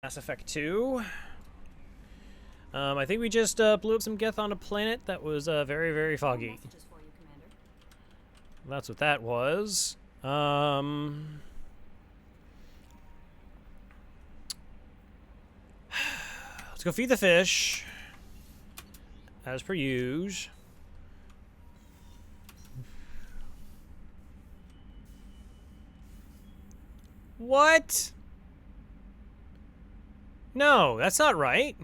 Mass Effect 2. I think we just blew up some geth on a planet that was very, very foggy. That's what that was. Let's go feed the fish. As per usual. What? No, that's not right.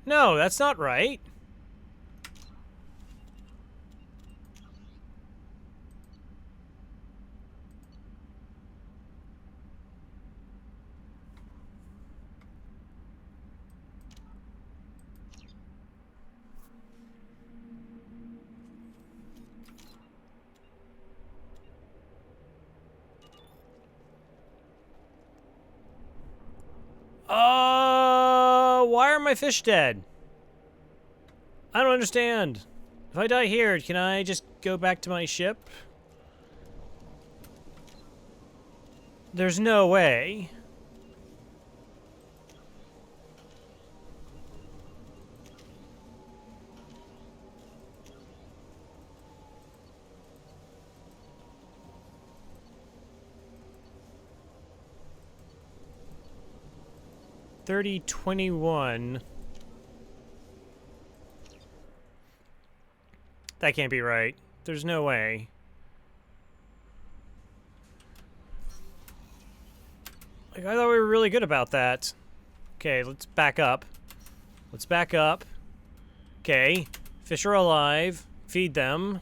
No, that's not right. Why are my fish dead? I don't understand. If I die here, can I just go back to my ship? There's no way. $30.21. That can't be right. There's no way. Like, I thought we were really good about that. Okay, let's back up. Let's back up. Okay, fish are alive. Feed them.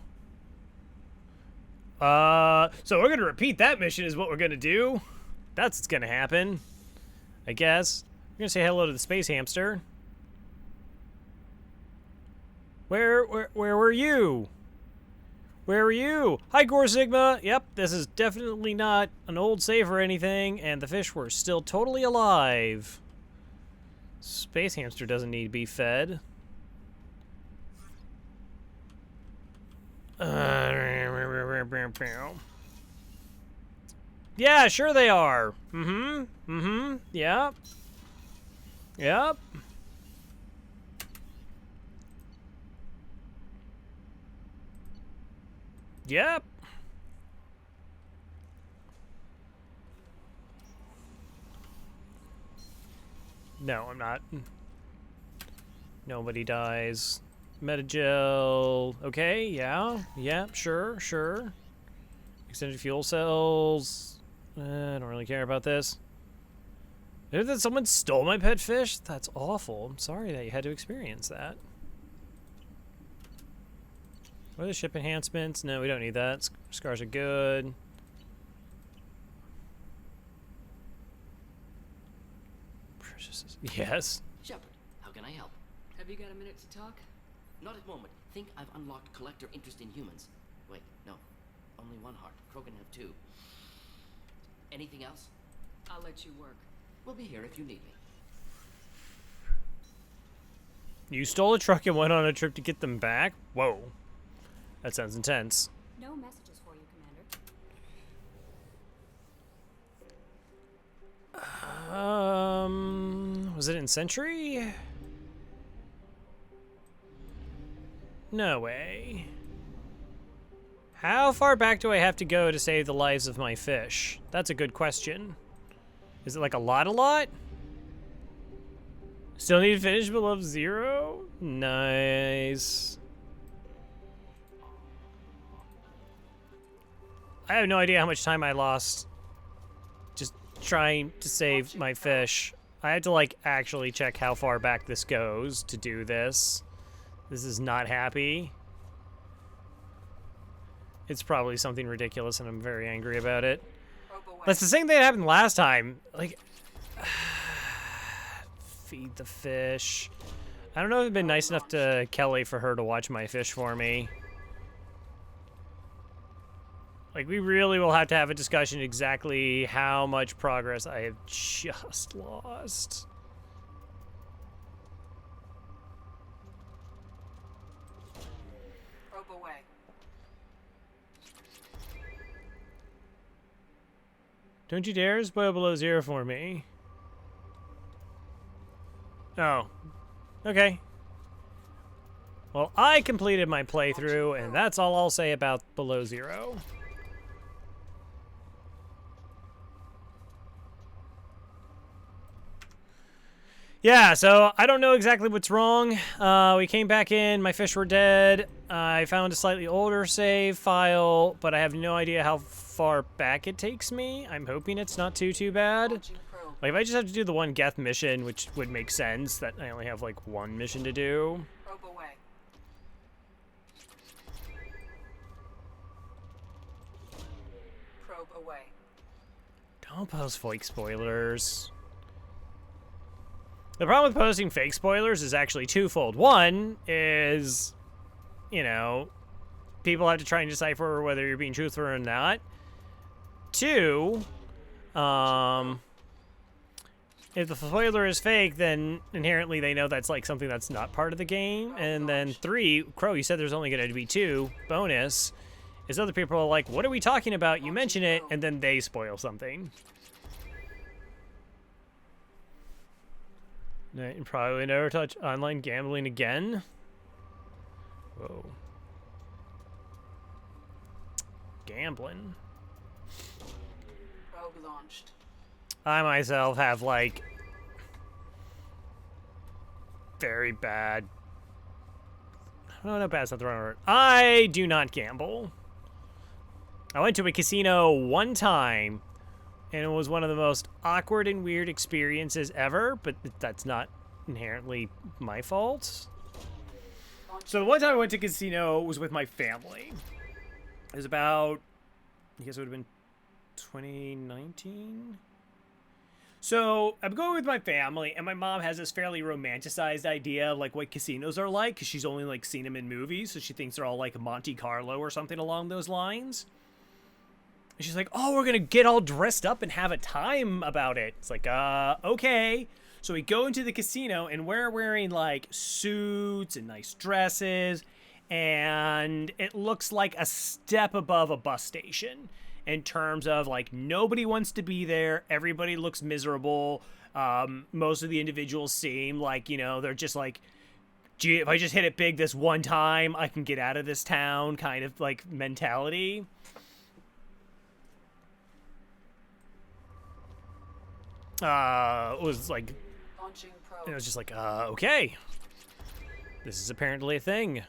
So we're gonna repeat that mission is what we're gonna do. That's what's gonna happen. I guess. We're gonna say hello to the space hamster. Where were you? Where are you? Hi, Gore Sigma. Yep, this is definitely not an old save or anything, and the fish were still totally alive. Space hamster doesn't need to be fed. Yeah, sure they are. Yep. Yep. Yep. No, I'm not. Nobody dies. Metagel. Okay, yeah. Yep, sure, sure. Extended fuel cells. I don't really care about this. Did that someone stole my pet fish? That's awful. I'm sorry that you had to experience that. What are the ship enhancements? No, we don't need that. Scars are good. Precious. Yes. Shepard, how can I help? Have you got a minute to talk? Not at the moment. Think I've unlocked collector interest in humans. Wait, no. Only one heart. Krogan have two. Anything else? I'll let you work. We'll be here if you need me. You stole a truck and went on a trip to get them back? Whoa. That sounds intense. No messages for you, Commander. Was it in Sentry? No way. How far back do I have to go to save the lives of my fish? That's a good question. Is it like a lot? Still need to finish below 0? Nice. I have no idea how much time I lost just trying to save my fish. I had to, like, actually check how far back this goes to do this. This is not happy. It's probably something ridiculous, and I'm very angry about it. That's the same thing that happened last time. Like, feed the fish. I don't know if I've been nice enough to Kelly for her to watch my fish for me. Like, we really will have to have a discussion exactly how much progress I have just lost. Rope away. Don't you dare spoil below zero for me. Oh. Okay. Well, I completed my playthrough, and that's all I'll say about below zero. Yeah, so I don't know exactly what's wrong. We came back in, my fish were dead. I found a slightly older save file, but I have no idea how far back it takes me. I'm hoping it's not too bad. Like, if I just have to do the one Geth mission, which would make sense, that I only have, like, one mission to do. Probe away. Probe away. Don't post fake spoilers. The problem with posting fake spoilers is actually twofold. One is, you know, people have to try and decipher whether you're being truthful or not. Two, if the spoiler is fake, then inherently they know that's like something that's not part of the game. And then three, Crow, you said there's only going to be two. Bonus is other people are like, what are we talking about? You mention it, and then they spoil something. And probably never touch online gambling again. Whoa. Gambling. Probe launched. I myself have, like, very bad... No, bad's not the wrong word. I do not gamble. I went to a casino one time, and it was one of the most awkward and weird experiences ever, but that's not inherently my fault. So the one time I went to a casino was with my family. It was about, I guess it would have been 2019? So I'm going with my family, and my mom has this fairly romanticized idea of like what casinos are like, because she's only like seen them in movies, so she thinks they're all like Monte Carlo or something along those lines. And she's like, oh, we're gonna get all dressed up and have a time about it. It's like, okay. So we go into the casino, and we're wearing like suits and nice dresses, and it looks like a step above a bus station. In terms of, like, nobody wants to be there. Everybody looks miserable. Most of the individuals seem like, you know, they're just like, gee, if I just hit it big this one time, I can get out of this town kind of, like, mentality. It was like, Launching probe. it was just like, okay. This is apparently a thing.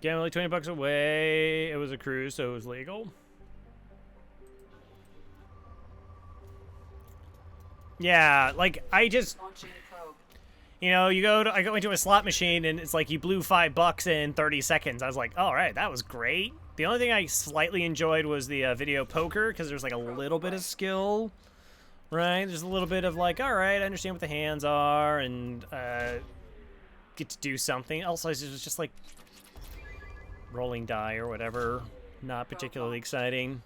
Yeah, like $20 away. It was a cruise, so it was legal. Yeah, like I just, Launching probe. you know, I go into a slot machine and it's like you blew $5 in 30 seconds. I was like, all right, that was great. The only thing I slightly enjoyed was the video poker, because there's like a little bit of skill, right? There's a little bit of like, all right, I understand what the hands are and get to do something. Also, it was just like rolling die or whatever, not particularly exciting.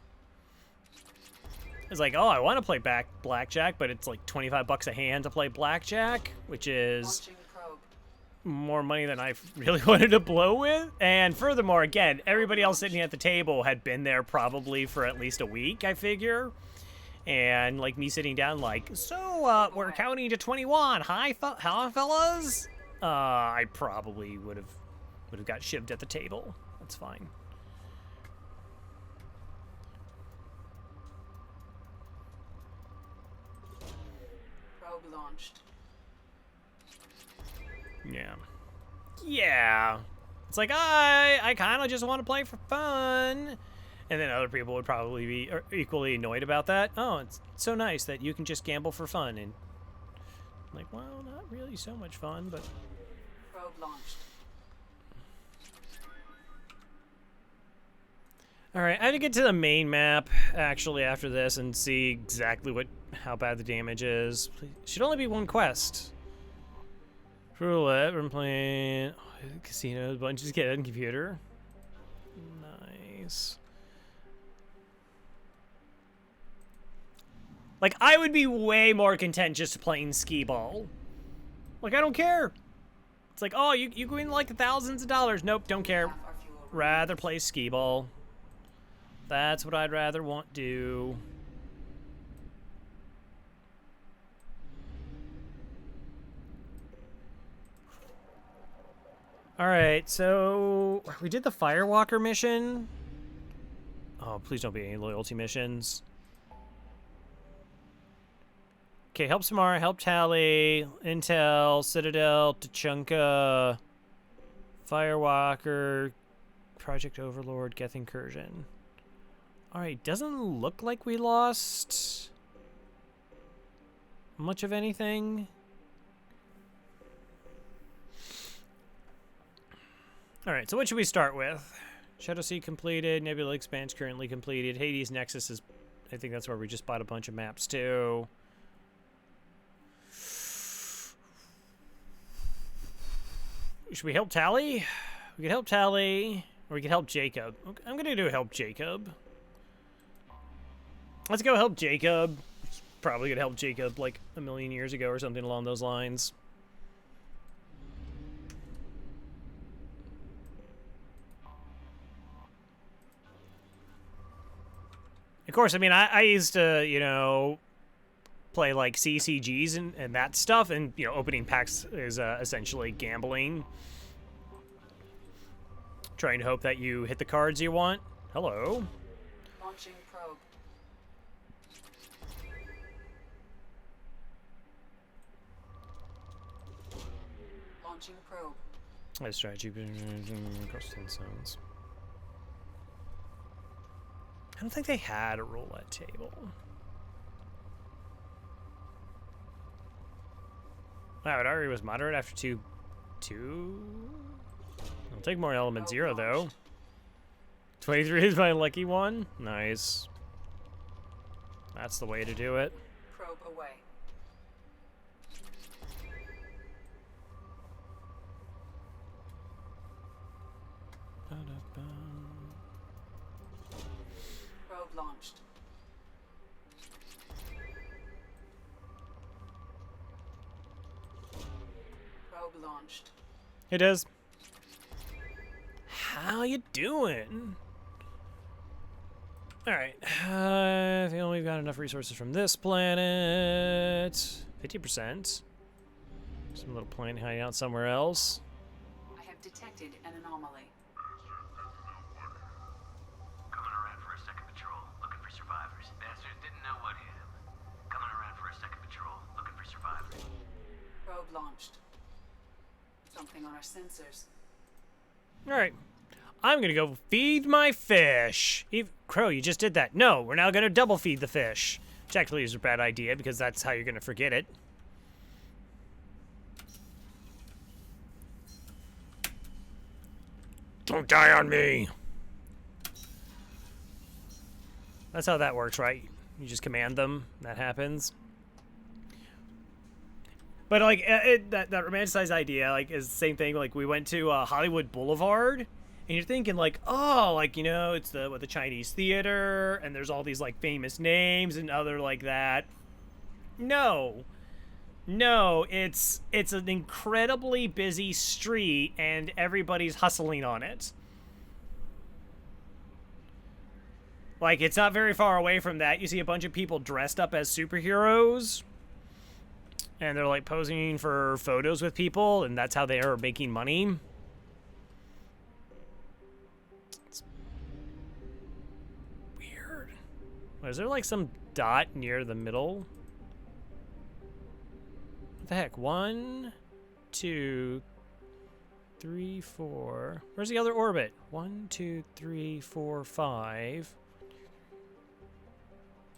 It's like, oh, I want to play blackjack, but it's like $25 a hand to play blackjack, which is Launching probe. more money than I really wanted to blow with. And furthermore, again, everybody else sitting at the table had been there probably for at least a week, I figure. And like me sitting down like, so we're counting to 21. Hi, fellas. I probably would have got shivved at the table. That's fine. Probe launched. Yeah. Yeah. It's like, I kind of just want to play for fun. And then other people would probably be equally annoyed about that. Oh, it's so nice that you can just gamble for fun. And I'm like, well, not really so much fun, but... Probe launched. Alright, I have to get to the main map, actually, after this and see exactly how bad the damage is. Should only be one quest. Roulette, we're playing casinos, bunches, get on computer. Nice. Like, I would be way more content just playing skee ball. Like, I don't care. It's like, oh, you win like thousands of dollars. Nope, don't care. Half our fuel Rather play skee ball. That's what I'd rather want do. Alright, so we did the Firewalker mission. Oh, please don't be any loyalty missions. Okay, help Samara, help Tally, Intel, Citadel, Tachanka, Firewalker, Project Overlord, Geth Incursion. Alright, doesn't look like we lost much of anything. Alright, so what should we start with? Shadow Sea completed, Nebula Expanse currently completed, Hades Nexus is, I think that's where we just bought a bunch of maps too. Should we help Tally? We could help Tally, or we could help Jacob. Okay, I'm gonna do help Jacob. Let's go help Jacob. Probably gonna help Jacob like a million years ago or something along those lines. Of course, I mean, I used to, you know, play like CCGs and that stuff, and, you know, opening packs is essentially gambling. Trying to hope that you hit the cards you want. Hello. launching probe. Launching probe. Let's try Jupiter across 10 zones. I don't think they had a roulette table. Wow, it already was moderate after two. I'll take more element 0 though. 23 is my lucky one. Nice. That's the way to do it. Probe away. Probe launched. Probe launched. It is. How you doing? All right. I feel we've got enough resources from this planet. 50%. Some little planet hiding out somewhere else. I have detected an anomaly. Coming around for a second patrol, looking for survivors. Bastards didn't know what hit him. Coming around for a second patrol, looking for survivors. Probe launched. Something on our sensors. All right. I'm going to go feed my fish. Crow, you just did that. No, we're now going to double feed the fish. Which actually is a bad idea because that's how you're going to forget it. Don't die on me. That's how that works, right? You just command them. That happens. But like that romanticized idea, like, is the same thing. Like, we went to Hollywood Boulevard, and you're thinking like, oh, like, you know, it's the Chinese theater, and there's all these like famous names and other like that. No, it's an incredibly busy street, and everybody's hustling on it. Like, it's not very far away from that. You see a bunch of people dressed up as superheroes. And they're like posing for photos with people, and that's how they are making money. It's weird. Is there like some dot near the middle? What the heck? 1, 2, 3, 4. Where's the other orbit? 1, 2, 3, 4, 5.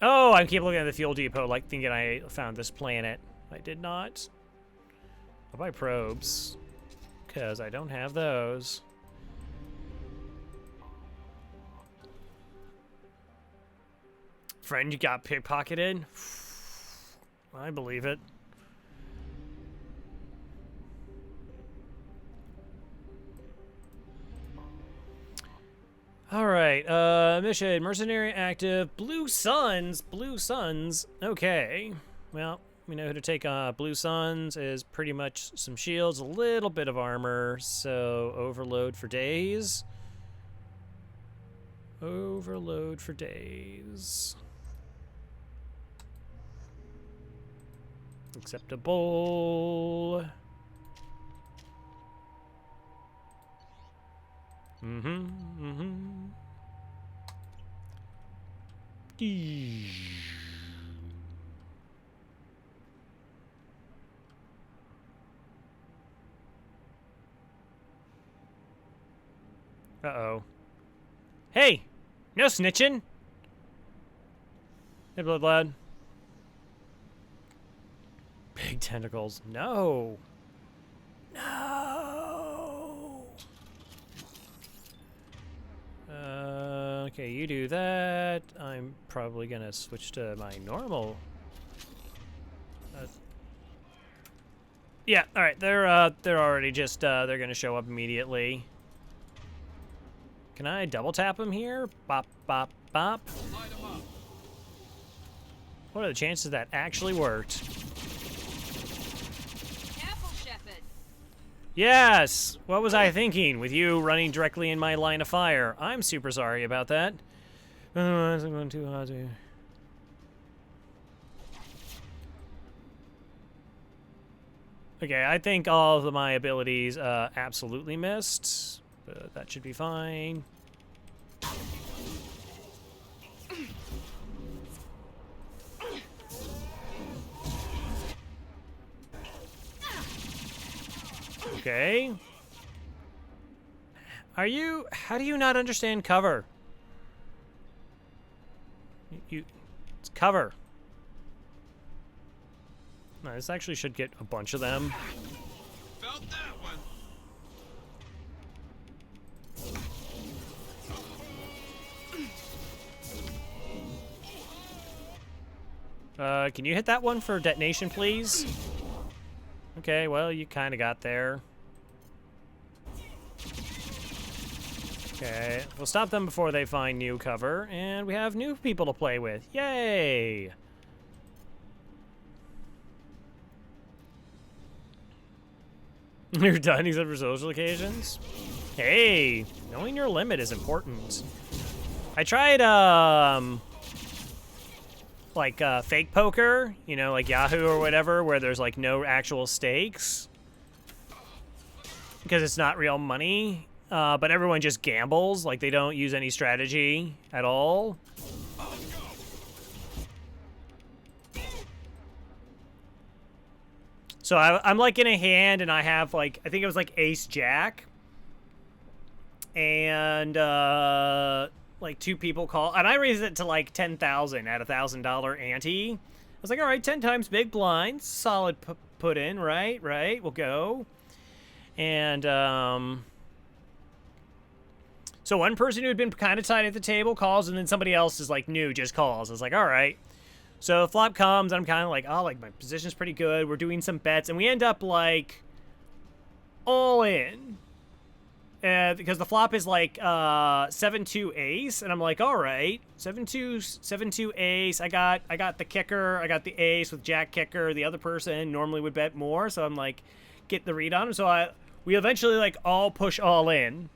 Oh, I keep looking at the fuel depot, like thinking I found this planet. I did not. I'll buy probes, because I don't have those. Friend, you got pickpocketed? I believe it. Alright, mission, mercenary active, blue suns, okay. Well, We know who to take on. Blue Suns is pretty much some shields, a little bit of armor, so overload for days. Overload for days. Acceptable. Uh-oh. Hey! No snitching! Hey, Blood Lad. Big tentacles. No! No! Okay, you do that. I'm probably gonna switch to my normal. Yeah, alright, they're already just, they're gonna show up immediately. Can I double tap him here? Bop, bop, bop. What are the chances that actually worked? Careful, Shepard. Yes! What was I thinking with you running directly in my line of fire? I'm super sorry about that. I'm going too hard to... Okay, I think all of my abilities absolutely missed, but that should be fine. Okay. How do you not understand cover? It's cover. No, this actually should get a bunch of them. Felt that one. Can you hit that one for detonation, please? Okay, well, you kind of got there. Okay, we'll stop them before they find new cover, and we have new people to play with. Yay! You're done except for social occasions? Hey, knowing your limit is important. I tried, like, fake poker, you know, like Yahoo or whatever, where there's, like, no actual stakes. Because it's not real money. But everyone just gambles, like they don't use any strategy at all. So I'm like in a hand and I have like, I think it was like Ace Jack. And like two people call, and I raised it to like 10,000 at $1,000 ante. I was like, all right, 10 times big blinds, solid put in, right, we'll go. And so one person who had been kind of tight at the table calls, and then somebody else is like new, just calls. I was like, all right. So the flop comes, I'm kind of like, oh, like my position's pretty good. We're doing some bets, and we end up like all in. Because the flop is like 7-2 ace, and I'm like, all right, 7-2 ace. I got the kicker, I got the ace with jack kicker. The other person normally would bet more, so I'm like, get the read on him. So we eventually like all push all in.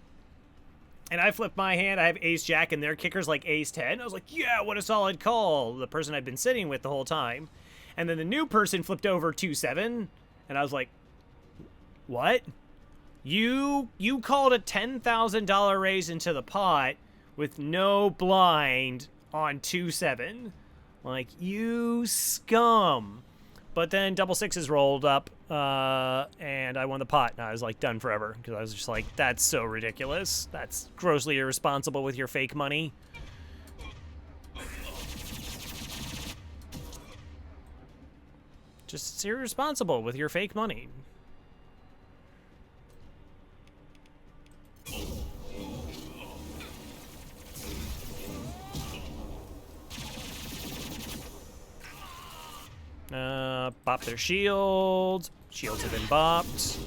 And I flip my hand, I have ace-jack, and their kicker's like ace-10. I was like, yeah, what a solid call. The person I'd been sitting with the whole time. And then the new person flipped over 2-7, and I was like, what? You called a $10,000 raise into the pot with no blind on 2-7. Like, you scum. But then double sixes rolled up, and I won the pot, and I was like done forever because I was just like, that's so ridiculous. That's grossly irresponsible with your fake money. Just irresponsible with your fake money. Bop their shields. Shields have been bopped.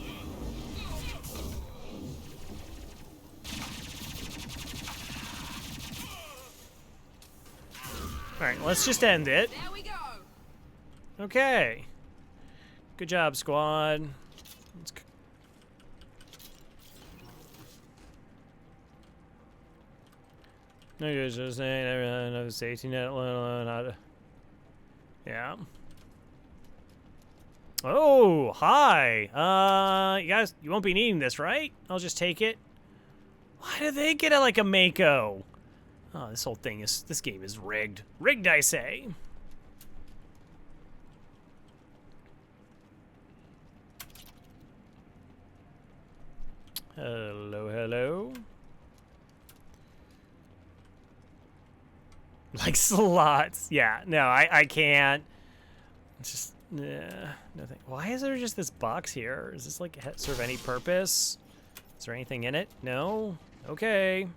Alright, let's just end it. There we go. Okay. Good job, squad. No, you're just saying no safety net, yeah. Oh, hi. You guys, you won't be needing this, right? I'll just take it. Why do they get it like a Mako? Oh, this whole thing is, this game is rigged. Rigged, I say. Hello, hello. Like slots. Yeah, no, I can't. It's just, nothing. Why is there just this box here? Is this like serve any purpose? Is there anything in it? No? Okay.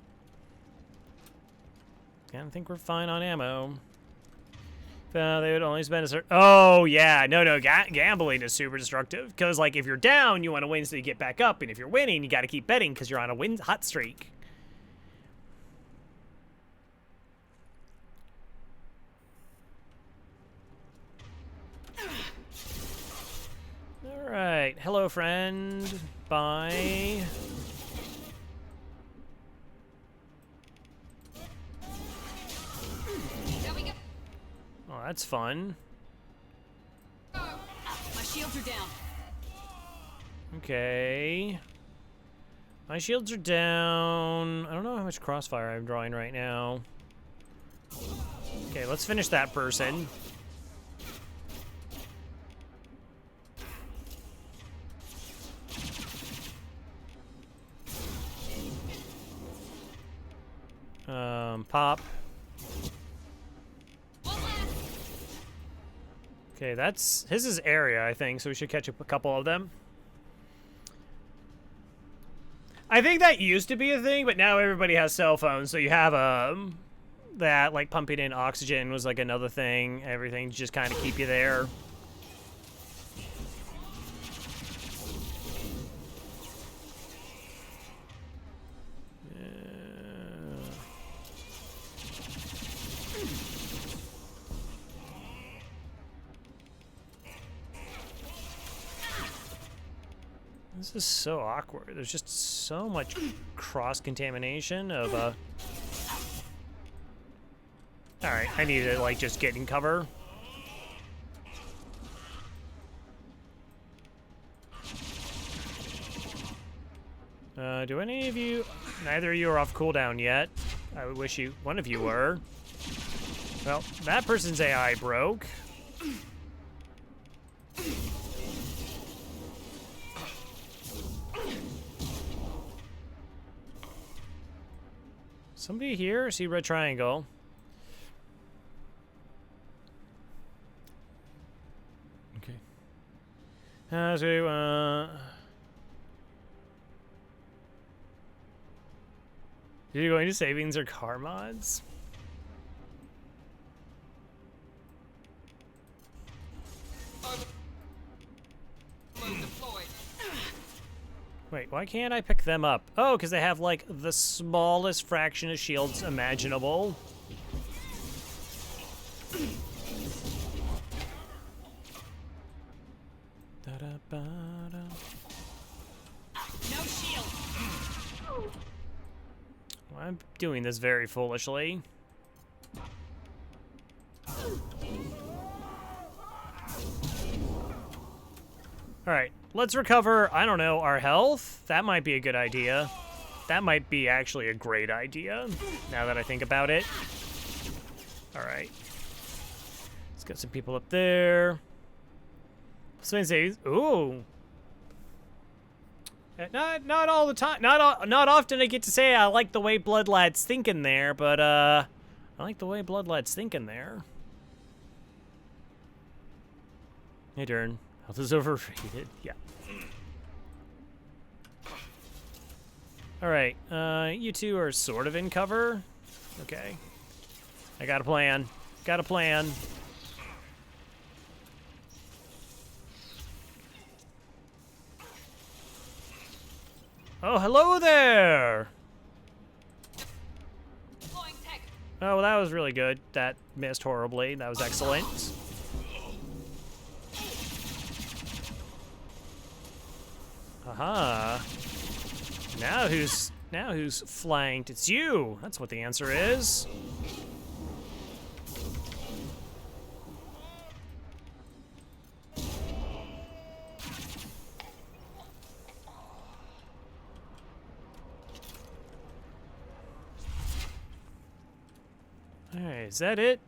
I think we're fine on ammo. They would only spend a certain... Oh, yeah. No, gambling is super destructive. Because, like, if you're down, you want to win so you get back up. And if you're winning, you got to keep betting because you're on a hot streak. All right. Hello, friend. Bye. Oh, that's fun. My shields are down. Okay. My shields are down. I don't know how much crossfire I'm drawing right now. Okay, let's finish that person. Pop. Okay, that's his area, I think, so we should catch up a couple of them. I think that used to be a thing, but now everybody has cell phones, so you have that like pumping in oxygen was like another thing. Everything just kind of keep you there. This is so awkward. There's just so much cross-contamination of, Alright, I need to, like, just get in cover. Do any of you... Neither of you are off cooldown yet. I would wish one of you were. Well, that person's AI broke. Somebody here? See red triangle. Okay. So, are you going to savings or car mods? Wait, why can't I pick them up? Oh, because they have, like, the smallest fraction of shields imaginable. No shield. Well, I'm doing this very foolishly. Alright, let's recover, I don't know, our health? That might be a good idea. That might be actually a great idea, now that I think about it. Alright. Let's get some people up there. Someone says, ooh. Not all the time, not often I get to say I like the way Bloodlad's thinking there, but, I like the way Bloodlad's thinking there. Hey, Dern. Health is overrated. Yeah. Alright, you two are sort of in cover. Okay. I got a plan. Got a plan. Oh, hello there! Deploying tech. Oh, well, that was really good. That missed horribly. That was excellent. Haha. Now who's flanked? It's you. That's what the answer is. Alright, is that it?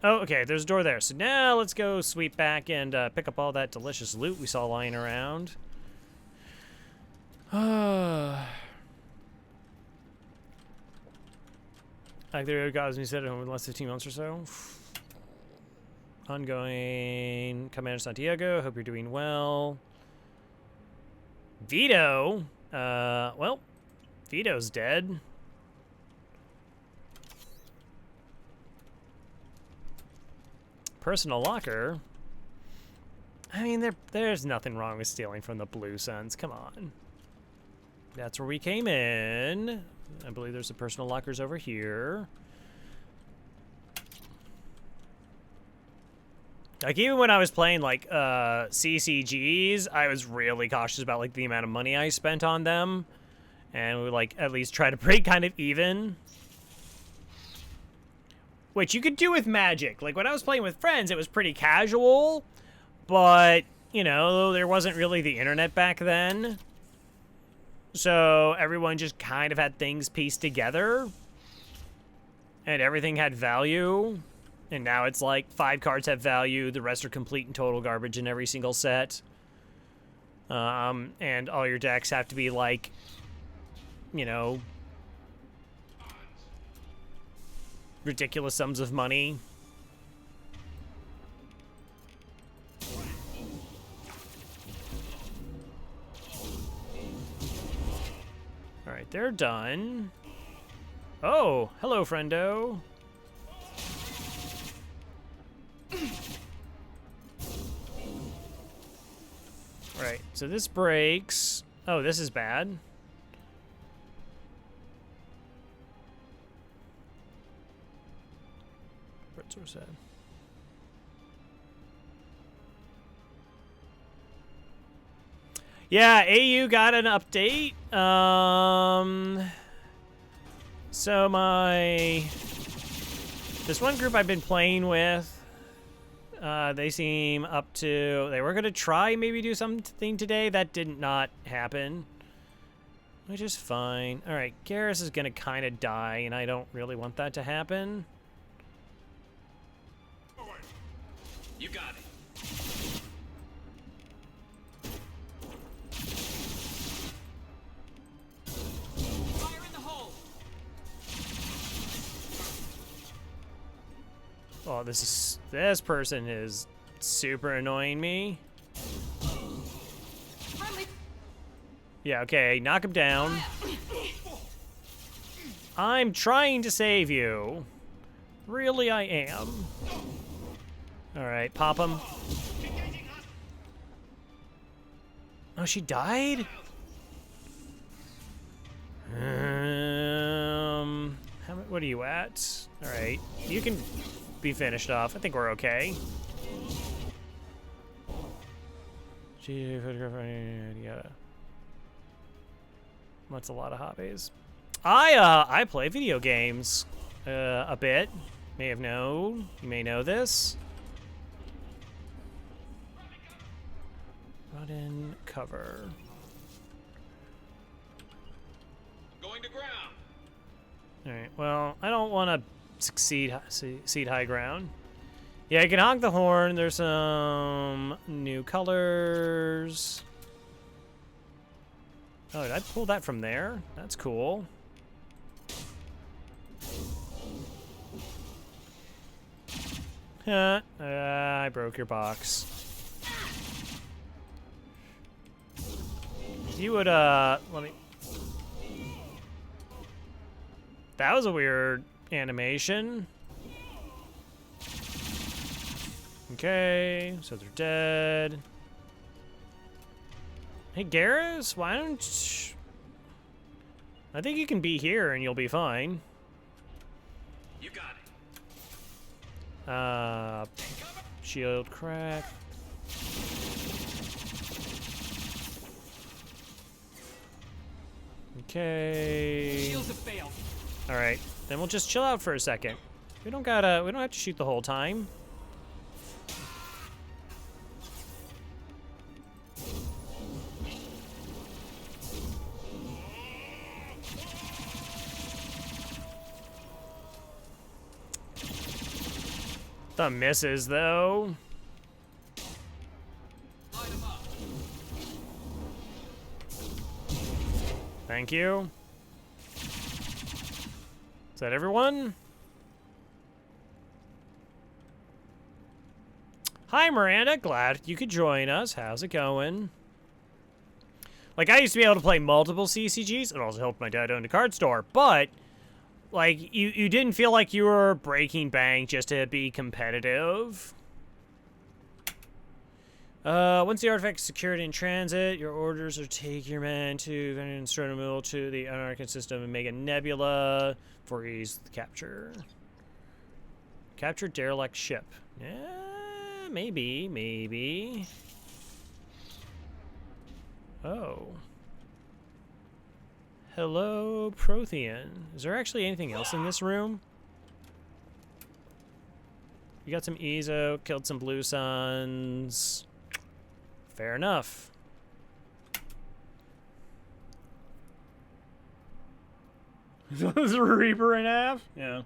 Oh, okay, there's a door there. So now let's go sweep back and pick up all that delicious loot we saw lying around. Like the guys we said in the last 15 months or so. Ongoing. Commander Santiago, hope you're doing well. Vito? Well, Vito's dead. Personal locker? I mean, there's nothing wrong with stealing from the Blue Suns. Come on. That's where we came in. I believe there's some personal lockers over here. Like, even when I was playing, like, CCGs, I was really cautious about, like, the amount of money I spent on them. And we would, like, at least try to break kind of even. Which you could do with Magic. Like, when I was playing with friends, it was pretty casual. But, you know, there wasn't really the internet back then. So everyone just kind of had things pieced together. And everything had value. And now it's like 5 cards have value. The rest are complete and total garbage in every single set. And all your decks have to be like, you know, ridiculous sums of money. Alright, they're done. Oh, hello, friendo. Right, so this breaks. Oh, this is bad. What's our sad? Yeah, AU got an update. So this one group I've been playing with, they seem up to, they were going to try maybe do something today. That did not happen, which is fine. All right, Garrus is going to kind of die, and I don't really want that to happen. You got it. Fire in the hole. Oh, this person is super annoying me. Friendly. Yeah, okay, knock him down. I'm trying to save you. Really, I am. Alright, pop him. Oh, she died? What are you at? Alright, you can be finished off. I think we're okay. That's a lot of hobbies. I play video games a bit. May have known. You may know this. Run in cover. Going to ground. Alright, well, I don't want to succeed high ground. Yeah, you can honk the horn. There's some new colors. Oh, did I pull that from there? That's cool. I broke your box. You would, let me... That was a weird animation. Okay, so they're dead. Hey, Garrus, why don't I think you can be here and you'll be fine. You got it. Shield crack. Okay. Shields have failed. All right, then we'll just chill out for a second. We don't have to shoot the whole time. The misses, though. Line 'em up. Thank you. Is that everyone? Hi, Miranda. Glad you could join us. How's it going? Like, I used to be able to play multiple CCGs. It also helped my dad own a card store. But, like, you didn't feel like you were breaking bank just to be competitive. Once the artifact is secured in transit, your orders are take your men to Venom to the Anarchic system and make a nebula for ease the capture. Capture derelict ship. Yeah, maybe. Oh. Hello, Prothean. Is there actually anything else in this room? You got some Ezo, killed some Blue Suns. Fair enough. Is a Reaper in half? Yeah.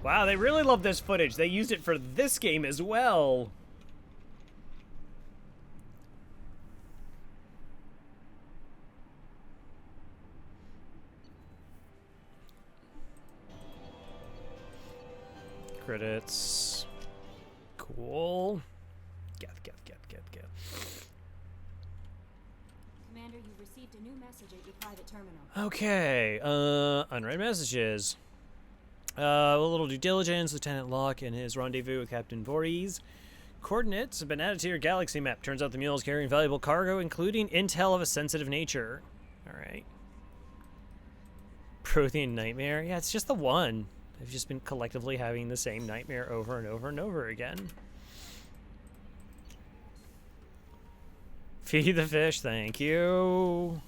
Wow, they really love this footage. They used it for this game as well. Credits. Cool. Get. Commander, you've received a new message at your private terminal. Okay, unread messages. A little due diligence, Lieutenant Locke and his rendezvous with Captain Voorhees. Coordinates have been added to your galaxy map. Turns out the mule is carrying valuable cargo, including intel of a sensitive nature. Alright. Prothean Nightmare? Yeah, it's just the one. They've just been collectively having the same nightmare over and over and over again. Feed the fish, thank you.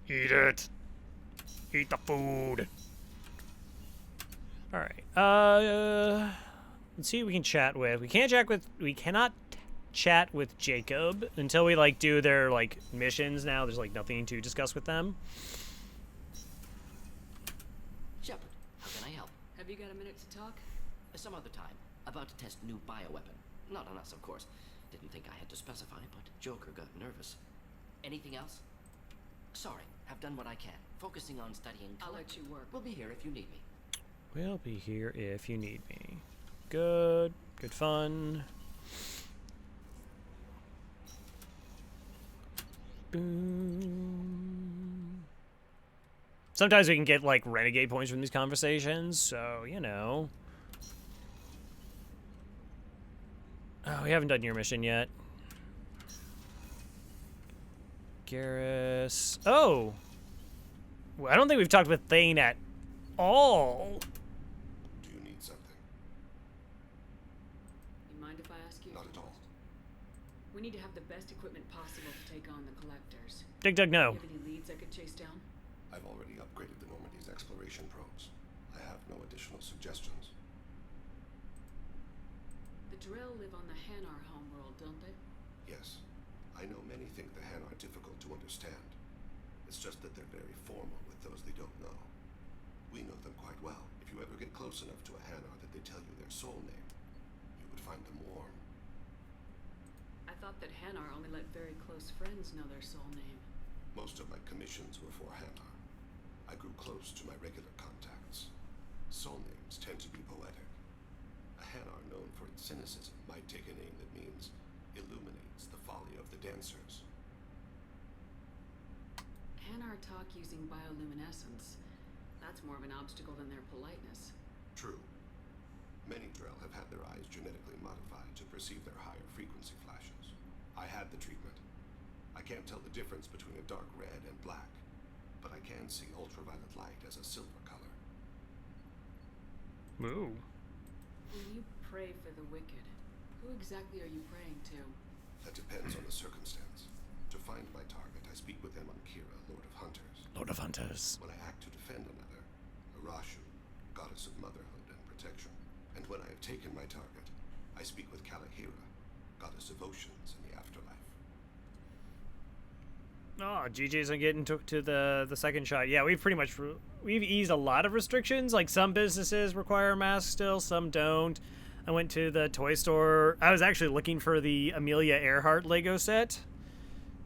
Eat it. Eat the food. Alright. Let's see who we can chat with. We cannot chat with Jacob until we like do their like missions now. There's like nothing to discuss with them. Shepard, how can I help? Have you got a minute to talk? Some other time. About to test new bioweapon. Not on us, of course. Didn't think I had to specify, but Joker got nervous. Anything else? Sorry, have done what I can. Focusing on studying. I'll let you work. We'll be here if you need me. We'll be here if you need me. Good fun. Boom. Sometimes we can get like renegade points from these conversations, so you know. Oh, we haven't done your mission yet. Garrus. Oh! Well, I don't think we've talked with Thane at all. Do you need something? You mind if I ask you? Not at all. We need to have the best equipment possible to take on the collectors. Dig Dug, no. Do you have any leads I could chase down? I've already upgraded the Normandy's exploration probes. I have no additional suggestions. The Drell live on the Hanar homeworld, don't they? Yes, I know many think the Han are difficult to understand. It's just that they're very formal with those they don't know. We know them quite well. If you ever get close enough to a Hanar that they tell you their soul name, you would find them warm. I thought that Hanar only let very close friends know their soul name. Most of my commissions were for Hanar. I grew close to my regular contacts. Soul names tend to be poetic. A Hanar known for its cynicism might take a name that means illuminates the folly of the dancers. Hanar talk using bioluminescence. That's more of an obstacle than their politeness. True. Many Drell have had their eyes genetically modified to perceive their higher frequency flashes. I had the treatment. I can't tell the difference between a dark red and black, but I can see ultraviolet light as a silver color. Ooh. When you pray for the wicked, who exactly are you praying to? That depends on the circumstance. To find my target, I speak with them on Kira, Lord of Hunters. Lord of Hunters. When I act to defend another, Arashu, goddess of motherhood and protection. And when I have taken my target, I speak with Kalahira, goddess of oceans and the afterlife. Oh, GG's on getting to the second shot. Yeah, we've eased a lot of restrictions. Like, some businesses require masks still, some don't. I went to the toy store. I was actually looking for the Amelia Earhart Lego set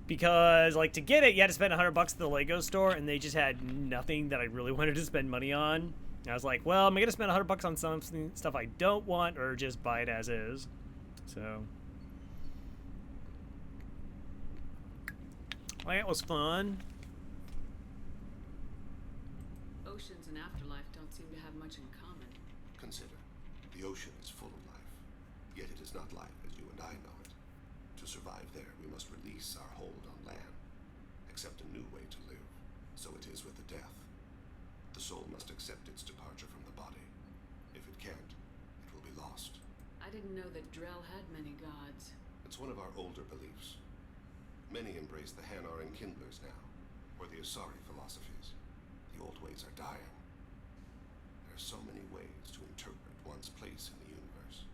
because, like, to get it, you had to spend $100 at the Lego store, and they just had nothing that I really wanted to spend money on. And I was like, well, am I gonna spend $100 on something stuff I don't want, or just buy it as is? So. That was fun. Oceans and afterlife don't seem to have much in common. Consider, the ocean is full of life, yet it is not life as you and I know it. To survive there, we must release our hold on land, accept a new way to live. So it is with the death. The soul must accept its departure from the body. If it can't, it will be lost. I didn't know that Drell had many gods. It's one of our older beliefs. Many embrace the Hanar and Kindlers now, or the Asari philosophies. The old ways are dying. There are so many ways to interpret one's place in the universe.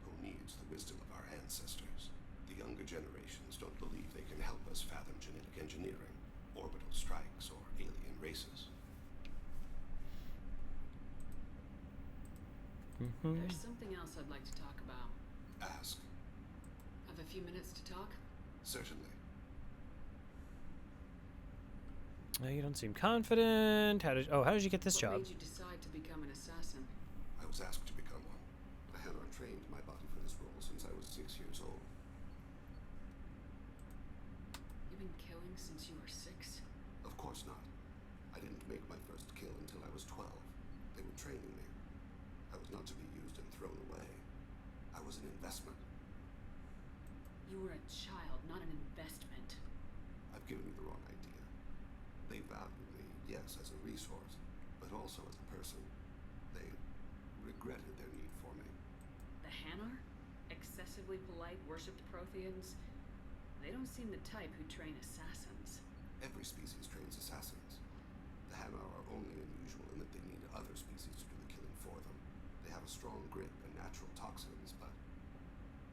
Who needs the wisdom of our ancestors? The younger generations don't believe they can help us fathom genetic engineering, orbital strikes, or alien races. There's something else I'd like to talk about. Ask. Have a few minutes to talk? Certainly. You don't seem confident. How did you get this What job? made you decide to become an assassin? I was asked to become one. The Hanar trained my body for this role since I was 6 years old. You've been killing since you were 6? Of course not. I didn't make my first kill until I was 12. They were training me. I was not to be used and thrown away. I was an investment. You were a child, not an investment. I've given you the wrong idea. They valued me, yes, as a resource, but also as a person. They regretted their need for me. The Hanar? Excessively polite, worshipped Protheans? They don't seem the type who train assassins. Every species trains assassins. The Hanar are only unusual in that they need other species to do the killing for them. They have a strong grip and natural toxins, but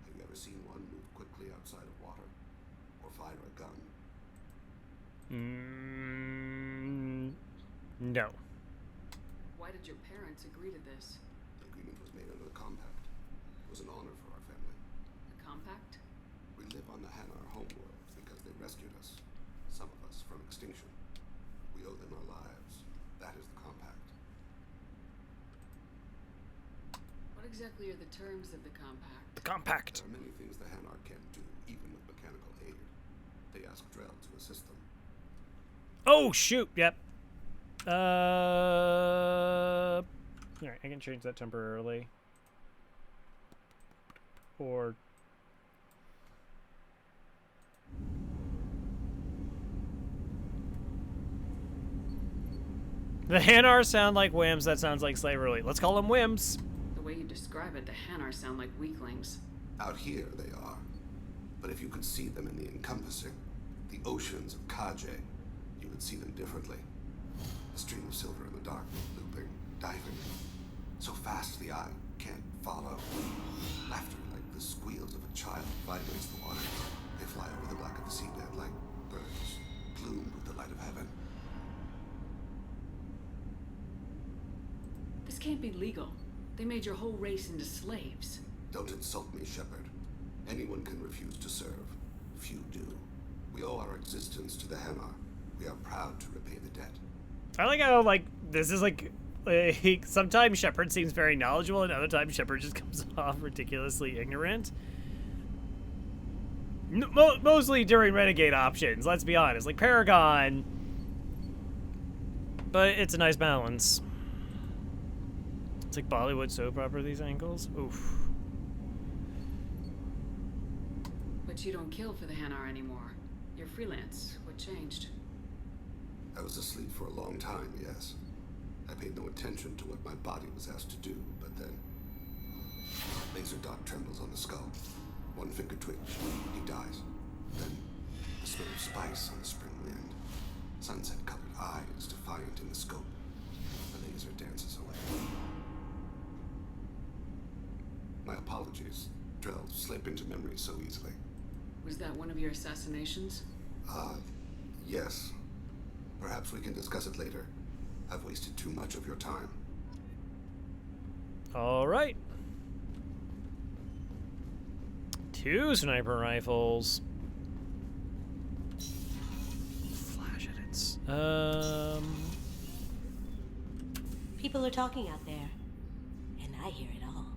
have you ever seen one move quickly outside of water? Or fire a gun? No. Why did your parents agree to this? The agreement was made under the compact. It was an honor for our family. The compact? We live on the Hanar homeworld because they rescued us. Some of us from extinction. We owe them our lives. That is the compact. What exactly are the terms of the compact? The compact. There are many things the Hanar can't do, even with mechanical aid. They ask Drell to assist them. Oh shoot! Yep. All right, I can change that temporarily. Or the Hanar sound like whims. That sounds like slavery. Let's call them whims. The way you describe it, the Hanar sound like weaklings. Out here they are. But if you could see them in the encompassing, the oceans of Kaje, you would see them differently. A stream of silver in the dark, looping, diving. So fast the eye can't follow. Laughter like the squeals of a child vibrates the water. They fly over the black of the seabed like birds, plumed with the light of heaven. This can't be legal. They made your whole race into slaves. Don't insult me, Shepard. Anyone can refuse to serve. Few do. We owe our existence to the Hanar. We are proud to repay the debt. I like how, like, this is like sometimes Shepard seems very knowledgeable, and other times Shepard just comes off ridiculously ignorant. Mostly during Renegade options, let's be honest. Like Paragon. But it's a nice balance. It's like Bollywood soap opera, these angles. Oof. But you don't kill for the Hanar anymore. You're freelance. What changed? I was asleep for a long time, yes. I paid no attention attention to what my body was asked to do, but then... Laser dot trembles on the skull. One finger twitch. He dies. Then, the smell of spice on the spring wind. Sunset-colored eyes defiant in the scope. The laser dances away. My apologies. Drell slip into memory so easily. Was that one of your assassinations? Yes. Perhaps we can discuss it later. I've wasted too much of your time. All right. 2 sniper rifles. Flash edits. People are talking out there, and I hear it all.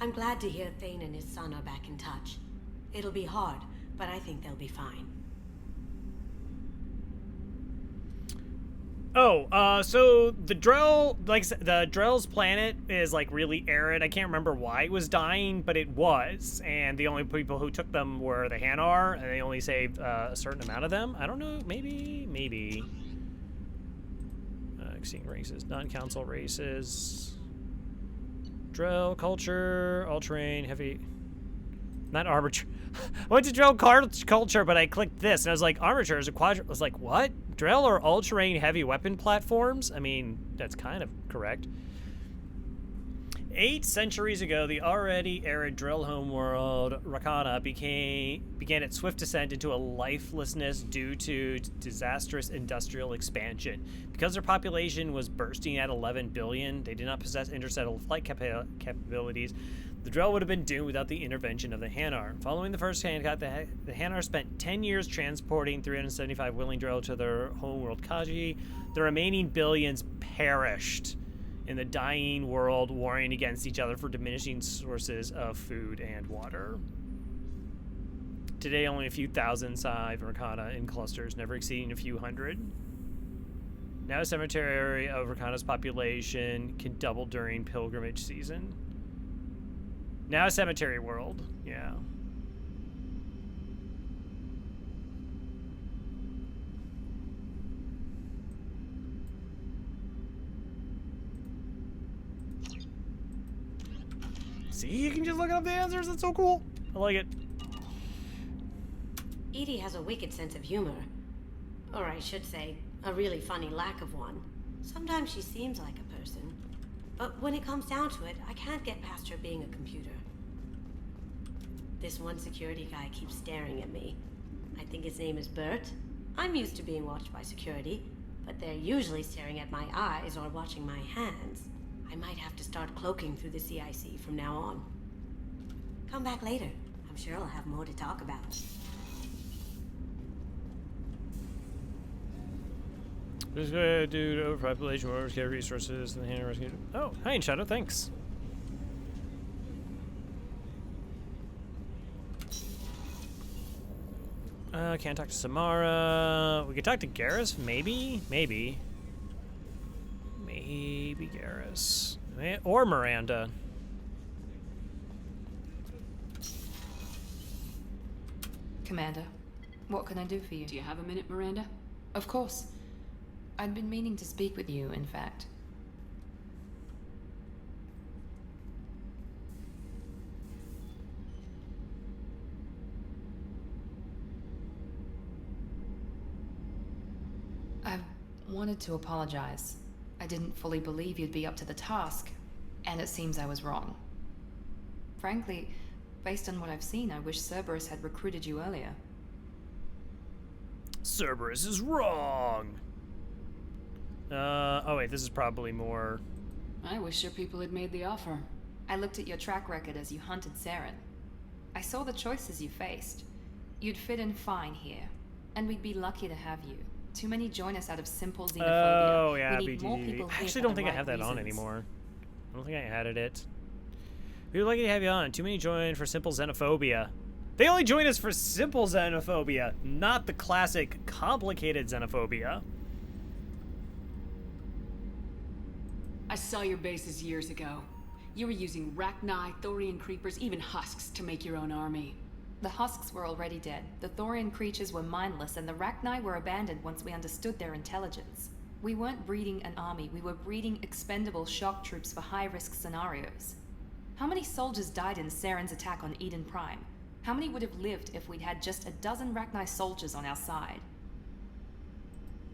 I'm glad to hear Thane and his son are back in touch. It'll be hard, but I think they'll be fine. Oh, so the Drell, like I said, the Drell's planet is like really arid. I can't remember why it was dying, but it was, and the only people who took them were the Hanar, and they only saved a certain amount of them. I don't know, maybe. Exceeding races, non-council races. Drell culture, all-terrain, heavy. Not armature. I went to Drell culture, but I clicked this, and I was like, armature is a quadrant. I was like, what? Drell are all-terrain heavy weapon platforms? I mean, that's kind of correct. 8 centuries ago, the already arid Drell homeworld, Rakana, began its swift descent into a lifelessness due to disastrous industrial expansion. Because their population was bursting at 11 billion, they did not possess interstellar flight capabilities. The Drell would have been doomed without the intervention of the Hanar. Following the first Hancock, the Hanar spent 10 years transporting 375 willing Drell to their homeworld Kaji. The remaining billions perished in the dying world, warring against each other for diminishing sources of food and water. Today, only a few thousand survive Rakana in clusters, never exceeding a few hundred. Now, a cemetery of Rakana's population can double during pilgrimage season. Now a cemetery world, yeah. See, you can just look up the answers, that's so cool. I like it. Edie has a wicked sense of humor. Or I should say, a really funny lack of one. Sometimes she seems like a person. But when it comes down to it, I can't get past her being a computer. This one security guy keeps staring at me. I think his name is Bert. I'm used to being watched by security, but they're usually staring at my eyes or watching my hands. I might have to start cloaking through the CIC from now on. Come back later. I'm sure I'll have more to talk about. Just due to overpopulation, we'll overscale resources, and the hand rescue. Oh, hi, Shadow, thanks. Can't talk to Samara. We could talk to Garrus, maybe? Maybe Garrus. Or Miranda. Commander, what can I do for you? Do you have a minute, Miranda? Of course. I'd been meaning to speak with you, in fact. I wanted to apologize. I didn't fully believe you'd be up to the task, and it seems I was wrong. Frankly, based on what I've seen, I wish Cerberus had recruited you earlier. Cerberus is wrong! Oh wait, this is probably more... I wish your people had made the offer. I looked at your track record as you hunted Saren. I saw the choices you faced. You'd fit in fine here, and we'd be lucky to have you. Too many join us out of simple xenophobia. Oh yeah, we need more people I here actually for don't the think I right have that on reasons. anymore. I don't think I added it. We'd like to have you on. Too many join for simple xenophobia. They only join us for simple xenophobia, not the classic complicated xenophobia. I saw your bases years ago. You were using Rachni, Thorian creepers, even husks to make your own army. The husks were already dead. The Thorian creatures were mindless, and the Rachni were abandoned once we understood their intelligence. We weren't breeding an army, we were breeding expendable shock troops for high-risk scenarios. How many soldiers died in Saren's attack on Eden Prime? How many would have lived if we'd had just a dozen Rachni soldiers on our side?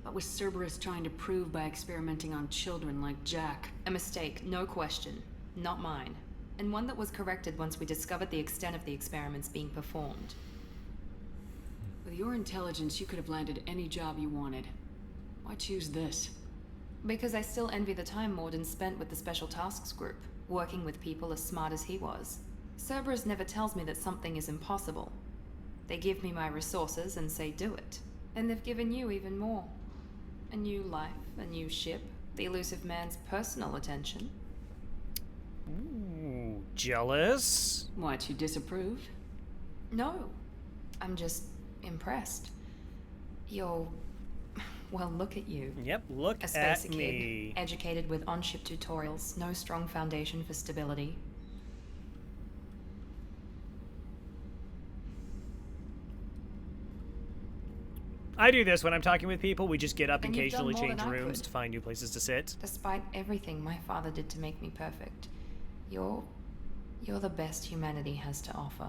What was Cerberus trying to prove by experimenting on children like Jack? A mistake, no question. Not mine. And one that was corrected once we discovered the extent of the experiments being performed. With your intelligence, you could have landed any job you wanted. Why choose this? Because I still envy the time Morden spent with the Special Tasks Group, working with people as smart as he was. Cerberus never tells me that something is impossible. They give me my resources and say do it. And they've given you even more. A new life, a new ship, the elusive man's personal attention. Ooh, jealous? What, you disapprove? No. I'm just impressed. You're... Well, look at you. Yep, look A at spacer me. kid, educated with on-ship tutorials, no strong foundation for stability. I do this when I'm talking with people. We just get up and And you've done occasionally more change than I rooms could. to find new places to sit. Despite everything my father did to make me perfect, you're the best humanity has to offer.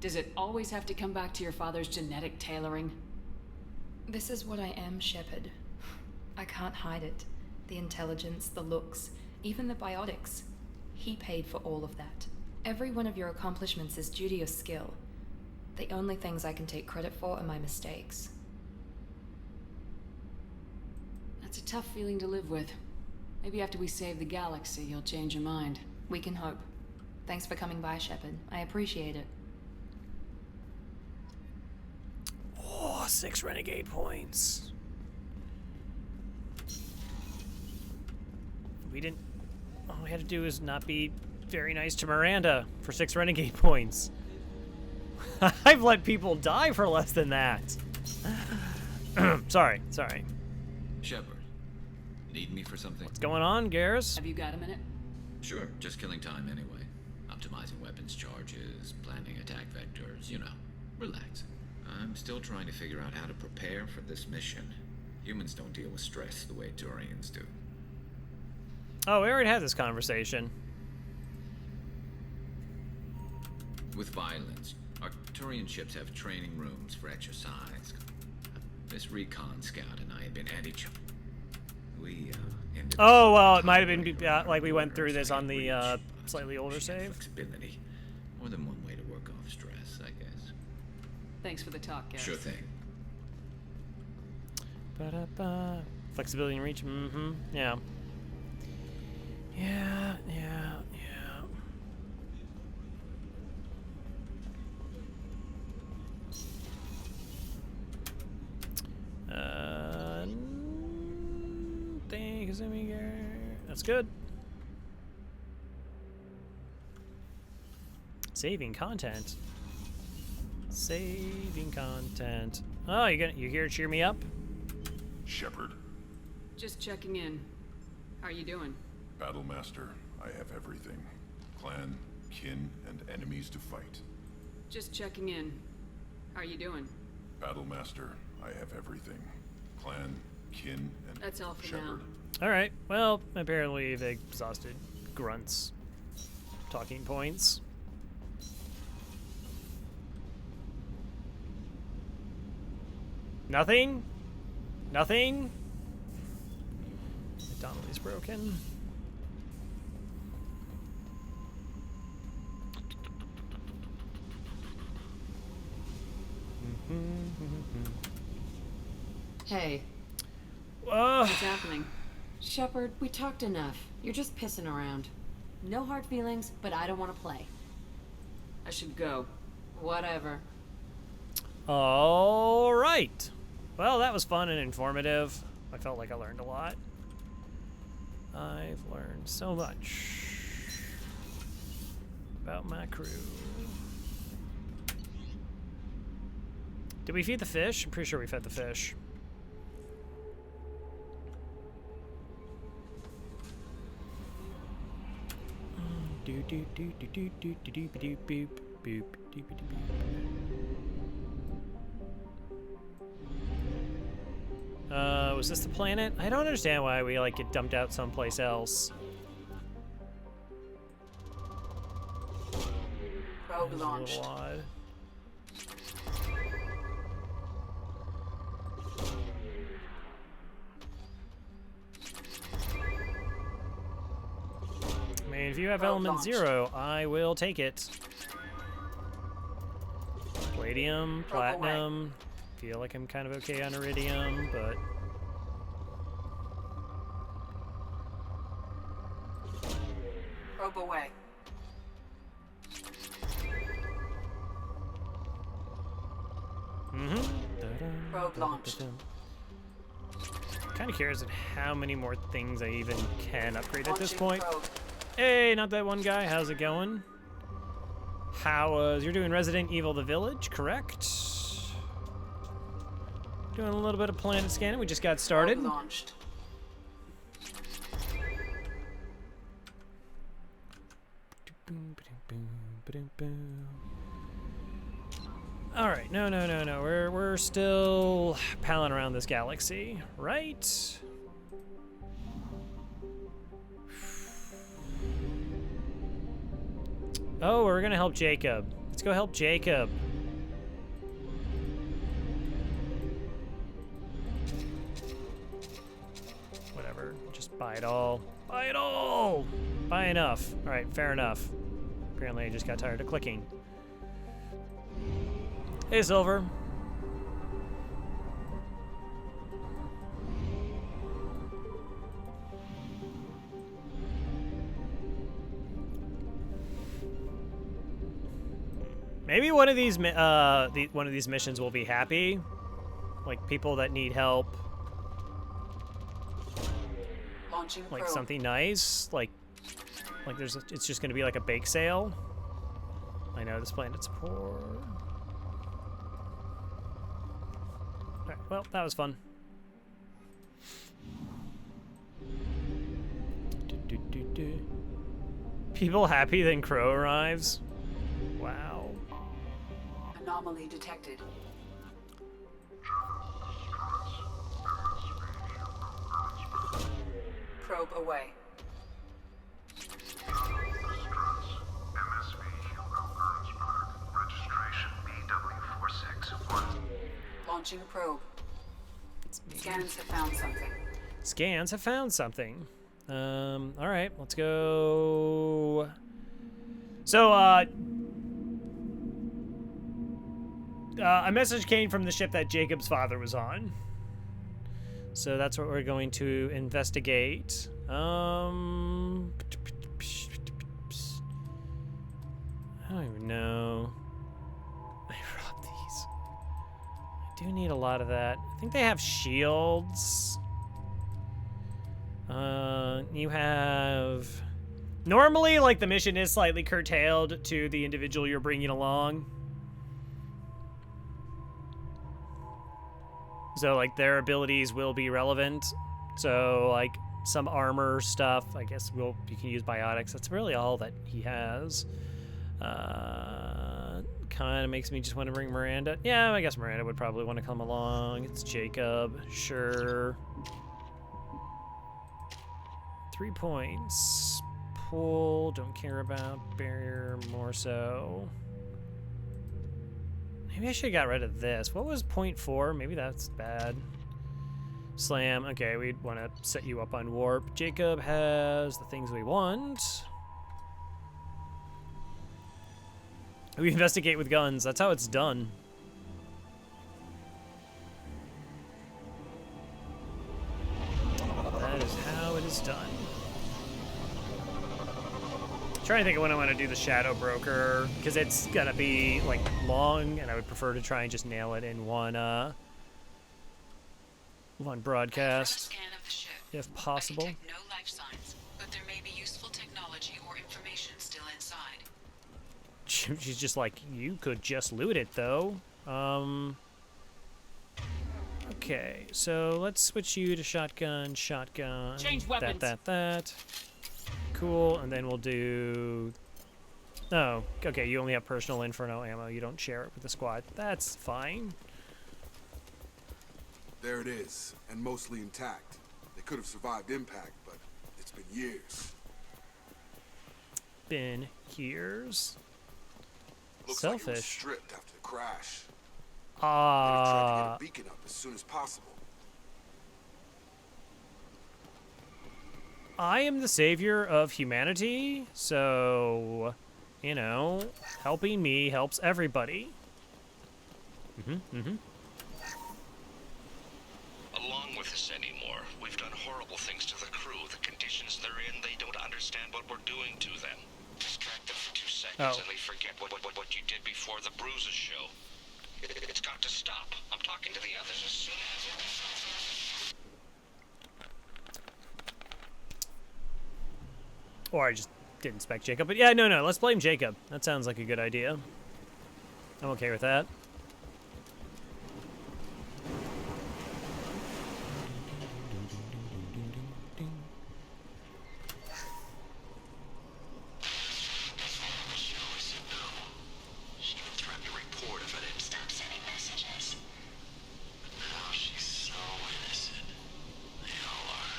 Does it always have to come back to your father's genetic tailoring? This is what I am, Shepard. I can't hide it. The intelligence, the looks, even the biotics. He paid for all of that. Every one of your accomplishments is due to your skill. The only things I can take credit for are my mistakes. That's a tough feeling to live with. Maybe after we save the galaxy, you'll change your mind. We can hope. Thanks for coming by, Shepard. I appreciate it. Oh, 6 renegade points. We didn't... All we had to do is not be very nice to Miranda for 6 renegade points. I've let people die for less than that. Sorry. Shepard, need me for something? What's going on, Garrus? Have you got a minute? Sure, just killing time anyway. Optimizing weapons charges, planning attack vectors, you know, relaxing. I'm still trying to figure out how to prepare for this mission. Humans don't deal with stress the way Turians do. Oh, we already had this conversation. With violence, our Turian ships have training rooms for exercise. This recon scout and I have been at each other. We ended Oh, well, up it might have been with like we went through runners this on and the reach, slightly older function, save. Flexibility. More than one way to work off stress, I guess. Thanks for the talk, Garrus. Sure thing. Ba-da-ba. Flexibility and reach. Mm-hmm. Yeah. Yeah. Thanks, Amiga. That's good. Saving content. Saving content. Oh, you here to cheer me up? Shepard, Just checking in. How are you doing? Battlemaster, I have everything. Clan, kin, and enemies to fight. Just checking in. How are you doing? Battlemaster, I have everything. Clan, kin, and That's all for Shepard. now. All right. Well, apparently the exhausted grunts talking points. Nothing? Nothing? Donnelly's broken. Hey, What's happening? Shepard, we talked enough. You're just pissing around. No hard feelings, but I don't want to play. I should go. Whatever. All right. Well, that was fun and informative. I felt like I learned a lot. I've learned so much about my crew. Did we feed the fish? I'm pretty sure we fed the fish. Do do do do do do do do do boop boop do do do. is this the planet? I don't understand why we like get dumped out someplace else. Probe That was a launched. little odd. I mean, if you have Probe element launched. 0, I will take it. Palladium, Probe away. platinum. Feel like I'm kind of okay on iridium, but Probe away. Probe launched. Kind of curious at how many more things I even can upgrade at this Launching point. probe. Hey, not that one guy. How's it going? You're doing Resident Evil The Village, correct? Doing a little bit of planet scanning. We just got started. Probe launched. All right, no. We're still palling around this galaxy, right? Oh, we're gonna help Jacob. Let's go help Jacob. Whatever, just buy it all. Buy it all! Buy enough. All right, fair enough. Apparently I just got tired of clicking. Hey, Silver. Maybe one of these missions will be happy, like people that need help, Launching like probe. something nice, like it's just gonna be like a bake sale. I know this planet's poor. All right, well, that was fun. People happy then Crow arrives. Wow. Anomaly detected. Probe away. MSV Hugo Ernstberg. Registration BW461. Launching probe. Scans have found something. Scans have found something. All right, let's go. So, a message came from the ship that Jacob's father was on. So that's what we're going to investigate. I don't even know. I robbed these. I do need a lot of that. I think they have shields. You have... Normally, like, the mission is slightly curtailed to the individual you're bringing along. So, like, their abilities will be relevant. So, like, some armor stuff, I guess you can use biotics. That's really all that he has. Kind of makes me just want to bring Miranda. Yeah, I guess Miranda would probably want to come along. It's Jacob. Sure. 3 points. Pull, don't care about. Barrier, more so. Maybe I should have got rid of this. What was 0.4? Maybe that's bad. Slam. Okay, we'd want to set you up on warp. Jacob has the things we want. We investigate with guns. That's how it's done. That is how it is done. Trying to think of when I want to do the Shadow Broker, because it's gonna be like long, and I would prefer to try and just nail it in one broadcast, Scan of the ship. if possible. I detect no life signs, but there may be useful technology or information still inside. She's just like, you could just loot it though. Okay, so let's switch you to shotgun. Change weapons. That. Cool, and then we'll do... Oh, okay, you only have personal Inferno ammo. You don't share it with the squad. That's fine. There it is, and mostly intact. They could have survived impact, but it's been years. Been years. Looks like it was Selfish. stripped after the crash. They'd have tried to get a beacon up as soon as possible. I am the savior of humanity, so, you know, helping me helps everybody. Along with this anymore, we've done horrible things to the crew. The conditions they're in, they don't understand what we're doing to them. Distract them for 2 seconds and they forget what you did before the bruises show. It's got to stop. I'm talking to the others as soon as... Or I just didn't spec Jacob. But yeah, no, let's blame Jacob. That sounds like a good idea. I'm okay with that. She even threatened to report if I didn't stop sending messages. But now she's so innocent. They all are.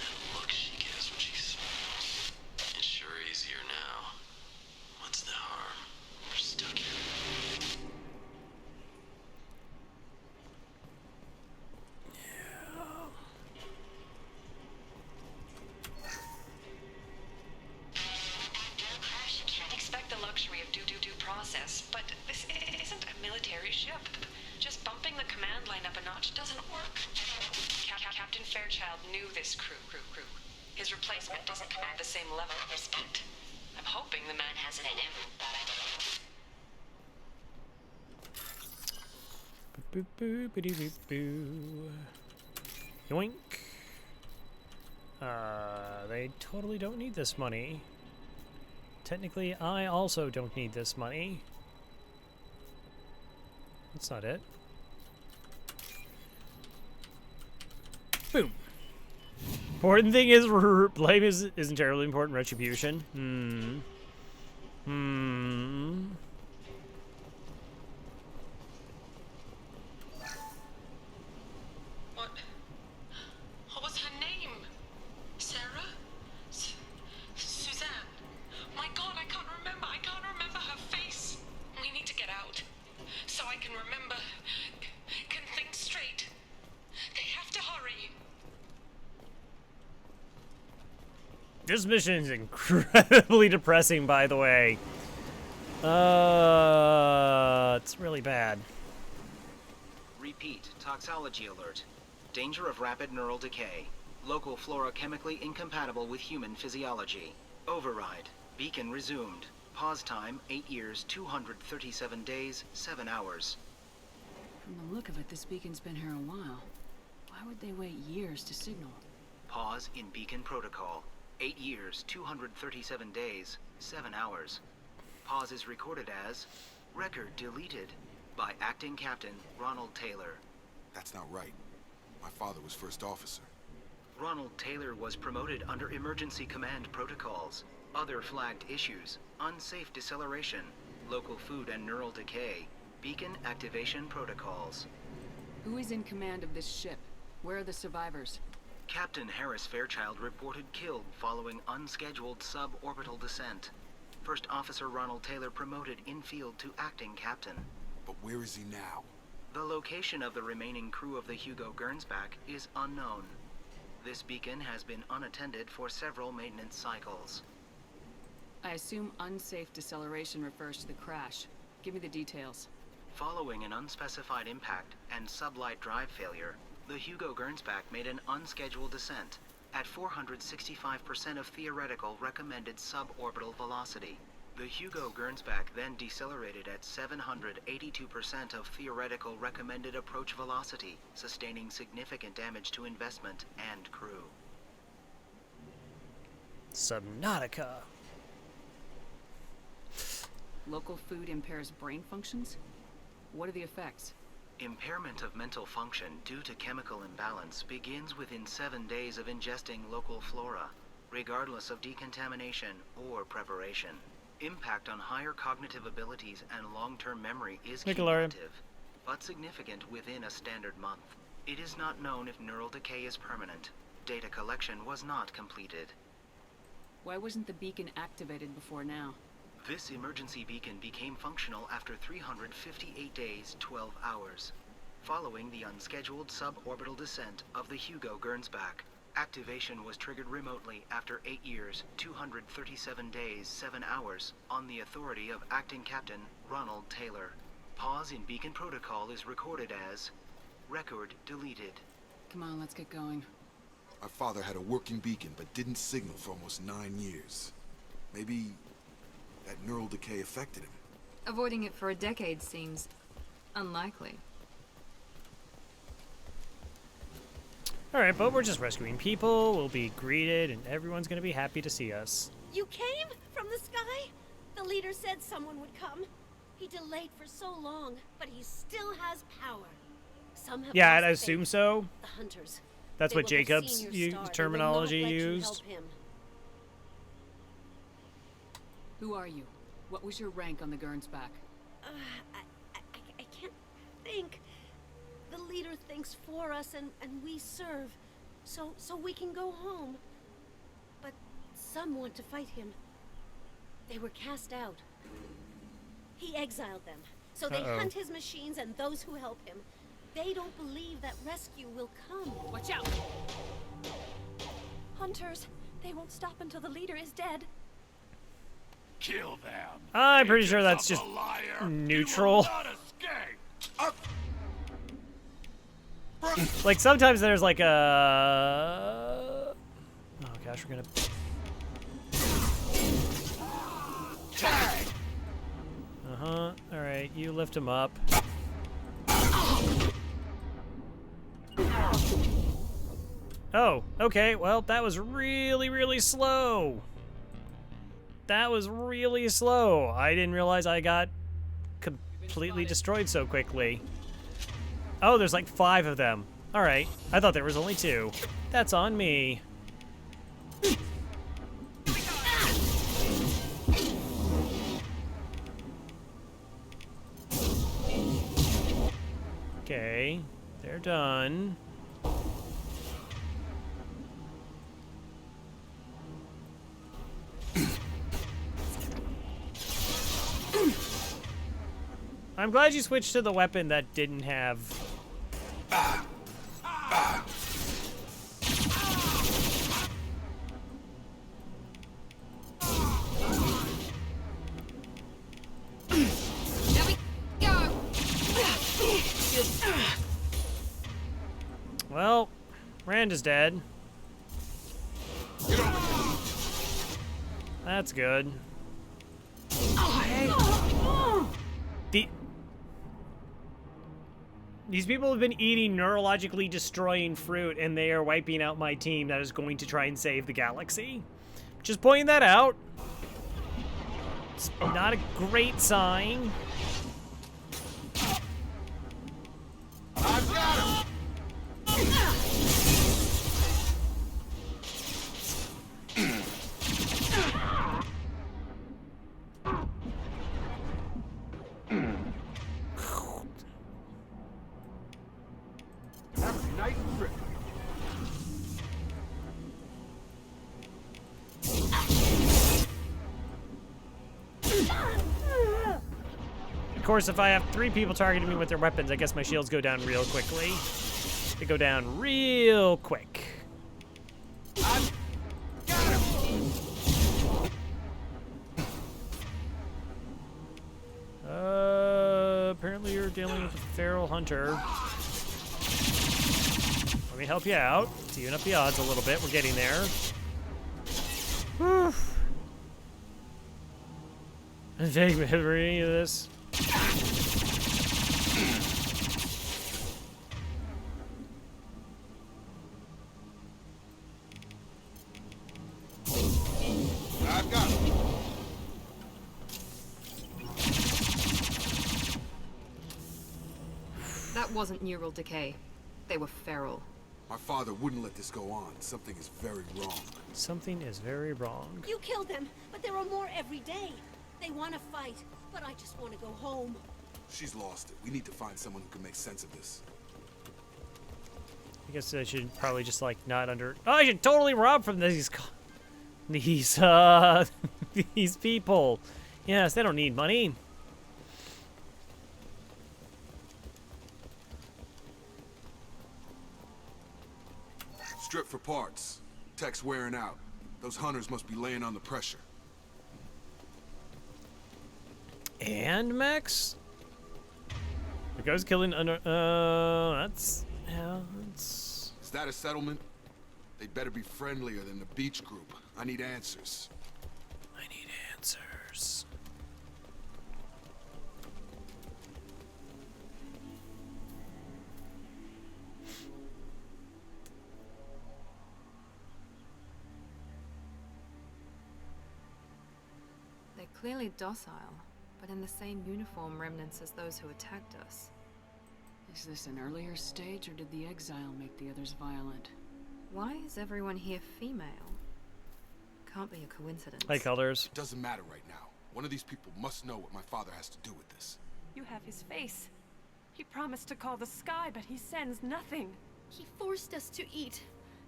That look she gives when she smiles. It's sure easier now. What's the harm? We're stuck here. You can't expect the luxury of due process, but this isn't a military ship. Just bumping the command line up a notch doesn't work. Captain Fairchild knew this crew. His replacement doesn't command the same level of respect. I'm hoping the man has it in him. Boo boo boo boo boo. Yoink. They totally don't need this money. Technically, I also don't need this money. That's not it. Boom. Important thing is blame isn't terribly important. Retribution. What was her name? Sarah? Suzanne? My God, I can't remember. I can't remember her face. We need to get out. So I can remember. Can think straight. They have to hurry. This mission is incredibly depressing, by the way. It's really bad. Repeat, toxology alert. Danger of rapid neural decay. Local flora chemically incompatible with human physiology. Override. Beacon resumed. Pause time, 8 years, 237 days, 7 hours. From the look of it, this beacon's been here a while. Why would they wait years to signal? Pause in beacon protocol. 8 years, 237 days, 7 hours. Pause is recorded as record deleted by Acting Captain Ronald Taylor. That's not right. My father was first officer. Ronald Taylor was promoted under emergency command protocols. Other flagged issues: unsafe deceleration, local food and neural decay, beacon activation protocols. Who is in command of this ship? Where are the survivors? Captain Harris Fairchild reported killed following unscheduled suborbital descent. First Officer Ronald Taylor promoted in-field to acting captain. But where is he now? The location of the remaining crew of the Hugo Gernsback is unknown. This beacon has been unattended for several maintenance cycles. I assume unsafe deceleration refers to the crash. Give me the details. Following an unspecified impact and sublight drive failure, the Hugo Gernsback made an unscheduled descent at 465% of theoretical recommended suborbital velocity. The Hugo Gernsback then decelerated at 782% of theoretical recommended approach velocity, sustaining significant damage to investment and crew. Subnautica. Local food impairs brain functions? What are the effects? Impairment of mental function due to chemical imbalance begins within 7 days of ingesting local flora, regardless of decontamination or preparation. Impact on higher cognitive abilities and long-term memory is cumulative, but significant within a standard month. It is not known if neural decay is permanent. Data collection was not completed. Why wasn't the beacon activated before now? This emergency beacon became functional after 358 days, 12 hours. Following the unscheduled suborbital descent of the Hugo Gernsback, activation was triggered remotely after 8 years, 237 days, 7 hours, on the authority of Acting Captain Ronald Taylor. Pause in beacon protocol is recorded as record deleted. Come on, let's get going. My father had a working beacon, but didn't signal for almost 9 years. Maybe that neural decay affected him. Avoiding it for a decade seems unlikely. Alright, but we're just rescuing people. We'll be greeted, and everyone's gonna be happy to see us. You came from the sky? The leader said someone would come. He delayed for so long, but he still has power. Some have Yeah, lost I'd assume faith. so. The hunters. That's They what will have Jacob's seen your star. They will terminology not let you used. help him. Who are you? What was your rank on the Gernsback? I can't think. The leader thinks for us, and we serve, so we can go home. But some want to fight him. They were cast out. He exiled them, so they hunt his machines and those who help him. They don't believe that rescue will come. Watch out! Hunters, they won't stop until the leader is dead. Kill them. I'm pretty Agents sure that's of just the liar. neutral. You will not escape. Like, sometimes there's like a... Oh gosh, we're gonna... Tag. Uh-huh. Alright, you lift him up. Oh, okay. Well, that was really, really slow. That was really slow. I didn't realize I got completely destroyed so quickly. Oh, there's like 5 of them. Alright. I thought there was only 2. That's on me. Okay. They're done. I'm glad you switched to the weapon that didn't have... There we go! Well, Rand is dead. That's good. These people have been eating neurologically destroying fruit, and they are wiping out my team that is going to try and save the galaxy. Just pointing that out. It's not a great sign. I've got him. Have a nice trip. Of course, if I have 3 people targeting me with their weapons, I guess my shields go down real quickly. They go down real quick. I've got him. Apparently you're dealing with a feral hunter. Let me help you out. To even up the odds a little bit. We're getting there. Whew. Vague memory of this. I've got him. That wasn't neural decay. They were feral. My father wouldn't let this go on. Something is very wrong. Something is very wrong. You killed them, but there are more every day. They want to fight, but I just want to go home. She's lost it. We need to find someone who can make sense of this. guess I should probably just like not under. Oh, I should totally rob from these these people. Yes, they don't need money. Strip for parts. Tech's wearing out. Those hunters must be laying on the pressure. And mechs? The guy's killing under. That's. Yeah, that's. Is that a settlement? They'd better be friendlier than the beach group. I need answers. I need answers. They're clearly docile, but in the same uniform remnants as those who attacked us. Is this an earlier stage, or did the exile make the others violent? Why is everyone here female? Can't be a coincidence. Hey, colors. It doesn't matter right now. One of these people must know what my father has to do with this. You have his face. He promised to call the sky, but he sends nothing. He forced us to eat,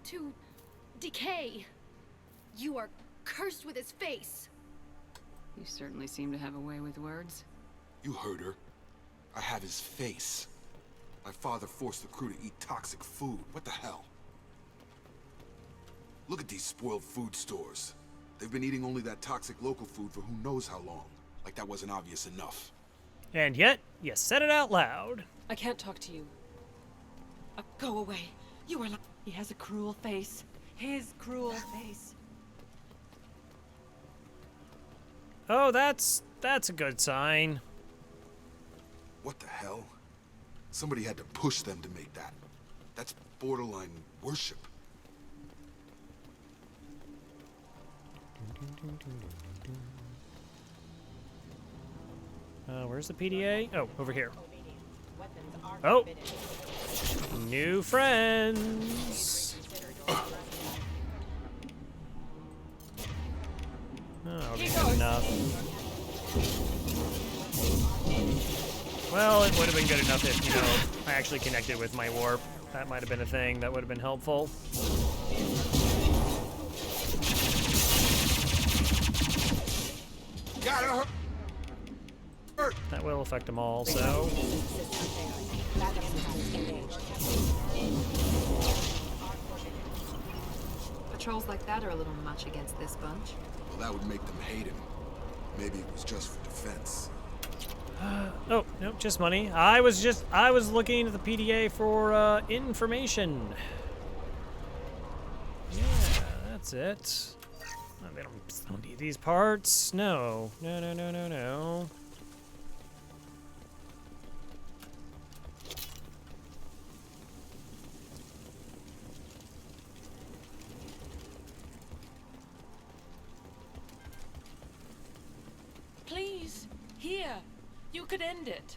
to decay. You are cursed with his face. You certainly seem to have a way with words. You heard her. I have his face. My father forced the crew to eat toxic food. What the hell? Look at these spoiled food stores. They've been eating only that toxic local food for who knows how long. Like that wasn't obvious enough. And yet, you said it out loud. I can't talk to you. Go away. You are like... He has a cruel face. His cruel face. Oh, that's a good sign. What the hell? Somebody had to push them to make that. That's borderline worship. Where's the PDA? Oh, over here. Oh! New friends! Oh, okay, good enough. Well, it would have been good enough if, you know, I actually connected with my warp. That might have been a thing that would have been helpful. Gotta hurt. That will affect them all, so... Patrols like that are a little much against this bunch. Well, that would make them hate him. Maybe it was just for defense. Oh, no, just money. I was looking at the PDA for, information. Yeah, that's it. Oh, they don't need these parts. No. No, no, no, no, no. Please, here. You could end it.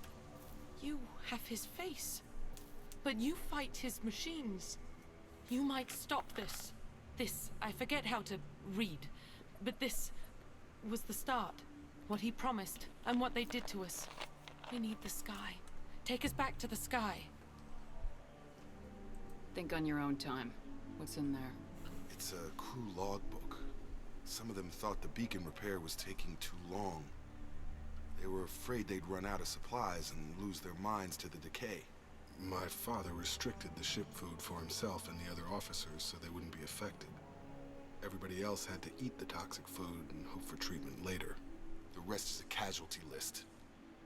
You have his face. But you fight his machines. You might stop this. This, I forget how to read. But this was the start. What he promised, and what they did to us. We need the sky. Take us back to the sky. Think on your own time. What's in there? It's a crew logbook. Some of them thought the beacon repair was taking too long. They were afraid they'd run out of supplies and lose their minds to the decay. My father restricted the ship food for himself and the other officers so they wouldn't be affected. Everybody else had to eat the toxic food and hope for treatment later. The rest is a casualty list.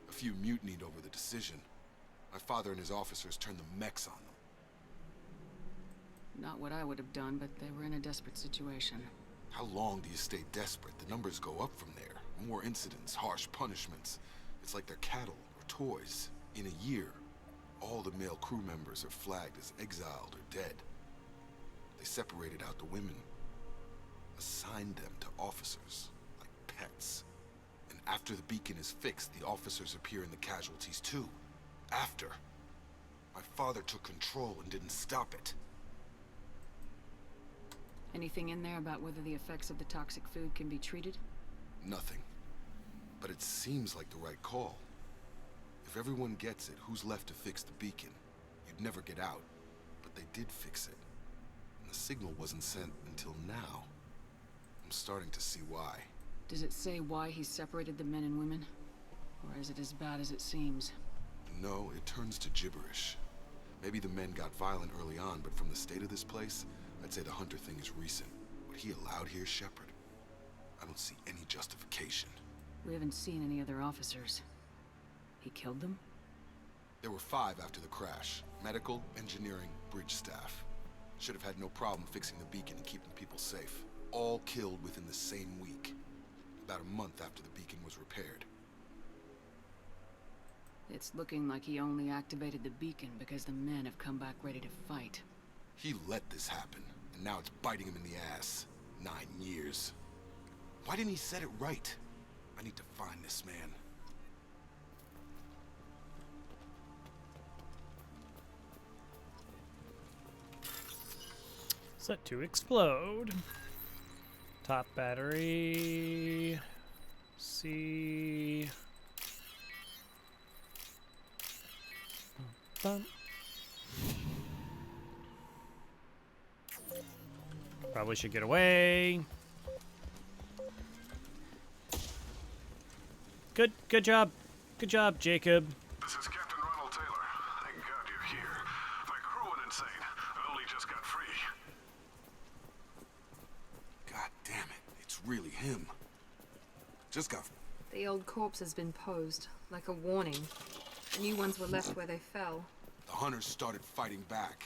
A few mutinied over the decision. My father and his officers turned the mechs on them. Not what I would have done, but they were in a desperate situation. How long do you stay desperate? The numbers go up from there. More incidents, harsh punishments. It's like they're cattle or toys. In a year, all the male crew members are flagged as exiled or dead. They separated out the women, assigned them to officers, like pets. And after the beacon is fixed, the officers appear in the casualties too. After. My father took control and didn't stop it. Anything in there about whether the effects of the toxic food can be treated? Nothing. But it seems like the right call. If everyone gets it, who's left to fix the beacon? You'd never get out. But But they did fix it. And the signal wasn't sent until now. I'm starting to see why. Does it say why he separated the men and women? Or is it as bad as it seems? No, it turns to gibberish. Maybe the men got violent early on, but from the state of this place, I'd say the Hunter thing is recent. What he allowed here, Shepard, I don't see any justification. We haven't seen any other officers. He killed them? There were 5 after the crash. Medical, engineering, bridge staff. Should have had no problem fixing the beacon and keeping people safe. All killed within the same week. About a month after the beacon was repaired. It's looking like he only activated the beacon because the men have come back ready to fight. He let this happen, and now it's biting him in the ass. 9 years. Why didn't he set it right? I need to find this man. Set to explode. Top battery. C. Bum. Probably should get away. Good job. Good job, Jacob. This is Captain Ronald Taylor. Thank God you're here. My crew went insane. I only just got free. God damn it, it's really him. Just got... The old corpse has been posed, like a warning. The new ones were left where they fell. The Hunters started fighting back.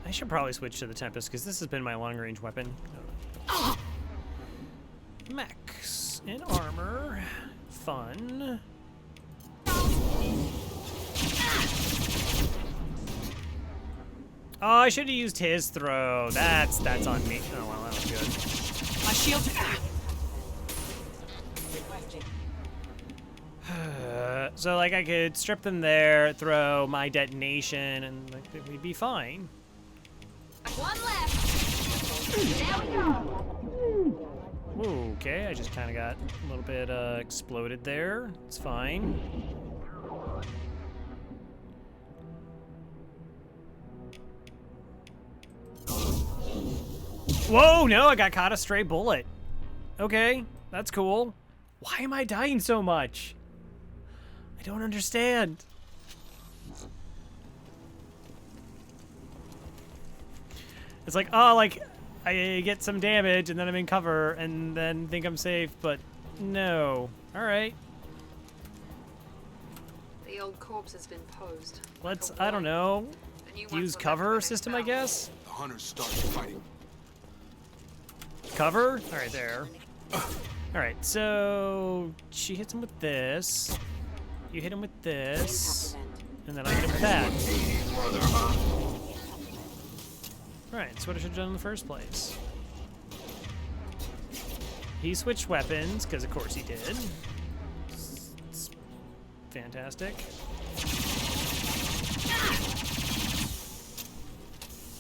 I should probably switch to the Tempest, because this has been my long-range weapon. Max in armor. Fun. Oh, I should have used his throw. That's on me. Oh, well, that was good. My shield. So, like, I could strip them there, throw my detonation, and like, we'd be fine. One left. There we go. Ooh, okay, I just kind of got a little bit exploded there. It's fine. Whoa, no, I got caught a stray bullet. Okay, that's cool. Why am I dying so much? I don't understand. It's like, oh, like, I get some damage and then I'm in cover and then think I'm safe, but no. All right. The old corpse has been posed. Let's, I don't know, use cover system, I guess? The Hunters started fighting. Cover? All right, there. All right, so she hits him with this. You hit him with this. And then I hit him with that. Alright, that's what I should have done in the first place. He switched weapons, because of course he did. It's fantastic.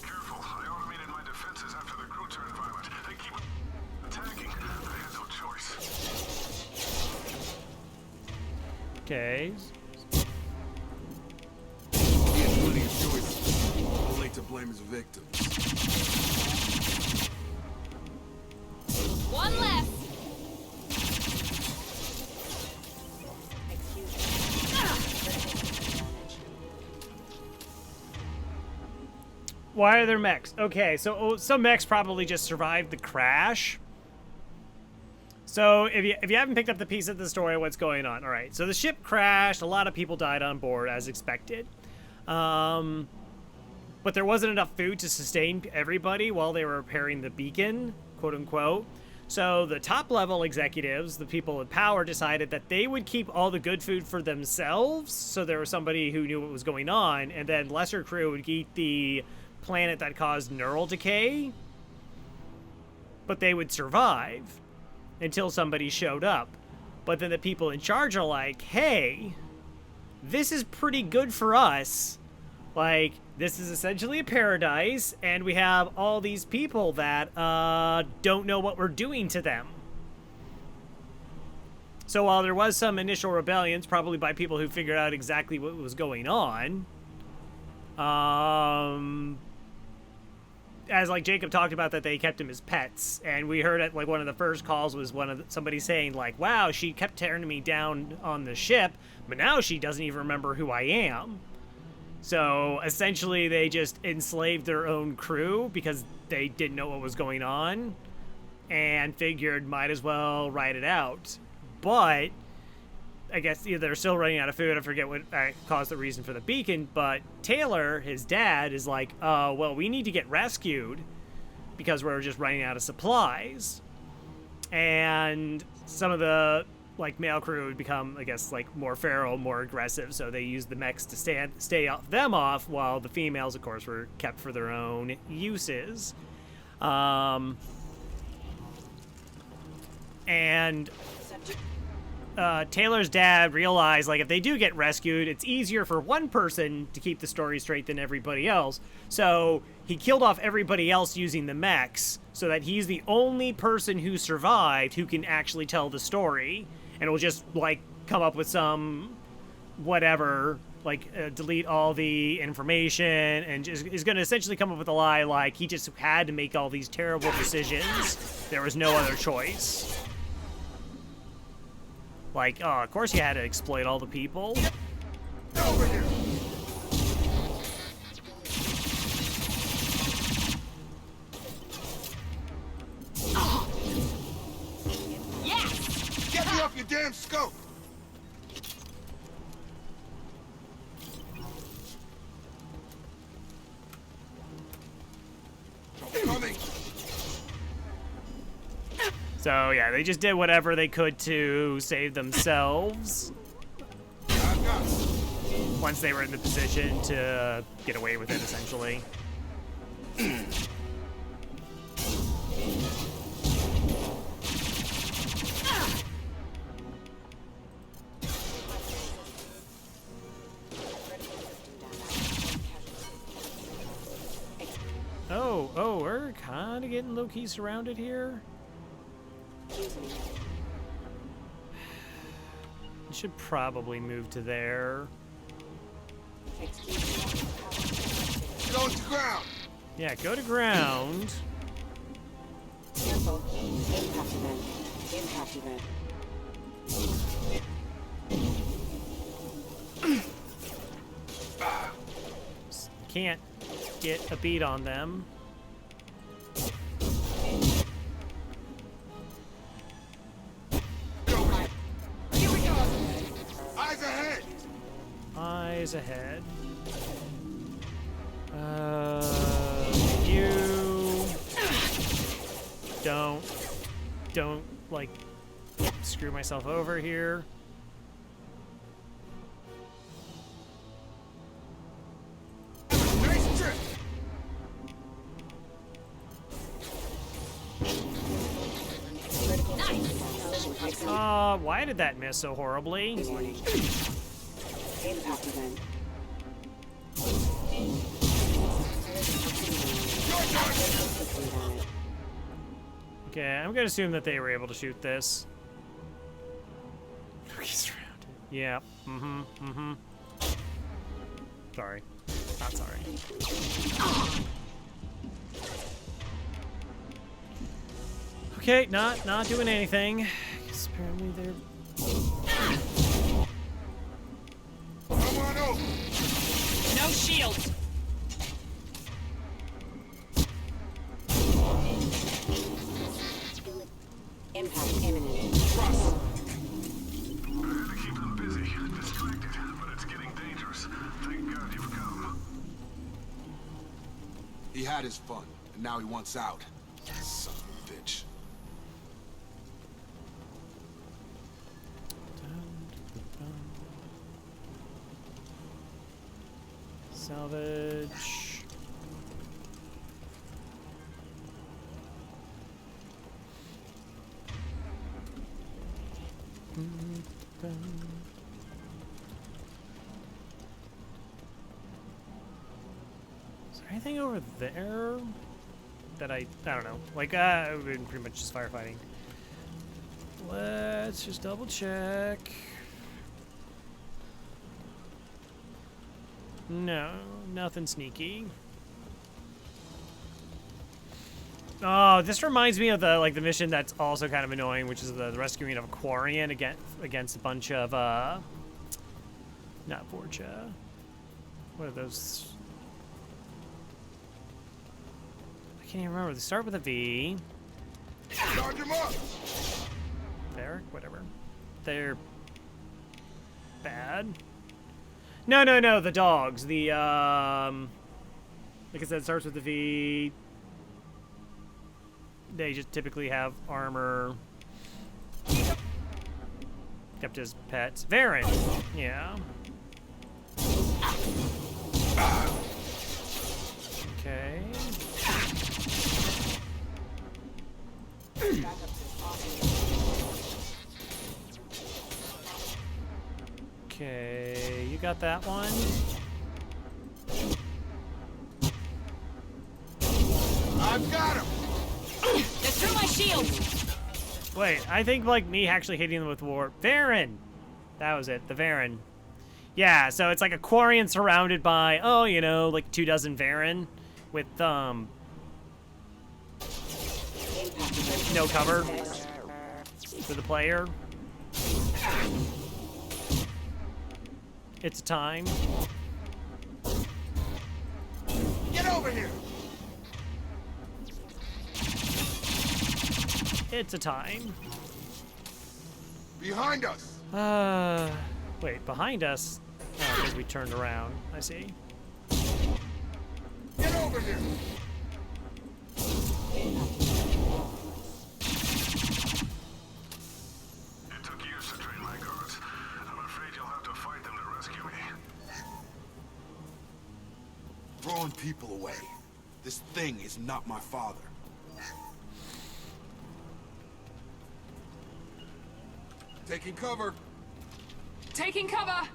Careful, I automated my defenses after the crew turned violent. They keep attacking. I had no choice. Okay. He had plenty of choices. Only to blame his victim. One left. Why are there mechs? Okay, so some mechs probably just survived the crash. So if you haven't picked up the piece of the story, what's going on? All right, so the ship crashed. A lot of people died on board, as expected. But there wasn't enough food to sustain everybody while they were repairing the beacon, quote unquote. So the top level executives, the people with power, decided that they would keep all the good food for themselves. So there was somebody who knew what was going on, and then lesser crew would eat the planet that caused neural decay. But they would survive until somebody showed up. But then the people in charge are like, hey, this is pretty good for us. Like, this is essentially a paradise, and we have all these people that don't know what we're doing to them. So while there was some initial rebellions, probably by people who figured out exactly what was going on, As like Jacob talked about that they kept him as pets, and we heard it like one of the first calls was somebody saying like, wow, she kept tearing me down on the ship, but now she doesn't even remember who I am. So essentially they just enslaved their own crew because they didn't know what was going on and figured might as well ride it out. But I guess they're still running out of food. I forget what caused the reason for the beacon, but Taylor, his dad, is like, well, we need to get rescued because we're just running out of supplies. And some of the, like, male crew would become, I guess, like, more feral, more aggressive, so they used the mechs to stay them off, while the females, of course, were kept for their own uses. And Taylor's dad realized, like, if they do get rescued, it's easier for one person to keep the story straight than everybody else. So he killed off everybody else using the mechs so that he's the only person who survived who can actually tell the story. And will just, like, come up with some whatever, like, delete all the information and just is going to essentially come up with a lie like he just had to make all these terrible decisions. There was no other choice. Like, oh, of course you had to exploit all the people. Over here. Yes! Get me off your damn scope! Coming! So, yeah, they just did whatever they could to save themselves once they were in the position to get away with it, essentially. Oh, we're kind of getting low-key surrounded here. Should probably move to there. Go to ground. Yeah, go to ground. Careful. Impact event. Impact event. Can't get a beat on them. Eyes ahead! Eyes ahead. You don't like screw myself over here. Nice trick! Why did that miss so horribly? Impact event. Okay, I'm gonna assume that they were able to shoot this. He's surrounded. Yeah. Sorry. Not sorry. Okay, not doing anything. Guess apparently they're. Come on over. No shields. Impact imminent. Trust. To keep them busy, distracted, but it's getting dangerous. Thank God you've come. He had his fun, and now he wants out. Son of a bitch. Salvage. Is there anything over there that I don't know. Like, we've been pretty much just firefighting. Let's just double check. No, nothing sneaky. Oh, this reminds me of the mission that's also kind of annoying, which is the rescuing of a Quarian against a bunch of not Vorcha. What are those? I can't even remember. They start with a V. Charge him up! There, whatever. They're bad. No, the dogs. The like I said, it starts with the V. They just typically have armor. Kept as pets. Varen. Yeah. Okay. Okay, you got that one. I've got him! They're through my shield! Wait, I think like me actually hitting them with war. Varen! That was it, the Varen. Yeah, so it's like a Quarian surrounded by, oh, you know, like 24 Varen with, no cover for the player. It's a time. Get over here! It's a time. Behind us! Wait, behind us? Oh, because we turned around. I see. Get over here! It took years to train my guards. I'm afraid you'll have to fight them to rescue me. Throwing people away. This thing is not my father. Taking cover. Taking cover!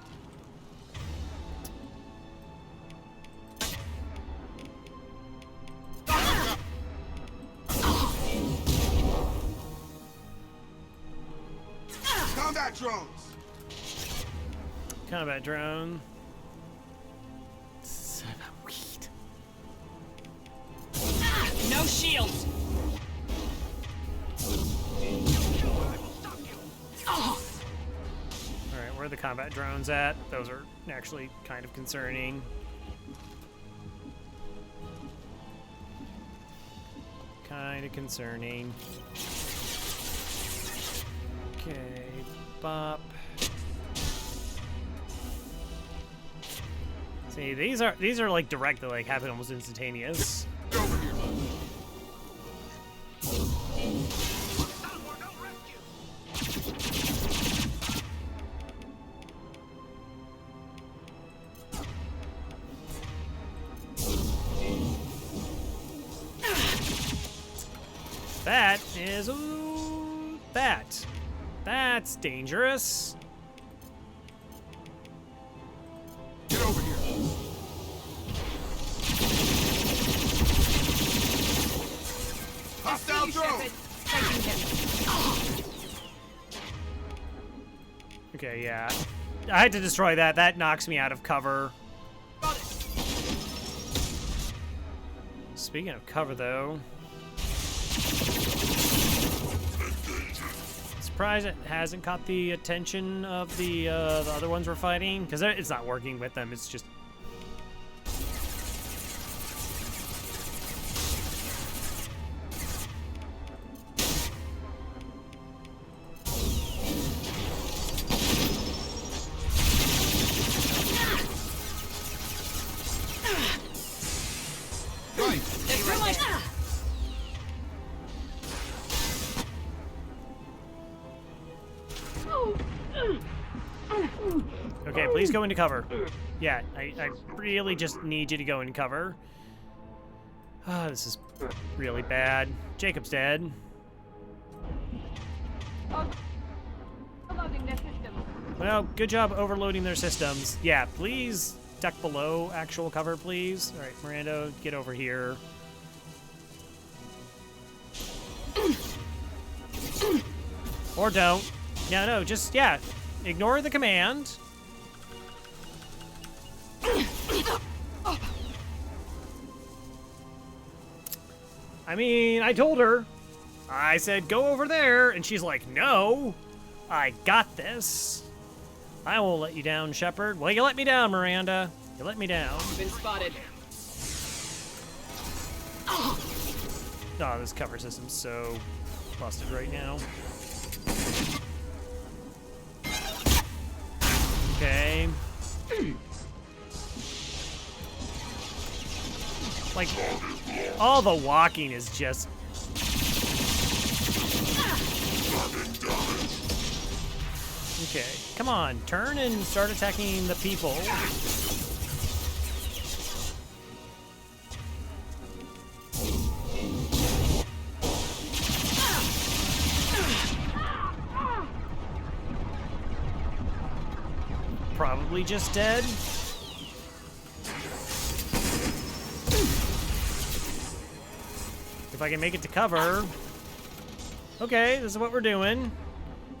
Combat drones! Combat drone. Son of weed. No shields! Alright, where are the combat drones at? Those are actually kind of concerning. Kind of concerning. Okay, bop. See, these are like direct, they like happen almost instantaneous. Over here. That is, ooh, that's dangerous. Get over here. Hostile drone. Okay, yeah. I had to destroy that. That knocks me out of cover. Speaking of cover, though. Surprised it hasn't caught the attention of the other ones we're fighting, because it's not working with them. It's just okay, please go into cover. Yeah, I really just need you to go into cover. Ah, this is really bad. Jacob's dead. Well, good job overloading their systems. Yeah, please duck below actual cover, please. All right, Miranda, get over here. Or don't. Yeah, no, just, yeah, ignore the command. I mean, I told her. I said, go over there, and she's like, no, I got this. I won't let you down, Shepard. Well, you let me down, Miranda. You let me down. Been spotted. Oh, this cover system's so busted right now. Okay. Like, all the walking is just... Okay, come on, turn and start attacking the people. Probably just dead. If I can make it to cover. Okay, this is what we're doing.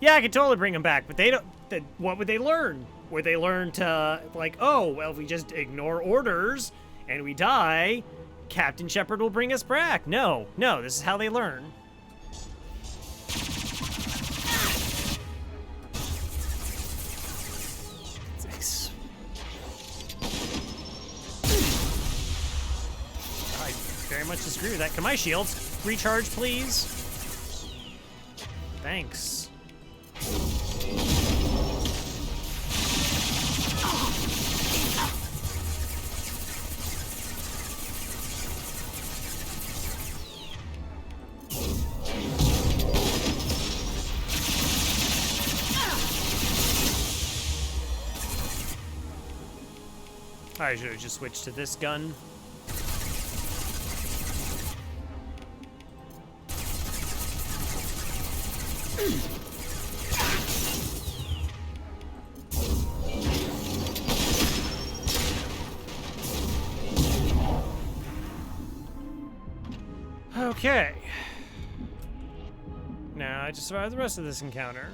Yeah, I could totally bring them back, but they don't. What would they learn? Would they learn to, like, oh, well, if we just ignore orders and we die, Captain Shepard will bring us back? No, no, this is how they learn. I very much disagree with that. Can my shields recharge, please? Thanks. I should have just switched to this gun. Okay. Now I just survived the rest of this encounter.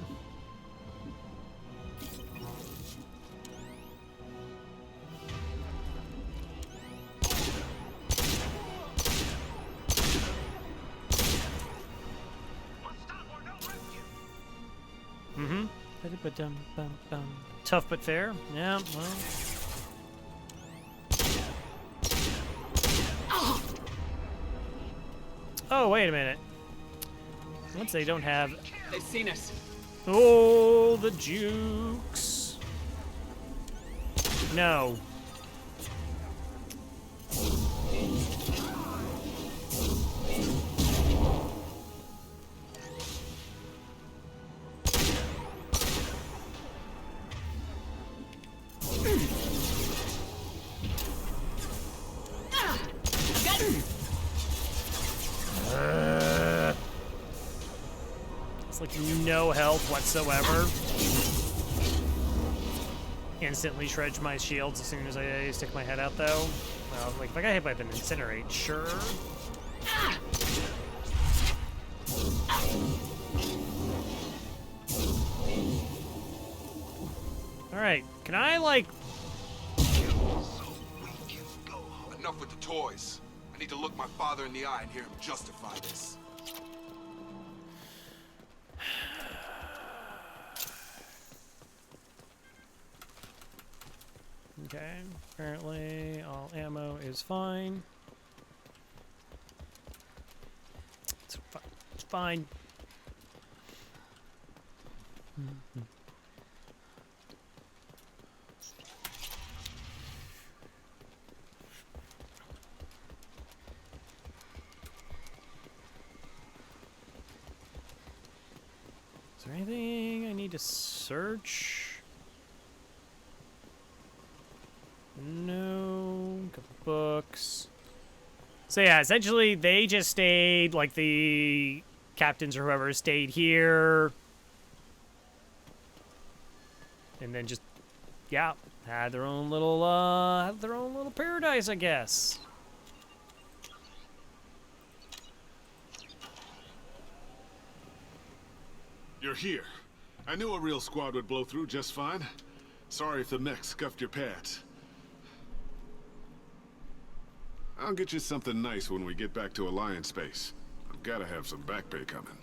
Mm-hmm. Tough but fair. Yeah, well. Oh, wait a minute. Once they don't have... They've seen us. Oh, the jukes. No. It's like no health whatsoever. Instantly shreds my shields as soon as I stick my head out, though. Well, like, if I got hit by an incinerate, sure. Alright, can I, like... Enough with the toys. I need to look my father in the eye and hear him justify this. Okay, apparently all ammo is fine. It's fine. Mm-hmm. Is there anything I need to search? No. Couple books. So yeah, essentially they just stayed, like the captains or whoever stayed here. And then just, yeah, had their own little paradise, I guess. You're here. I knew a real squad would blow through just fine. Sorry if the mech scuffed your pads. I'll get you something nice when we get back to Alliance space. I've gotta have some back pay coming.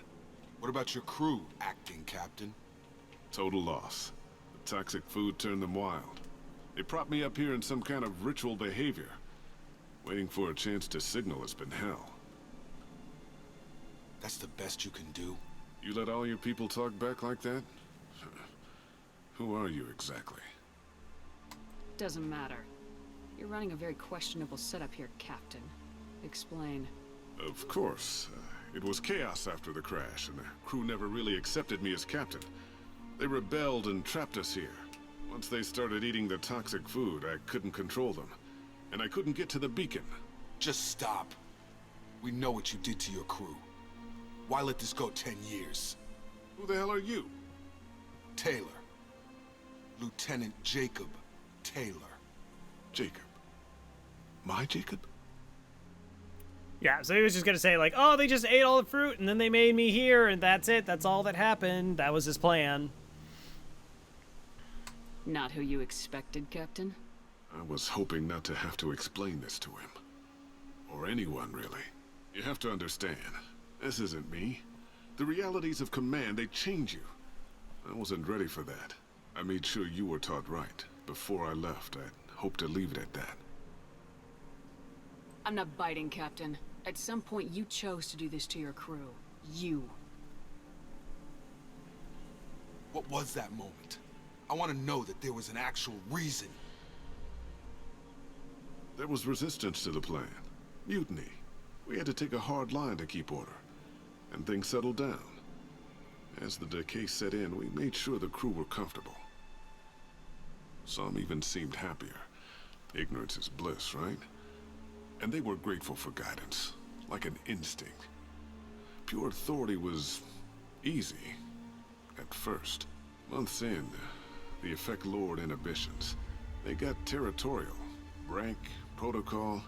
What about your crew, acting captain? Total loss. The toxic food turned them wild. They propped me up here in some kind of ritual behavior. Waiting for a chance to signal has been hell. That's the best you can do? You let all your people talk back like that? Who are you exactly? Doesn't matter. You're running a very questionable setup here, Captain. Explain. Of course. It was chaos after the crash, and the crew never really accepted me as captain. They rebelled and trapped us here. Once they started eating the toxic food, I couldn't control them. And I couldn't get to the beacon. Just stop. We know what you did to your crew. Why let this go 10 years? Who the hell are you? Taylor. Lieutenant Jacob Taylor. Jacob? My Jacob? Yeah, so he was just gonna say, like, oh, they just ate all the fruit, and then they made me here, and that's it. That's all that happened. That was his plan. Not who you expected, Captain? I was hoping not to have to explain this to him. Or anyone, really. You have to understand, this isn't me. The realities of command, they change you. I wasn't ready for that. I made sure you were taught right. Before I left, I hoped to leave it at that. I'm not biting, Captain. At some point, you chose to do this to your crew. You. What was that moment? I want to know that there was an actual reason. There was resistance to the plan. Mutiny. We had to take a hard line to keep order. And things settled down. As the decay set in, we made sure the crew were comfortable. Some even seemed happier. Ignorance is bliss, right? And they were grateful for guidance, like an instinct. Pure authority was easy, at first. Months in, the effect lowered inhibitions. They got territorial. Rank, protocol,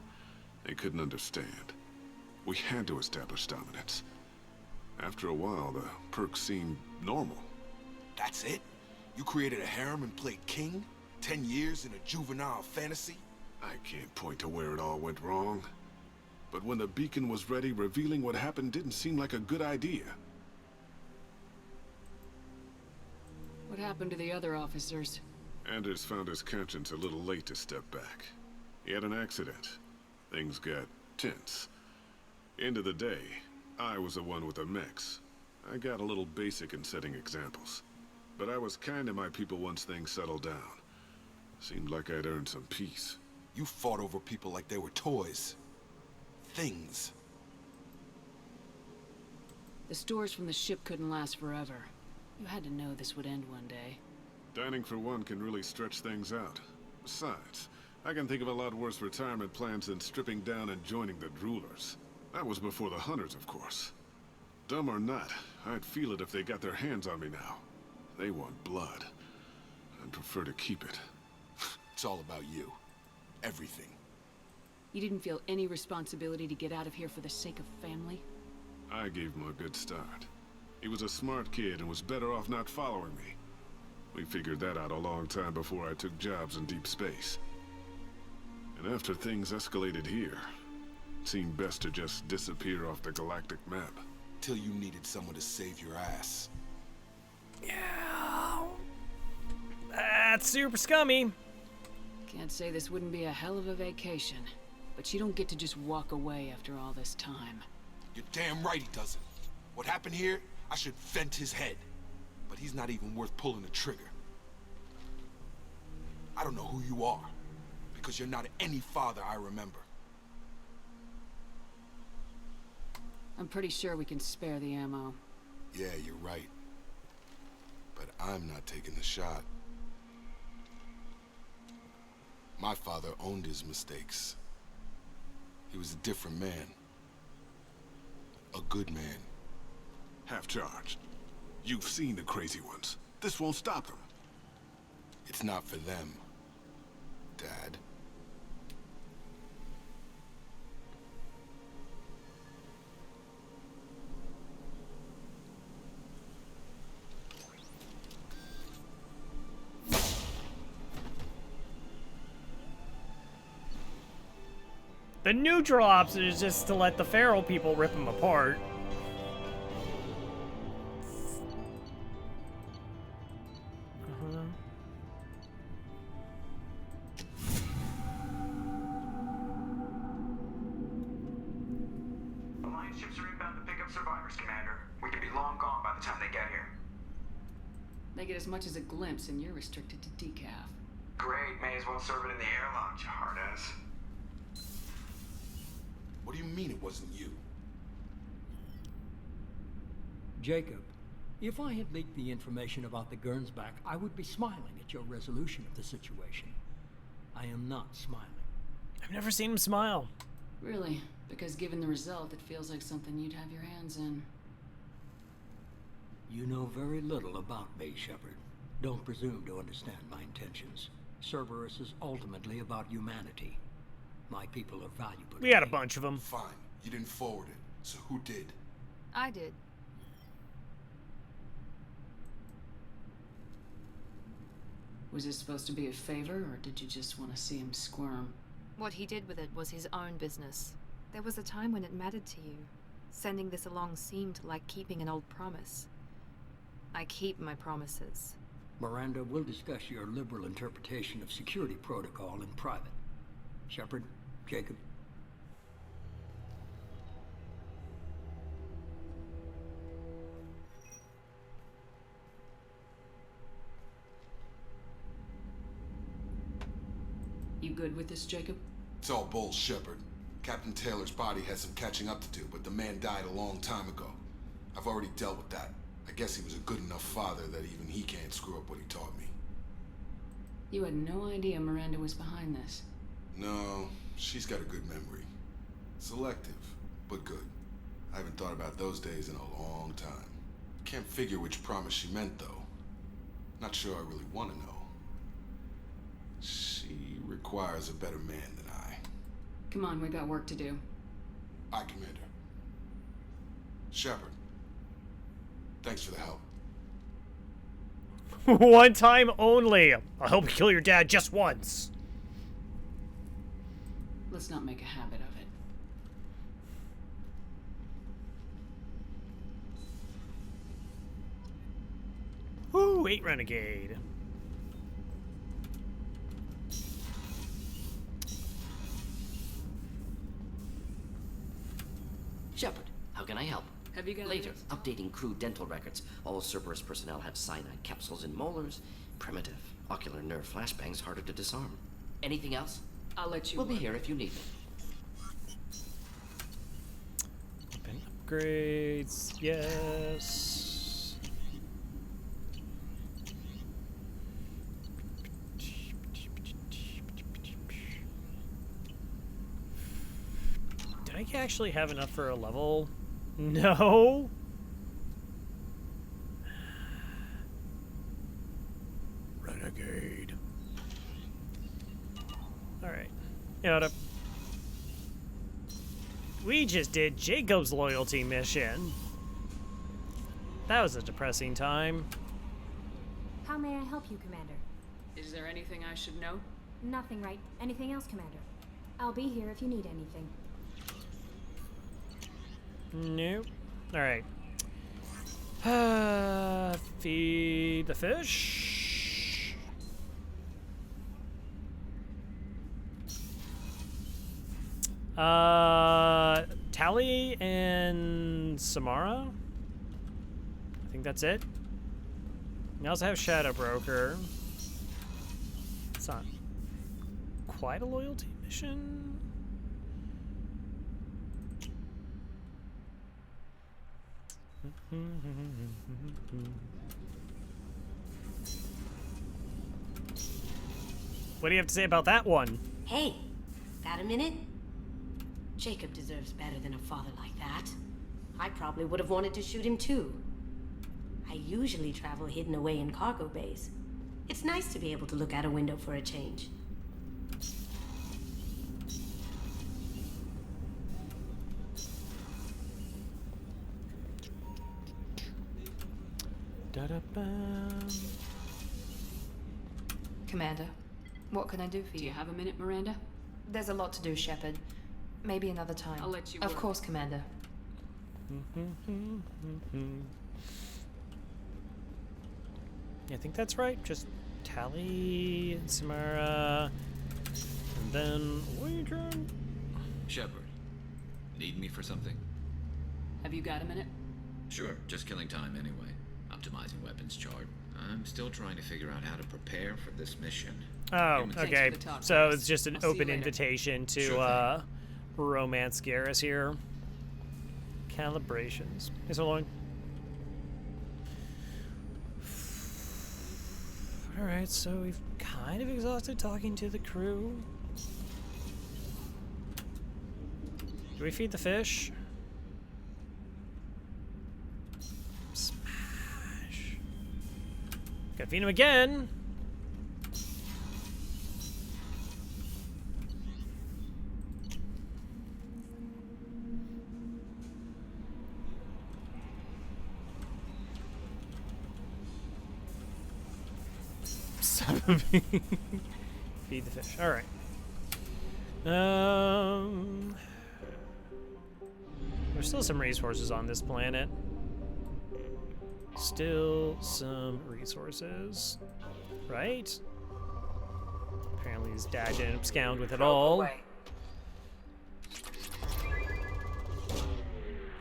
they couldn't understand. We had to establish dominance. After a while, the perks seemed normal. That's it? You created a harem and played king? 10 years in a juvenile fantasy? I can't point to where it all went wrong. But when the beacon was ready, revealing what happened didn't seem like a good idea. What happened to the other officers? Anders found his conscience a little late to step back. He had an accident. Things got tense. End of the day, I was the one with the mechs. I got a little basic in setting examples. But I was kind to my people once things settled down. Seemed like I'd earned some peace. You fought over people like they were toys. Things. The stores from the ship couldn't last forever. You had to know this would end one day. Dining for one can really stretch things out. Besides, I can think of a lot worse retirement plans than stripping down and joining the droolers. That was before the hunters, of course. Dumb or not, I'd feel it if they got their hands on me now. They want blood. I'd prefer to keep it. It's all about you. Everything. You didn't feel any responsibility to get out of here for the sake of family? I gave him a good start. He was a smart kid and was better off not following me. We figured that out a long time before I took jobs in deep space. And after things escalated here, it seemed best to just disappear off the galactic map. Till you needed someone to save your ass. Yeah. That's super scummy. Can't say this wouldn't be a hell of a vacation, but you don't get to just walk away after all this time. You're damn right he doesn't. What happened here, I should vent his head. But he's not even worth pulling the trigger. I don't know who you are, because you're not any father I remember. I'm pretty sure we can spare the ammo. Yeah, you're right. But I'm not taking the shot. My father owned his mistakes. He was a different man. A good man. Half-charged. You've seen the crazy ones. This won't stop them. It's not for them, Dad. The neutral option is just to let the feral people rip them apart. Alliance ships are inbound to pick up survivors, Commander. We could be long gone by the time they get here. They get as much as a glimpse, and you're restricted to decaf. Great, may as well serve it in the airlock, you hard ass. What do you mean it wasn't you? Jacob, if I had leaked the information about the Gernsback, I would be smiling at your resolution of the situation. I am not smiling. I've never seen him smile. Really? Because given the result, it feels like something you'd have your hands in. You know very little about me, Shepard. Don't presume to understand my intentions. Cerberus is ultimately about humanity. My people are valuable. We had a bunch of them. Fine. You didn't forward it. So who did? I did. Was it supposed to be a favor, or did you just want to see him squirm? What he did with it was his own business. There was a time when it mattered to you. Sending this along seemed like keeping an old promise. I keep my promises. Miranda, we'll discuss your liberal interpretation of security protocol in private. Shepard, Jacob. You good with this, Jacob? It's all bull, Shepard. Captain Taylor's body has some catching up to do, but the man died a long time ago. I've already dealt with that. I guess he was a good enough father that even he can't screw up what he taught me. You had no idea Miranda was behind this. No, she's got a good memory. Selective, but good. I haven't thought about those days in a long time. Can't figure which promise she meant, though. Not sure I really want to know. She requires a better man than I. Come on, we got work to do. Aye, Commander. Shepard, thanks for the help. One time only. I hope you kill your dad just once. Let's not make a habit of it. Woo, 8 Renegade. Shepard, how can I help? Have you got Later, ideas? updating crew dental records. All Cerberus personnel have cyanide capsules in molars. Primitive. Ocular nerve flashbangs harder to disarm. Anything else? I'll let you We'll be work. here if you need me. Weapon upgrades, yes. Did I actually have enough for a level? No. Renegade. Alright. You know what? We just did Jacob's loyalty mission. That was a depressing time. How may I help you, Commander? Is there anything I should know? Nothing, right? Anything else, Commander? I'll be here if you need anything. Nope. Alright. Feed the fish. Tally and Samara? I think that's it. We also have Shadow Broker. It's not quite a loyalty mission. What do you have to say about that one? Hey, got a minute? Jacob deserves better than a father like that. I probably would have wanted to shoot him too. I usually travel hidden away in cargo bays. It's nice to be able to look out a window for a change. Commander, what can I do for you? Do you have a minute, Miranda? There's a lot to do, Shepard. Maybe another time. I'll let you Of work. course, Commander. I think that's right. Just Tally and Samara, and then Legion. Shepard, need me for something? Have you got a minute? Sure, just killing time anyway. Optimizing weapons chart. I'm still trying to figure out how to prepare for this mission. Oh, Humans- okay. So it's just an I'll see you open later. invitation to Sure romance Garrus here. Calibrations. Hey, so long. Alright, so we've kind of exhausted talking to the crew. Do we feed the fish? Smash. Gotta feed him again. Feed the fish. All right. There's still some resources on this planet. Still some resources, right? Apparently his dad didn't abscond with it all.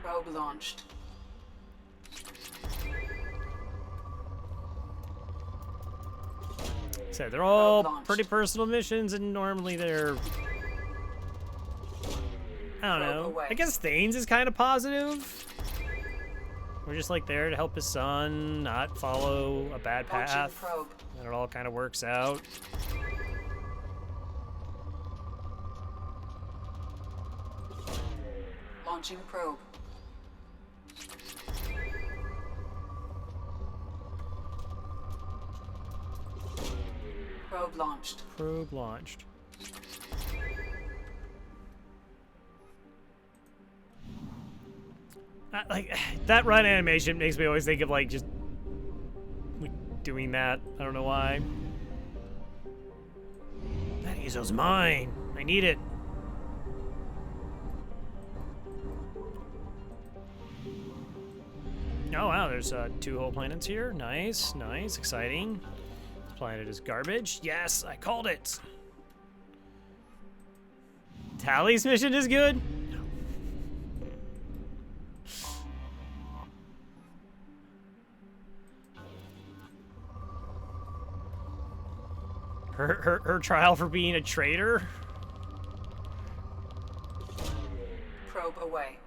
Probe launched. So they're all pretty personal missions, and normally they're, I don't know. I guess Thanes is kind of positive. We're just like there to help his son not follow a bad path, and it all kind of works out. Launching probe. Probe launched. Probe launched. Like that run animation makes me always think of like just like doing that. I don't know why. That Ezo's mine. I need it. Oh wow, there's 2 whole planets here. Nice, nice, exciting. This planet is garbage. Yes, I called it. Tally's mission is good. Her trial for being a traitor? Probe away.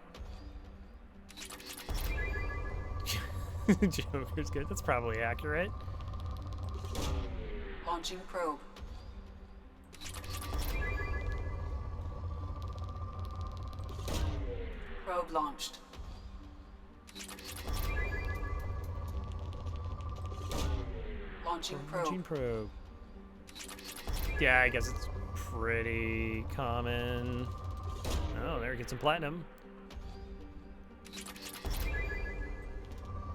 Joker's good. That's probably accurate. Launching probe. Probe launched. Launching probe. Launching probe. Yeah, I guess it's pretty common. Oh, there, get some platinum.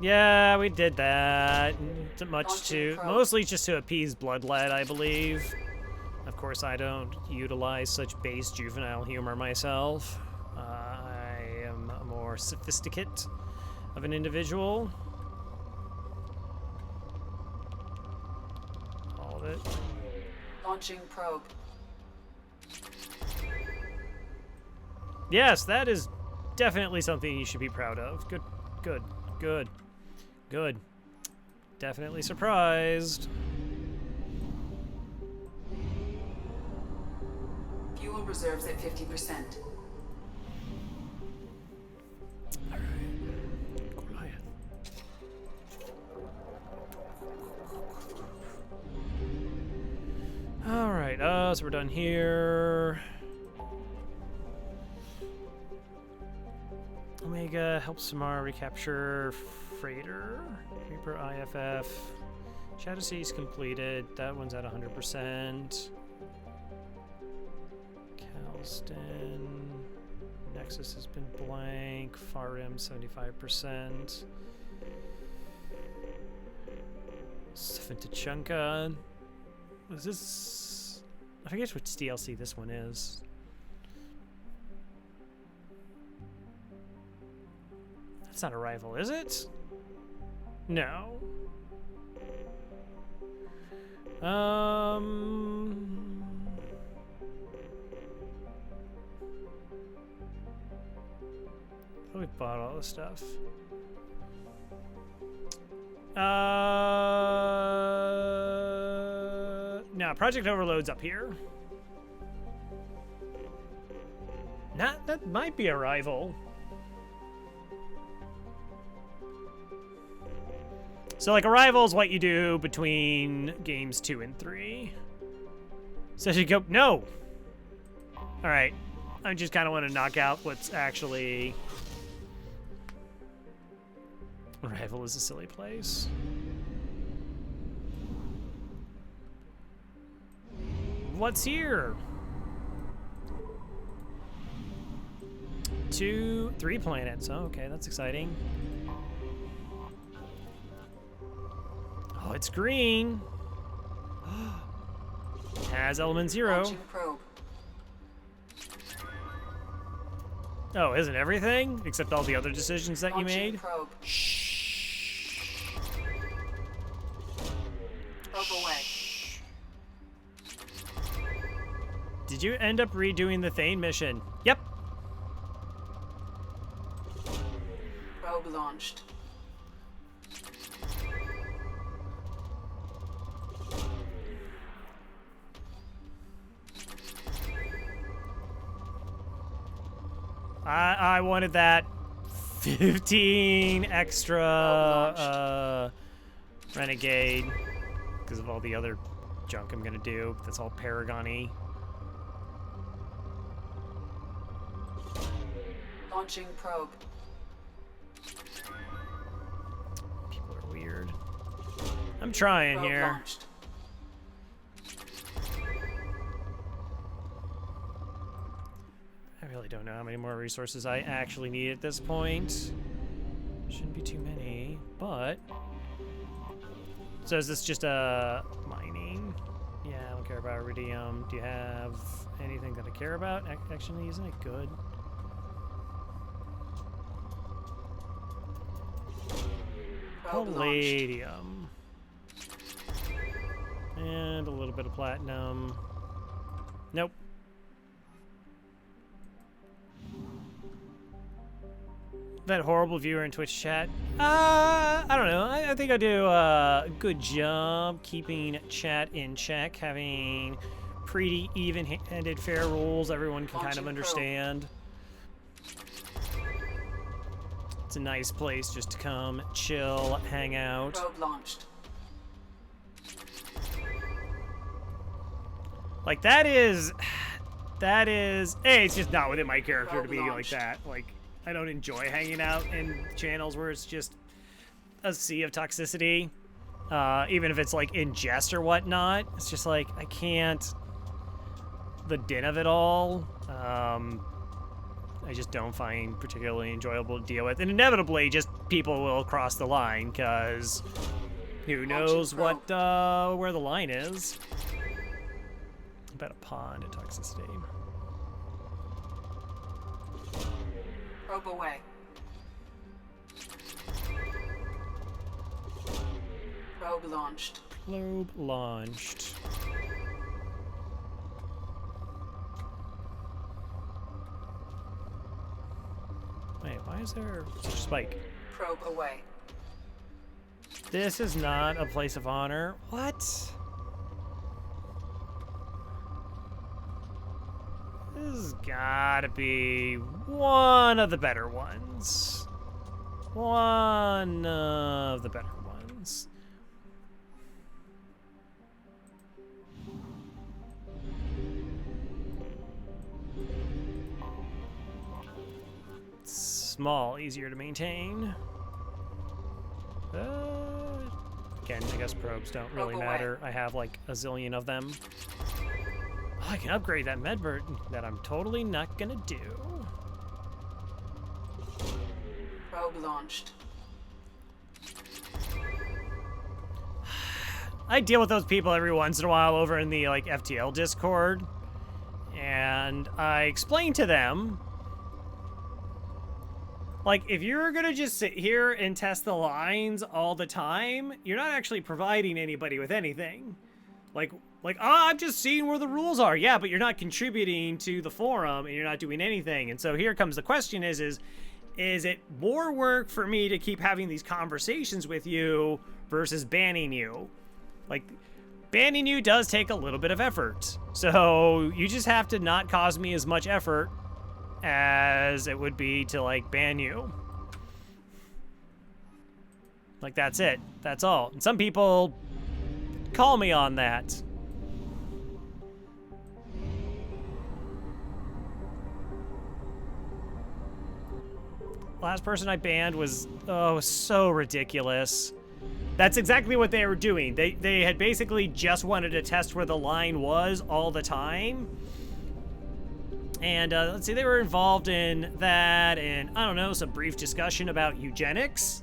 Yeah, we did that. Not much to, mostly just to appease Bloodlet, I believe. Of course, I don't utilize such base juvenile humor myself. I am a more sophisticate of an individual. All of it. Launching probe. Yes, that is definitely something you should be proud of. Good, good, good, good. Definitely surprised. Fuel reserves at 50%. Alright, so we're done here. Omega helps Samara recapture freighter. Reaper IFF. Shadow Sea's completed. That one's at 100%. Calston. Nexus has been blank. Far Rim 75%. Sventuchunka. Is this? I forget which DLC this one is. That's not a rival, is it? No. We bought all this stuff. Now Project Overload's up here. That might be a rival. So like a rival is what you do between games 2 and 3. So you go, no. All right, I just kind of want to knock out what's actually. Rival is a silly place. What's here? 2, 3 planets. Oh, okay, that's exciting. Oh, it's green. Has element 0. Launching probe. Oh, isn't everything? Except all the other decisions that Launching you made? Probe. Shh. Probe away. Did you end up redoing the Thane mission? Yep. Probe launched. I wanted that 15 extra renegade because of all the other junk I'm gonna do. That's all Paragon-y. Launching probe. People are weird. I'm trying Probe here. launched. I really don't know how many more resources I actually need at this point. Shouldn't be too many, but... So is this just a mining? Yeah, I don't care about iridium. Do you have anything that I care about? Actually, isn't it good? Palladium. And a little bit of platinum. Nope. That horrible viewer in Twitch chat. I don't know. I think I do a good job keeping chat in check, having pretty even-handed fair rules everyone can kind of understand. It's a nice place just to come, chill, hang out. Probe launched. Like that is, hey, it's just not within my character to be like that. Like, I don't enjoy hanging out in channels where it's just a sea of toxicity. Even if it's like in jest or whatnot, it's just like, I can't, the din of it all, I just don't find particularly enjoyable to deal with. And inevitably, just people will cross the line, because who knows what, where the line is. About a pond of toxicity. Probe away. Probe launched. Probe launched. Wait, why is there such a spike? Probe away. This is not a place of honor. What? This has gotta be one of the better ones. One of the better ones. Small, easier to maintain. Again, I guess probes don't really matter. I have like a zillion of them. Oh, I can upgrade that medbird that I'm totally not gonna do. Probe launched. I deal with those people every once in a while over in the like FTL Discord, and I explain to them Like, if you're gonna just sit here and test the lines all the time, you're not actually providing anybody with anything. Like, oh, I'm just seeing where the rules are. Yeah, but you're not contributing to the forum, and you're not doing anything. And so here comes the question is it more work for me to keep having these conversations with you versus banning you? Like, banning you does take a little bit of effort. So you just have to not cause me as much effort as it would be to, like, ban you. Like, that's it. That's all. And some people call me on that. Last person I banned was, oh, so ridiculous. That's exactly what they were doing. They had basically just wanted to test where the line was all the time. And let's see, they were involved in that and, I don't know, some brief discussion about eugenics.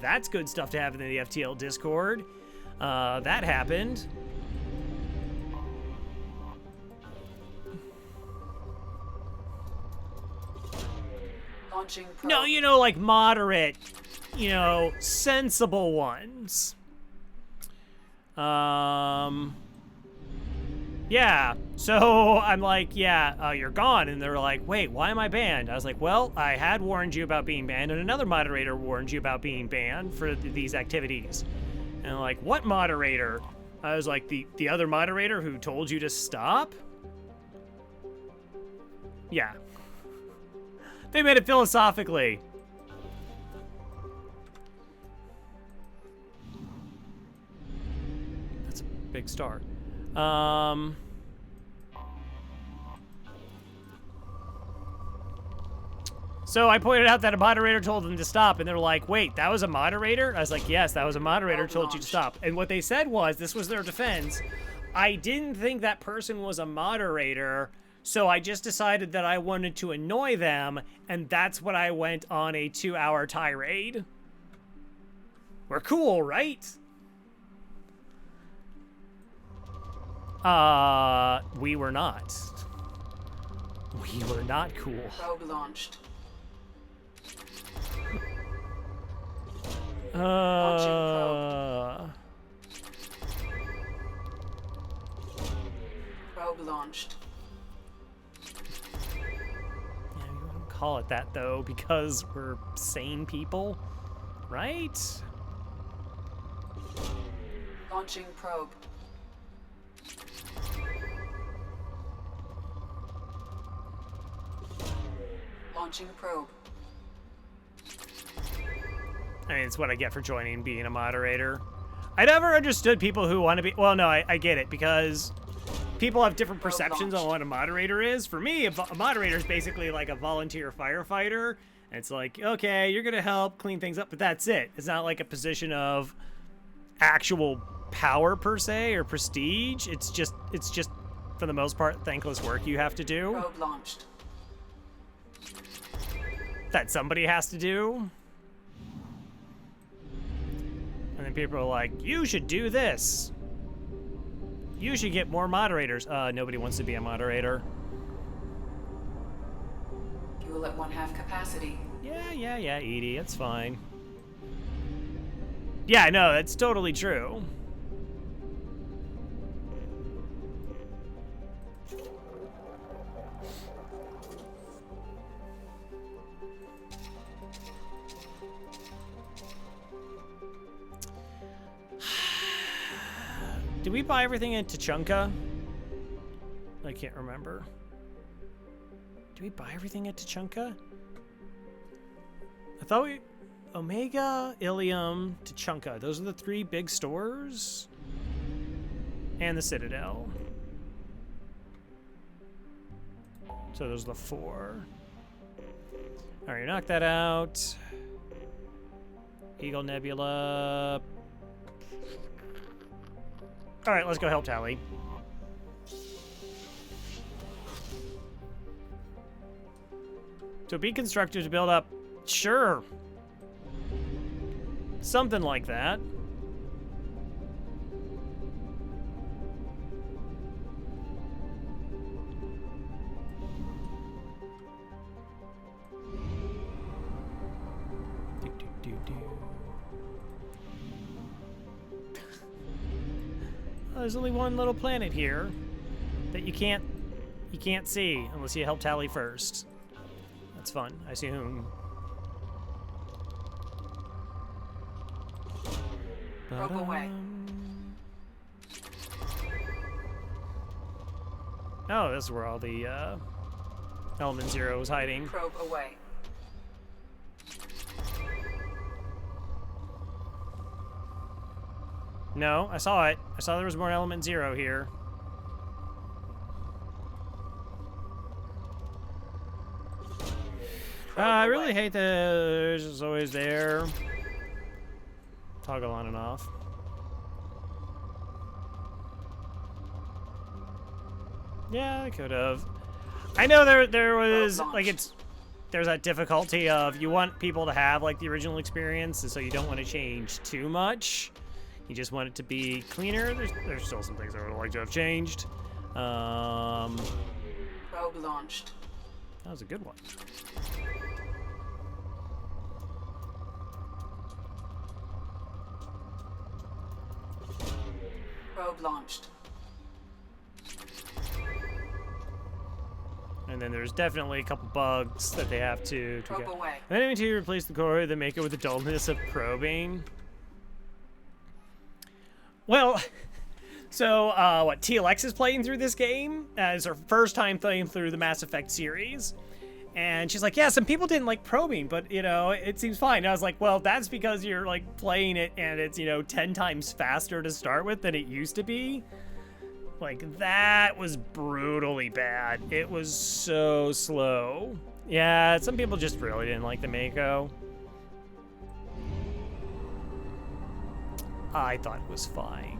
That's good stuff to have in the FTL Discord. That happened. Launching probe. No, you know, like moderate, you know, sensible ones. Yeah, so I'm like, yeah, you're gone. And they're like, wait, why am I banned? I was like, well, I had warned you about being banned, and another moderator warned you about being banned for these activities. And they're like, what moderator? I was like, the other moderator who told you to stop? Yeah. They made it philosophically. That's a big star. So I pointed out that a moderator told them to stop, and they're like, wait, that was a moderator? I was like, yes, that was a moderator told you to stop. And what they said was, this was their defense, I didn't think that person was a moderator, so I just decided that I wanted to annoy them, and that's when I went on a 2-hour tirade. We're cool, right? We were not. We were not cool. Probe launched. Probe launched. Yeah, we wouldn't call it that though, because we're sane people, right? Launching probe. Launching probe. I mean, it's what I get for joining being a moderator. I never understood people who want to be... Well, no, I get it, because people have different perceptions on what a moderator is. For me, a moderator is basically like a volunteer firefighter. And it's like, okay, you're going to help clean things up, but that's it. It's not like a position of actual power, per se, or prestige. It's just, for the most part, thankless work you have to do. Probe launched. That somebody has to do. And then people are like, you should do this. You should get more moderators. Nobody wants to be a moderator. Fuel at 1/2 capacity. Yeah, Edie, it's fine. Yeah, no, that's totally true. Did we buy everything in Tachanka? I can't remember. Did we buy everything at Tachanka? I thought we... Omega, Ilium, Tachanka. Those are the 3 big stores? And the Citadel. So those are the 4. Alright, knock that out. Eagle Nebula... Alright, let's go help Tally. So be constructive to build up. Sure. Something like that. there's only one little planet here that you can't see unless you help Tally first. That's fun, I assume. Probe away. Oh, this is where all the Element Zero is hiding. Probe away. No, I saw it. I saw there was more Element Zero here. I really hate that it's just always there. Toggle on and off. Yeah, I could have. I know there was like there's that difficulty of you want people to have like the original experience, and so you don't want to change too much. You just want it to be cleaner. There's still some things I would like to have changed. Probe launched. That was a good one. Probe launched. And then there's definitely a couple bugs that they have to Probe get. away. Then need to replace the core, then make it with the dullness of probing. Well, so what? TLX is playing through this game. It's her first time playing through the Mass Effect series. And she's like, yeah, some people didn't like probing, but, you know, it seems fine. And I was like, well, that's because you're, like, playing it and it's, you know, 10 times faster to start with than it used to be. Like, that was brutally bad. It was so slow. Yeah, some people just really didn't like the Mako. I thought it was fine.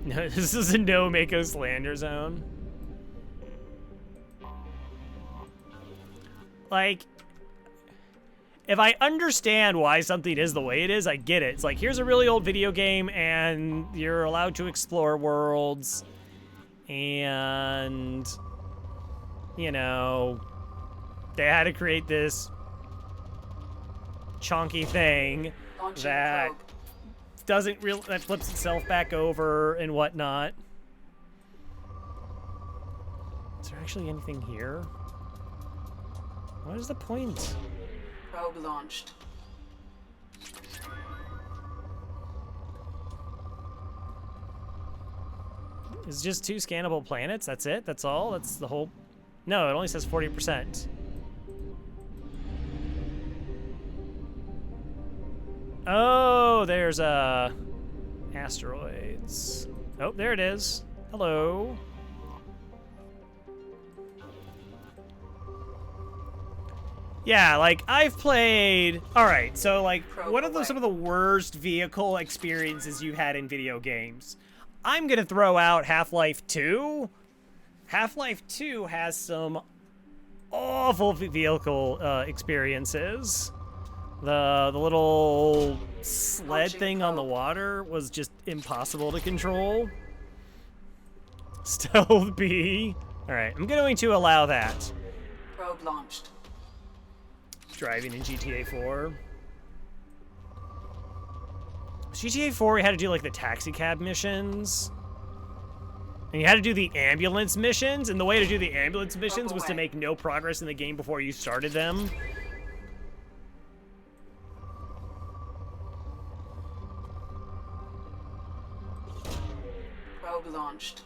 No, this is a no Mako slander zone. Like, if I understand why something is the way it is, I get it. It's like, here's a really old video game, and you're allowed to explore worlds, and, you know, they had to create this chunky thing that doesn't really, that flips itself back over and whatnot. Is there actually anything here? What is the point? Probe launched. It's just 2 scannable planets, that's it? That's all? That's the whole... No, it only says 40%. Oh, there's asteroids. Oh, there it is. Hello. Yeah, like, I've played... Alright, so, like, what are some of the worst vehicle experiences you've had in video games? I'm gonna throw out Half-Life 2. Half-Life 2 has some awful vehicle experiences. The little sled thing on the water was just impossible to control. Stealth B. Alright, I'm going to allow that. Probe launched. Driving in GTA 4. GTA 4, you had to do like the taxi cab missions. And you had to do the ambulance missions, and the way to do the ambulance missions was to make no progress in the game before you started them. Probe launched.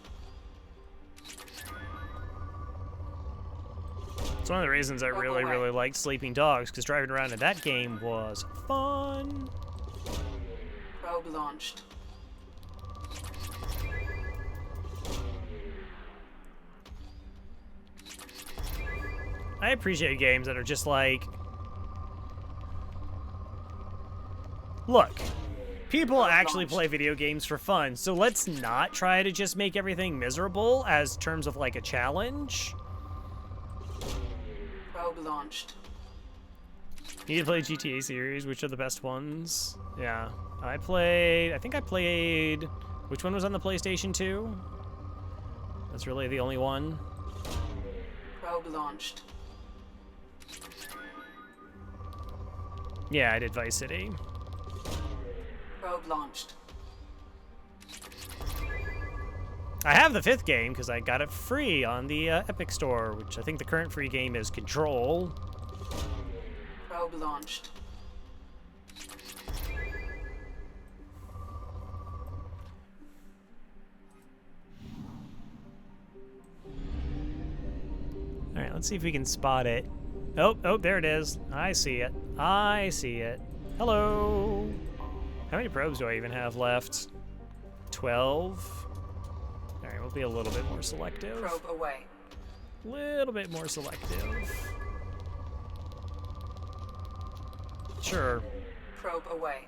It's one of the reasons I really liked Sleeping Dogs, because driving around in that game was fun. Probe launched. I appreciate games that are just like, look, people actually play video games for fun, so let's not try to just make everything miserable as terms of like a challenge. Probe launched. You need to play GTA series, which are the best ones. Yeah, I think I played, which one was on the PlayStation 2? That's really the only one. Probe launched. Yeah, I did Vice City. Probe launched. I have the 5th game because I got it free on the Epic Store, which I think the current free game is Control. Probe launched. Alright, let's see if we can spot it. Oh, there it is. I see it. I see it. Hello! How many probes do I even have left? 12? Alright, we'll be a little bit more selective. Probe away. Little bit more selective. Sure. Probe away.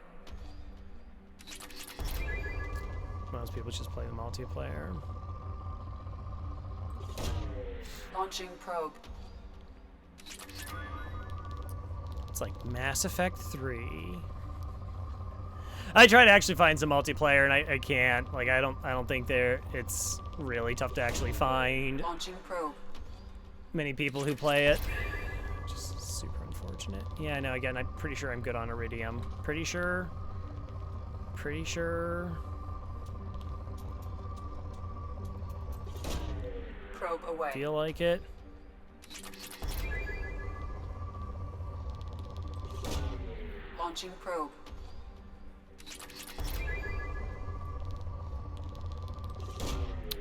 Most people just play the multiplayer. Launching probe. It's like Mass Effect 3. I try to actually find some multiplayer and I can't. Like I don't think it's really tough to actually find Launching probe. many people who play it. Just super unfortunate. Yeah, no, again, I'm pretty sure I'm good on Iridium. Pretty sure. Pretty sure. Probe away. Feel like it. Launching probe.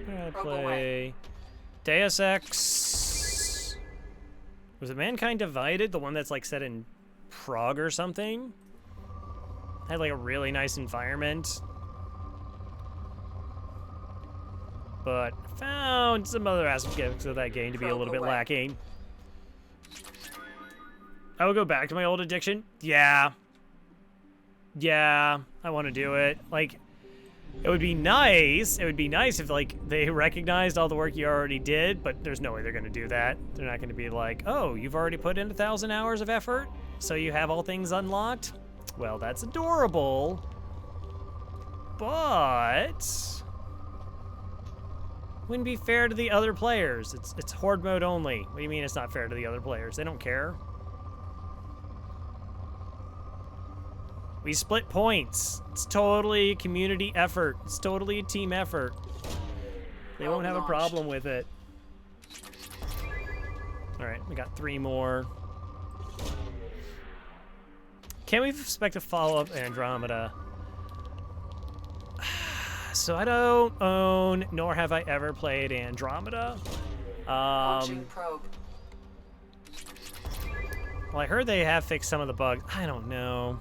I Probe play away. Deus Ex. Was it Mankind Divided? The one that's like set in Prague or something? Had like a really nice environment. But I found some other aspects of that game to be a little bit lacking. I would go back to my old addiction. Yeah. Yeah, I want to do it. Like, it would be nice. It would be nice if, like, they recognized all the work you already did, but there's no way they're going to do that. They're not going to be like, oh, you've already put in 1,000 hours of effort, so you have all things unlocked? Well, that's adorable. But wouldn't be fair to the other players. It's horde mode only. What do you mean it's not fair to the other players? They don't care. We split points. It's totally a community effort. It's totally a team effort. They won't have a problem with it. All right, we got 3 more. Can we expect a follow-up Andromeda? So I don't own, nor have I ever played Andromeda. Launching probe. Well, I heard they have fixed some of the bugs. I don't know.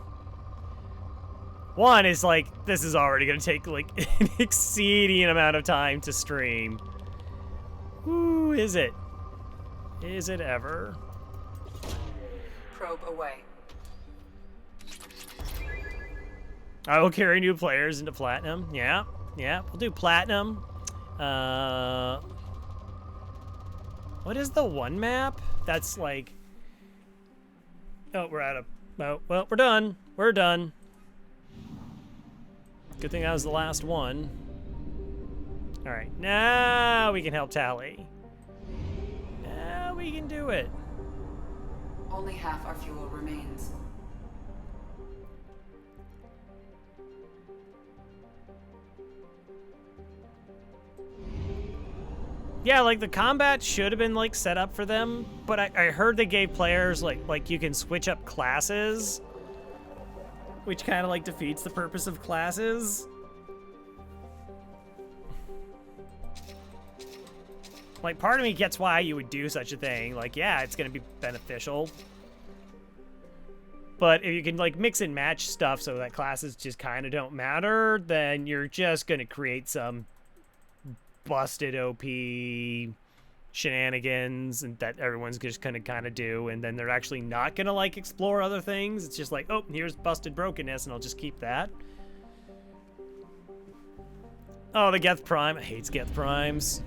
One is like, this is already going to take like an exceeding amount of time to stream. Ooh, is it? Is it ever? Probe away. I will carry new players into Platinum. Yeah, yeah, we'll do Platinum. What is the one map? That's like... Oh, we're out of... Oh, well, we're done. We're done. Good thing that was the last one. All right, now we can help Tally. Now we can do it. Only half our fuel remains. Yeah, like the combat should have been like set up for them, but I heard they gave players like you can switch up classes, which kind of like defeats the purpose of classes. Like, part of me gets why you would do such a thing. Like, yeah, it's gonna be beneficial. But if you can, like, mix and match stuff so that classes just kind of don't matter, then you're just gonna create some busted OP shenanigans and that everyone's just gonna kind of do, and then they're actually not gonna, like, explore other things. It's just like, oh, here's busted brokenness, and I'll just keep that. Oh, the Geth Prime. I hate Geth Primes.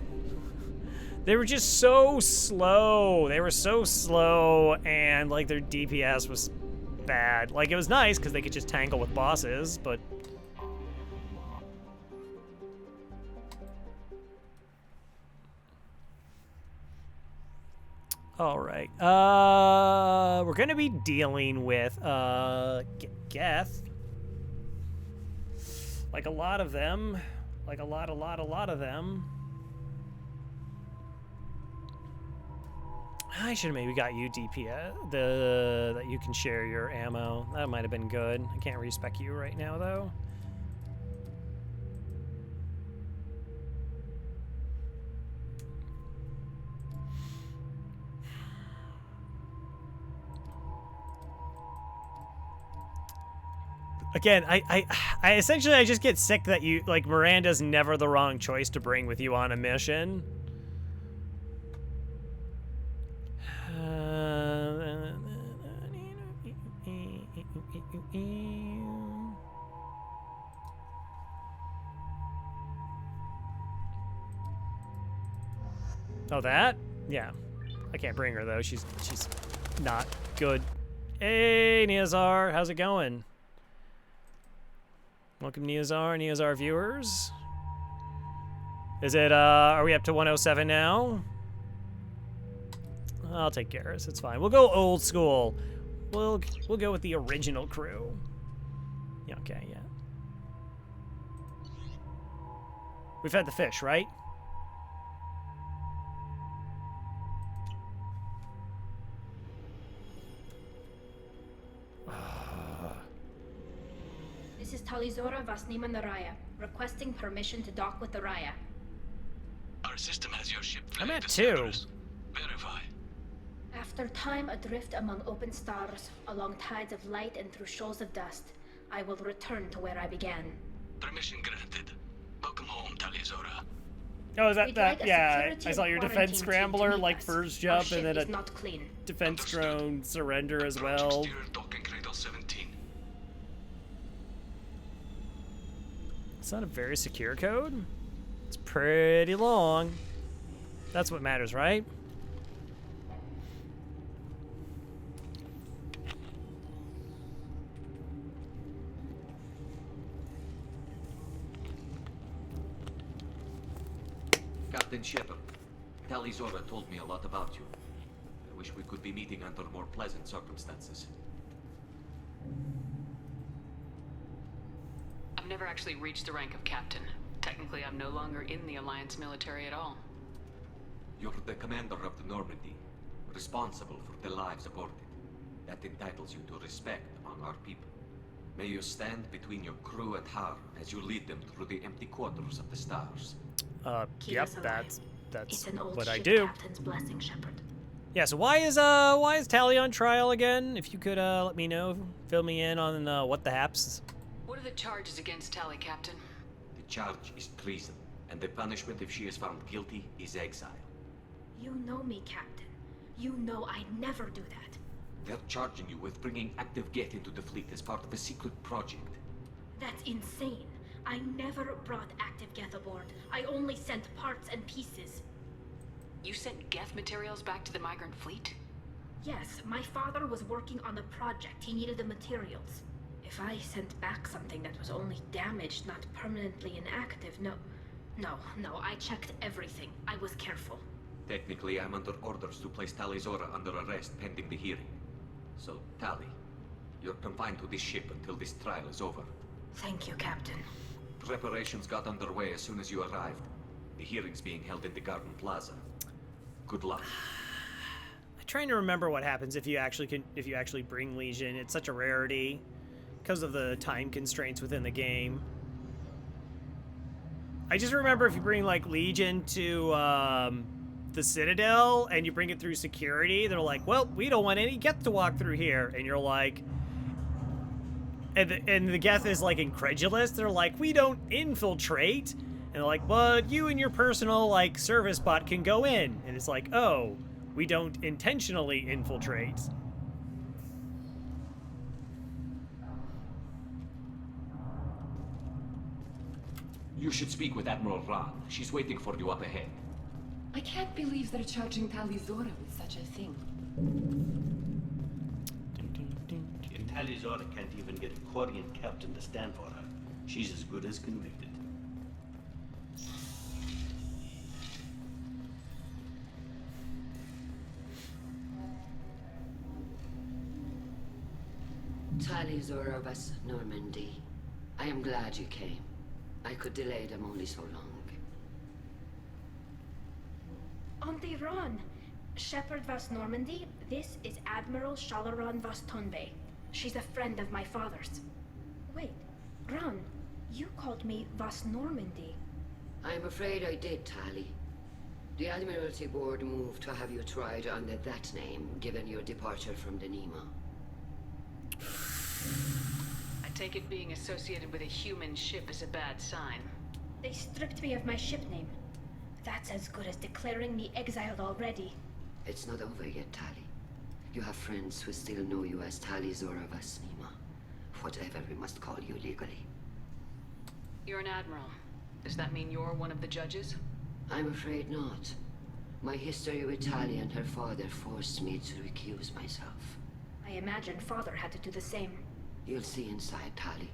They were just so slow. They were so slow, and, like, their DPS was bad. Like, it was nice because they could just tangle with bosses, but... All right. We're gonna be dealing with Geth. Like a lot of them. Like a lot of them. I should have maybe got you DPS, that you can share your ammo. That might have been good. I can't respec you right now though. Again, I essentially I just get sick that you like Miranda's never the wrong choice to bring with you on a mission. Oh, that? Yeah. I can't bring her though. She's not good. Hey, Neozar, how's it going? Welcome, Neozar viewers. Is it, are we up to 107 now? I'll take Garrus, it's fine. We'll go old school. We'll go with the original crew. Yeah, okay, yeah. We've had the fish, right? This is Talizora Vasnima Naraya, requesting permission to dock with the Raya. Our system has your ship. I'm at 2. Verify. After time adrift among open stars, along tides of light and through shoals of dust, I will return to where I began. Permission granted. Welcome home, Talizora. Oh, is that Like yeah, I saw your defense scrambler, like, first jump, and then a not clean. defense drone surrender as well. It's not a very secure code. It's pretty long. That's what matters, right? Captain Shepard, Talizora told me a lot about you. I wish we could be meeting under more pleasant circumstances. I've never actually reached the rank of captain. Technically, I'm no longer in the Alliance military at all. You're the commander of the Normandy, responsible for the lives aborted. That entitles you to respect among our people. May you stand between your crew and harm as you lead them through the empty quarters of the stars. Yep, that's It's an old what I ship do. captain's blessing, Shepard. Yeah, so why is Tally on trial again? If you could let me know, fill me in on what the haps. What are the charges against Tally, Captain? The charge is treason, and the punishment if she is found guilty is exile. You know me, Captain. You know I'd never do that. They're charging you with bringing active Geth into the fleet as part of a secret project. That's insane. I never brought active Geth aboard. I only sent parts and pieces. You sent Geth materials back to the migrant fleet? Yes, my father was working on a project. He needed the materials. If I sent back something that was only damaged, not permanently inactive, no, I checked everything. I was careful. Technically, I'm under orders to place Talizora under arrest pending the hearing. So, Tally, you're confined to this ship until this trial is over. Thank you, Captain. Preparations got underway as soon as you arrived. The hearing's being held in the Garden Plaza. Good luck. I'm trying to remember what happens if you actually bring Legion. It's such a rarity because of the time constraints within the game. I just remember if you bring like Legion to the Citadel and you bring it through security, they're like, well, we don't want any Geth to walk through here. And you're like, and the Geth is like incredulous. They're like, we don't infiltrate. And they're like, but you and your personal like service bot can go in. And it's like, oh, we don't intentionally infiltrate. You should speak with Admiral Ran. She's waiting for you up ahead. I can't believe they're charging Talizora with such a thing. If Talizora can't even get a Quarian captain to stand for her, she's as good as convicted. Tali Zorovas, Normandy. I am glad you came. I could delay them only so long. On the run. Shepard Vas Normandy, this is Admiral Shalaran Vas Tonbe. She's a friend of my father's. Wait, Ron, you called me Vas Normandy. I'm afraid I did, Tali. The Admiralty Board moved to have you tried under that name, given your departure from the Nema. I take it being associated with a human ship is a bad sign. They stripped me of my ship name. That's as good as declaring me exiled already. It's not over yet, Tali. You have friends who still know you as Tali Zorovas Nema. Whatever we must call you legally. You're an admiral. Does that mean you're one of the judges? I'm afraid not. My history with Tali and her father forced me to recuse myself. I imagine father had to do the same. You'll see inside, Tali.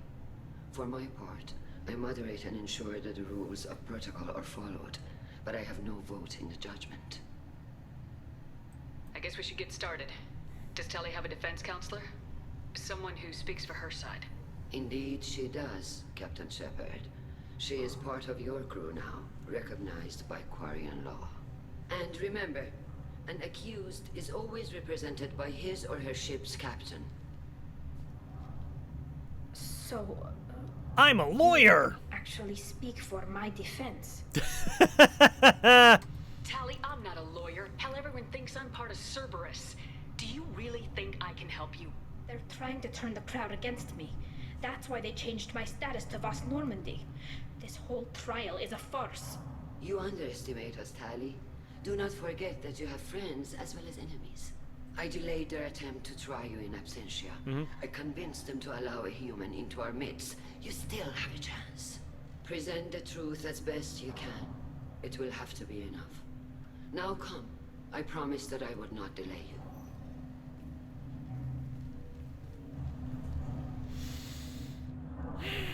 For my part, I moderate and ensure that the rules of protocol are followed, but I have no vote in the judgment. I guess we should get started. Does Tali have a defense counselor? Someone who speaks for her side. Indeed, she does, Captain Shepard. She is part of your crew now, recognized by Quarian law. And remember, an accused is always represented by his or her ship's captain. So, I'm a lawyer! actually speak for my defense. Tali, I'm not a lawyer. Hell, everyone thinks I'm part of Cerberus. Do you really think I can help you? They're trying to turn the crowd against me. That's why they changed my status to Vas Normandy. This whole trial is a farce. You underestimate us, Tali. Do not forget that you have friends as well as enemies. I delayed their attempt to try you in absentia. I convinced them to allow a human into our midst. You still have a chance. Present the truth as best you can. It will have to be enough. Now come. I promised that I would not delay you. Okay.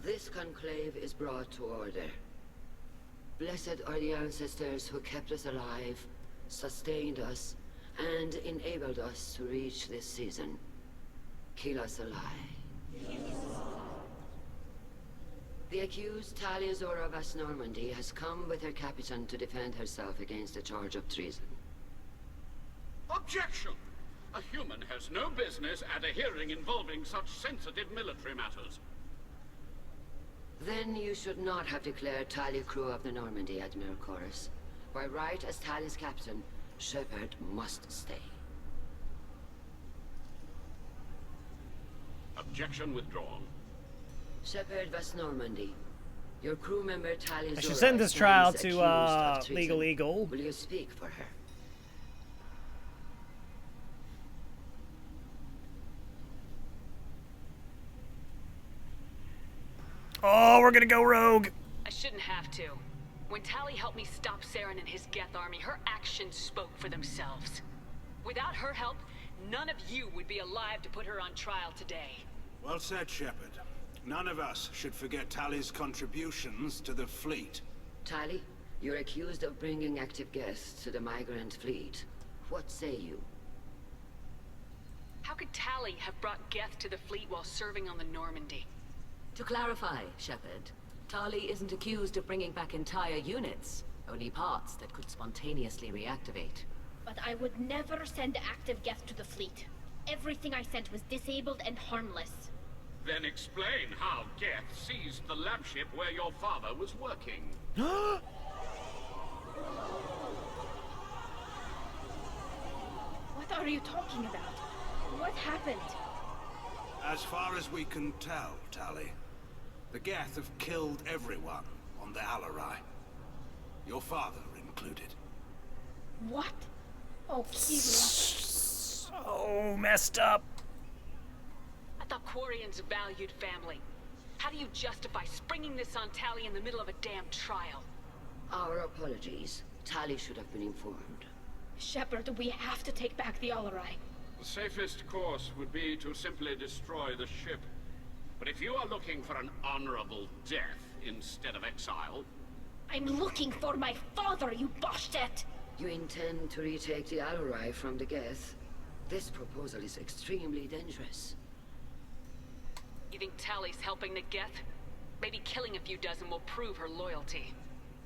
This conclave is brought to order. Blessed are the ancestors who kept us alive, sustained us, and enabled us to reach this season. Kill us alive. The accused Talia Zorovas Normandy has come with her captain to defend herself against a charge of treason. Objection! A human has no business at a hearing involving such sensitive military matters. Then you should not have declared Talia crew of the Normandy, Admiral Chorus. By right as Talia's captain, Shepard must stay. Objection withdrawn. Shepard Vas Normandy. Your crew member Talia I should Zora send this trial stands to accused of Legal treason. Eagle. Will you speak for her? Oh, we're gonna go rogue. I shouldn't have to. When Tali helped me stop Saren and his Geth army, her actions spoke for themselves. Without her help, none of you would be alive to put her on trial today. Well said, Shepard. None of us should forget Tali's contributions to the fleet. Tali, you're accused of bringing active guests to the migrant fleet. What say you? How could Tali have brought Geth to the fleet while serving on the Normandy? To clarify, Shepard, Tali isn't accused of bringing back entire units, only parts that could spontaneously reactivate. But I would never send active Geth to the fleet. Everything I sent was disabled and harmless. Then explain how Geth seized the lab ship where your father was working. What are you talking about? What happened? As far as we can tell, Tali, the Geth have killed everyone on the Alarai. Your father included. What? Oh, Kira. So messed up. I thought Quarian's valued family. How do you justify springing this on Tally in the middle of a damn trial? Our apologies. Tally should have been informed. Shepard, we have to take back the Alarai. The safest course would be to simply destroy the ship. But if you are looking for an honorable death instead of exile... I'm looking for my father, you bastet! You intend to retake the Alarai from the Geth? This proposal is extremely dangerous. You think Tally's helping the Geth? Maybe killing a few dozen will prove her loyalty.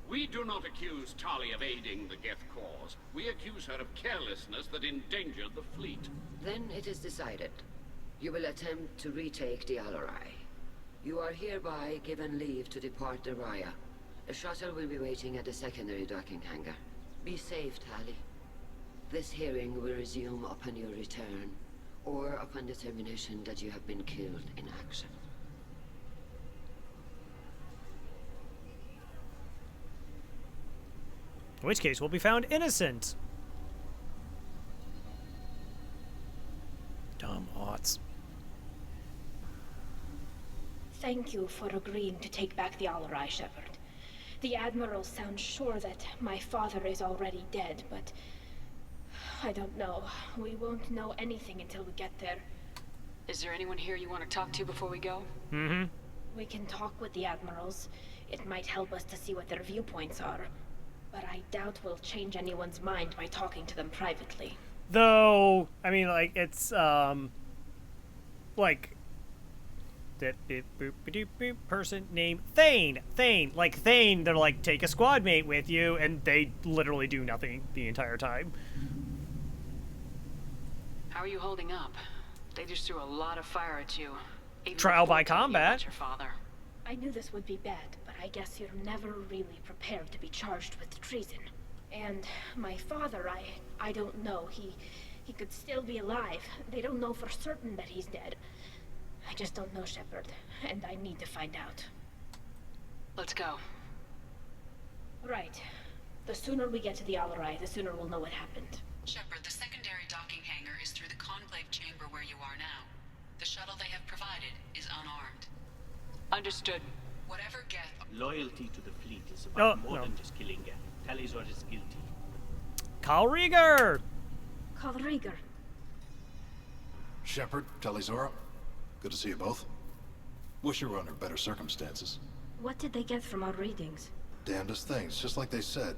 We do not accuse Tali of aiding the Geth cause. We accuse her of carelessness that endangered the fleet. Then it is decided. You will attempt to retake the Alarai. You are hereby given leave to depart the Raya. A shuttle will be waiting at the secondary docking hangar. Be safe, Tali. This hearing will resume upon your return, or upon determination that you have been killed in action. In which case, we'll be found innocent. Dumb aughts. Thank you for agreeing to take back the Alarai, Shepard. The Admiral sounds sure that my father is already dead, but... I don't know. We won't know anything until we get there. Is there anyone here you want to talk to before we go? Mm-hmm. We can talk with the Admirals. It might help us to see what their viewpoints are. But I doubt we'll change anyone's mind by talking to them privately. Though, I mean, like, it's, like... person named Thane. Like, Thane, they're like, take a squad mate with you, and they literally do nothing the entire time. How are you holding up? They just threw a lot of fire at you. Even Trial by before telling you about combat. your father. I knew this would be bad, but I guess you're never really prepared to be charged with treason. And my father, I don't know. He could still be alive. They don't know for certain that he's dead. I just don't know, Shepard, and I need to find out. Let's go. Right. The sooner we get to the Alarai, the sooner we'll know what happened. Shepard, the secondary docking hangar is through the conclave chamber where you are now. The shuttle they have provided is unarmed. Understood. Whatever Geth... Loyalty to the fleet is about more no. than just killing Geth. Talizor is guilty. Carl Rieger! Carl Rieger. Shepard, Talizora. Good to see you both. Wish you were under better circumstances. What did they get from our readings? Damnedest things, just like they said.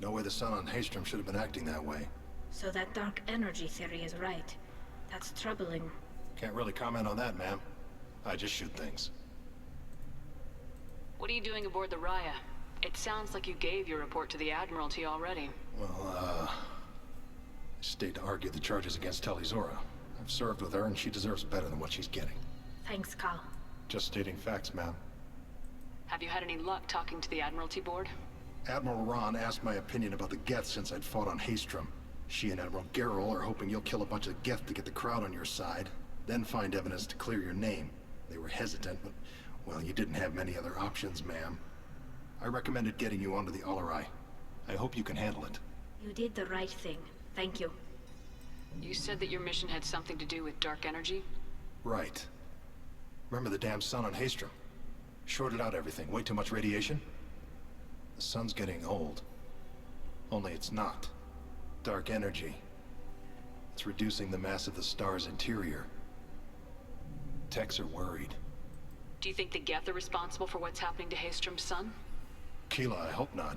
No way the sun on Haystrom should have been acting that way. So that dark energy theory is right. That's troubling. Can't really comment on that, ma'am. I just shoot things. What are you doing aboard the Raya? It sounds like you gave your report to the Admiralty already. Well, I stayed to argue the charges against Talizora. I've served with her, and she deserves better than what she's getting. Thanks, Carl. Just stating facts, ma'am. Have you had any luck talking to the Admiralty board? Admiral Ron asked my opinion about the Geth since I'd fought on Haystrom. She and Admiral Gerrel are hoping you'll kill a bunch of Geth to get the crowd on your side, then find evidence to clear your name. They were hesitant, but, well, you didn't have many other options, ma'am. I recommended getting you onto the Alarai. I hope you can handle it. You did the right thing. Thank you. You said that your mission had something to do with dark energy? Right. Remember the damn sun on Haystrom? Shorted out everything. Way too much radiation? The sun's getting old. Only it's not. Dark energy. It's reducing the mass of the star's interior. Techs are worried. Do you think the Geth are responsible for what's happening to Haystrom's sun? Keela, I hope not.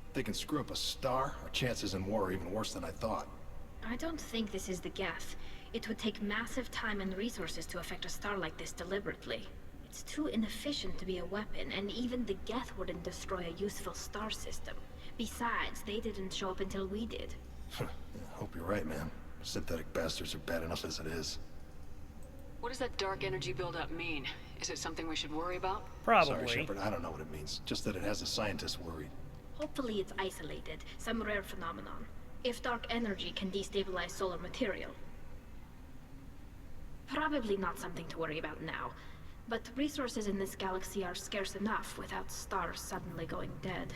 If they can screw up a star, our chances in war are even worse than I thought. I don't think this is the Geth. It would take massive time and resources to affect a star like this deliberately. It's too inefficient to be a weapon, and even the Geth wouldn't destroy a useful star system. Besides, they didn't show up until we did. I hope you're right, man. Synthetic bastards are bad enough as it is. What does that dark energy buildup mean? Is it something we should worry about? Probably. Sorry, Shepard, I don't know what it means. Just that it has the scientists worried. Hopefully it's isolated, some rare phenomenon. If dark energy can destabilize solar material. Probably not something to worry about now. But resources in this galaxy are scarce enough without stars suddenly going dead.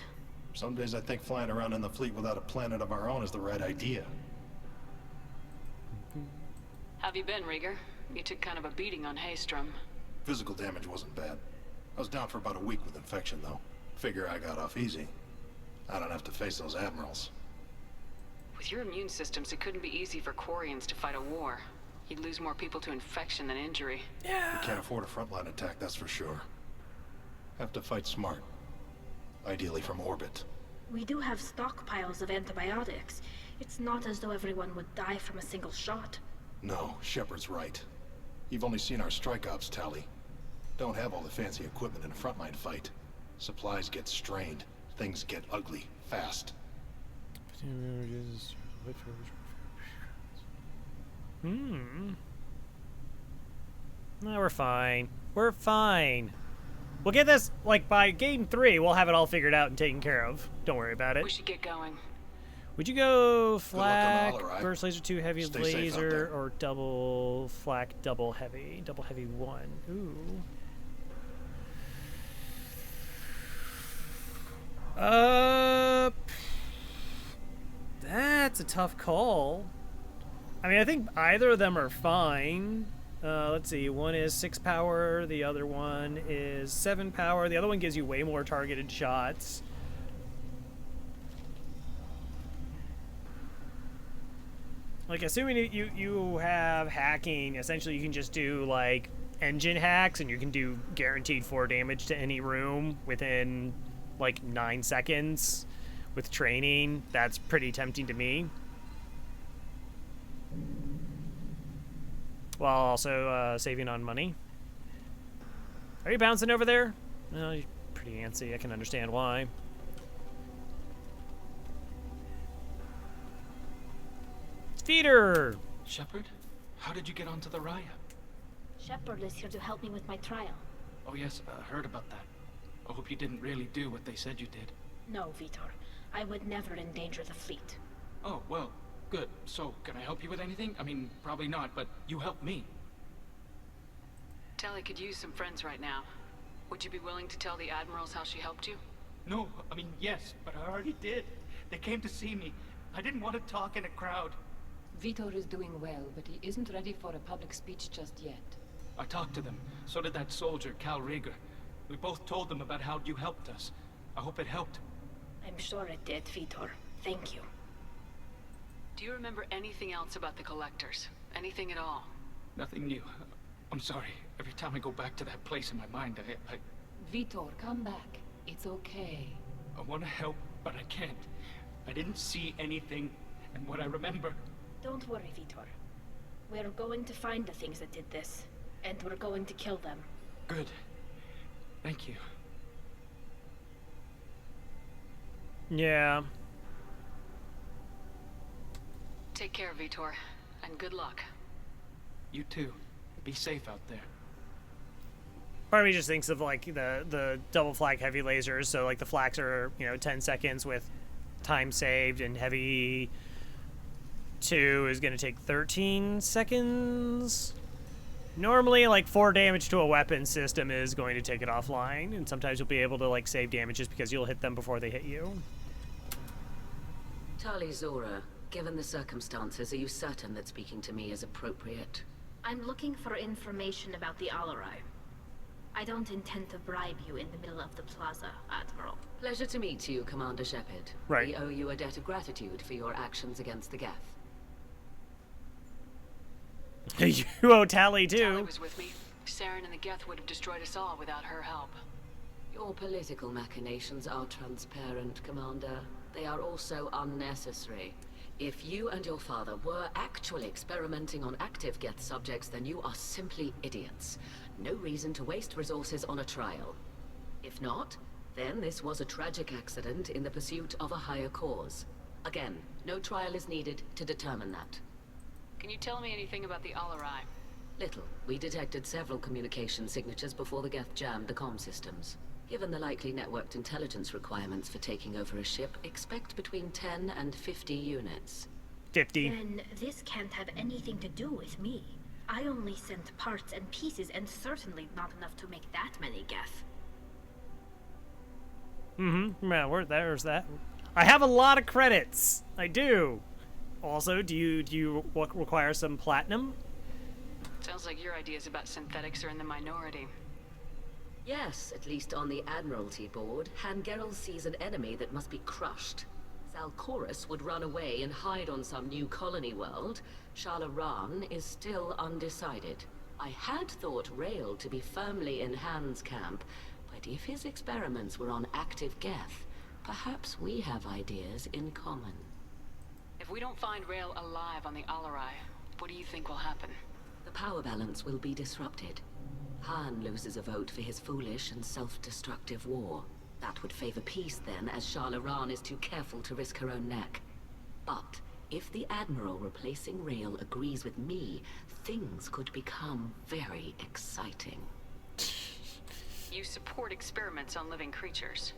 Some days I think flying around in the fleet without a planet of our own is the right idea. How have you been, Rieger? You took kind of a beating on Haystrom. Physical damage wasn't bad. I was down for about a week with infection, though. Figure I got off easy. I don't have to face those admirals. With your immune systems, it couldn't be easy for Quarians to fight a war. You'd lose more people to infection than injury. Yeah. We can't afford a frontline attack, that's for sure. Have to fight smart. Ideally from orbit. We do have stockpiles of antibiotics. It's not as though everyone would die from a single shot. No, Shepard's right. You've only seen our strike ops tally. Don't have all the fancy equipment in a frontline fight. Supplies get strained. Things get ugly, fast. No, we're fine. We're fine. We'll get this, like, by game 3, we'll have it all figured out and taken care of. Don't worry about it. We should get going. Would you go flak, right? burst laser 2, heavy laser, or double flak, double heavy? Double heavy 1. Ooh. That's a tough call. I mean, I think either of them are fine. Let's see, one is 6 power, the other one is 7 power. The other one gives you way more targeted shots. Like, assuming you have hacking, essentially you can just do, like, engine hacks, and you can do guaranteed 4 damage to any room within, like, 9 seconds with training. That's pretty tempting to me. While also saving on money. Are you bouncing over there? No, you're pretty antsy. I can understand why. Feeder! Shepard, how did you get onto the Raya? Shepard is here to help me with my trial. Oh yes, I heard about that. I hope you didn't really do what they said you did. No, Vitor. I would never endanger the fleet. Oh, well, good. So, can I help you with anything? I mean, probably not, but you helped me. Tali could use some friends right now. Would you be willing to tell the admirals how she helped you? No, I mean, yes, but I already did. They came to see me. I didn't want to talk in a crowd. Vitor is doing well, but he isn't ready for a public speech just yet. I talked to them. So did that soldier, Cal Rieger. We both told them about how you helped us. I hope it helped. I'm sure it did, Vitor. Thank you. Do you remember anything else about the Collectors? Anything at all? Nothing new. I'm sorry. Every time I go back to that place in my mind, I... Vitor, come back. It's okay. I want to help, but I can't. I didn't see anything, and what I remember... Don't worry, Vitor. We're going to find the things that did this, and we're going to kill them. Good. Thank you. Yeah. Take care, Vitor, and good luck. You too. Be safe out there. Part of me just thinks of, like, the double flak heavy lasers, so, like, the flaks are, 10 seconds with time saved, and heavy 2 is going to take 13 seconds. Normally, like, 4 damage to a weapon system is going to take it offline, and sometimes you'll be able to, like, save damage just because you'll hit them before they hit you. Tali Zora, given the circumstances, are you certain that speaking to me is appropriate? I'm looking for information about the Alarai. I don't intend to bribe you in the middle of the plaza, Admiral. Pleasure to meet you, Commander Shepard. Right. We owe you a debt of gratitude for your actions against the Geth. You owe Tali, too. Tali was with me. Saren and the Geth would have destroyed us all without her help. Your political machinations are transparent, Commander. They are also unnecessary. If you and your father were actually experimenting on active Geth subjects, then you are simply idiots. No reason to waste resources on a trial. If not, then this was a tragic accident in the pursuit of a higher cause. Again, no trial is needed to determine that. Can you tell me anything about the Alarai? Little. We detected several communication signatures before the Geth jammed the comm systems. Given the likely networked intelligence requirements for taking over a ship, expect between 10 and 50 units. 50. Then this can't have anything to do with me. I only sent parts and pieces, and certainly not enough to make that many Geth. Yeah, there's that. I have a lot of credits. I do. Also, do you require some platinum? Sounds like your ideas about synthetics are in the minority. Yes, at least on the Admiralty board, Hangerel sees an enemy that must be crushed. Zalcorus would run away and hide on some new colony world. Shalaran is still undecided. I had thought Rael to be firmly in Han's camp, but if his experiments were on active Geth, perhaps we have ideas in common. If we don't find Rael alive on the Alarai, what do you think will happen? The power balance will be disrupted. Han loses a vote for his foolish and self-destructive war. That would favor peace then, as Shalaran is too careful to risk her own neck. But if the Admiral replacing Rael agrees with me, things could become very exciting. You support experiments on living creatures.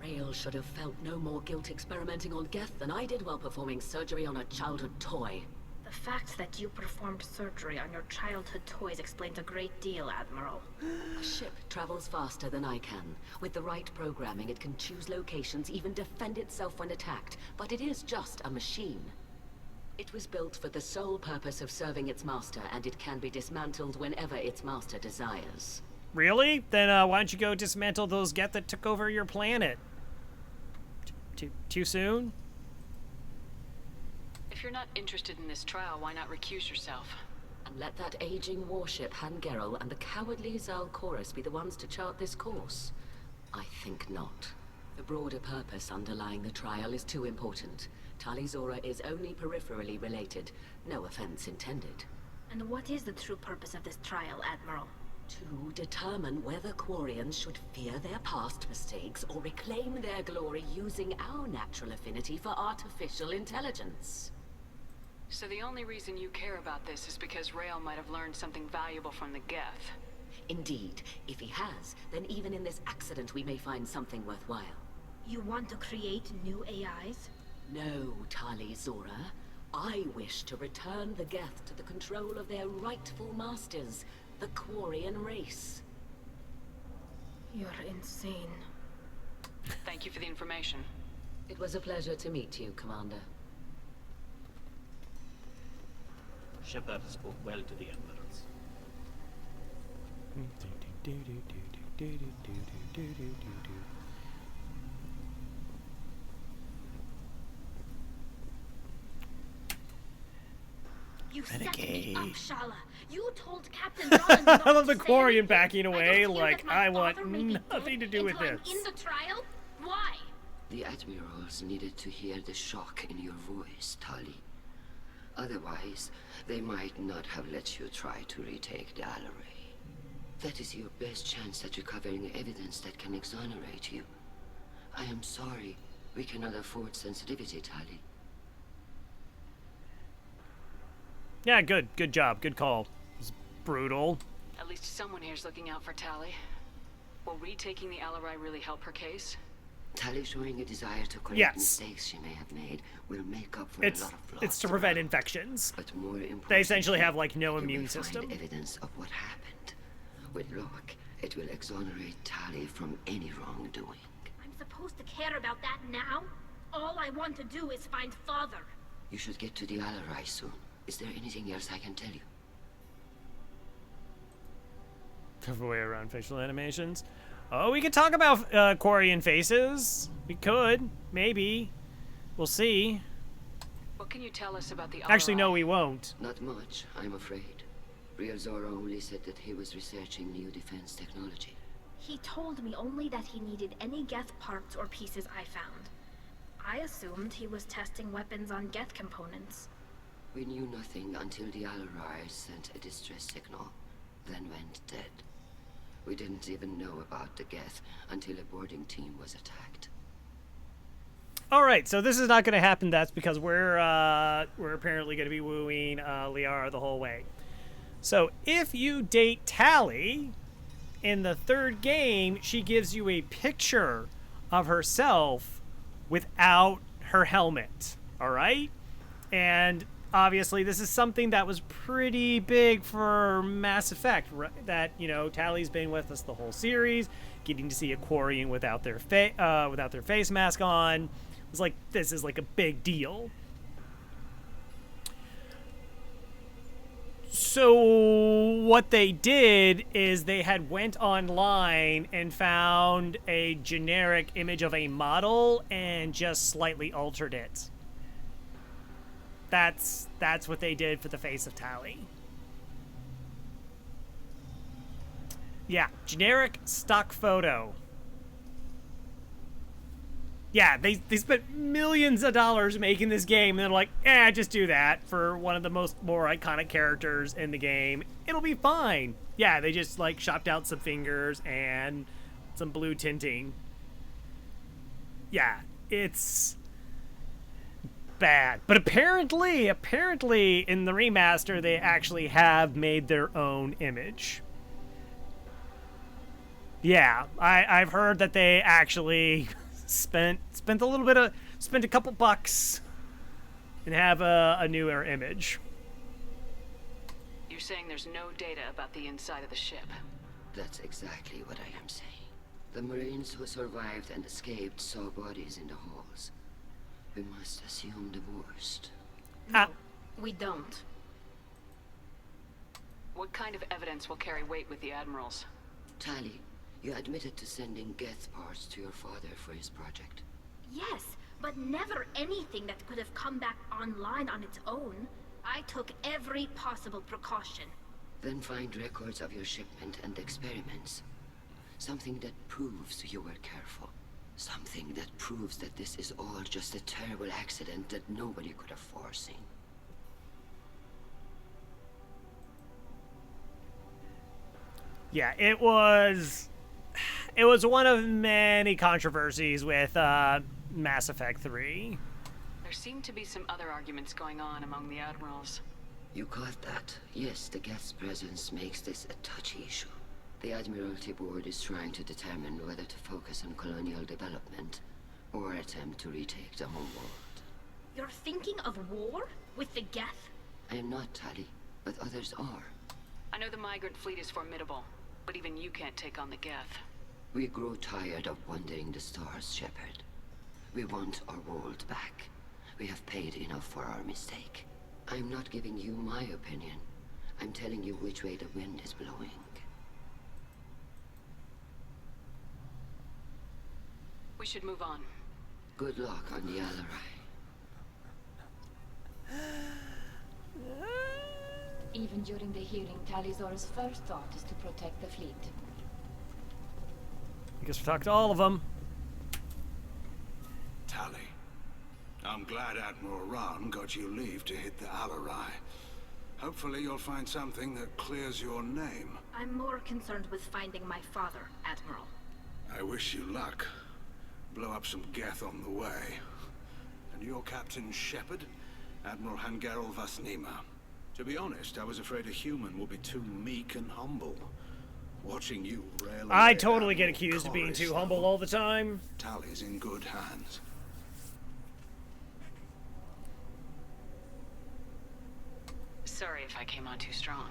Rael should have felt no more guilt experimenting on Geth than I did while performing surgery on a childhood toy. The fact that you performed surgery on your childhood toys explains a great deal, Admiral. A ship travels faster than I can. With the right programming, it can choose locations, even defend itself when attacked. But it is just a machine. It was built for the sole purpose of serving its master, and it can be dismantled whenever its master desires. Really? Then why don't you go dismantle those Geth that took over your planet? Too soon? If you're not interested in this trial, why not recuse yourself? And let that aging warship Hangerel and the cowardly Zalcorus be the ones to chart this course? I think not. The broader purpose underlying the trial is too important. Tali Zora is only peripherally related. No offense intended. And what is the true purpose of this trial, Admiral? To determine whether Quarians should fear their past mistakes or reclaim their glory using our natural affinity for artificial intelligence. So the only reason you care about this is because Rael might have learned something valuable from the Geth. Indeed. If he has, then even in this accident we may find something worthwhile. You want to create new AIs? No, Tali Zora. I wish to return the Geth to the control of their rightful masters, the Quarian race. You're insane. Thank you for the information. It was a pleasure to meet you, Commander. Shepard spoke well to the Admirals. You set me up, Shala. You told Captain Rollins not I love the to say Quarian anything. backing away, like, that my I want father may be nothing to dead do with until this. I'm in the trial? Why? The Admirals needed to hear the shock in your voice, Tali. Otherwise, they might not have let you try to retake the Alarai. That is your best chance at recovering evidence that can exonerate you. I am sorry. We cannot afford sensitivity, Tali. Yeah, good job. Good call. It was brutal. At least someone here's looking out for Tali. Will retaking the Alarai really help her case? Tali showing a desire to correct Yes. mistakes she may have made will make up for It's a lot of flaws. it's to prevent infections. But more important, They essentially have like no you may immune find system. evidence of what happened. With luck, it will exonerate Tali from any wrongdoing. I'm supposed to care about that now? All I want to do is find Father. You should get to the Alarai soon. Is there anything else I can tell you? Cover way around facial animations. Oh, we could talk about Quarian faces. We could, maybe. We'll see. What can you tell us about the Alarai? Actually, no, we won't. Not much, I'm afraid. Real Zora only said that he was researching new defense technology. He told me only that he needed any Geth parts or pieces I found. I assumed he was testing weapons on Geth components. We knew nothing until the Alarai sent a distress signal, then went dead. We didn't even know about the Geth until a boarding team was attacked. All right, so this is not going to happen. That's because we're apparently going to be wooing Liara the whole way. So if you date Tali, in the third game, she gives you a picture of herself without her helmet. All right, and obviously, this is something that was pretty big for Mass Effect, right? That, you know, Tali's been with us the whole series, getting to see a Quarian without their face mask on. It's like, this is like a big deal. So, what they did is they had went online and found a generic image of a model and just slightly altered it. That's what they did for the face of Tali. Yeah, generic stock photo. Yeah, they spent millions of dollars making this game, and they're like, just do that for one of the more iconic characters in the game. It'll be fine. Yeah, they just, like, shopped out some fingers and some blue tinting. Yeah, it's bad. But apparently, in the remaster, they actually have made their own image. Yeah, I've heard that they actually spent a couple bucks and have a newer image. You're saying there's no data about the inside of the ship? That's exactly what I am saying. The Marines who survived and escaped saw bodies in the halls. We must assume the worst. No, we don't. What kind of evidence will carry weight with the admirals? Tali, you admitted to sending Geth parts to your father for his project. Yes, but never anything that could have come back online on its own. I took every possible precaution. Then find records of your shipment and experiments. Something that proves you were careful. Something that proves that this is all just a terrible accident that nobody could have foreseen. Yeah, it was one of many controversies with Mass Effect 3. There seem to be some other arguments going on among the admirals. You caught that? Yes, the Geth's presence makes this a touchy issue. The Admiralty Board is trying to determine whether to focus on colonial development or attempt to retake the homeworld. You're thinking of war? With the Geth? I am not, Tali, but others are. I know the migrant fleet is formidable, but even you can't take on the Geth. We grow tired of wandering the stars, Shepard. We want our world back. We have paid enough for our mistake. I'm not giving you my opinion. I'm telling you which way the wind is blowing. We should move on. Good luck on the Alarai. Even during the hearing, Tali'Zorah's first thought is to protect the fleet. I guess we'll talk to all of them. Tali, I'm glad Admiral Rahn got you leave to hit the Alarai. Hopefully you'll find something that clears your name. I'm more concerned with finding my father, Admiral. I wish you luck. Blow up some Geth on the way. And you're Captain Shepard, Admiral Hangarel Vasnima. To be honest, I was afraid a human would be too meek and humble. Watching you rail I away totally get Admiral accused of being Corus, too humble all the time. Tali's in good hands. Sorry if I came on too strong.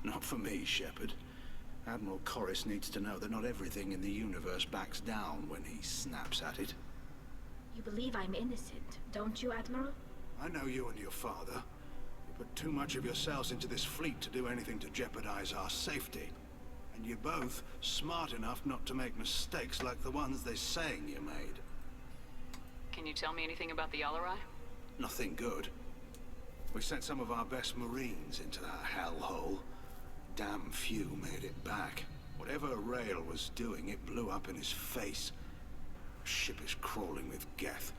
Not for me, Shepard. Admiral Corus needs to know that not everything in the universe backs down when he snaps at it. You believe I'm innocent, don't you, Admiral? I know you and your father. You put too much of yourselves into this fleet to do anything to jeopardize our safety. And you're both smart enough not to make mistakes like the ones they're saying you made. Can you tell me anything about the Alarai? Nothing good. We sent some of our best Marines into that hellhole. Damn few made it back. Whatever Rail was doing, it blew up in his face. The ship is crawling with Geth.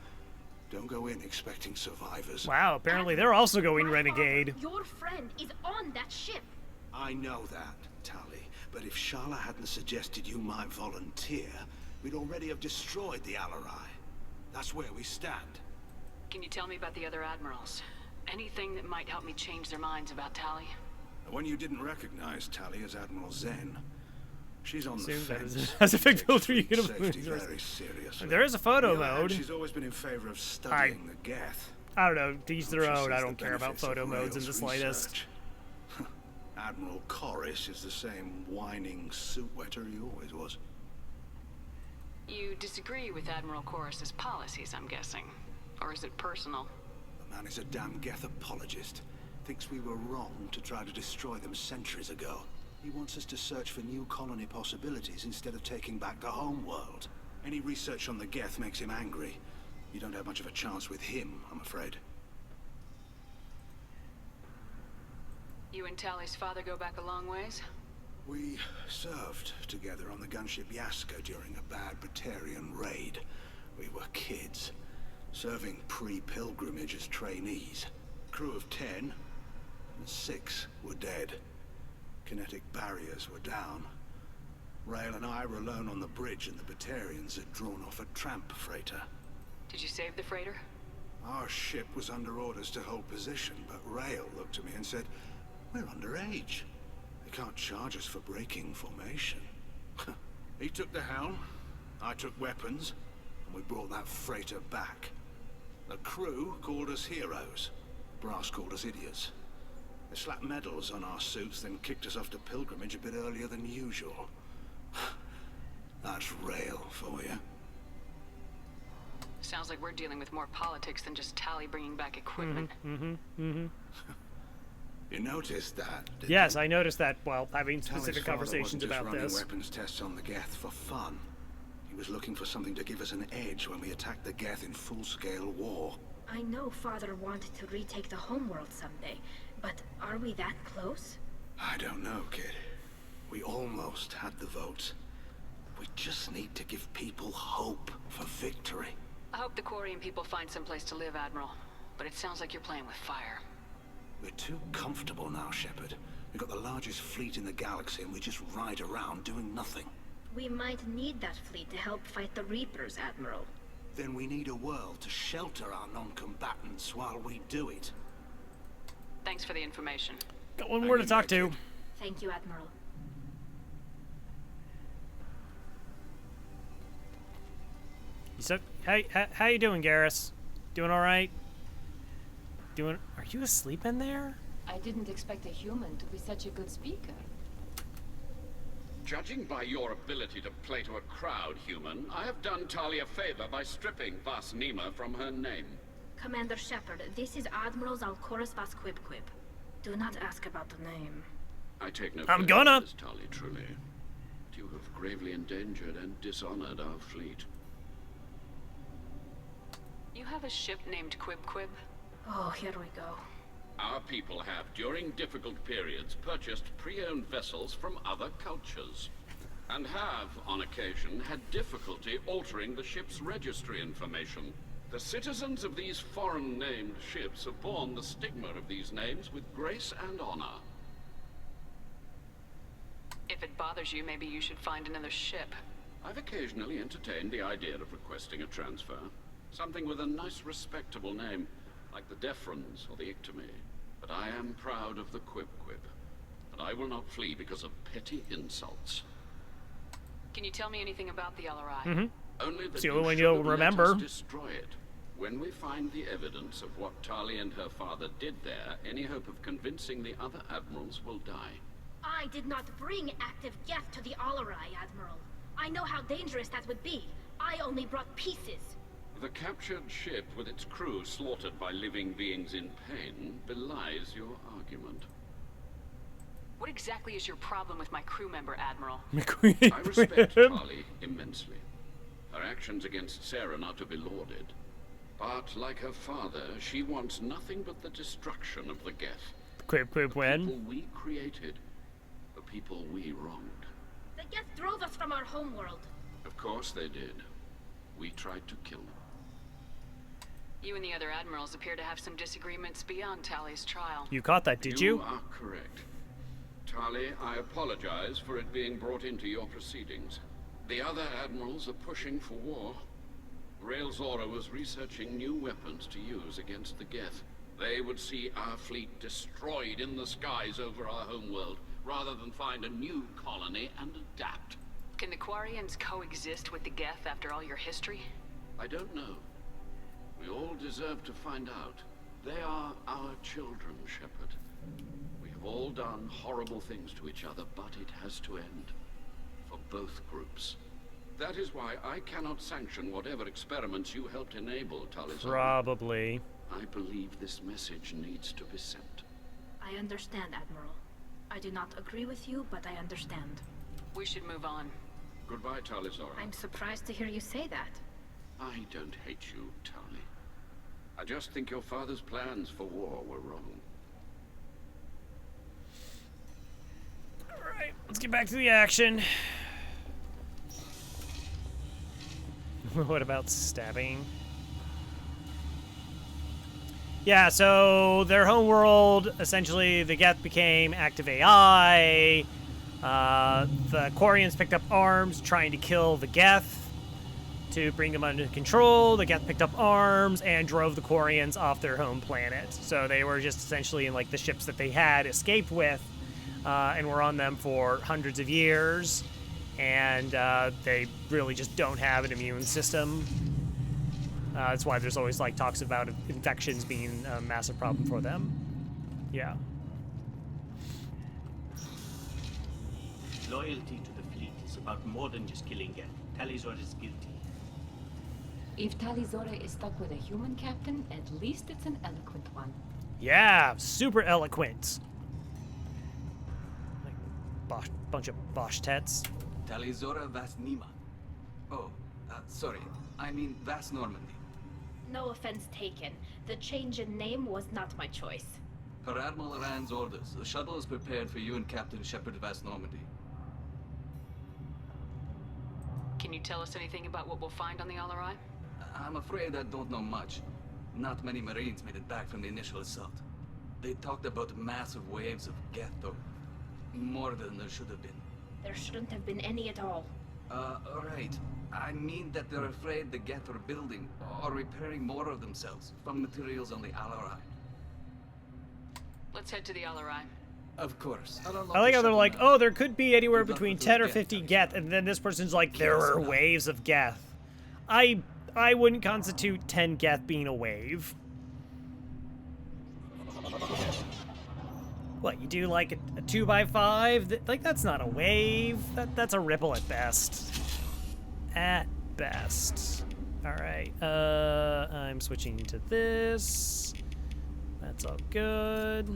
Don't go in expecting survivors. Wow, apparently they're also going renegade. Your friend is on that ship. I know that, Tali. But if Shala hadn't suggested you might volunteer, we'd already have destroyed the Alarai. That's where we stand. Can you tell me about the other admirals? Anything that might help me change their minds about Tali? The one you didn't recognize, Tali, as Admiral Zen. She's on the fence. As a big filter, you can safety very seriously. There is a photo On the other hand, mode. she's always been in favor of studying the Geth. I don't know. To each their She own. sees I the don't care about benefits of photo modes in the Rail's slightest. research. Admiral Corus is the same whining suit wetter he always was. You disagree with Admiral Corus's policies, I'm guessing. Or is it personal? The man is a damn Geth apologist. Thinks we were wrong to try to destroy them centuries ago. He wants us to search for new colony possibilities instead of taking back the home world. Any research on the Geth makes him angry. You don't have much of a chance with him, I'm afraid. You and Tally's father go back a long ways? We served together on the gunship Yaska during a bad Batarian raid. We were kids, serving pre-pilgrimage as trainees. Crew of 10, and 6 were dead. Kinetic barriers were down. Rail and I were alone on the bridge, and the Batarians had drawn off a tramp freighter. Did you save the freighter? Our ship was under orders to hold position, but Rail looked at me and said, "We're underage. They can't charge us for breaking formation." He took the helm, I took weapons, and we brought that freighter back. The crew called us heroes. Brass called us idiots. They slapped medals on our suits, then kicked us off to pilgrimage a bit earlier than usual. That's Rail for you. Sounds like we're dealing with more politics than just Tally bringing back equipment. You noticed that, didn't Yes, you? I noticed that while having Tally's specific father conversations wasn't just about running this. weapons tests on the Geth for fun. He was looking for something to give us an edge when we attacked the Geth in full-scale war. I know Father wanted to retake the homeworld someday, but are we that close? I don't know, kid. We almost had the votes. We just need to give people hope for victory. I hope the Quarian people find some place to live, Admiral. But it sounds like you're playing with fire. We're too comfortable now, Shepard. We've got the largest fleet in the galaxy and we just ride around doing nothing. We might need that fleet to help fight the Reapers, Admiral. Then we need a world to shelter our non-combatants while we do it. Thanks for the information. Got one more to talk to. Thank you, Admiral. So, how you doing, Garrus? Doing all right? Are you asleep in there? I didn't expect a human to be such a good speaker. Judging by your ability to play to a crowd, human, I have done Tali a favor by stripping Vas Nima from her name. Commander Shepard, this is Admiral Zalkoris Vas Quib. Do not ask about the name. I take no I'm credit gonna. for this, Tali, truly. You have gravely endangered and dishonored our fleet. You have a ship named Quib? Oh, here we go. Our people have, during difficult periods, purchased pre-owned vessels from other cultures, and have, on occasion, had difficulty altering the ship's registry information. The citizens of these foreign-named ships have borne the stigma of these names with grace and honor. If it bothers you, maybe you should find another ship. I've occasionally entertained the idea of requesting a transfer. Something with a nice, respectable name, like the Defrons or the Ictomy. But I am proud of the Quib, and I will not flee because of petty insults. Can you tell me anything about the LRI? Only that It's the you only one should you'll let us remember. destroy it. When we find the evidence of what Tali and her father did there, any hope of convincing the other admirals will die. I did not bring active Geth to the Alarai, Admiral. I know how dangerous that would be. I only brought pieces. The captured ship with its crew slaughtered by living beings in pain belies your argument. What exactly is your problem with my crew member, Admiral? I respect Tali immensely. Her actions against Saren are to be lauded. But, like her father, she wants nothing but the destruction of the Geth. Quib, The when? people we created. The people we wronged. The Geth drove us from our homeworld. Of course they did. We tried to kill them. You and the other admirals appear to have some disagreements beyond Tally's trial. You caught that, did you? You are correct. Tali, I apologize for it being brought into your proceedings. The other admirals are pushing for war. Rail Zora was researching new weapons to use against the Geth. They would see our fleet destroyed in the skies over our homeworld, rather than find a new colony and adapt. Can the Quarians coexist with the Geth after all your history? I don't know. We all deserve to find out. They are our children, Shepard. We have all done horrible things to each other, but it has to end. For both groups. That is why I cannot sanction whatever experiments you helped enable, Talizar. Probably. I believe this message needs to be sent. I understand, Admiral. I do not agree with you, but I understand. We should move on. Goodbye, Tali Zora. I'm surprised to hear you say that. I don't hate you, Tali. I just think your father's plans for war were wrong. Alright, let's get back to the action. What about stabbing? Yeah, so their homeworld, essentially, the Geth became active AI. The Quarians picked up arms trying to kill the Geth to bring them under control. The Geth picked up arms and drove the Quarians off their home planet. So they were just essentially in like the ships that they had escaped with and were on them for hundreds of years. And they really just don't have an immune system. That's why there's always like talks about infections being a massive problem for them. Yeah. Loyalty to the fleet is about more than just killing Geth. Tali Zora is guilty. If Tali Zora is stuck with a human captain, at least it's an eloquent one. Yeah, super eloquent. Like bunch of Bosch tets. Tali Zora Vas Nima. Oh, sorry. I mean Vas Normandy. No offense taken. The change in name was not my choice. Per Admiral Rand's orders, the shuttle is prepared for you and Captain Shepard Vas Normandy. Can you tell us anything about what we'll find on the Alarai? I'm afraid I don't know much. Not many Marines made it back from the initial assault. They talked about massive waves of Geth, though. More than there should have been. There shouldn't have been any at all. Right. I mean that they're afraid the Geth are building or repairing more of themselves from materials on the Alarai. Let's head to the Alarai. Of course. I like how they're like, oh, there could be anywhere between 10 or 50 Geth, and then this person's like, there were waves of Geth. I wouldn't constitute 10 Geth being a wave. What, you do like a 2x5? Like, that's not a wave. That's a ripple at best. At best. Alright, I'm switching to this. That's all good.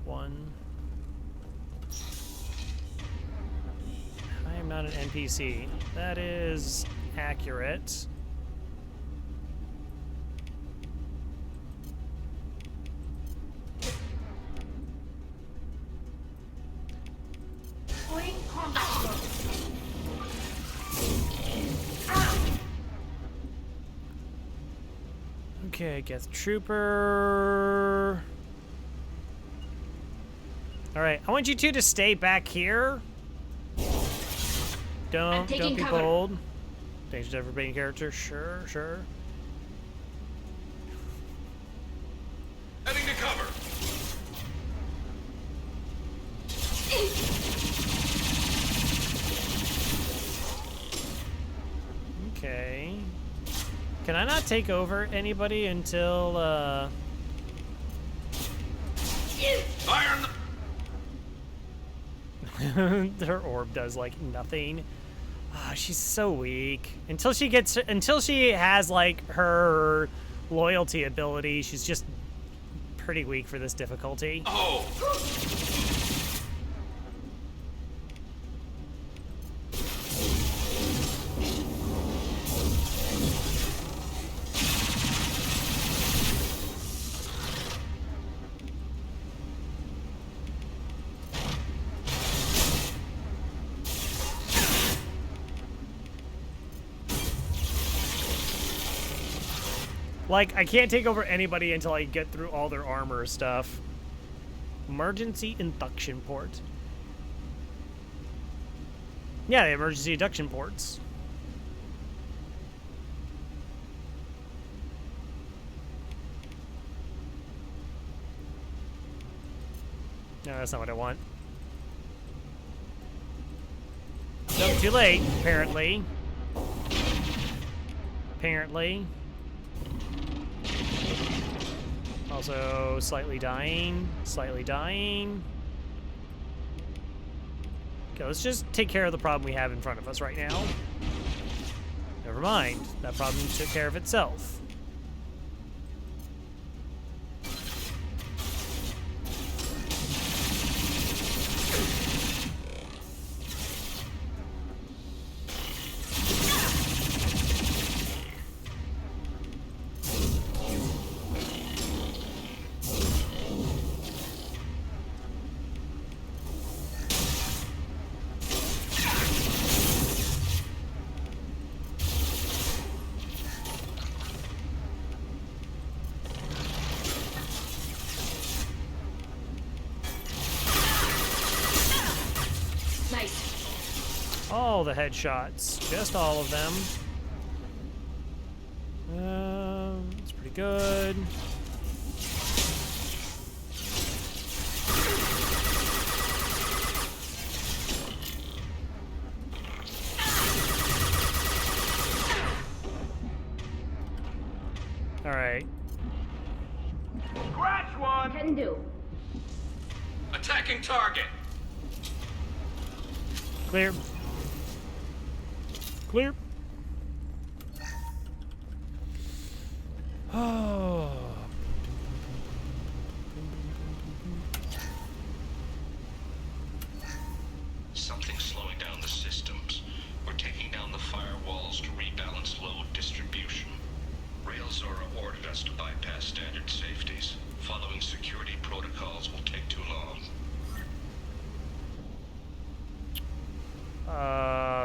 One. I am not an NPC. That is accurate. Okay, Geth Trooper. Alright, I want you two to stay back here. Don't be cover. bold. Danger to everybody in character. Sure. Heading to cover. Okay. Can I not take over anybody until, Iron! her orb does, like, nothing. Ah, she's so weak. Until she has, like, her loyalty ability, she's just pretty weak for this difficulty. Oh! Like, I can't take over anybody until I get through all their armor stuff. Emergency induction port. Yeah, the emergency induction ports. No, that's not what I want. Nope, too late, apparently. Also, slightly dying. Okay, let's just take care of the problem we have in front of us right now. Never mind. That problem took care of itself. All the headshots. Just all of them. It's pretty good. Alright. Scratch one! Can do. Attacking target! Clear. Clear. Oh. Something's slowing down the systems. We're taking down the firewalls to rebalance load distribution. Rail Zora ordered us to bypass standard safeties. Following security protocols will take too long.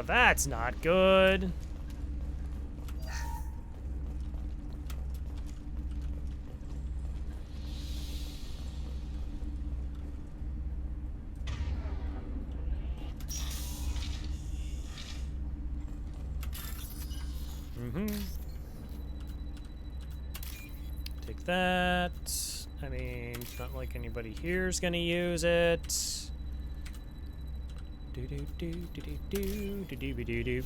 That's not good. Take that. I mean, it's not like anybody here's gonna use it. Do do do do do do do do do do.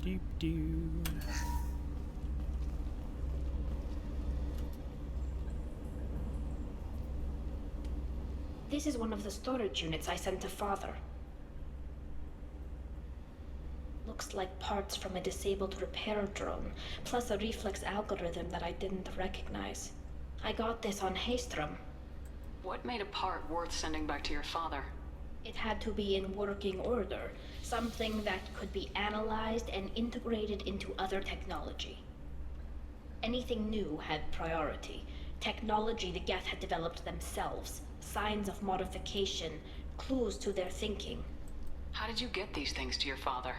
Do do. This is one of the storage units I sent to Father. Looks like parts from a disabled repair drone, plus a reflex algorithm that I didn't recognize. I got this on Haystrom. What made a part worth sending back to your father? It had to be in working order, something that could be analyzed and integrated into other technology. Anything new had priority. Technology the Geth had developed themselves, signs of modification, clues to their thinking. How did you get these things to your father?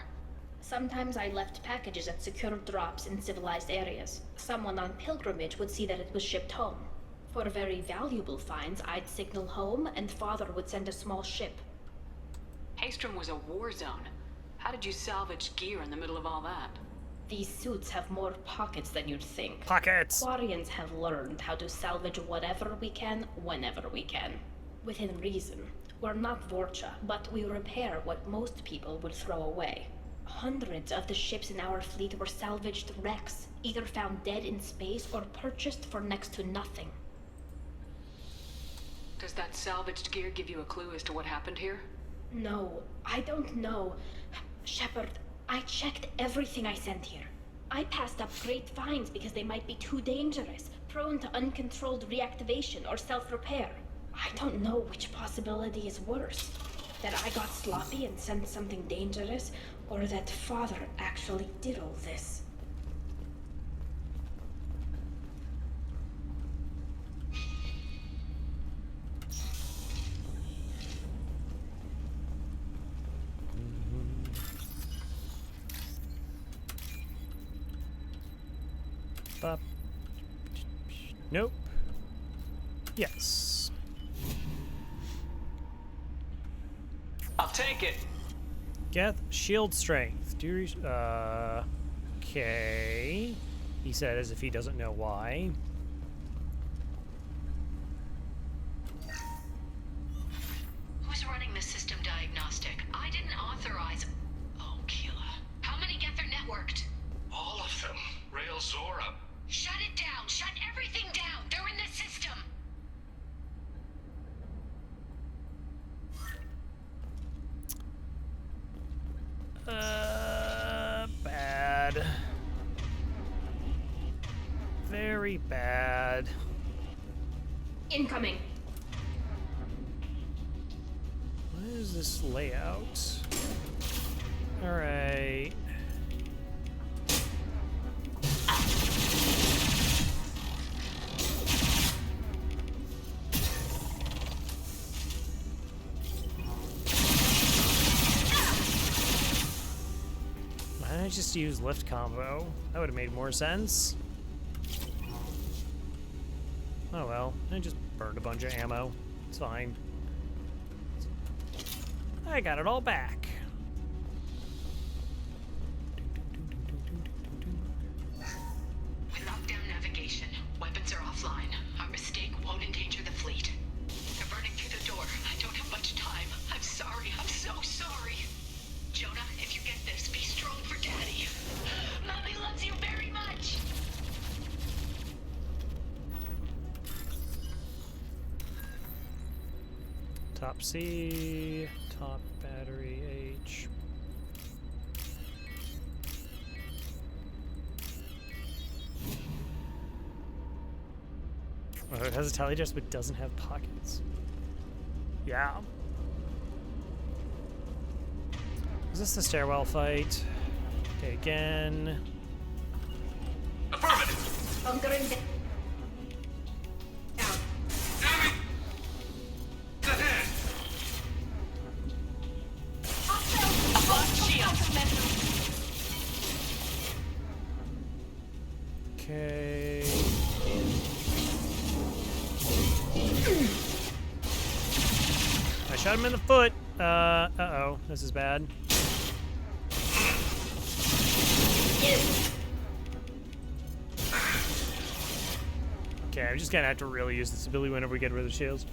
Sometimes I left packages at secure drops in civilized areas. Someone on pilgrimage would see that it was shipped home. For very valuable finds, I'd signal home, and Father would send a small ship. Haystrom was a war zone. How did you salvage gear in the middle of all that? These suits have more pockets than you'd think. Pockets! Quarians have learned how to salvage whatever we can, whenever we can. Within reason. We're not Vorcha, but we repair what most people would throw away. Hundreds of the ships in our fleet were salvaged wrecks, either found dead in space or purchased for next to nothing. Does that salvaged gear give you a clue as to what happened here? No, I don't know. Shepard, I checked everything I sent here. I passed up great finds because they might be too dangerous, prone to uncontrolled reactivation or self-repair. I don't know which possibility is worse. That I got sloppy and sent something dangerous, or that Father actually did all this. Nope. Yes. I'll take it. Geth shield strength. Okay. He said as if he doesn't know why. Who's running the system diagnostic? I didn't authorize. Oh, killer. How many Geth are networked? All of them. Rail Zora. Shut it down! Shut everything down! They're in the system! bad. Very bad. Incoming. What is this layout? Alright. Why didn't I just use lift combo? That would have made more sense. Oh well, I just burned a bunch of ammo. It's fine. I got it all back. We locked down navigation. Weapons are offline. Our mistake won't endanger the fleet. They're burning through the door. I don't have much time. I'm sorry. I'm so sorry. Jonah, if you get this, be strong for Daddy. Mommy loves you very much. Top C, top battery H. Oh, it has a tally chest but doesn't have pockets. Yeah. Is this the stairwell fight? Okay, again. Affirmative. Bunkering down. Okay. I shot him in the foot. Uh-oh. This is bad. Okay, I'm just gonna have to really use this ability whenever we get rid of the shields.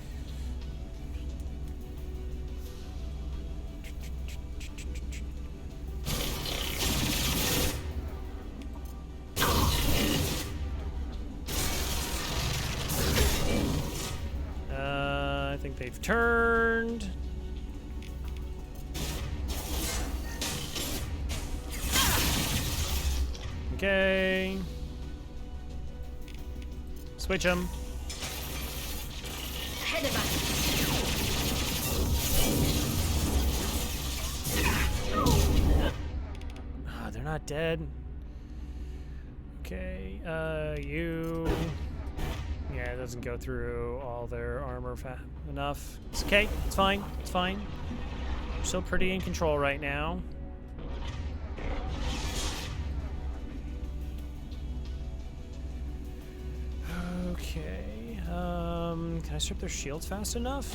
I think they've turned. Okay. Switch them. Ahead of us. Ah, they're not dead. Okay, you... Yeah, it doesn't go through all their armor enough. It's okay, it's fine, it's fine. We're still pretty in control right now. Okay, can I strip their shields fast enough?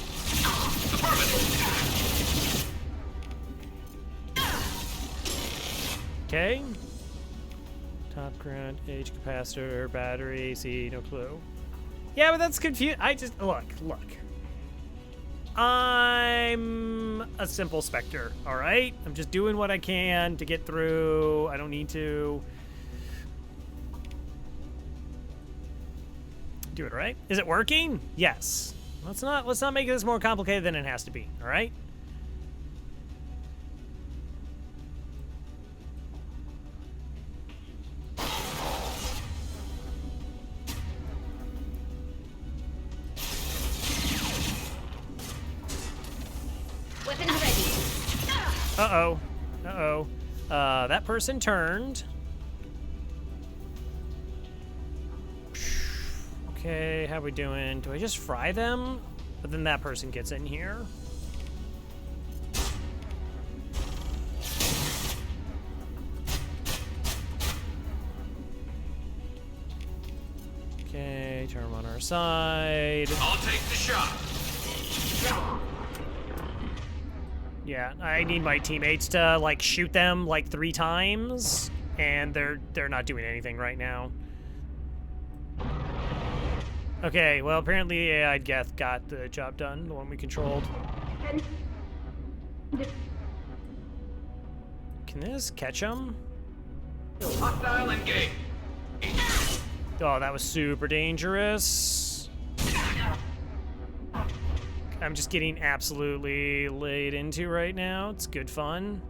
Okay. Top ground, H capacitor, battery, C, no clue. Yeah, but that's confusing. I just, look. I'm a simple Spectre, all right? I'm just doing what I can to get through. I don't need to do it, right? Is it working? Yes. Let's not make this more complicated than it has to be, all right? Weapons ready. Uh-oh. Uh-oh. That person turned. Okay, how we doing? Do I just fry them? But then that person gets in here. Okay, turn them on our side. I'll take the shot. Yeah, I need my teammates to like shoot them like 3 times, and they're not doing anything right now. Okay, well apparently the AI Geth got the job done, the one we controlled. Can this catch him? Hostile engage. Oh, that was super dangerous. I'm just getting absolutely laid into right now. It's good fun.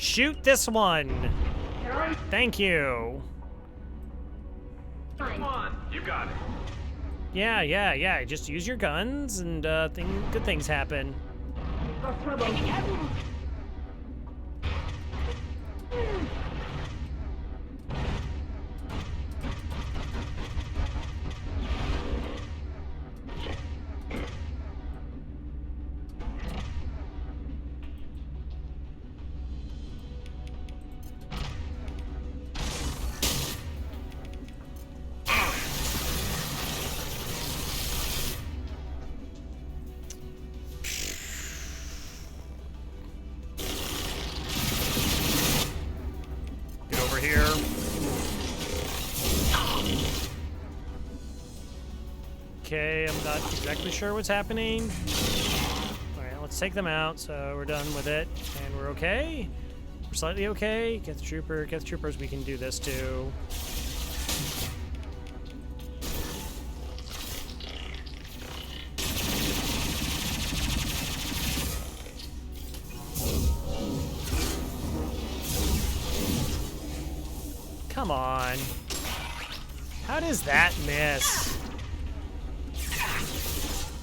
Shoot this one. Thank you. Come on, you got it. Yeah. Just use your guns and good things happen. Okay, I'm not exactly sure what's happening. Alright, let's take them out, so we're done with it. And we're okay. We're slightly okay. Get the troopers, we can do this too. Come on. How does that miss?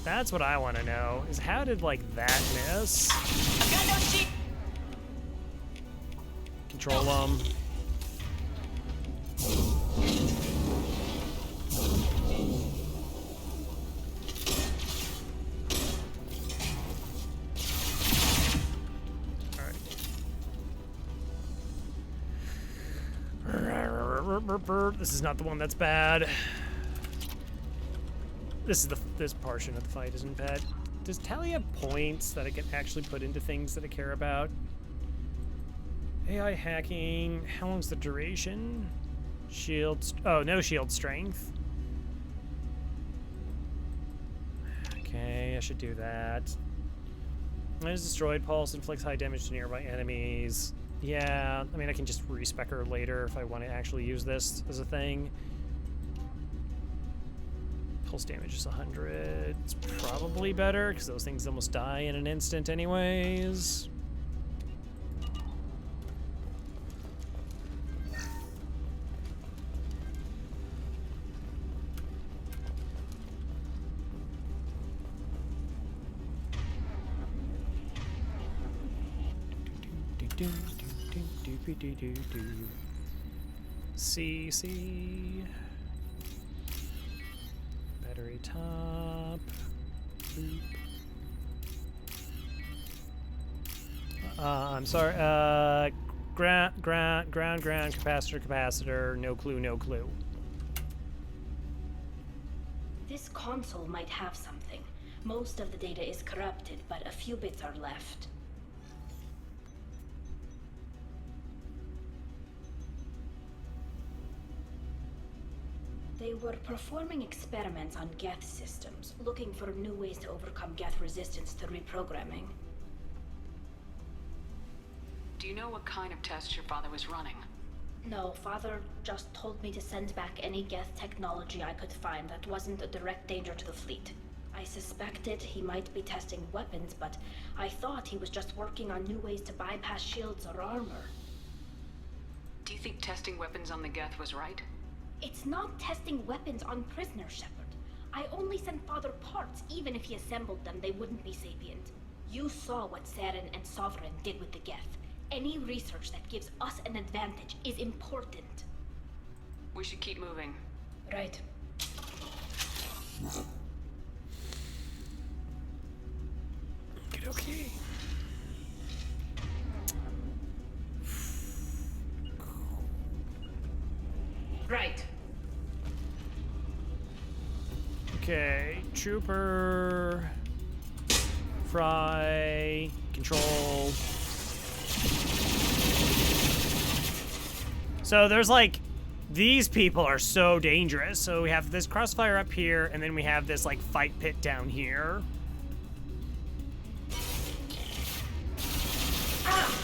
That's what I want to know, is how did, like, that miss? Control them. Alright. This is not the one that's bad. This portion of the fight isn't bad. Does Tally have points that I can actually put into things that I care about? AI hacking. How long's the duration? Shield. Oh, no shield strength. Okay, I should do that. Mine is destroyed. Pulse inflicts high damage to nearby enemies. Yeah, I mean, I can just respec her later if I want to actually use this as a thing. Pulse damage is 100. It's probably better, because those things almost die in an instant anyways. C. Battery top. Boop. I'm sorry. Ground, capacitor. No clue. This console might have something. Most of the data is corrupted, but a few bits are left. They were performing experiments on Geth systems, looking for new ways to overcome Geth resistance to reprogramming. Do you know what kind of tests your father was running? No, Father just told me to send back any Geth technology I could find that wasn't a direct danger to the fleet. I suspected he might be testing weapons, but I thought he was just working on new ways to bypass shields or armor. Do you think testing weapons on the Geth was right? It's not testing weapons on prisoners, Shepard. I only sent Father parts. Even if he assembled them, they wouldn't be sapient. You saw what Saren and Sovereign did with the Geth. Any research that gives us an advantage is important. We should keep moving. Right. Okay. Right. Okay, Trooper, Fry, Control. So there's like, these people are so dangerous. So we have this crossfire up here, and then we have this like fight pit down here. Ah!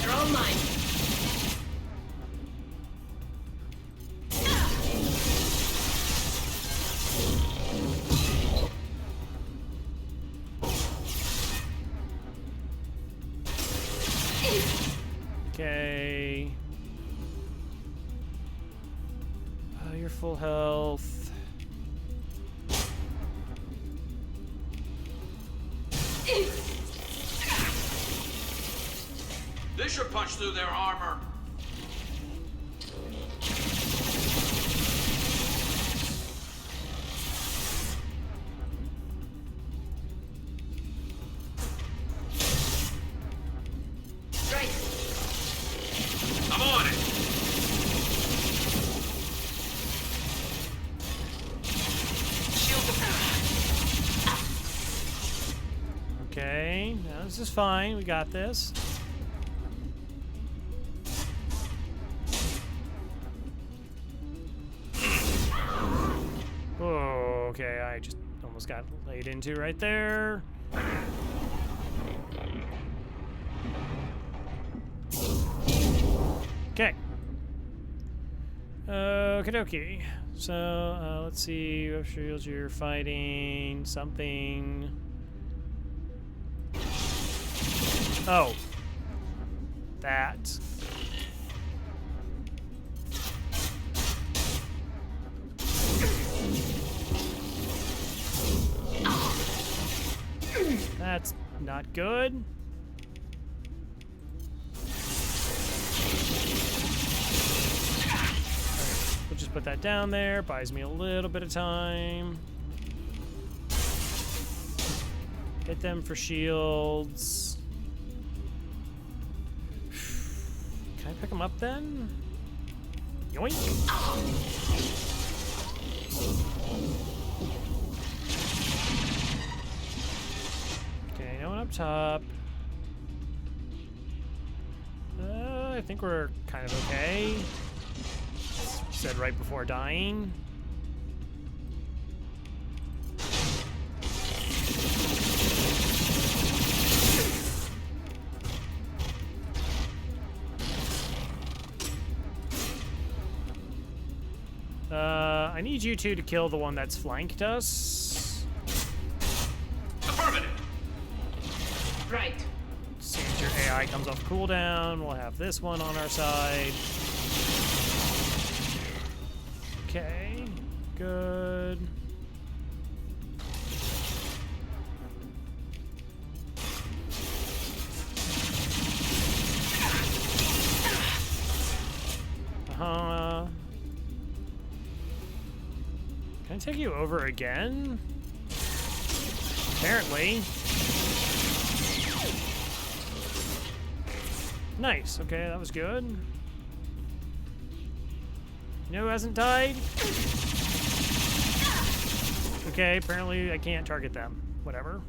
They're all mine. Full health. This should punch through their armor. Right. I'm on it. Okay, now this is fine. We got this. Oh, okay, I just almost got laid into right there. Okay. Okie dokie. So, let's see. You have shields, you're fighting something. Oh. That. That's not good. We'll just put that down there. Buys me a little bit of time. Hit them for shields. Can I pick them up then? Yoink! Okay, no one up top. I think we're kind of okay. Said right before dying. I need you two to kill the one that's flanked us. Affirmative. Right. As soon as your AI comes off cooldown, we'll have this one on our side. Okay, good. Uh-huh. Can I take you over again? Apparently. Nice, okay, that was good. You know who hasn't died? Okay, apparently I can't target them. Whatever.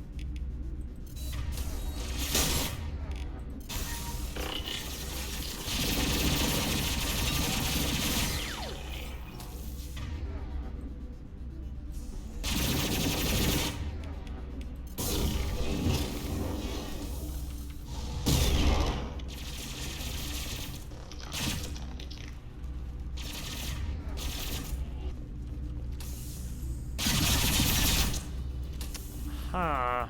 Huh.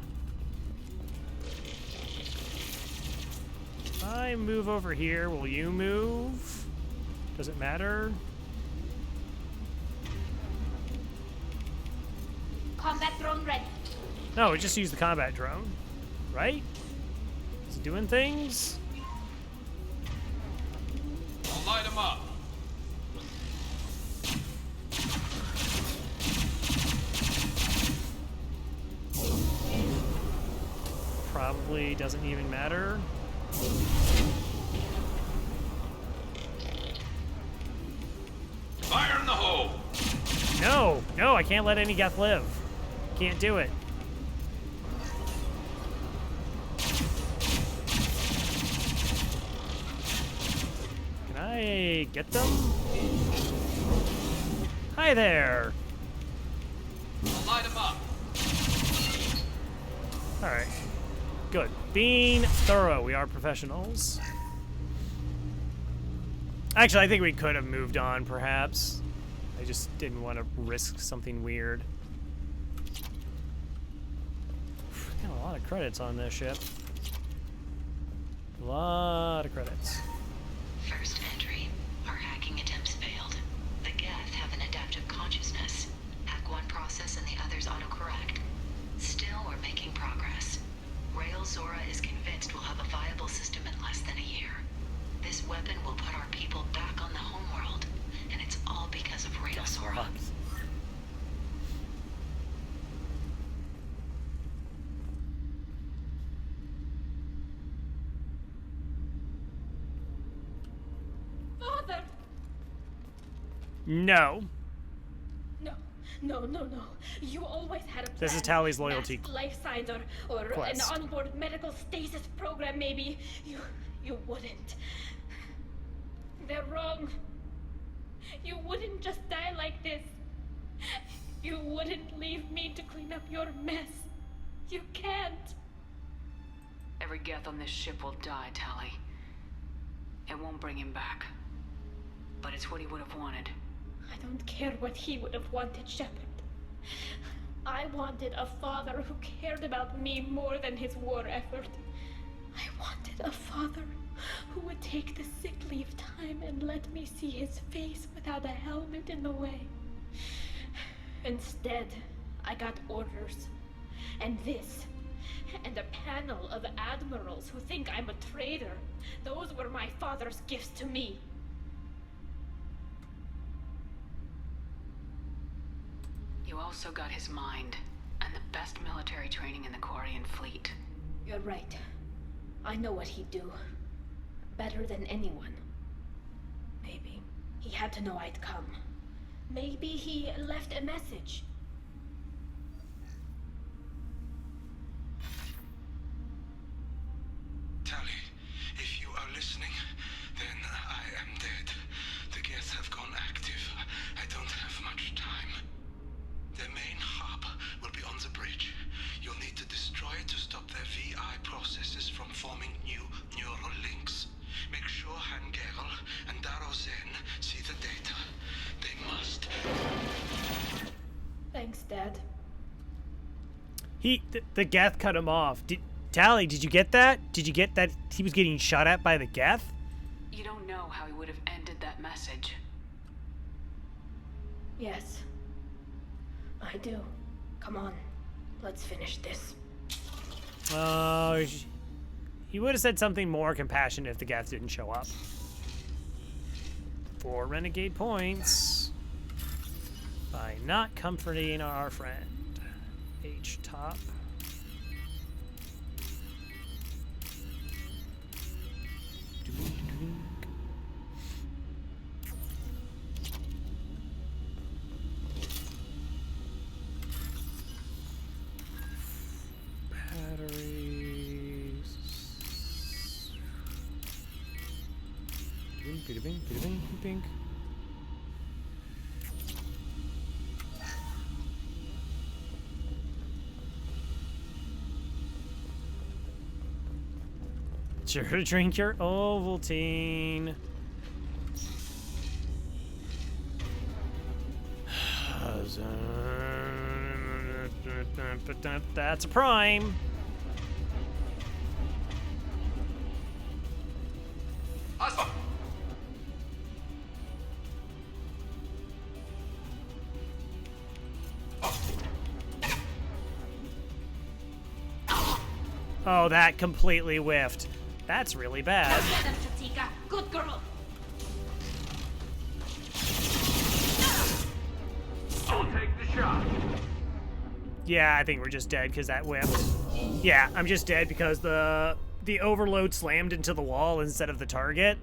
If I move over here, will you move? Does it matter? Combat drone ready. No, we just use the combat drone, right? Is it doing things? I'll light him up. Probably doesn't even matter. Fire in the hole. No, no, I can't let any Geth live. Can't do it. Can I get them? Hi there. I'll light him up. All right. Good. Being thorough. We are professionals. Actually, I think we could have moved on, perhaps. I just didn't want to risk something weird. Got a lot of credits on this ship. A lot of credits. First entry. Our hacking attempts failed. The Geth have an adaptive Zora is convinced we'll have a viable system in less than a year. This weapon will put our people back on the homeworld, and it's all because of Rail Zora. Father! No. No. You always had a plan. This is Tally's loyalty Masked life signs or quest. an onboard medical stasis program, maybe. You wouldn't. They're wrong. You wouldn't just die like this. You wouldn't leave me to clean up your mess. You can't. Every Geth on this ship will die, Tally. It won't bring him back. But it's what he would have wanted. I don't care what he would have wanted, Shepard. I wanted a father who cared about me more than his war effort. I wanted a father who would take the sick leave time and let me see his face without a helmet in the way. Instead, I got orders. And this. And a panel of admirals who think I'm a traitor. Those were my father's gifts to me. You also got his mind, and the best military training in the Quarian fleet. You're right. I know what he'd do. Better than anyone. Maybe he had to know I'd come. Maybe he left a message. Tally, if you are listening, then I am dead. The Geth have gone active. I don't have much time. Their main hub will be on the bridge. You'll need to destroy it to stop their VI processes from forming new neural links. Make sure Hangerl and Daro Zen see the data. They must. Thanks, Dad. The Geth cut him off. Tally, did you get that? Did you get that he was getting shot at by the Geth? You don't know how he would have ended that message. Yes. I do. Come on. Let's finish this. Oh, he would have said something more compassionate if the Geth didn't show up. 4 renegade points by not comforting our friend. H top. Bing. Sure to drink your Ovaltine. That's a prime. Awesome. Oh, that completely whiffed. That's really bad. Good girl. I'll take the shot. Yeah, I think we're just dead because that whiffed. Yeah, I'm just dead because the overload slammed into the wall instead of the target.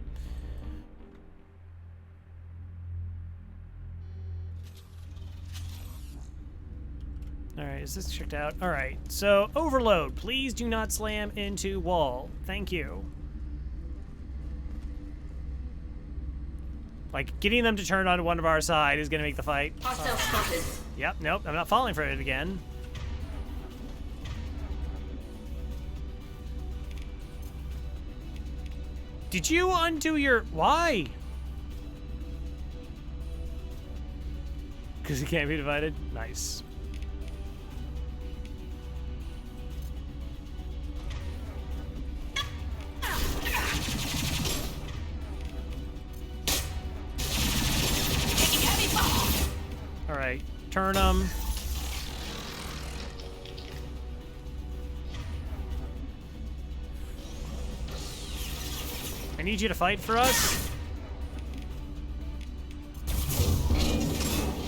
Alright, is this checked out? Alright, so overload. Please do not slam into wall. Thank you. Like, getting them to turn on one of our side is going to make the fight. Hostile spotted. Yep, nope, I'm not falling for it again. Did you undo your... Why? Because it can't be divided? Nice. Alright, turn them. need you to fight for us.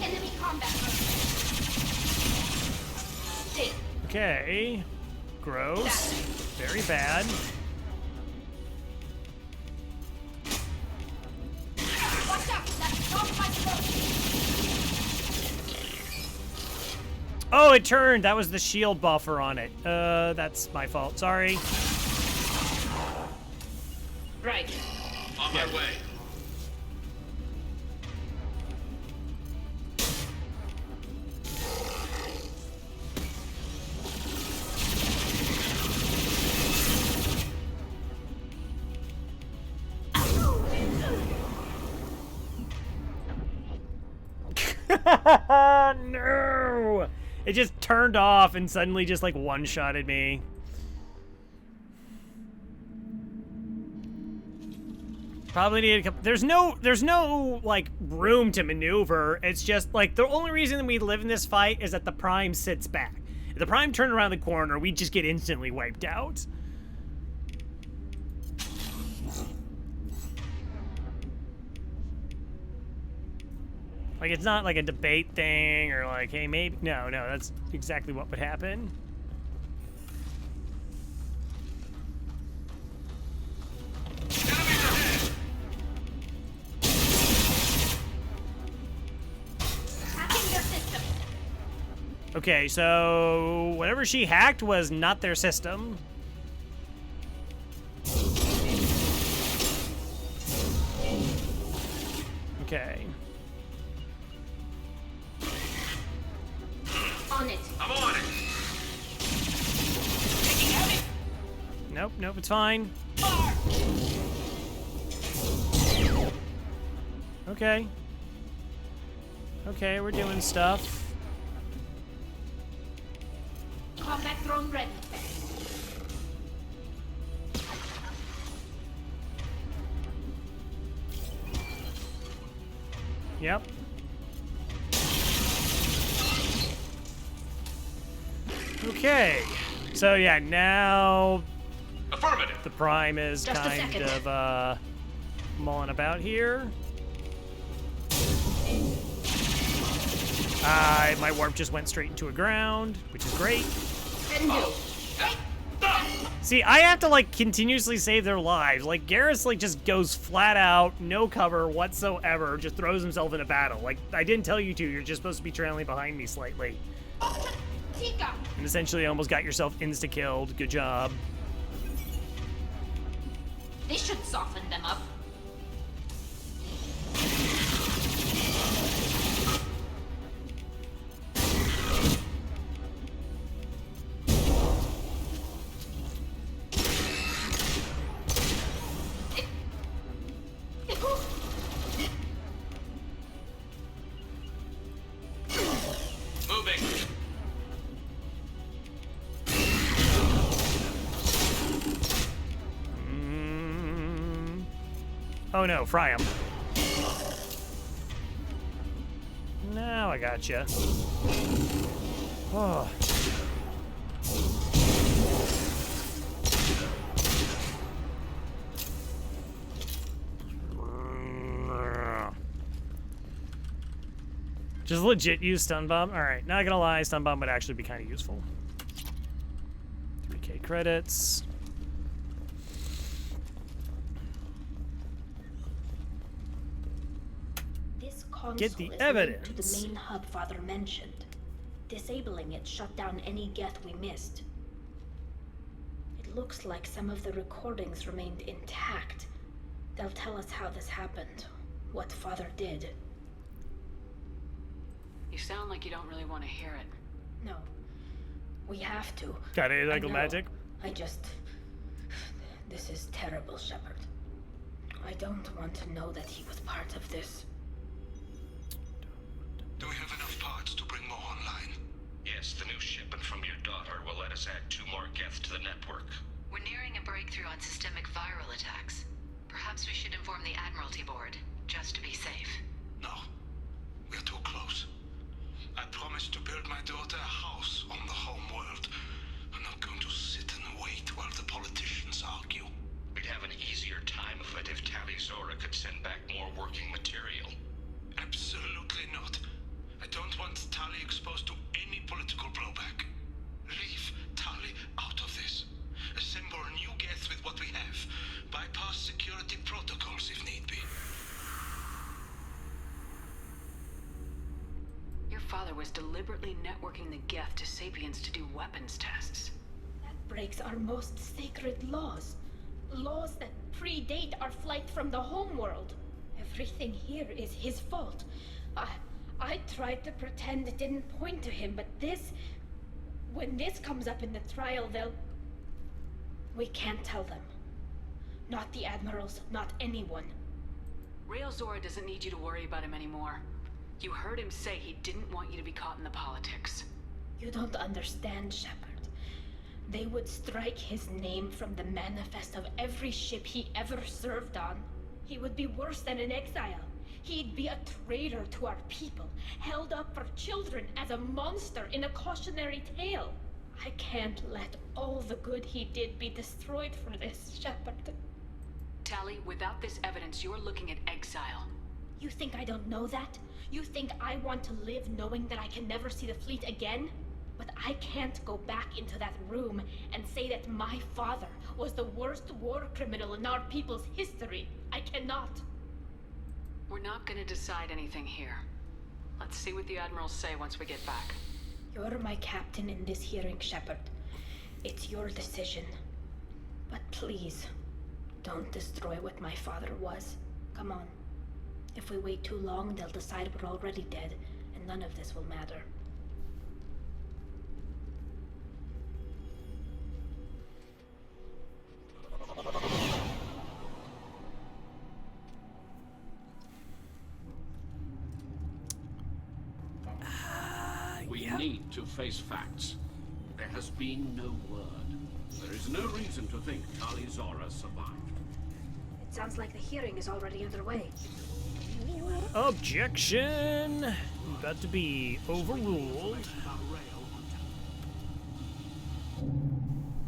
Enemy combat. Take. Okay. Gross. Very bad. Watch out! That's not my throat. Oh, it turned. That was the shield buffer on it. That's my fault. Sorry. Right. On my way. No! It just turned off and suddenly just like one-shotted me. Probably need a couple. There's no like room to maneuver. It's just like the only reason we live in this fight is that the Prime sits back. If the Prime turned around the corner, we just get instantly wiped out. Like, it's not like a debate thing or like, hey, maybe. No, that's exactly what would happen. Hacking their system. Okay, so whatever she hacked was not their system. Okay. On it. I'm on it. Taking out it. Nope, it's fine. Okay. Okay, we're doing stuff. Combat drone ready. Yep. Okay. So yeah, now Affirmative. the Prime is Just a kind second. of mulling about here. My warp just went straight into a ground, which is great. Can do. See, I have to like continuously save their lives. Like Garrus like just goes flat out, no cover whatsoever, just throws himself in a battle. Like I didn't tell you to, you're just supposed to be trailing behind me slightly. Tika. And essentially almost got yourself insta-killed. Good job. This should soften them up. Moving. Oh no, fry him. Now I gotcha. Oh. Just legit use stun bomb. All right, not gonna lie, stun bomb would actually be kind of useful. 3K credits. This console Get the is linked evidence. to the main hub Father mentioned. Disabling it shut down any Geth we missed. It looks like some of the recordings remained intact. They'll tell us how this happened, what Father did. You sound like you don't really want to hear it. No. We have to. Got it, I like know. magic. This is terrible, Shepard. I don't want to know that he was part of this. Do we have enough parts to bring more online? Yes, the new shipment from your daughter will let us add 2 more Geth to the network. We're nearing a breakthrough on systemic viral attacks. Perhaps we should inform the Admiralty Board, just to be safe. No. We're too close. I promised to build my daughter a house on the home world. I'm not going to sit and wait while the politicians argue. We'd have an easier time of it if deliberately networking the Geth to Sapiens to do weapons tests. That breaks our most sacred laws. Laws that predate our flight from the homeworld. Everything here is his fault. I tried to pretend it didn't point to him, but this... When this comes up in the trial, they'll... We can't tell them. Not the admirals, not anyone. Rael Zora doesn't need you to worry about him anymore. You heard him say he didn't want you to be caught in the politics. You don't understand, Shepard. They would strike his name from the manifest of every ship he ever served on. He would be worse than an exile. He'd be a traitor to our people, held up for children as a monster in a cautionary tale. I can't let all the good he did be destroyed for this, Shepard. Tali, without this evidence, you're looking at exile. You think I don't know that? You think I want to live knowing that I can never see the fleet again? But I can't go back into that room and say that my father was the worst war criminal in our people's history. I cannot. We're not gonna decide anything here. Let's see what the admirals say once we get back. You're my captain in this hearing, Shepard. It's your decision. But please, don't destroy what my father was. Come on. If we wait too long, they'll decide we're already dead, and none of this will matter. We need to face facts. There has been no word. There is no reason to think Tali Zora survived. It sounds like the hearing is already underway. Objection! About to be overruled.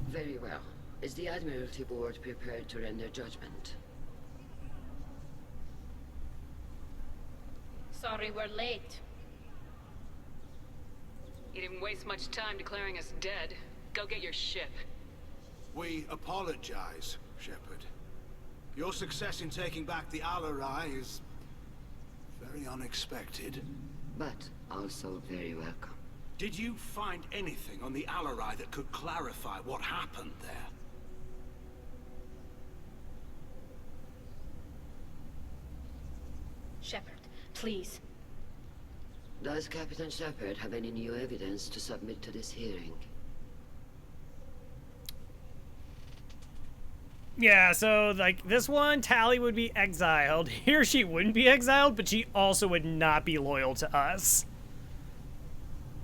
Very well. Is the Admiralty Board prepared to render judgment? Sorry we're late. You didn't waste much time declaring us dead. Go get your ship. We apologize, Shepard. Your success in taking back the Alarai is very unexpected. But also very welcome. Did you find anything on the Alarai that could clarify what happened there? Shepard, please. Does Captain Shepard have any new evidence to submit to this hearing? Yeah, so, like, this one, Tali would be exiled. Here she wouldn't be exiled, but she also would not be loyal to us.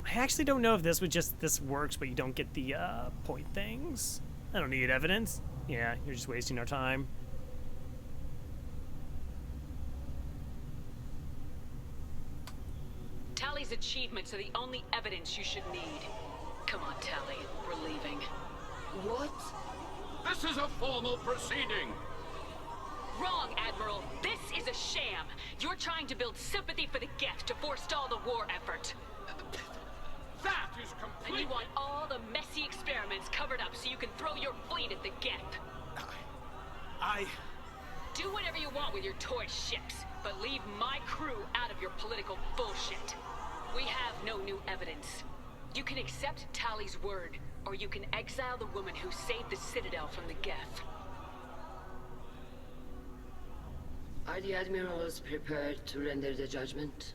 I actually don't know if this would just, this works, but you don't get the, point things. I don't need evidence. Yeah, you're just wasting our time. Tali's achievements are the only evidence you should need. Come on, Tali. We're leaving. What? This is a formal proceeding. Wrong, Admiral. This is a sham. You're trying to build sympathy for the Geth to forestall the war effort. That is complete. And you want all the messy experiments covered up so you can throw your fleet at the Geth. Do whatever you want with your toy ships, but leave my crew out of your political bullshit. We have no new evidence. You can accept Tali's word, or you can exile the woman who saved the Citadel from the Geth. Are the admirals prepared to render the judgment?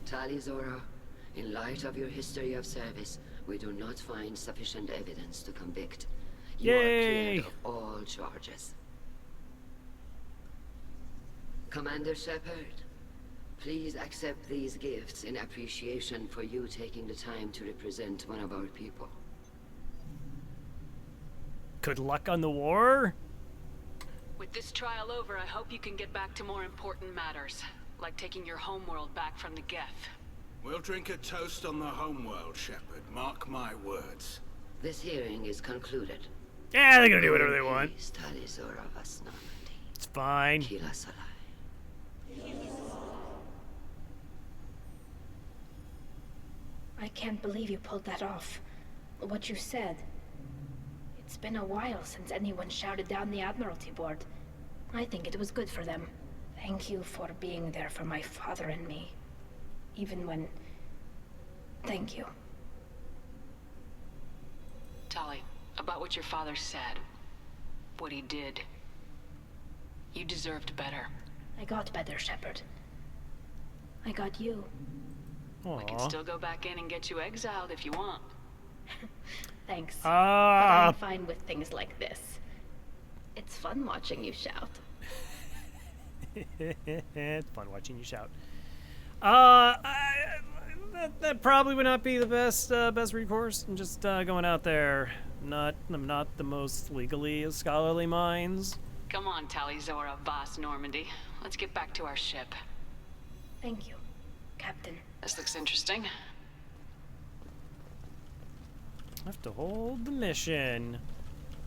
Tali Zora, in light of your history of service, we do not find sufficient evidence to convict. You are cleared of all charges. Commander Shepard, please accept these gifts in appreciation for you taking the time to represent one of our people. Good luck on the war? With this trial over, I hope you can get back to more important matters, like taking your homeworld back from the Geth. We'll drink a toast on the homeworld, Shepard. Mark my words. This hearing is concluded. Yeah, they're gonna do whatever they want. Tali Zora vas Normandy. It's fine. Kila Salai. I can't believe you pulled that off. What you said. It's been a while since anyone shouted down the Admiralty Board. I think it was good for them. Thank you for being there for my father and me. Even when... Thank you. Tali, about what your father said. What he did. You deserved better. I got better, Shepard. I got you. We can still go back in and get you exiled if you want. Thanks. But I'm fine with things like this. It's fun watching you shout. It's fun watching you shout. That probably would not be the best recourse. I'm just going out there. I'm not the most legally scholarly minds. Come on, Tali, Zora, Voss, Normandy. Let's get back to our ship. Thank you, Captain. This looks interesting. I have to hold the mission.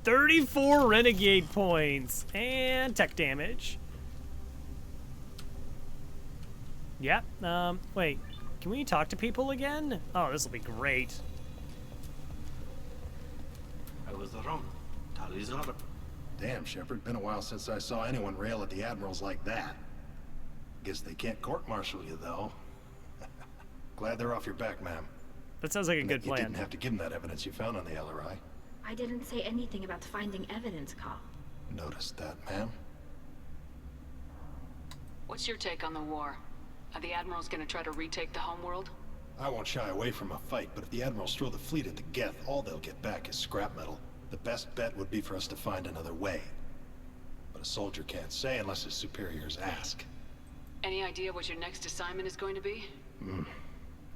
34 renegade points and tech damage. Yep. Wait. Can we talk to people again? Oh, this will be great. I was wrong. Tali's Zora. Damn, Shepard. Been a while since I saw anyone rail at the admirals like that. Guess they can't court-martial you, though. Glad they're off your back, ma'am. That sounds like a good plan. You didn't have to give them that evidence you found on the LRI. I didn't say anything about finding evidence, Carl. Noticed that, ma'am. What's your take on the war? Are the admirals gonna try to retake the homeworld? I won't shy away from a fight, but if the admirals throw the fleet at the Geth, all they'll get back is scrap metal. The best bet would be for us to find another way. But a soldier can't say unless his superiors ask. Any idea what your next assignment is going to be? I'm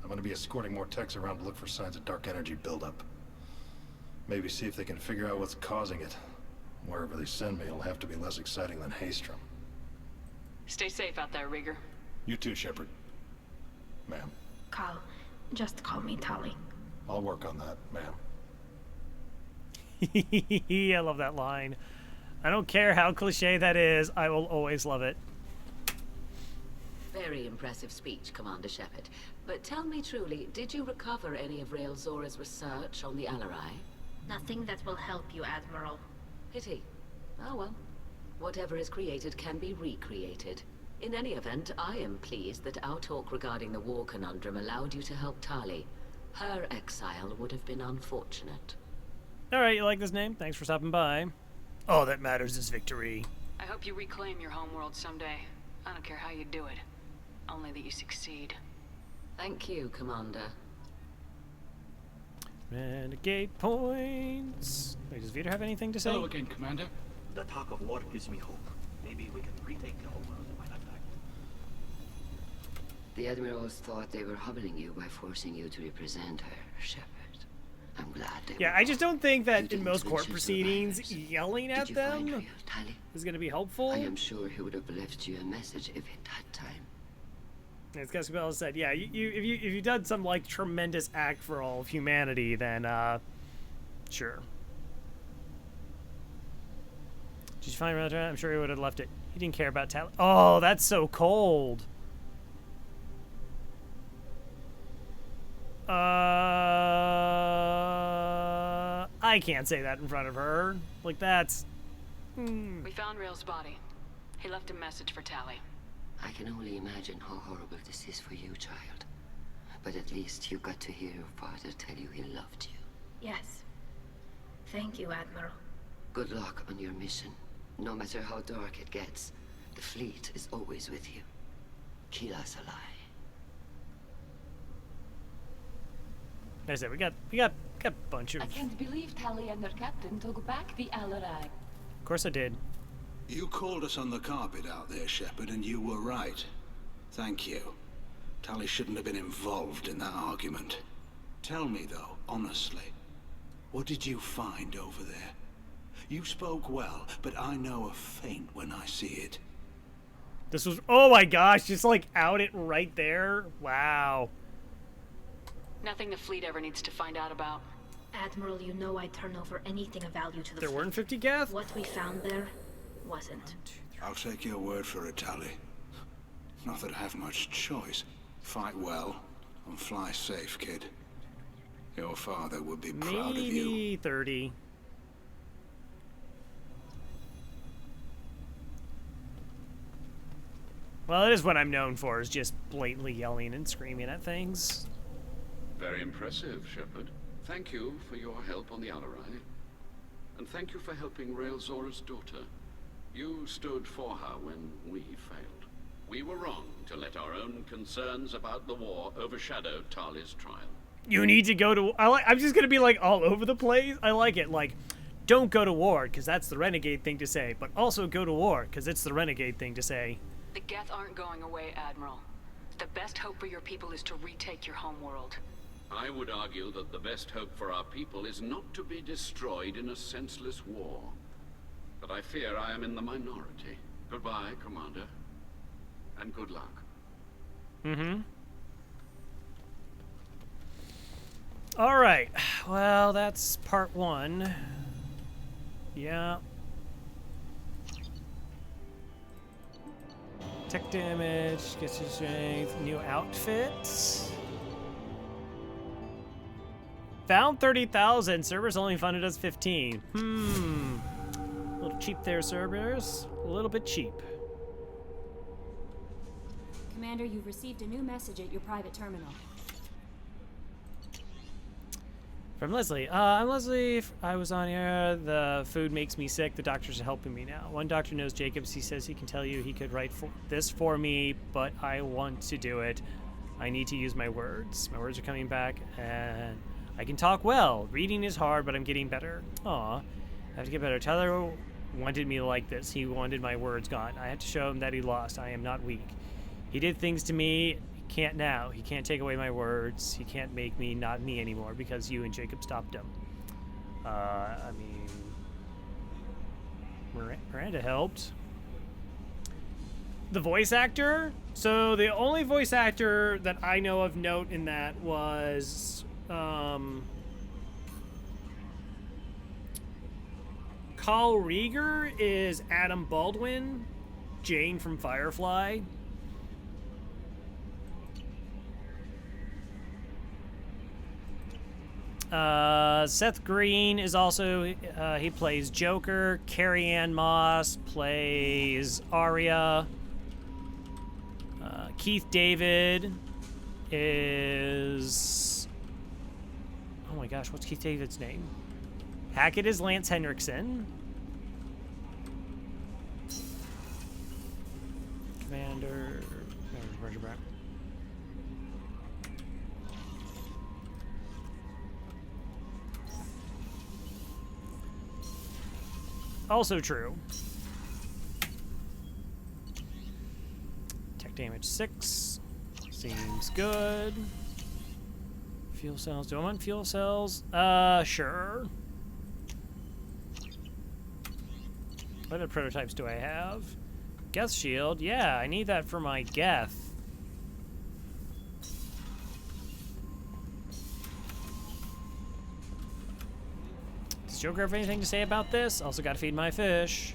going to be escorting more techs around to look for signs of dark energy buildup. Maybe see if they can figure out what's causing it. Wherever they send me, it'll have to be less exciting than Haystrom. Stay safe out there, Rieger. You too, Shepard. Ma'am. Carl, just call me Tali. I'll work on that, ma'am. I love that line. I don't care how cliche that is, I will always love it. Very impressive speech, Commander Shepard. But tell me truly, did you recover any of Rael Zora's research on the LRI? Nothing that will help you, Admiral. Pity. Oh well. Whatever is created can be recreated. In any event, I am pleased that our talk regarding the war conundrum allowed you to help Tali. Her exile would have been unfortunate. Alright, you like this name? Thanks for stopping by. All that matters is victory. I hope you reclaim your homeworld someday. I don't care how you do it. Only that you succeed. Thank you, Commander. Renegade points. Wait, does Vader have anything to say? Hello again, Commander. The talk of war gives me hope. Maybe we can retake the homeworld in my lifetime. The Admirals thought they were humbling you by forcing you to represent her, Shepard. I'm glad they Yeah, were I just don't think that in didn't most court mention proceedings, yelling at Did you find them real Tali? is going to be helpful. I am sure he would have left you a message if it had time. As Cascabel said, yeah, if you've done some like tremendous act for all of humanity, then sure. Did you find Roger? I'm sure he would have left it. He didn't care about Tali. Oh, that's so cold. I can't say that in front of her. Like that's. We found Rael's body. He left a message for Tali. I can only imagine how horrible this is for you, child. But at least you got to hear your father tell you he loved you. Yes. Thank you, Admiral. Good luck on your mission. No matter how dark it gets, the fleet is always with you. Kila's a lie. Like I said, we got a bunch of. I can't believe Tali and her captain took back the LRI. Of course I did. You called us on the carpet out there, Shepard, and you were right. Thank you. Tali shouldn't have been involved in that argument. Tell me, though, honestly, what did you find over there? You spoke well, but I know a feint when I see it. This was, oh my gosh, just like out it right there. Wow. Nothing the fleet ever needs to find out about. Admiral, you know I turn over anything of value to the There fleet. weren't 50 Geth? What we found there wasn't. I'll take your word for it, Tali. Not that I have much choice. Fight well and fly safe, kid. Your father would be proud of you. Maybe 30. Well, it is what I'm known for, is just blatantly yelling and screaming at things. Very impressive, Shepard. Thank you for your help on the Alarai. And thank you for helping Rael Zora's daughter. You stood for her when we failed. We were wrong to let our own concerns about the war overshadow Tali's trial. You need to go to... I'm just going to be, like, all over the place. I like it. Like, don't go to war, because that's the renegade thing to say. But also go to war, because it's the renegade thing to say. The Geth aren't going away, Admiral. The best hope for your people is to retake your homeworld. I would argue that the best hope for our people is not to be destroyed in a senseless war. But I fear I am in the minority. Goodbye, Commander. And good luck. Mm-hmm. All right. Well, that's part 1. Yeah. Tech damage, gets your strength, new outfit. Found 30,000. Cerberus only funded us 15. A little cheap there, Cerberus. A little bit cheap. Commander, you've received a new message at your private terminal. From Leslie. I'm Leslie. I was on here. The food makes me sick. The doctors are helping me now. One doctor knows Jacobs. He says he can tell you he could write this for me, but I want to do it. I need to use my words. My words are coming back, and I can talk well. Reading is hard, but I'm getting better. Aw. I have to get better. Tyler wanted me like this. He wanted my words gone. I had to show him that he lost. I am not weak. He did things to me. He can't now. He can't take away my words. He can't make me not me anymore because you and Jacob stopped him. I mean, Miranda helped. The voice actor? So the only voice actor that I know of note in that was Carl Rieger is Adam Baldwin, Jane from Firefly. Seth Green is also, he plays Joker. Carrie Ann Moss plays Arya. Keith David is... Oh my gosh, what's Keith David's name? Hackett is Lance Henriksen. Commander... Also true. Tech damage 6. Seems good. Fuel cells. Do I want fuel cells? Sure. What other prototypes do I have? Geth shield. Yeah, I need that for my Geth. Does Joker have anything to say about this? Also gotta feed my fish.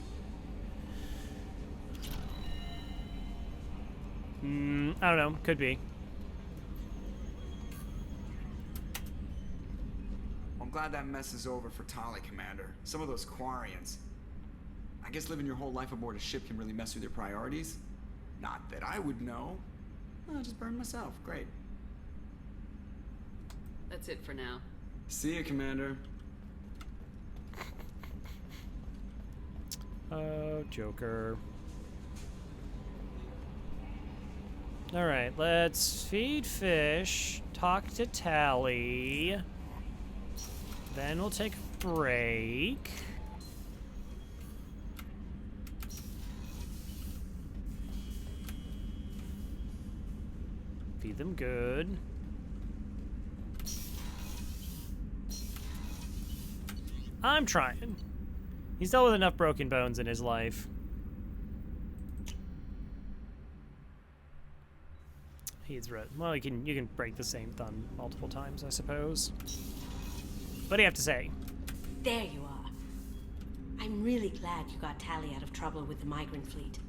I don't know. Could be. I'm glad that mess is over for Tali, Commander. Some of those Quarians. I guess living your whole life aboard a ship can really mess with your priorities. Not that I would know. I'll just burn myself. Great. That's it for now. See you, Commander. Oh, Joker. Alright, let's feed fish, talk to Tali, then we'll take a break. Feed them good. I'm trying. He's dealt with enough broken bones in his life. Well, you can break the same thumb multiple times, I suppose. What do you have to say? There you are. I'm really glad you got Tali out of trouble with the migrant fleet.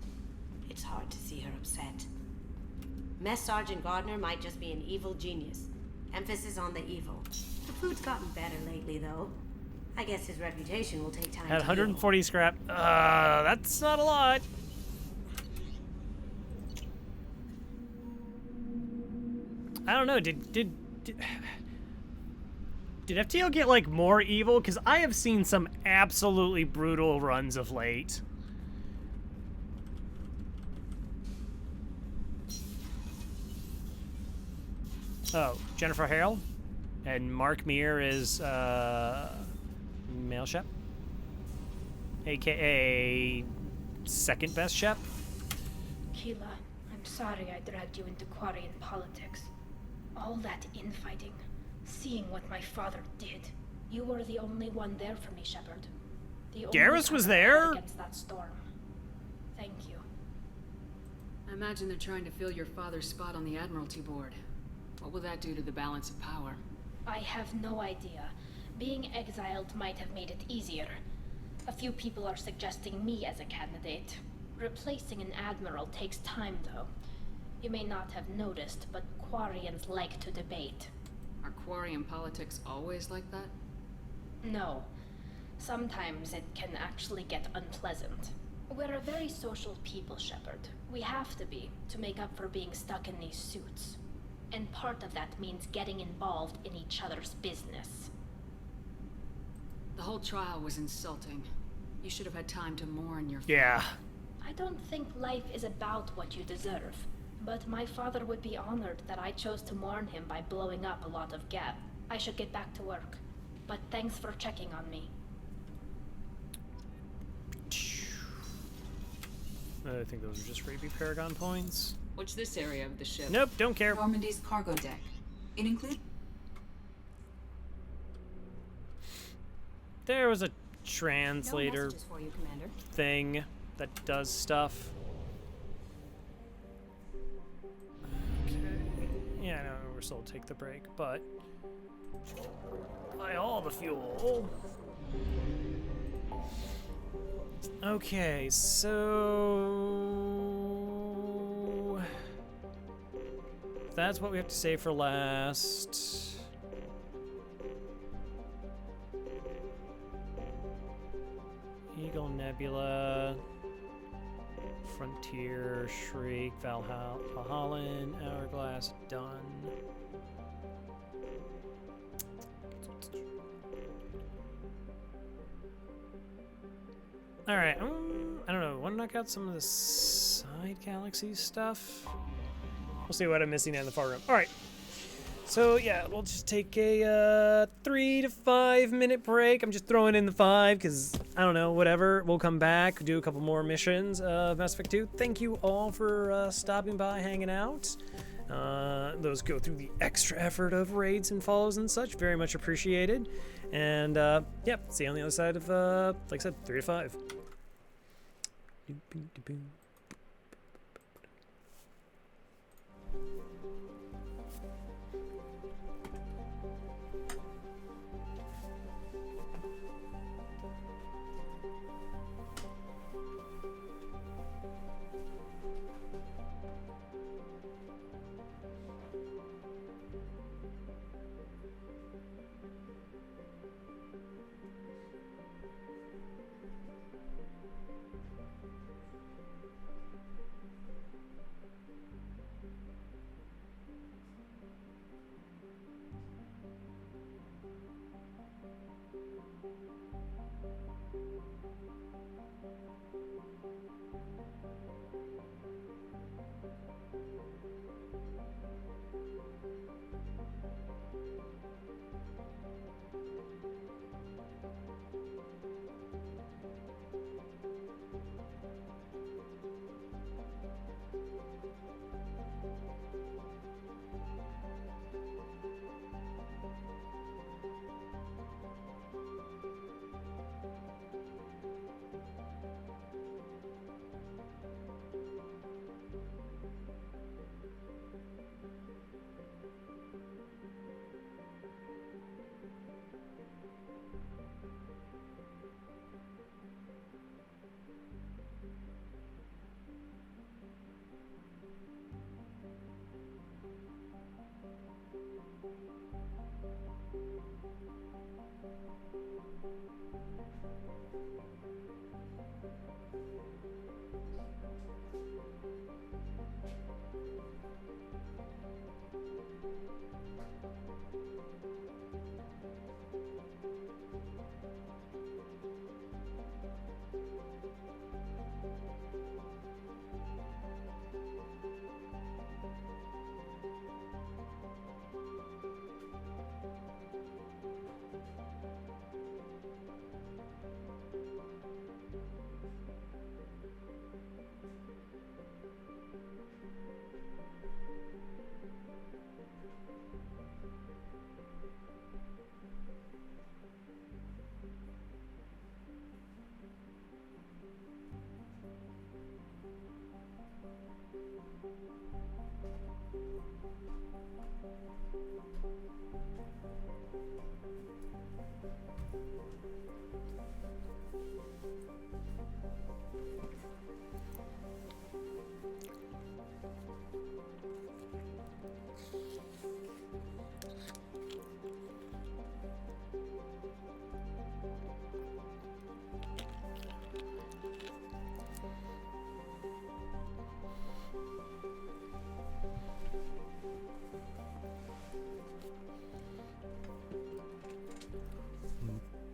It's hard to see her upset. Mess Sergeant Gardner might just be an evil genius. Emphasis on the evil. The Food's gotten better lately, though. I guess his reputation will take time Had to 140 scrap. That's not a lot. I don't know. Did FTL get like more evil? Because I have seen some absolutely brutal runs of late. Oh, Jennifer Harrell and Mark Meir is male chef, aka second best chef. Keela, I'm sorry I dragged you into Quarian politics. All that infighting, seeing what my father did. You were the only one there for me, Shepard. The only Garrus was one I had there? against that storm. Thank you. I imagine they're trying to fill your father's spot on the Admiralty Board. What will that do to the balance of power? I have no idea. Being exiled might have made it easier. A few people are suggesting me as a candidate. Replacing an admiral takes time, though. You may not have noticed, but Quarians like to debate. Are Quarian politics always like that? No. Sometimes it can actually get unpleasant. We're a very social people, Shepard. We have to be, to make up for being stuck in these suits. And part of that means getting involved in each other's business. The whole trial was insulting. You should have had time to mourn your Yeah. I don't think life is about what you deserve. But my father would be honored that I chose to mourn him by blowing up a lot of Gap. I should get back to work. But thanks for checking on me. I think those are just freebie Paragon points. What's this area of the ship? Nope, don't care. Normandy's cargo deck. It includes... There was a translator messages for you, Commander. thing that does stuff. Okay. Yeah, no, we're still take the break, but buy all the fuel. Okay, so that's what we have to say for last. Eagle, Nebula, Frontier, Shriek, Valhallan, Hourglass, done. Alright, I don't know, want to knock out some of the side galaxy stuff? We'll see what I'm missing in the far room. Alright, so yeah, we'll just take a 3 to 5 minute break. I'm just throwing in the 5 because, I don't know, whatever. We'll come back, do a couple more missions of Mass Effect 2. Thank you all for stopping by, hanging out. Those go through the extra effort of raids and follows and such. Very much appreciated. And, yeah, see you on the other side of, like I said, 3 to 5.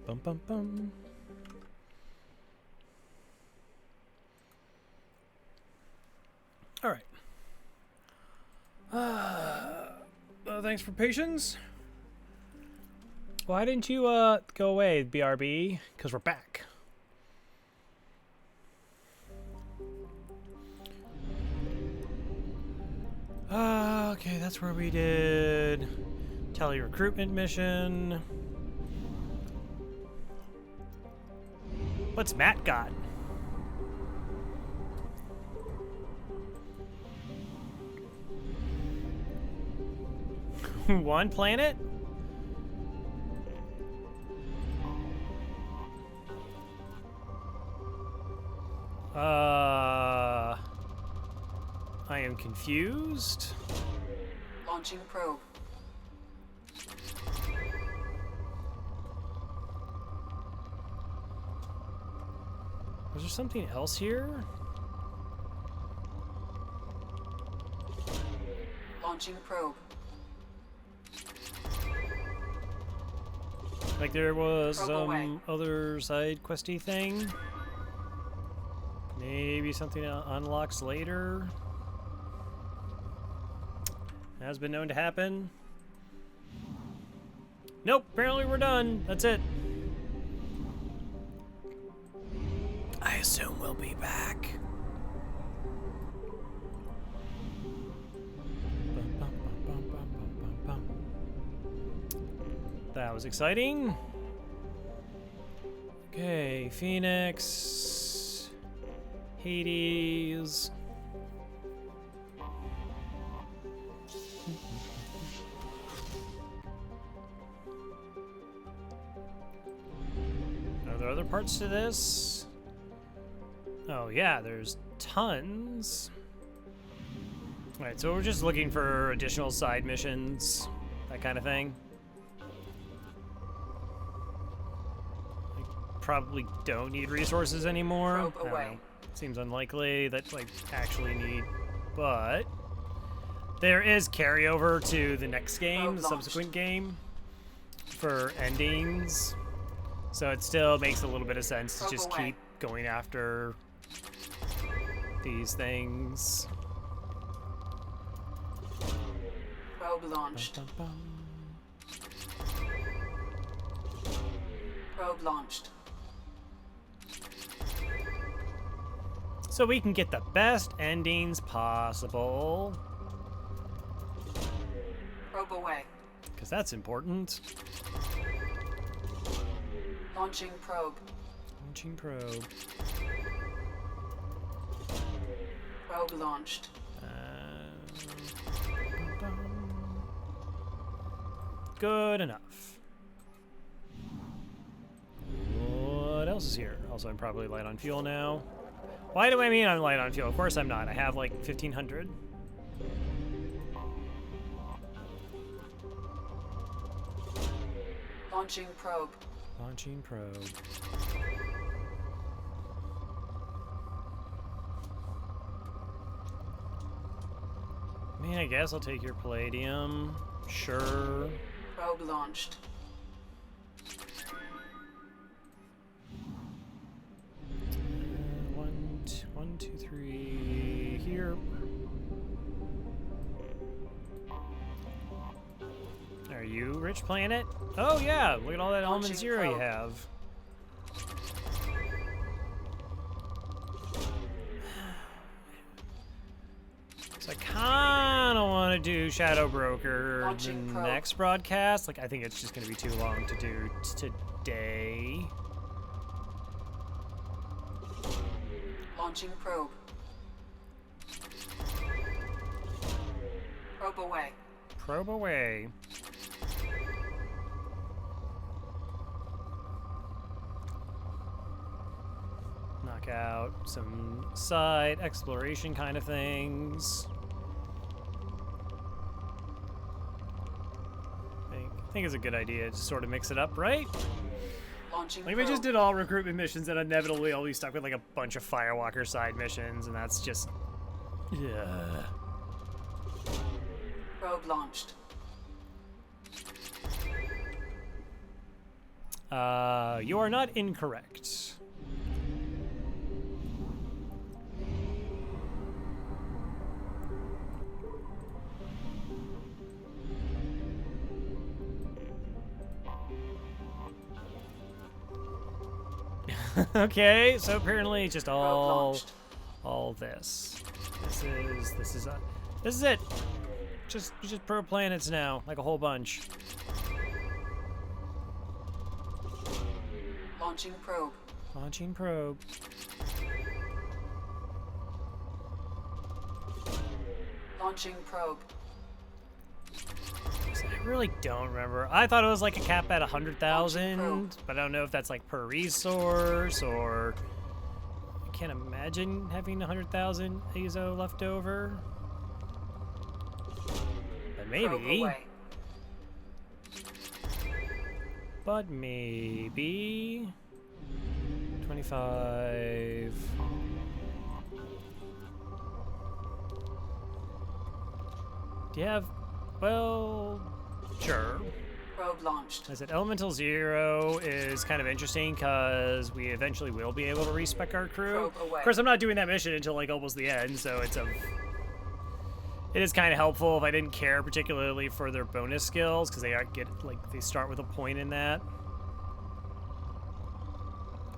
Bum bum bum. All right. Thanks for patience. Why didn't you go away, BRB? Because we're back. Okay, that's where we did tele recruitment mission. What's Matt got? One planet? I am confused. Launching probe. Was there something else here? Launching probe. Like there was some other side questy thing. Maybe something unlocks later. Has been known to happen. Nope, apparently we're done. That's it. I assume we'll be back. That was exciting. Okay, Phoenix, Hades. Are there other parts to this? Oh yeah, there's tons. Alright, so we're just looking for additional side missions, that kind of thing. I probably don't need resources anymore. Probe away. Seems unlikely that like actually need, but there is carryover to the next game, the subsequent game, for endings. So it still makes a little bit of sense to just keep going after these things. Probe launched. Probe launched. So we can get the best endings possible. Probe away. Because that's important. Launching probe. Launching probe. Probe launched. Good enough. What else is here? Also, I'm probably light on fuel now. Why do I mean I'm light on fuel? Of course I'm not. I have like 1,500. Launching probe. Launching probe. I mean, I guess I'll take your palladium. Sure. Probe launched. One, two, three. Here. Are you Rich Planet? Oh yeah, look at all that element 0 you have. So I kind of want to do Shadow Broker the next broadcast. Like I think it's just going to be too long to do today. Launching probe. Probe away. Probe away. Knock out some side exploration kind of things. I think it's a good idea to sort of mix it up, right? Launching like, we just did all recruitment missions, and inevitably I'll be stuck with like a bunch of Firewalker side missions, and that's just... yeah. Probe launched. You are not incorrect. Okay, so apparently it's just all this. This is it. Just probe planets now, like a whole bunch. Launching probe. Launching probe. Launching probe. I really don't remember. I thought it was like a cap at 100,000, but I don't know if that's like per resource or I can't imagine having 100,000 Azo left over. But maybe. But maybe 25. Do you have? Well, sure. Probe launched. I said Elemental Zero is kind of interesting because we eventually will be able to respec our crew. Probe away. Of course, I'm not doing that mission until like almost the end, so it is kind of helpful if I didn't care particularly for their bonus skills because they start with a point in that.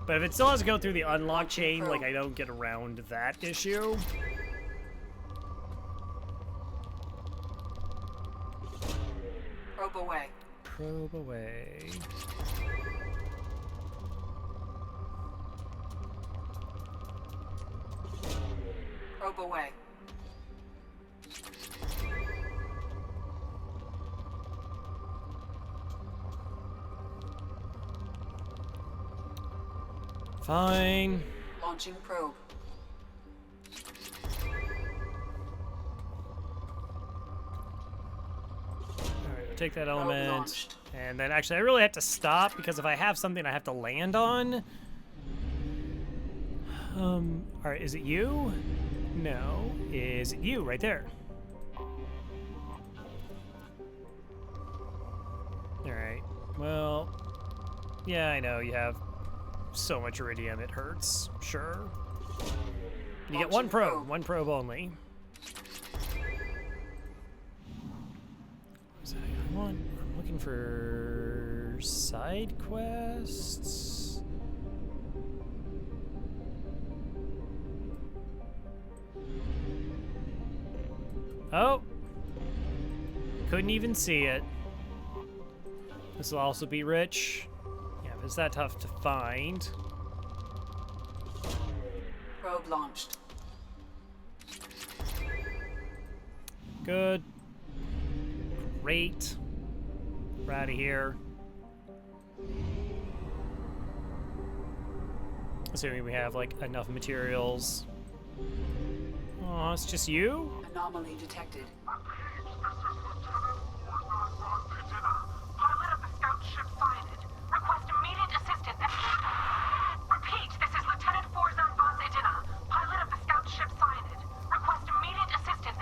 But if it still has to go through the unlock chain, like I don't get around that issue. Probe away. Probe away. Probe away. Fine. Launching probe. Take that element, and then actually I really have to stop because if I have something I have to land on. All right, is it you? No, is it you right there? All right, well, yeah, I know you have so much iridium it hurts, sure. You get one probe only. I'm looking for side quests. Oh, couldn't even see it. This will also be rich. Yeah, but it's that tough to find. Probe launched. Good. Great. We're out of here. Assuming we have like enough materials. Oh, it's just you? Anomaly detected. Pilot of the scout ship sighted. Request immediate assistance. Repeat, this is Lieutenant Forzan Vaz Edina. Pilot of the scout ship sighted. Request immediate assistance.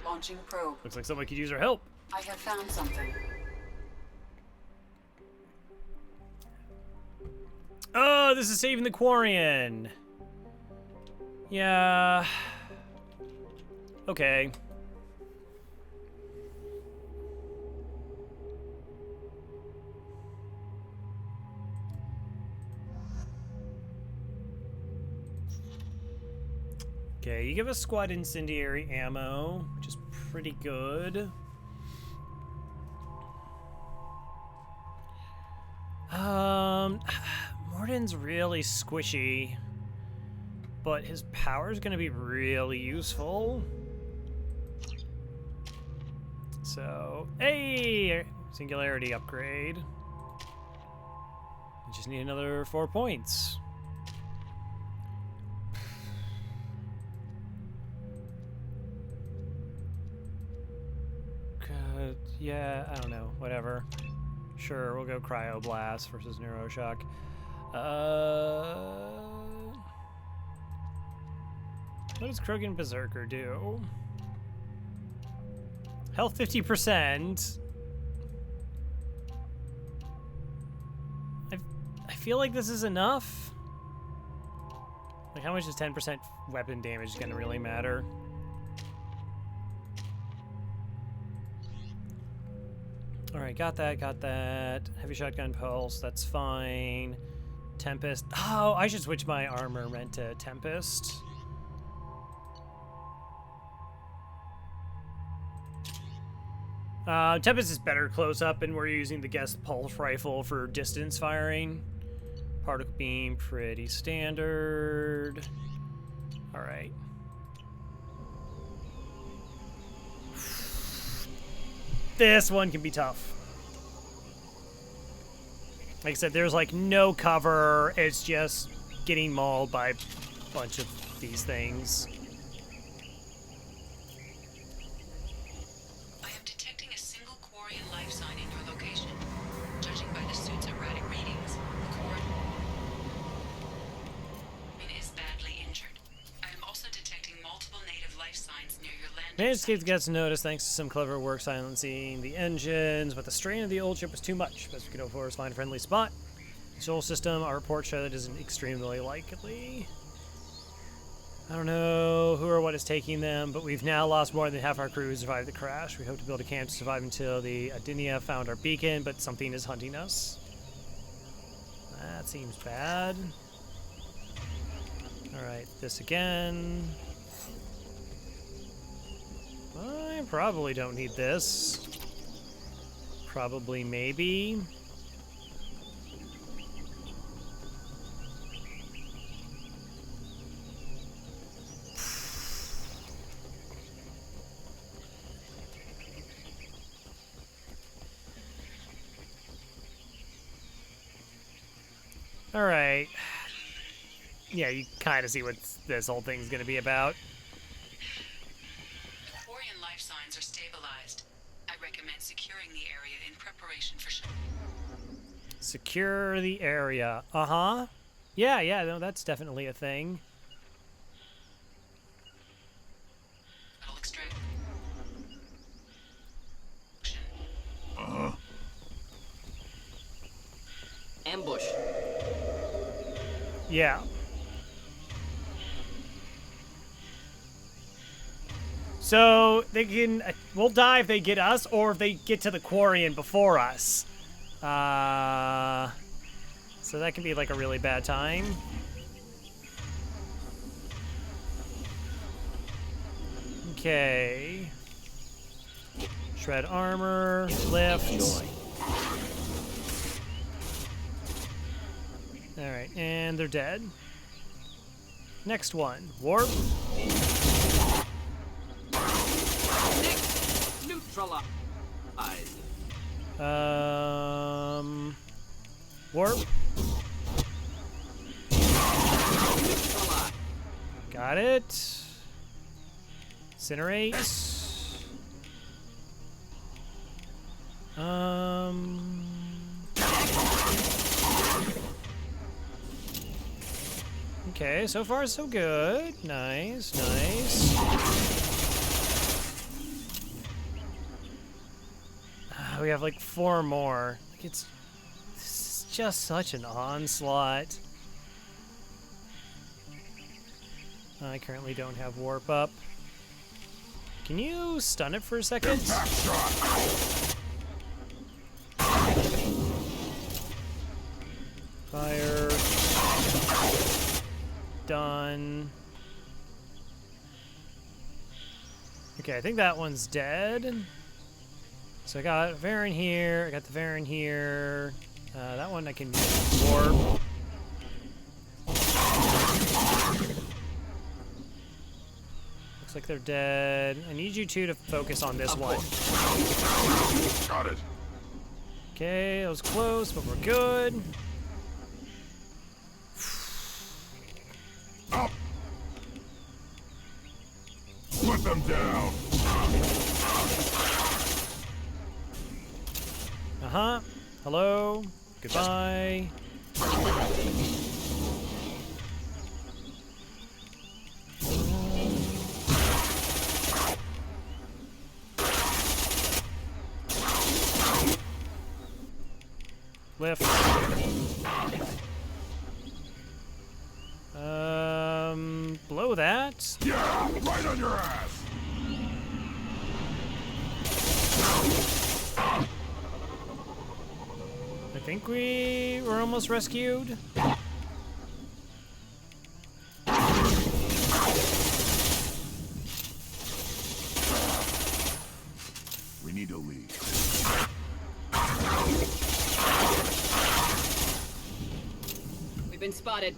Launching probe. Looks like someone could use our help. I have found something. Oh, this is saving the Quarian. Yeah. Okay. Okay, you give us squad incendiary ammo, which is pretty good. Morden's really squishy, but his power is going to be really useful. So, hey, singularity upgrade. We just need another 4 points. Good. Yeah, I don't know. Whatever. Sure, we'll go Cryoblast versus Neuroshock. What does Krogan Berserker do? Health 50%. feel like this is enough. Like, how much is 10% weapon damage gonna really matter? Alright, got that, got that. Heavy shotgun pulse, that's fine. Tempest. Oh, I should switch my armor rent to Tempest. Tempest is better close up, and we're using the guest pulse rifle for distance firing. Particle beam, pretty standard. Alright. This one can be tough. Like I said, there's like no cover. It's just getting mauled by a bunch of these things. I am detecting a single Quarian life sign in your location. Judging by the suit's erratic readings, the Quarian is badly injured. I am also detecting multiple native life signs near your land. Landscape gets noticed thanks to some clever work silencing the engines, but the strain of the old ship was too much. Best we could hope for is find a friendly spot. Solar system, our reports show that isn't extremely likely. I don't know who or what is taking them, but we've now lost more than half our crew who survived the crash. We hope to build a camp to survive until the Adinia found our beacon, but something is hunting us. That seems bad. Alright, this again. I probably don't need this. Probably, maybe. Alright. Yeah, you kind of see what this whole thing's gonna be about. Quarian life signs are stabilized. I recommend securing the area in preparation for Secure the area. Uh-huh. Yeah, no, that's definitely a thing. Ambush. Yeah. So they can, we'll die if they get us, or if they get to the Quarian before us. So that can be like a really bad time. Okay. Shred armor, lift. Alright, and they're dead. Next one. Warp. Neutralize. Warp. Got it. Incinerate. Okay, so far so good. Nice, nice. We have like 4 more. Like this is just such an onslaught. I currently don't have warp up. Can you stun it for a second? Fire. Done. Okay, I think that one's dead. So I got Varen here, I got the Varen here. That one I can warp. Looks like they're dead. I need you two to focus on this one. Got it. Okay, that was close, but we're good. Up. Put them down. Uh-huh. Hello. Goodbye. Lift. Blow that. Yeah, right on your ass. I think we were almost rescued. We need to leave. We've been spotted.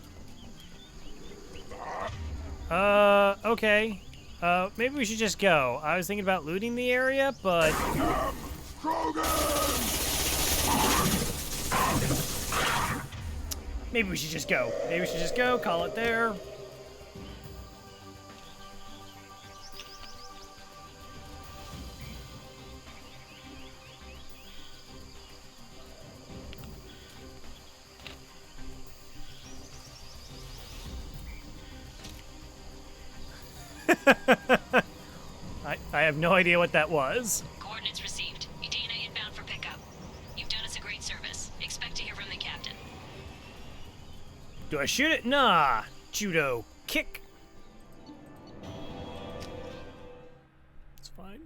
Okay. Maybe we should just go. I was thinking about looting the area, but... Maybe we should just go. Maybe we should just go, call it there. I have no idea what that was. Coordinates received. Edina inbound for pickup. You've done us a great service. Expect to hear from the captain. Do I shoot it? Nah. Judo. Kick. It's fine.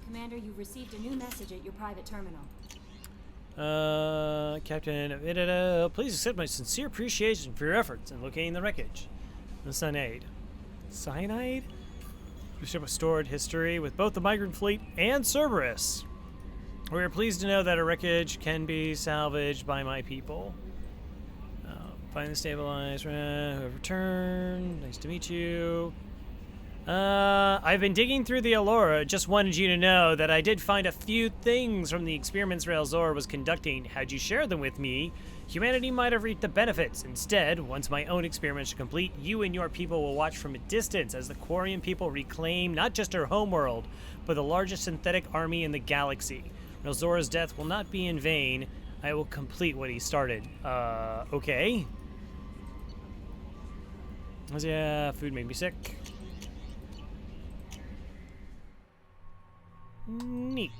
Commander, you've received a new message at your private terminal. Captain, please accept my sincere appreciation for your efforts in locating the wreckage. The cyanide. Cyanide? The ship was stored history with both the migrant fleet and Cerberus. We are pleased to know that a wreckage can be salvaged by my people. Find the stabilized, who have returned. Nice to meet you. I've been digging through the Allura. Just wanted you to know that I did find a few things from the experiments Rael'Zor was conducting. Had you shared them with me, humanity might have reaped the benefits. Instead, once my own experiments are complete, you and your people will watch from a distance as the Quarian people reclaim not just our homeworld, but the largest synthetic army in the galaxy. Rael'Zor's death will not be in vain. I will complete what he started. Okay. Yeah, food made me sick. Neat.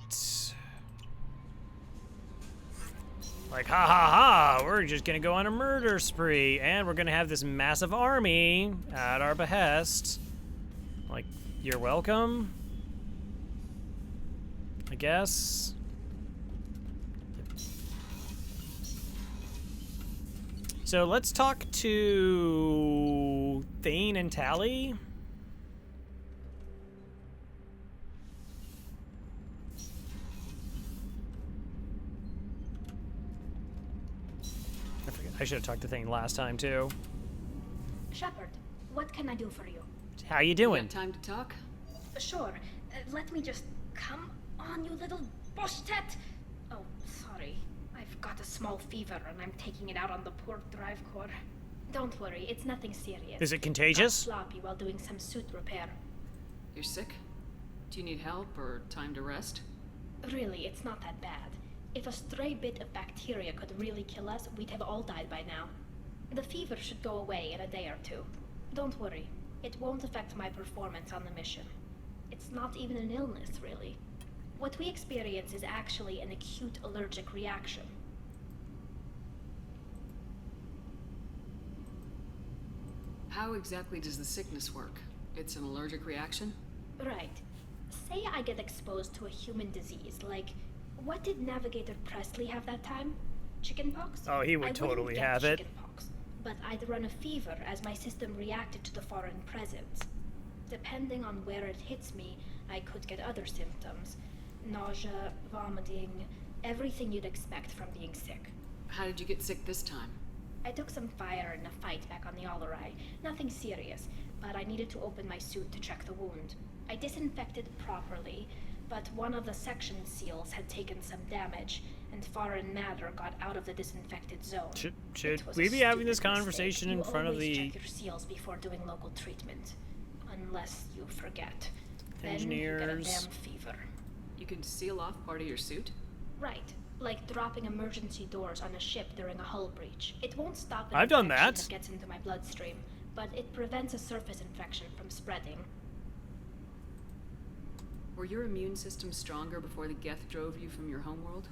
Like, ha ha ha, we're just gonna go on a murder spree, and we're gonna have this massive army at our behest. Like, you're welcome, I guess. So let's talk to Thane and Tally. I should have talked to Thane last time too. Shepard, what can I do for you? How you doing? You got time to talk? Sure. Let me just... Come on, you little bushtet! Oh, sorry. I've got a small fever and I'm taking it out on the poor drive core. Don't worry, it's nothing serious. Is it contagious? Got sloppy while doing some suit repair. You're sick? Do you need help or time to rest? Really, it's not that bad. If a stray bit of bacteria could really kill us, we'd have all died by now. The fever should go away in a day or two. Don't worry. It won't affect my performance on the mission. It's not even an illness, really. What we experience is actually an acute allergic reaction. How exactly does the sickness work? It's an allergic reaction? Right. Say I get exposed to a human disease, like... What did Navigator Presley have that time? Chickenpox? Oh, he would totally have it. Chickenpox, but I'd run a fever as my system reacted to the foreign presence. Depending on where it hits me, I could get other symptoms. Nausea, vomiting, everything you'd expect from being sick. How did you get sick this time? I took some fire in a fight back on the Allura. Nothing serious, but I needed to open my suit to check the wound. I disinfected properly, but one of the section seals had taken some damage, and foreign matter got out of the disinfected zone. Should we be having this conversation in front of the... You always check your seals before doing local treatment. Unless you forget. Engineers. Then you get a damn fever. You can seal off part of your suit? Right. Like dropping emergency doors on a ship during a hull breach. It won't stop an I've done infection that. Gets into my bloodstream, but it prevents a surface infection from spreading. Were your immune system stronger before the Geth drove you from your homeworld?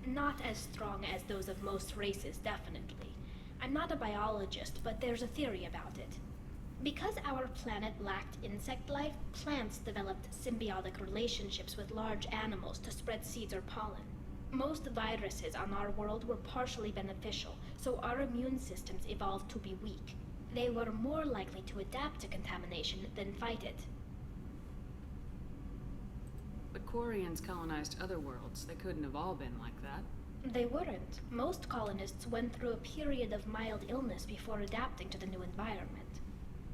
Not as strong as those of most races, definitely. I'm not a biologist, but there's a theory about it. Because our planet lacked insect life, plants developed symbiotic relationships with large animals to spread seeds or pollen. Most viruses on our world were partially beneficial, so our immune systems evolved to be weak. They were more likely to adapt to contamination than fight it. But Quarians colonized other worlds. They couldn't have all been like that. They weren't. Most colonists went through a period of mild illness before adapting to the new environment.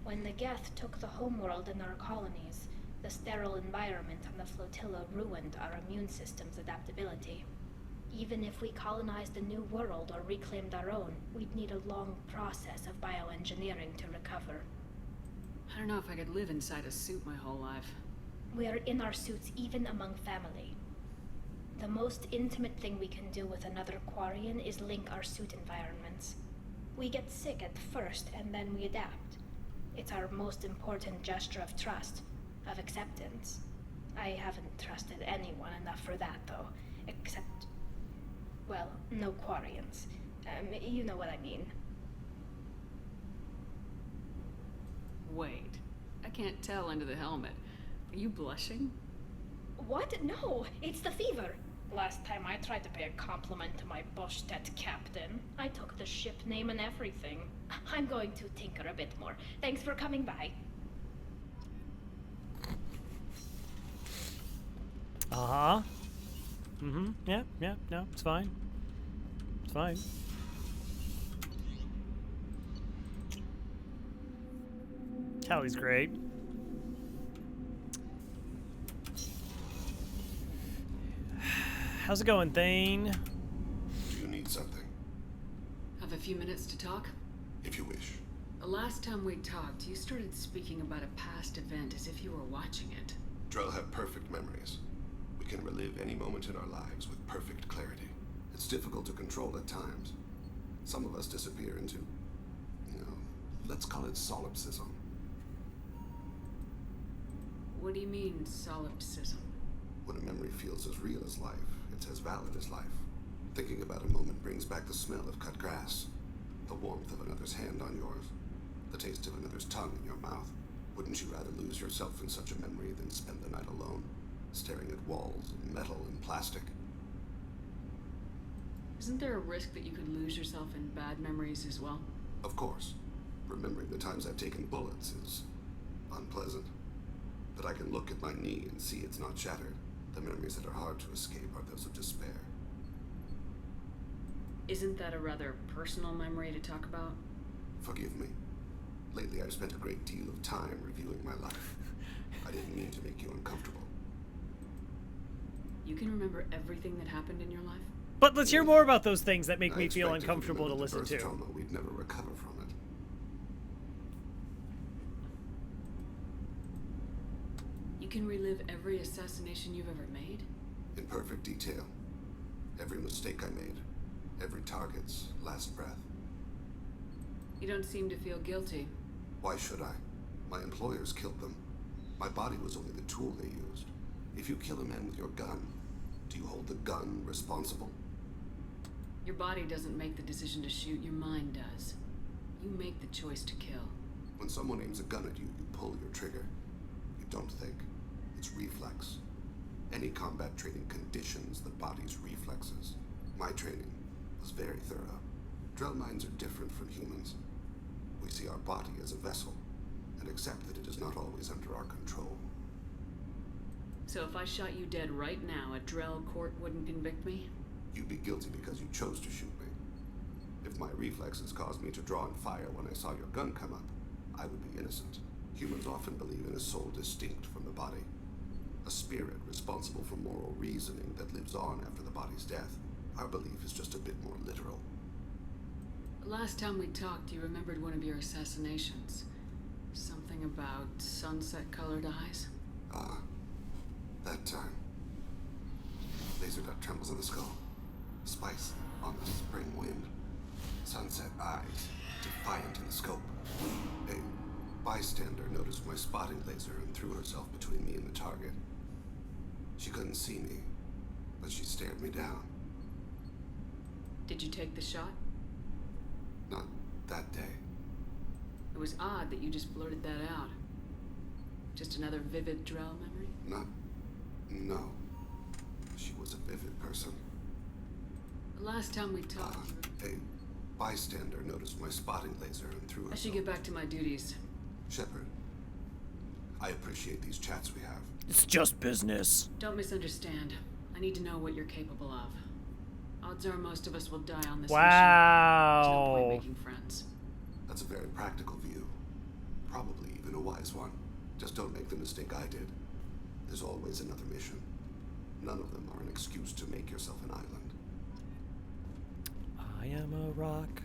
When the Geth took the homeworld in our colonies, the sterile environment on the flotilla ruined our immune system's adaptability. Even if we colonized a new world or reclaimed our own, we'd need a long process of bioengineering to recover. I don't know if I could live inside a suit my whole life. We are in our suits even among family. The most intimate thing we can do with another Quarian is link our suit environments. We get sick at first, and then we adapt. It's our most important gesture of trust, of acceptance. I haven't trusted anyone enough for that, though, except, well, no Quarians. You know what I mean. Wait. I can't tell under the helmet. Are you blushing? What? No, it's the fever. Last time I tried to pay a compliment to my Boschtet captain, I took the ship name and everything. I'm going to tinker a bit more. Thanks for coming by. Uh-huh. Yeah, no, it's fine. It's fine. Tally's great. How's it going, Thane? Do you need something? Have a few minutes to talk? If you wish. The last time we talked, you started speaking about a past event as if you were watching it. Drell have perfect memories. We can relive any moment in our lives with perfect clarity. It's difficult to control at times. Some of us disappear into, let's call it solipsism. What do you mean, solipsism? When a memory feels as real as life, it's as valid as life. Thinking about a moment brings back the smell of cut grass, the warmth of another's hand on yours, the taste of another's tongue in your mouth. Wouldn't you rather lose yourself in such a memory than spend the night alone, staring at walls of metal and plastic? Isn't there a risk that you could lose yourself in bad memories as well? Of course. Remembering the times I've taken bullets is unpleasant. But I can look at my knee and see it's not shattered. The memories that are hard to escape are those of despair. Isn't that a rather personal memory to talk about? Forgive me. Lately I've spent a great deal of time reviewing my life. I didn't mean to make you uncomfortable. You can remember everything that happened in your life? But let's hear more about those things that make me feel expected uncomfortable to remember the listen birth to. trauma. We'd never recover from it. You can relive every assassination you've ever made? In perfect detail. Every mistake I made. Every target's last breath. You don't seem to feel guilty. Why should I? My employers killed them. My body was only the tool they used. If you kill a man with your gun, do you hold the gun responsible? Your body doesn't make the decision to shoot, your mind does. You make the choice to kill. When someone aims a gun at you, you pull your trigger. You don't think. It's reflex. Any combat training conditions the body's reflexes. My training was very thorough. Drell minds are different from humans. We see our body as a vessel, and accept that it is not always under our control. So if I shot you dead right now, a Drell court wouldn't convict me? You'd be guilty because you chose to shoot me. If my reflexes caused me to draw and fire when I saw your gun come up, I would be innocent. Humans often believe in a soul distinct from the body. A spirit responsible for moral reasoning that lives on after the body's death. Our belief is just a bit more literal. The last time we talked, you remembered one of your assassinations. Something about sunset-colored eyes? That time. Laser dot trembles in the skull. Spice on the spring wind. Sunset eyes, defiant in the scope. A bystander noticed my spotting laser and threw herself between me and the target. She couldn't see me, but she stared me down. Did you take the shot? Not that day. It was odd that you just blurted that out. Just another vivid Drell memory? No. She was a vivid person. The last time we talked... A bystander noticed my spotting laser and threw I should get back to my duties. Shepard, I appreciate these chats we have. It's just business. Don't misunderstand. I need to know what you're capable of. Odds are most of us will die on this mission. Wow. There's no point making friends. That's a very practical view. Probably even a wise one. Just don't make the mistake I did. There's always another mission. None of them are an excuse to make yourself an island. I am a rock.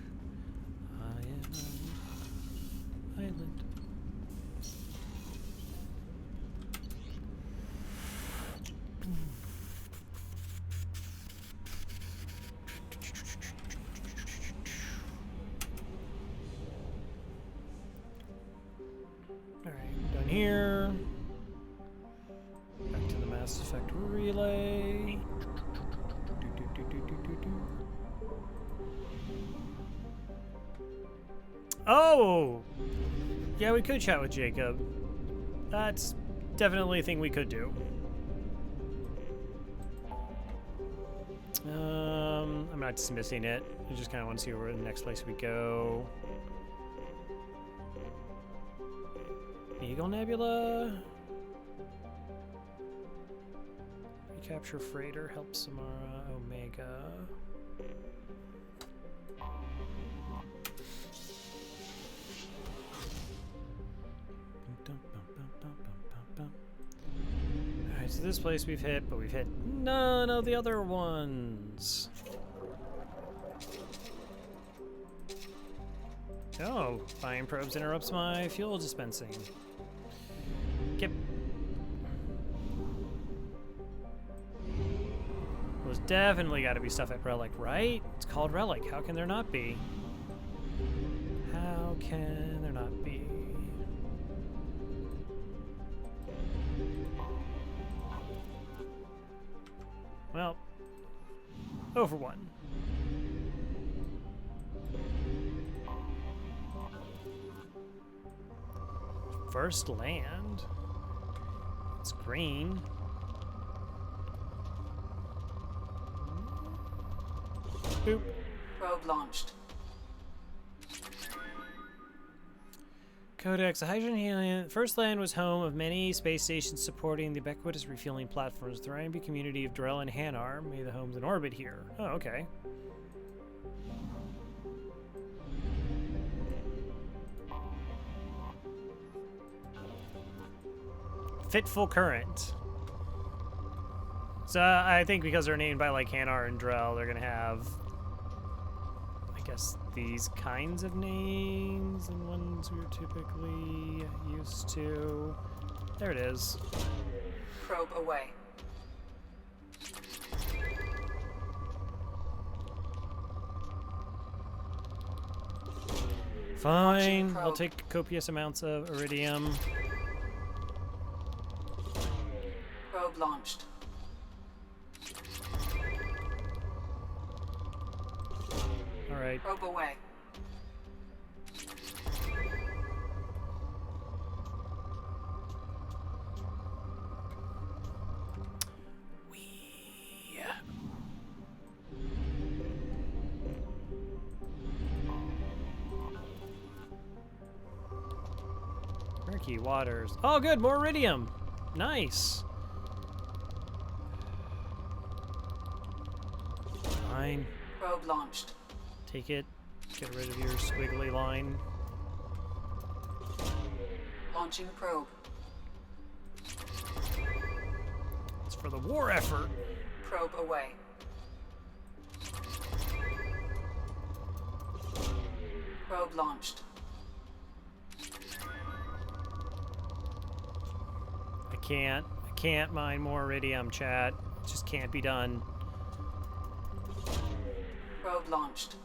I am an island. Alright, done here. Back to the Mass Effect relay. Oh! Yeah, we could chat with Jacob. That's definitely a thing we could do. I'm not dismissing it. I just kind of want to see where the next place we go. Eagle Nebula. Recapture freighter. Help Samara Omega. Alright, so this place we've hit, but we've hit none of the other ones. Oh, buying probes interrupts my fuel dispensing. Yep. Well, there's definitely got to be stuff at Relic, right? It's called Relic. How can there not be? How can there not be? Well, over one. First land. It's green. Boop. Probe launched. Codex, a hydrogen helium. First land was home of many space stations supporting the ubiquitous refueling platforms. The thriving community of Drell and Hanar made the homes in orbit here. Oh, okay. Fitful Current. So I think because they're named by like Hanar and Drell, they're gonna have, I guess, these kinds of names and ones we're typically used to. There it is. Probe away. Fine, I'll take copious amounts of iridium. Probe launched. All right. Probe away. Murky waters. Oh, good, more iridium. Nice. Fine. Probe launched. Take it. Get rid of your squiggly line. Launching probe. It's for the war effort. Probe away. Probe launched. I can't mine more iridium, chat. It just can't be done. Probe launched.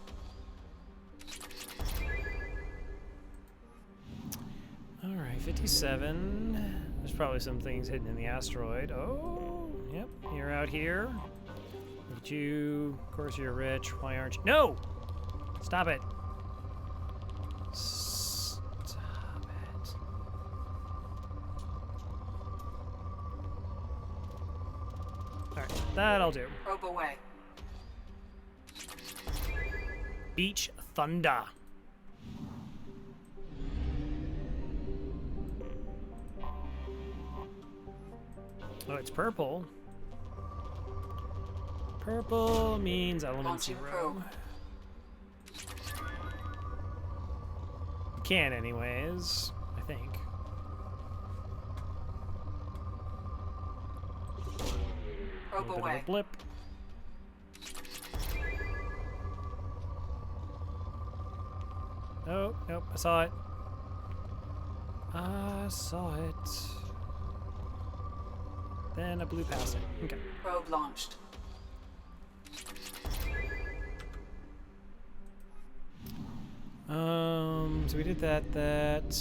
Alright, 57. There's probably some things hidden in the asteroid. Oh, yep, you're out here. 92. Of course you're rich. Why aren't you? No! Stop it. Stop it. Alright, that'll do. Probe away. Beach Thunder. Oh, it's purple. Purple means element Launching 0. probe. Can anyways, I think. Probe Bit of away. a blip. Oh, nope, I saw it. I saw it. Then I blew past it. Okay. Probe launched. So we did that.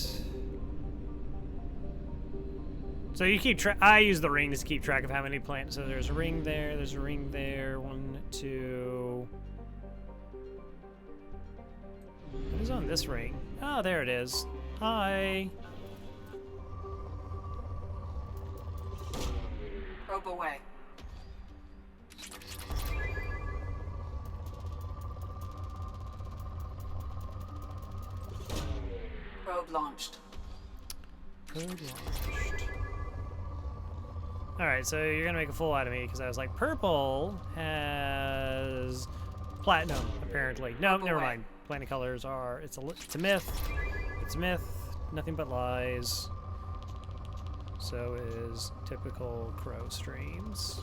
So you keep track. I use the rings to keep track of how many planets. So there's a ring there. There's a ring there. 1, 2. What is on this ring? Oh, there it is. Hi. Probe away. Probe launched. Probe launched. Alright, so you're gonna make a fool out of me because I was like, purple has platinum, apparently. No, never mind. Planet colors are, it's a myth. It's a myth. Nothing but lies. So is typical crow streams.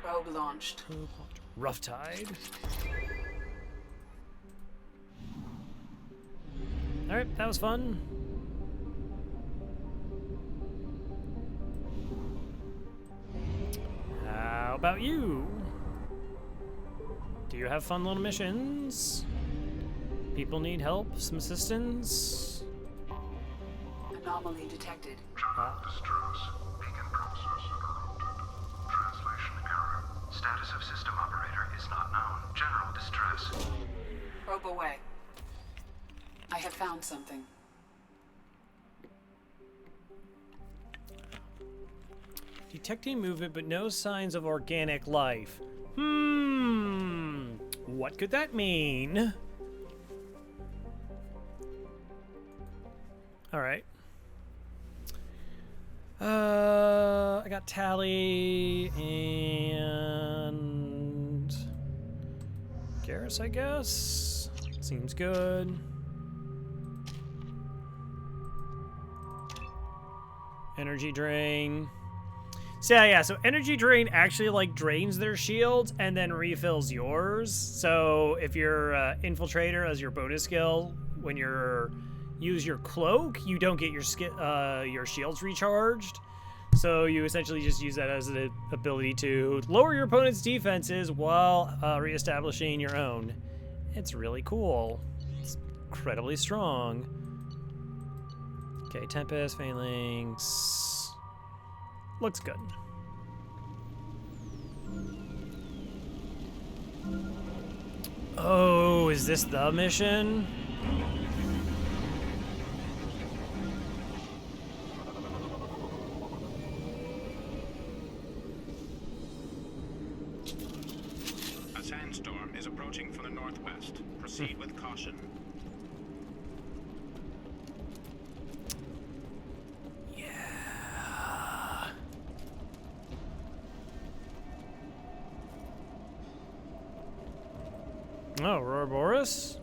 Probe launched. Rough Tide. Alright, that was fun. How about you? Do you have fun little missions? People need help? Some assistance? Anomaly detected. Distress. Beacon process corrupted. Translation error. Status of system operator is not known. General distress. Probe away. I have found something. Detecting movement, but no signs of organic life. What could that mean? All right. I got Tally and Garrus, I guess. Seems good. Energy drain. So yeah, so energy drain actually like drains their shields and then refills yours. So if you're infiltrator as your bonus skill, when you're use your cloak, you don't get your shields recharged. So you essentially just use that as an ability to lower your opponent's defenses while reestablishing your own. It's really cool. It's incredibly strong. Okay, Tempest, Phalanx. Looks good. Oh, is this the mission? A sandstorm is approaching from the northwest. Proceed with caution. Oh, Ouroboros?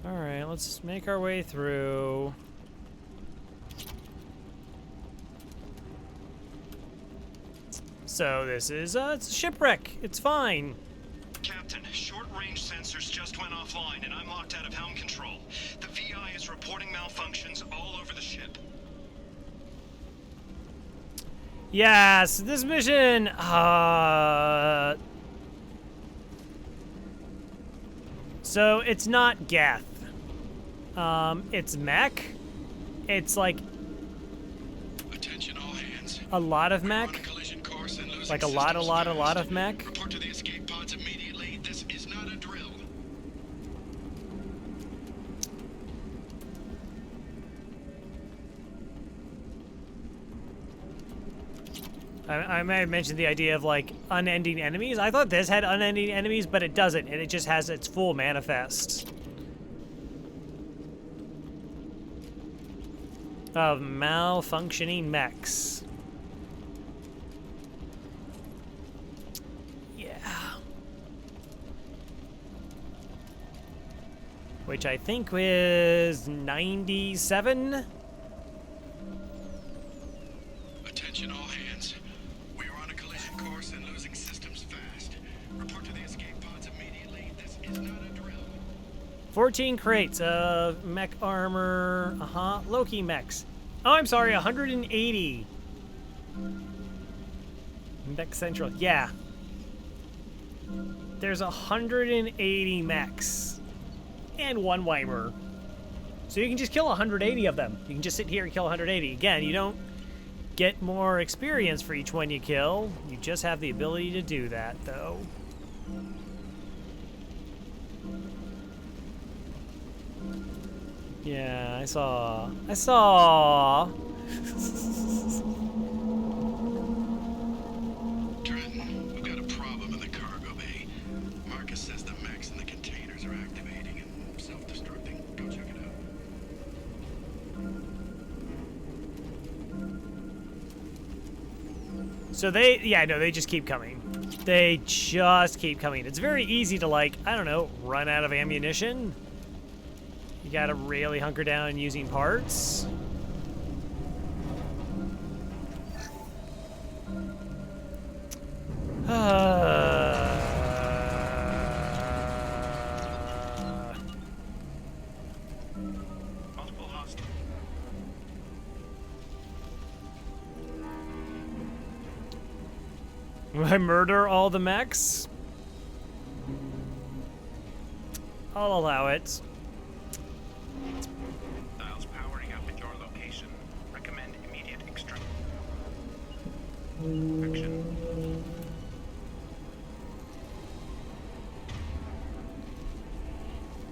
Alright, let's make our way through. So this is, it's a shipwreck. It's fine. Captain, short-range sensors just went offline and I'm locked out of helm control. The VI is reporting malfunctions all over the ship. Yes, this mission, so it's not Geth. It's mech. It's like Attention all hands. a lot of mech. Collision course and losing Like a lot of mech. Report to the escape pods immediately. This is not a drill. I may have mentioned the idea of like unending enemies. I thought this had unending enemies, but it doesn't, and it just has its full manifest of malfunctioning mechs. Yeah. Which I think was 97. Attention all hands. We are on a collision course and losing systems fast. Report to the escape pods immediately. This is not a drill. 14 crates of mech armor. Loki mechs. Oh, I'm sorry, 180. Mech Central. Yeah. There's 180 mechs. And one Weimer. So you can just kill 180 of them. You can just sit here and kill 180. Again, you don't get more experience for each one you kill. You just have the ability to do that, though. Yeah, I saw. Trenton, we've got a problem in the cargo bay. Marcus says the mechs in the containers are activating and self-destructing. Go check it out. So they just keep coming. They just keep coming. It's very easy to, like, I don't know, run out of ammunition. You gotta really hunker down using parts. Multiple hostiles. I murder all the mechs? I'll allow it. Dials powering up at your location. Recommend immediate extraction.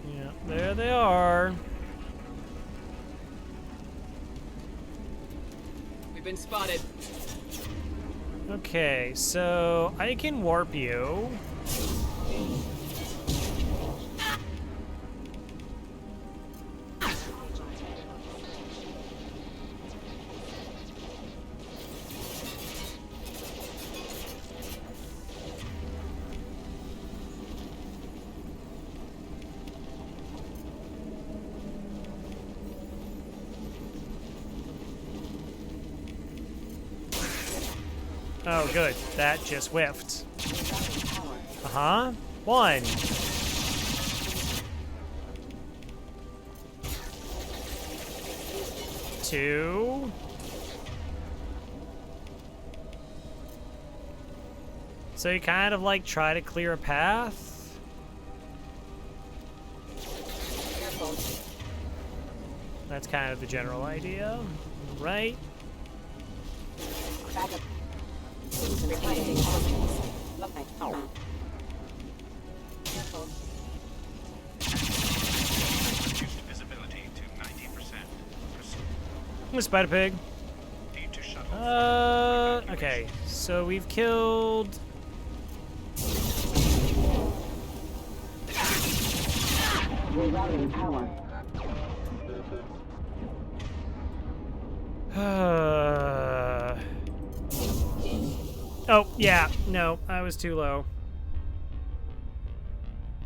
Yeah, there they are. We've been spotted. Okay, so I can warp you. Oh, good. That just whiffed. One. Two. So you kind of like try to clear a path. That's kind of the general idea, right? Visibility to 90%. Spider Pig. Okay, so we've killed. Rerouting power. Oh, yeah. No, I was too low.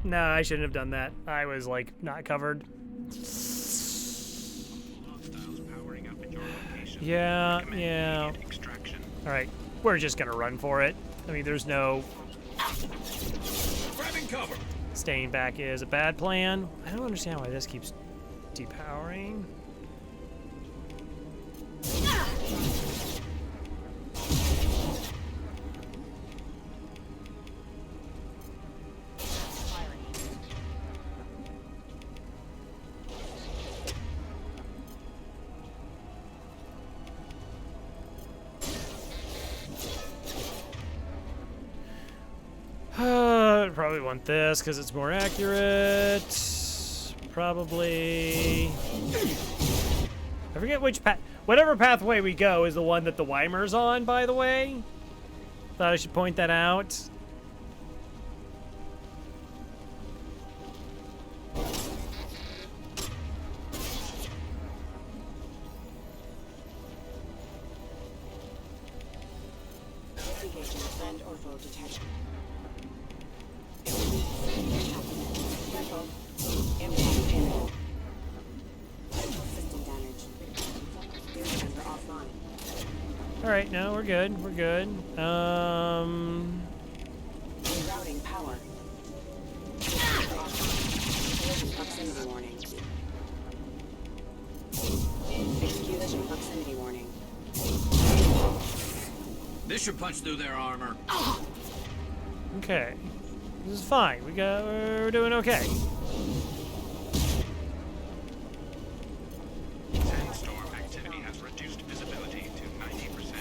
No, I shouldn't have done that. I was, like, not covered. Yeah. Alright, we're just gonna run for it. I mean, there's no... Grabbing cover. Staying back is a bad plan. I don't understand why this keeps depowering. Probably want this because it's more accurate. Probably. I forget which path. Whatever pathway we go is the one that the Weimer's on, by the way. Thought I should point that out. Alright, no, we're good. We're good. Rerouting power. Proximity warning. Excuse proximity warning. This should punch through their armor. Okay. This is fine. We're doing okay. Sandstorm activity has reduced visibility to 90%.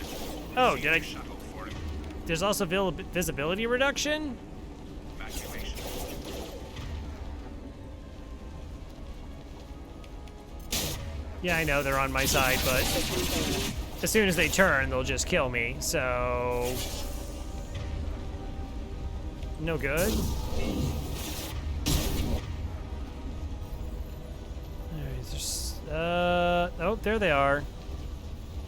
Oh, did I? There's also visibility reduction? Evacuation. Yeah, I know they're on my side, but as soon as they turn, they'll just kill me, so... No good. Alright, there's... oh, there they are.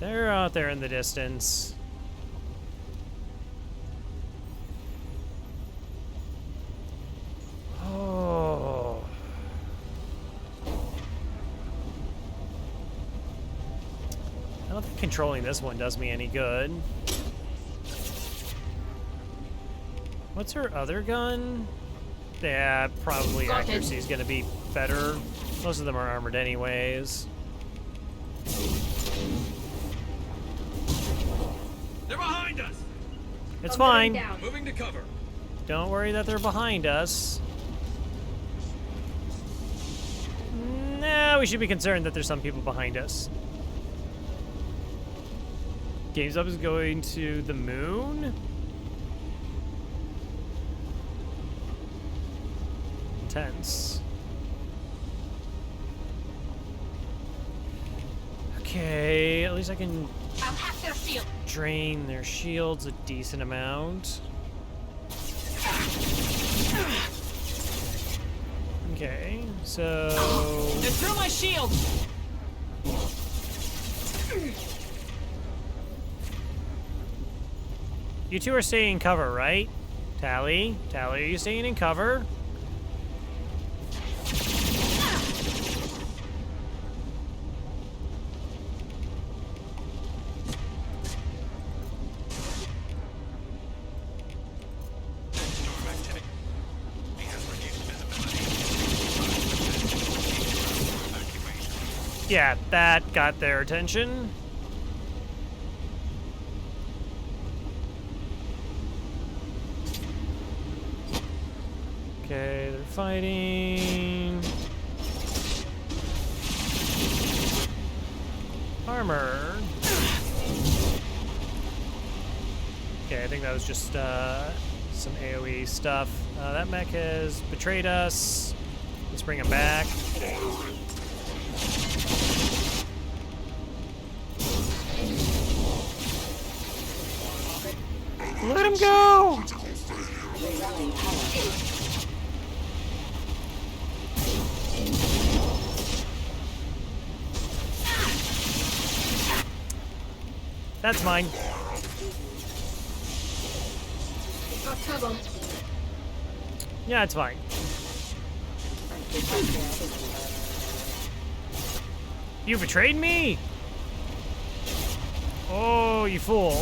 They're out there in the distance. Oh. I don't think controlling this one does me any good. What's her other gun? Yeah, probably accuracy is gonna be better. Most of them are armored anyways. They're behind us! It's fine. Moving to cover. Don't worry that they're behind us. Nah, we should be concerned that there's some people behind us. Games Up is going to the moon? Intense. Okay, at least I can I'll hack their shield. drain their shields a decent amount. Okay, so... They're through my shield! You two are staying in cover, right? Tally? Tally, are you staying in cover? Yeah, that got their attention. Okay, they're fighting. Armor. Okay, I think that was just some AoE stuff. That mech has betrayed us. Let's bring him back. Let him go! That's mine. Got trouble. Yeah, it's fine. You betrayed me? Oh, you fool.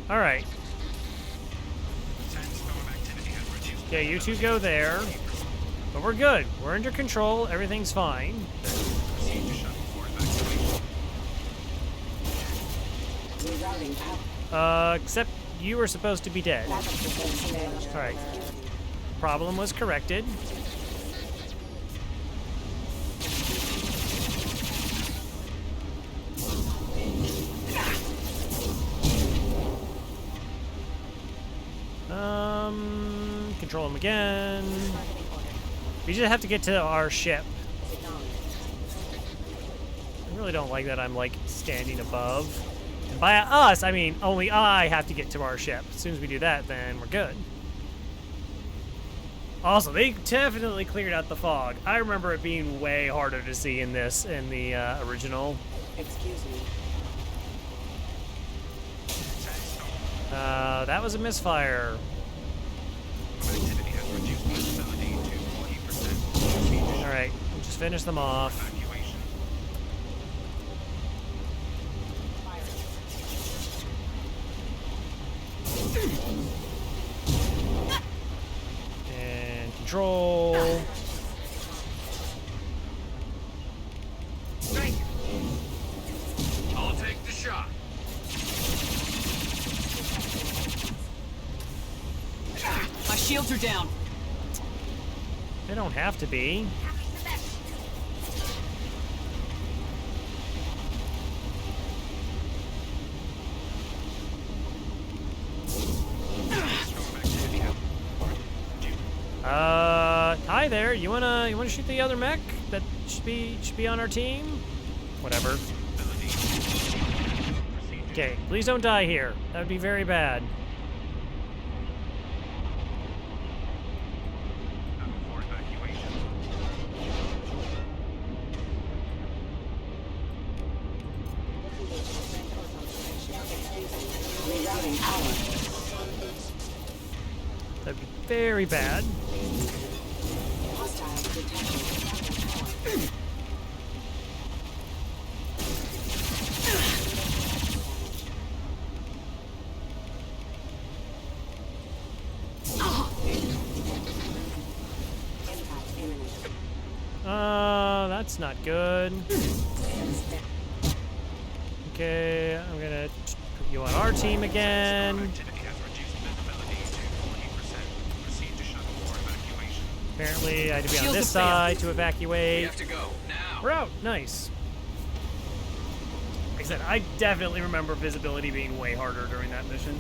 All right. Okay, you two go there. But we're good. We're under control. Everything's fine. Except you were supposed to be dead. All right. Problem was corrected. home again. We just have to get to our ship. I really don't like that I'm, like, standing above. And by us, I mean only I have to get to our ship. As soon as we do that, then we're good. Also, they definitely cleared out the fog. I remember it being way harder to see in this, in the original. Excuse me. That was a misfire. Alright, we'll just finish them off. And control. I'll take the shot. My shields are down. They don't have to be. Hi there. You wanna shoot the other mech that should be on our team? Whatever. Okay, please don't die here. That would be very bad. That'd be very bad. That's not good. Okay, I'm gonna put you on our team again. Apparently, I had to be on this side to evacuate. We have to go now. We're out. Nice. Like I said, I definitely remember visibility being way harder during that mission.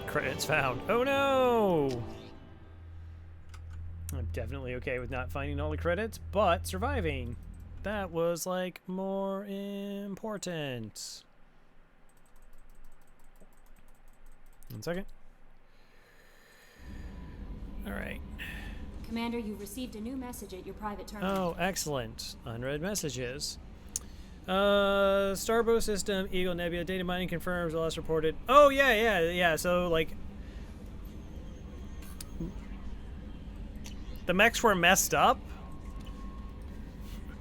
Credits found. Oh no! I'm definitely okay with not finding all the credits, but surviving. That was, like, more important. 1 second. Alright. Commander, you received a new message at your private terminal. Oh, excellent. Unread messages. Starbow system, Eagle Nebula, data mining confirms, last reported. Oh, yeah. So, like, the mechs were messed up.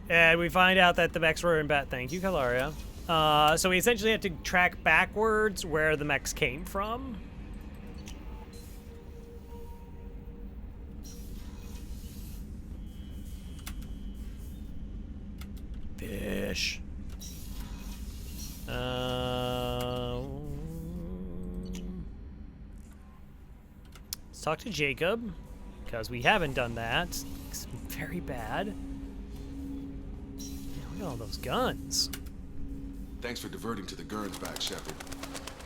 And we find out that the mechs were in bad. Thank you, Calaria. So we essentially have to track backwards where the mechs came from. Fish. Let's talk to Jacob, because we haven't done that. It's very bad. Look at all those guns. Thanks for diverting to the Gurns back, Shepard.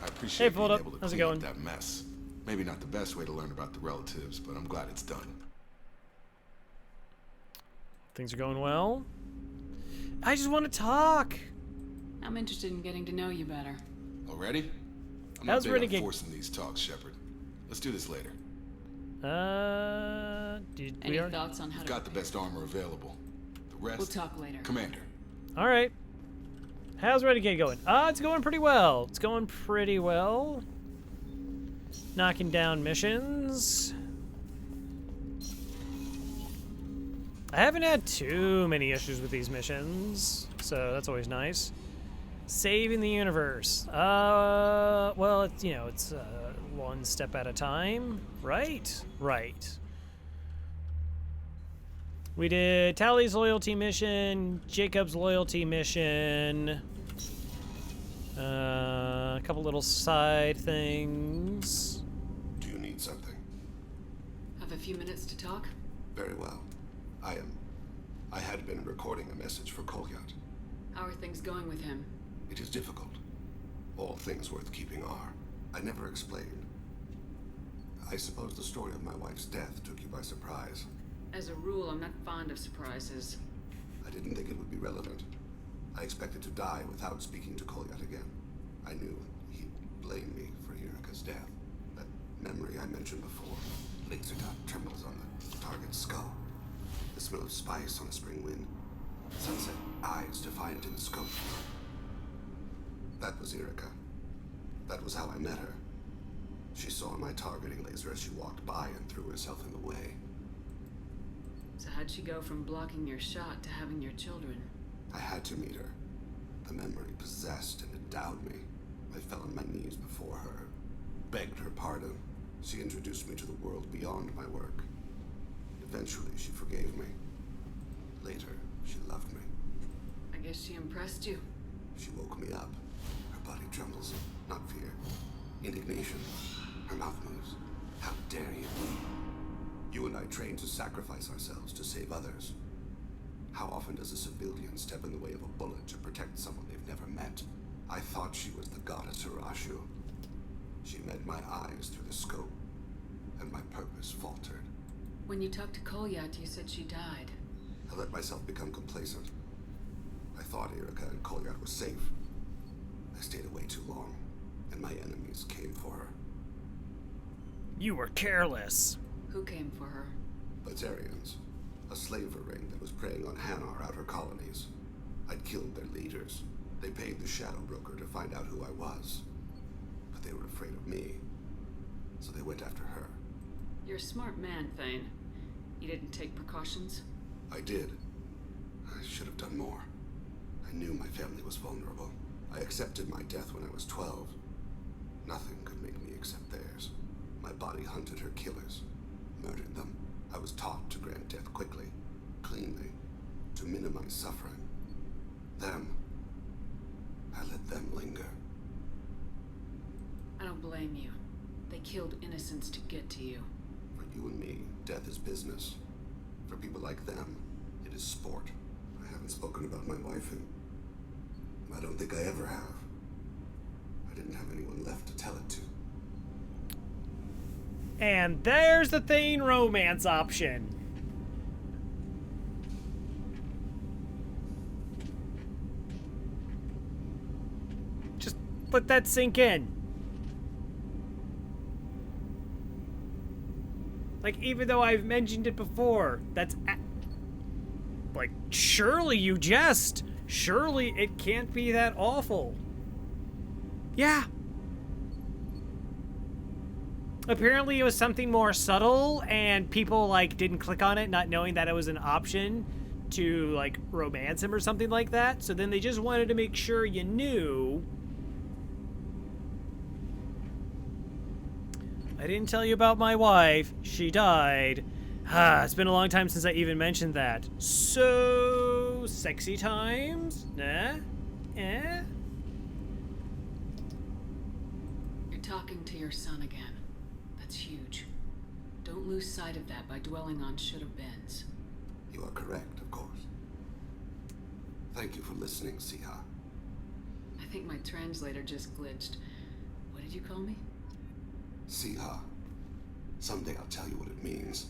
I appreciate being able to clean up that mess. Maybe not the best way to learn about the relatives, but I'm glad it's done. Things are going well. I just want to talk. I'm interested in getting to know you better. Already? I'm not big on forcing these talks, Shepard. Let's do this later. Any thoughts on how to... Got the best armor available. The rest... We'll talk later. Commander. All right. How's Renegade going? It's going pretty well. It's going pretty well. Knocking down missions. I haven't had too many issues with these missions, so that's always nice. Saving the universe. Well, it's, you know, it's one step at a time, right? Right. We did Tally's loyalty mission, Jacob's loyalty mission, a couple little side things. Do you need something? Have a few minutes to talk? Very well. I had been recording a message for Kolyat. How are things going with him? It is difficult. All things worth keeping are. I never explained. I suppose the story of my wife's death took you by surprise. As a rule, I'm not fond of surprises. I didn't think it would be relevant. I expected to die without speaking to Kolyat again. I knew he'd blame me for Erika's death. That memory I mentioned before. Laser dot trembles on the target's skull. The smell of spice on a spring wind. Sunset eyes defiant in the scope. That was Erika. That was how I met her. She saw my targeting laser as she walked by and threw herself in the way. So how'd she go from blocking your shot to having your children? I had to meet her. The memory possessed and endowed me. I fell on my knees before her, begged her pardon. She introduced me to the world beyond my work. Eventually, she forgave me. Later, she loved me. I guess she impressed you. She woke me up. Her body trembles. Not fear. Indignation. Her mouth moves. How dare you? You and I trained to sacrifice ourselves to save others. How often does a civilian step in the way of a bullet to protect someone they've never met? I thought she was the goddess Arashu. She met my eyes through the scope, and my purpose faltered. When you talked to Kolyat, you said she died. I let myself become complacent. I thought Erika and Kolyat were safe. I stayed away too long, and my enemies came for her. You were careless. Who came for her? Batarians. A slaver ring that was preying on Hanar outer colonies. I'd killed their leaders. They paid the Shadow Broker to find out who I was. But they were afraid of me. So they went after her. You're a smart man, Thane. You didn't take precautions? I did. I should have done more. I knew my family was vulnerable. I accepted my death when I was 12. Nothing could make me accept theirs. My body hunted her killers, murdered them. I was taught to grant death quickly, cleanly, to minimize suffering. I let them linger. I don't blame you. They killed innocents to get to you. For you and me, death is business. For people like them, it is sport. I haven't spoken about my wife, and I don't think I ever have. I didn't have anyone left to tell it to. And there's the Thane romance option. Just let that sink in. Like, even though I've mentioned it before, that's like, surely you jest. Surely it can't be that awful. Yeah. Apparently it was something more subtle, and people, like, didn't click on it, not knowing that it was an option to, like, romance him or something like that. So then they just wanted to make sure you knew. I didn't tell you about my wife. She died. It's been a long time since I even mentioned that. So, sexy times? Nah? Eh? You're talking to your son again. That's huge. Don't lose sight of that by dwelling on should-have-beens. You are correct, of course. Thank you for listening, Siha. I think my translator just glitched. What did you call me? Siha. Someday I'll tell you what it means.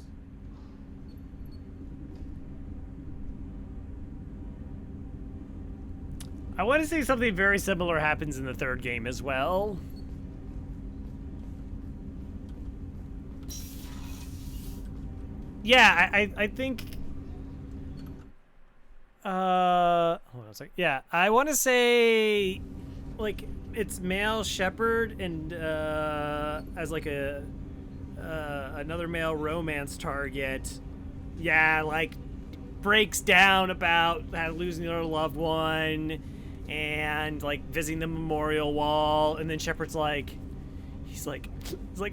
I want to say something very similar happens in the third game as well. Yeah, I think... hold on a second. Yeah, I want to say, like, it's male shepherd and, as, like, another male romance target. Yeah, like, breaks down about losing their loved one and, like, visiting the memorial wall. And then Shepard's like, he's like,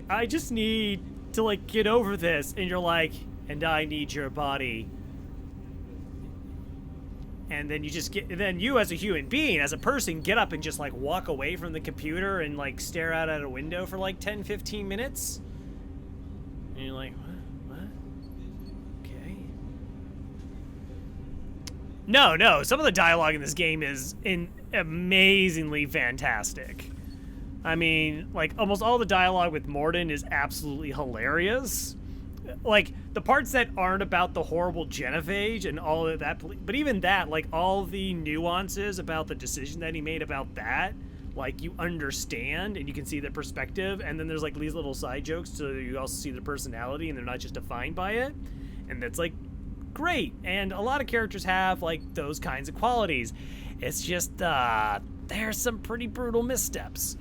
I just need to, like, get over this. And you're like, and I need your body. And then you just get, then you as a human being, as a person, get up and just, like, walk away from the computer and, like, stare out at a window for, like, 10, 15 minutes. And you're like, what? Okay. No. Some of the dialogue in this game is amazingly fantastic. I mean, like, almost all the dialogue with Mordin is absolutely hilarious. Like, the parts that aren't about the horrible genophage and all of that, but even that, like, all the nuances about the decision that he made about that, like, you understand and you can see the perspective, and then there's, like, these little side jokes so you also see their personality and they're not just defined by it, and that's, like, great. And a lot of characters have, like, those kinds of qualities. It's just, there's some pretty brutal missteps.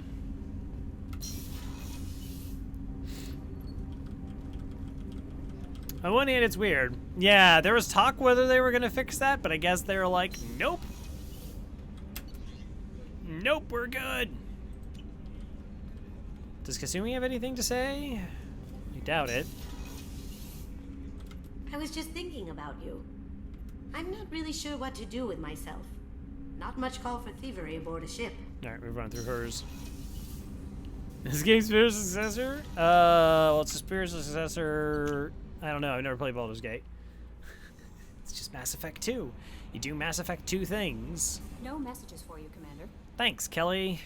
On one hand, it's weird. Yeah, there was talk whether they were going to fix that, but I guess they were like, nope. Nope, we're good. Does Kasumi have anything to say? I doubt it. I was just thinking about you. I'm not really sure what to do with myself. Not much call for thievery aboard a ship. Alright, we've run through hers. Is this game's spiritual successor? Well, it's a spiritual successor. I don't know. I've never played Baldur's Gate. It's just Mass Effect 2. You do Mass Effect 2 things. No messages for you, Commander. Thanks, Kelly.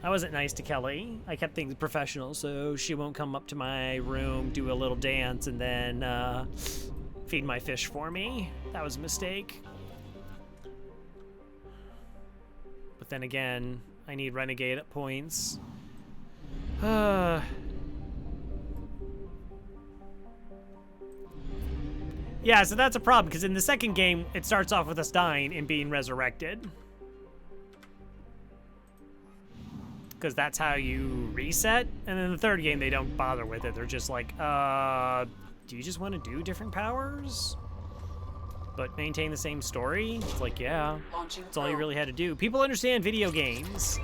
I wasn't nice to Kelly. I kept things professional, so she won't come up to my room, do a little dance, and then feed my fish for me. That was a mistake. But then again, I need Renegade points. Yeah, so that's a problem, because in the second game, it starts off with us dying and being resurrected. Because that's how you reset. And in the third game, they don't bother with it. They're just like, do you just want to do different powers? But maintain the same story? It's like, yeah, that's all you really had to do. People understand video games.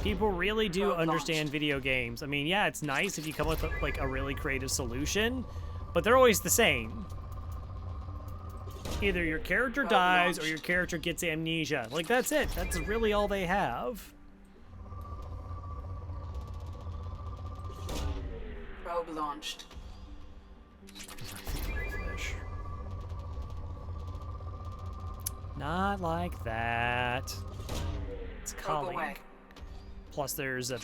People really do understand video games. I mean, yeah, it's nice if you come up with, like, a really creative solution, but they're always the same. Either your character dies or your character gets amnesia. Like, that's it. That's really all they have. Probe launched. Not like that. It's calling. Plus, there's a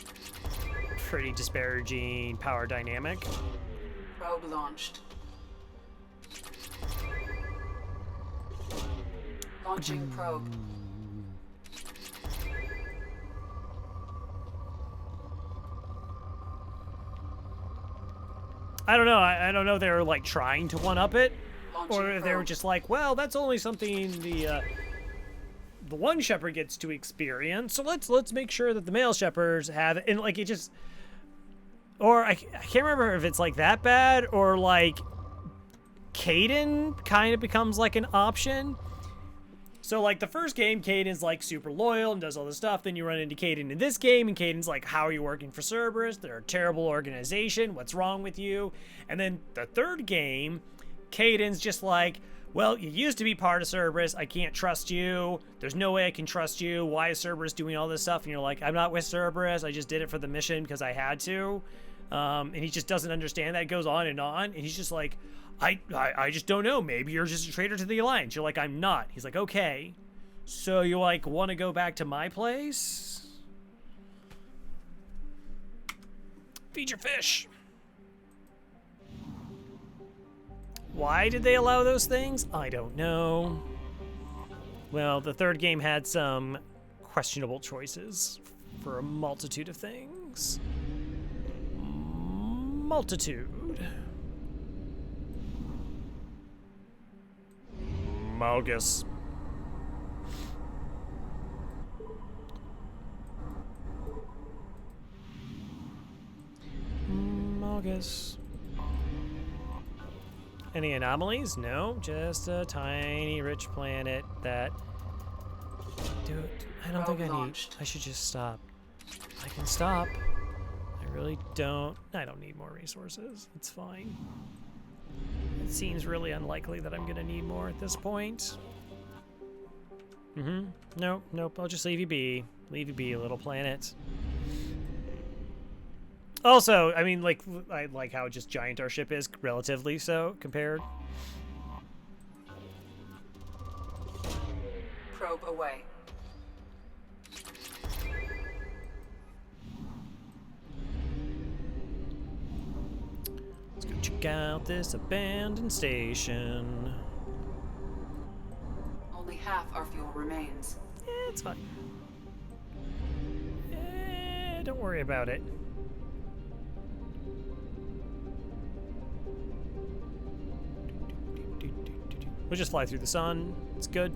pretty disparaging power dynamic. Probe launched. Launching probe. I don't know. I don't know if they were like trying to one-up it, Launching or if they were just like, well, that's only something the one shepherd gets to experience. So let's make sure that the male shepherds have it. And like it just, or I can't remember if it's like that bad or like Caden kind of becomes like an option. So, like, the first game, Caden's, like, super loyal and does all this stuff. Then you run into Caden in this game, and Caden's like, how are you working for Cerberus? They're a terrible organization. What's wrong with you? And then the third game, Caden's just like, well, you used to be part of Cerberus. I can't trust you. There's no way I can trust you. Why is Cerberus doing all this stuff? And you're like, I'm not with Cerberus. I just did it for the mission because I had to. And he just doesn't understand that. It goes on. And he's just like, I just don't know. Maybe you're just a traitor to the Alliance. You're like, I'm not. He's like, okay. So you, like, want to go back to my place? Feed your fish. Why did they allow those things? I don't know. Well, the third game had some questionable choices for a multitude of things. Multitude. Malgus. Malgus. Any anomalies? No, just a tiny rich planet that... Dude, I don't think I need... I should just stop. I can stop. I really don't... I don't need more resources. It's fine. It seems really unlikely that I'm gonna need more at this point. Nope, I'll just leave you be. Leave you be, little planet. Also, I mean, like, I like how just giant our ship is, relatively so, compared. probe away. Let's go check out this abandoned station. Only half our fuel remains. It's fine. Don't worry about it. We'll just fly through the sun. It's good.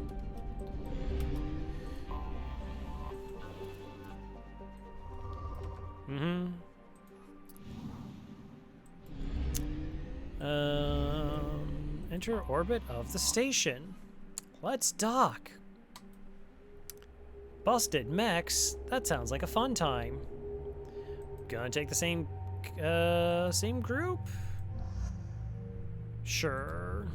Enter orbit of the station. Let's dock. Busted mechs. That sounds like a fun time. Gonna take the same group? Sure.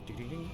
Doo-doo-doo.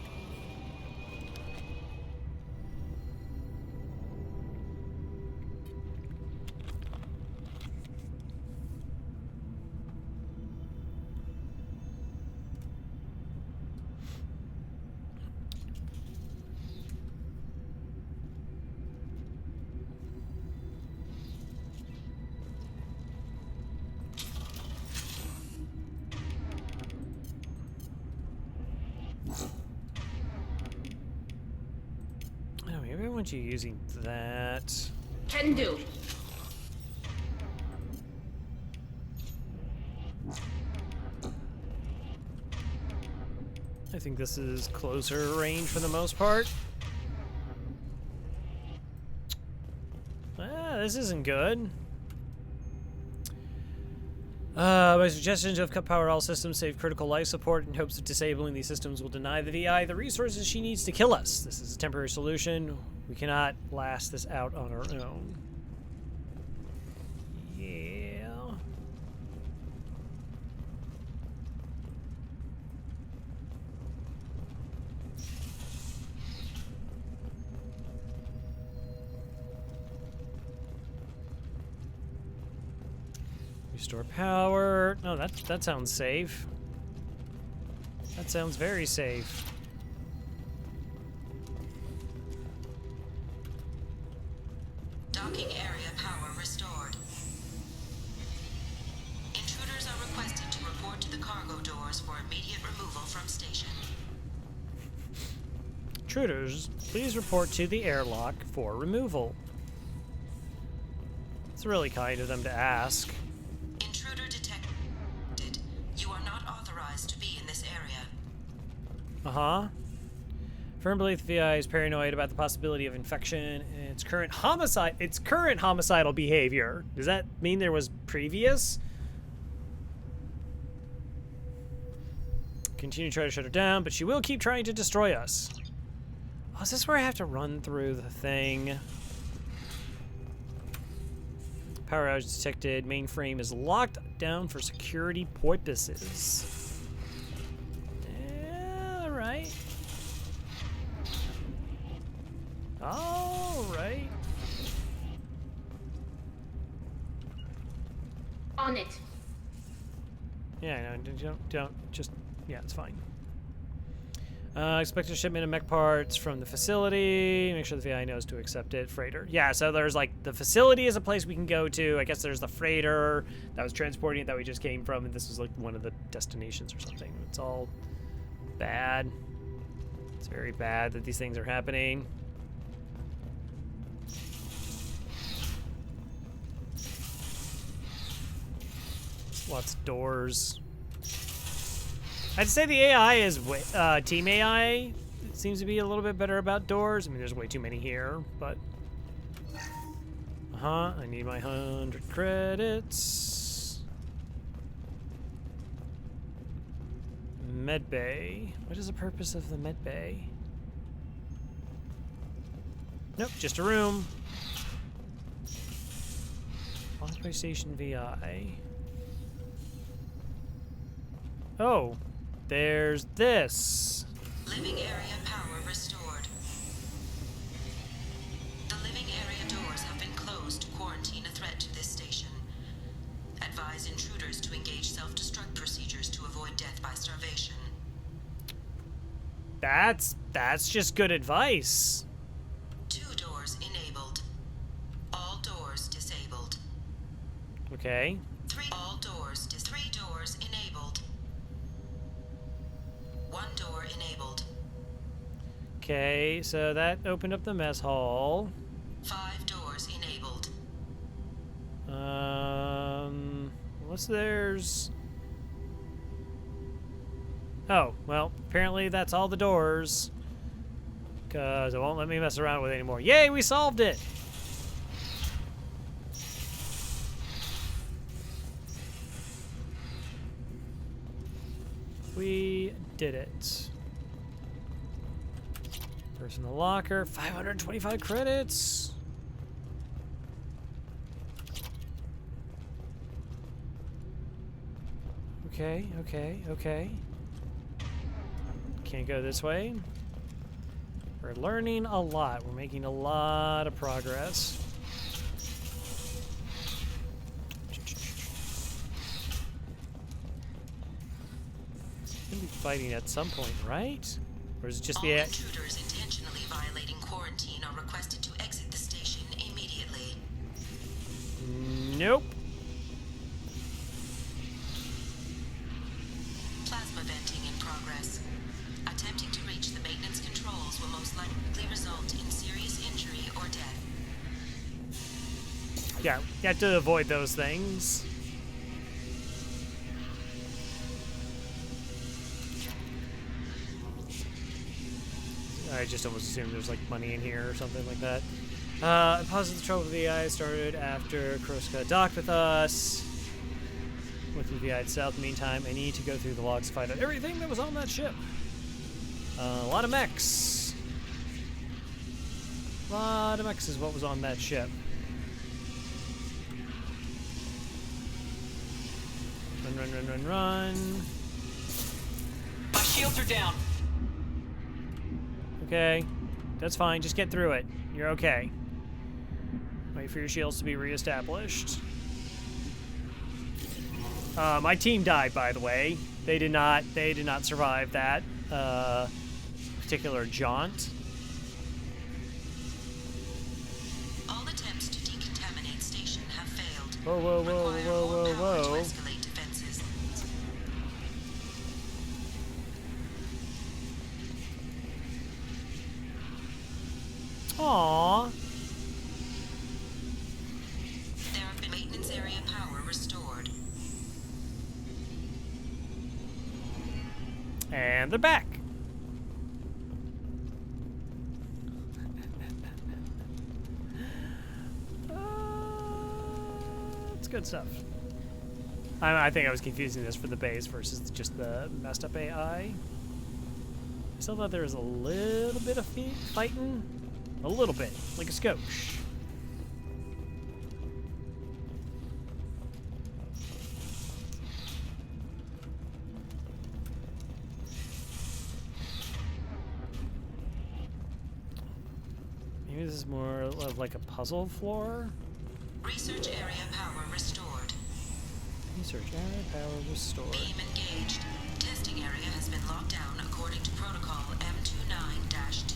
Oh, maybe I want you using that. Can do. I think this is closer range for the most part. This isn't good. My suggestion to have cut power all systems, save critical life support in hopes of disabling these systems will deny the VI the resources she needs to kill us. This is a temporary solution. We cannot last this out on our own. Yeah. Restore power. No, that sounds safe. That sounds very safe. Docking area power restored. Intruders are requested to report to the cargo doors for immediate removal from station. Intruders, please report to the airlock for removal. It's really kind of them to ask. Intruder detected. You are not authorized to be in this area. Uh-huh. Firm belief the VI is paranoid about the possibility of infection and its current homicidal behavior. Does that mean there was previous? Continue to try to shut her down, but she will keep trying to destroy us. Oh, is this where I have to run through the thing? Power outage detected. Mainframe is locked down for security purposes. All right. All right. On it. Yeah, no, don't, just, yeah, it's fine. Expect a shipment of mech parts from the facility. Make sure the VI knows to accept it. Freighter. Yeah, so there's like, the facility is a place we can go to. I guess there's the freighter that was transporting it that we just came from, and this was like one of the destinations or something. It's all bad. It's very bad that these things are happening. Lots of doors. I'd say the AI is team AI. It seems to be a little bit better about doors. I mean, there's way too many here, but I need my 100 credits. Med bay. What is the purpose of the med bay? Nope, just a room. Occupy station VI. Oh. There's this. Living area power restored. The living area doors have been closed to quarantine a threat to this station. Advise intruders to engage self-destruct procedures to avoid death by That's just good advice. 2 doors enabled. All doors disabled. Okay. 3 doors enabled. 1 door enabled. Okay, so that opened up the mess hall. 5 doors enabled. Unless there's... Oh, well, apparently that's all the doors. Because it won't let me mess around with it anymore. Yay, we solved it! We did it. Personal locker, 525 credits. Okay, okay, okay. Can't go this way. We're learning a lot. We're making a lot of progress. Gonna be fighting at some point, right? Or is it just All intruders intentionally violating quarantine are requested to exit the station immediately. Nope. Plasma venting in progress. Attempting to reach the maintenance controls will most likely result in serious injury or death. Yeah, you have to avoid those things. I just almost assumed there's like money in here or something like that. Positive trouble with the AI started after Kroska docked with us. Went through the AI itself. Meantime, I need to go through the logs to find out everything that was on that ship. A lot of mechs. A lot of mechs is what was on that ship. Run, run, run, run, run. My shields are down. Okay, that's fine. Just get through it. You're okay. Wait for your shields to be reestablished. My team died, by the way. They did not survive that particular jaunt. All attempts to decontaminate station have failed. Whoa, whoa, whoa, whoa, whoa, whoa. Escalate defenses. Aww. There have been maintenance area power restored. And they're back. It's good stuff. I think I was confusing this for the base versus just the messed up AI. I still thought there was a little bit of fighting. A little bit, like a skosh. Maybe this is more of like a puzzle floor. Research area power restored. Research area power restored. Beam engaged. Testing area has been locked down according to protocol M29-2.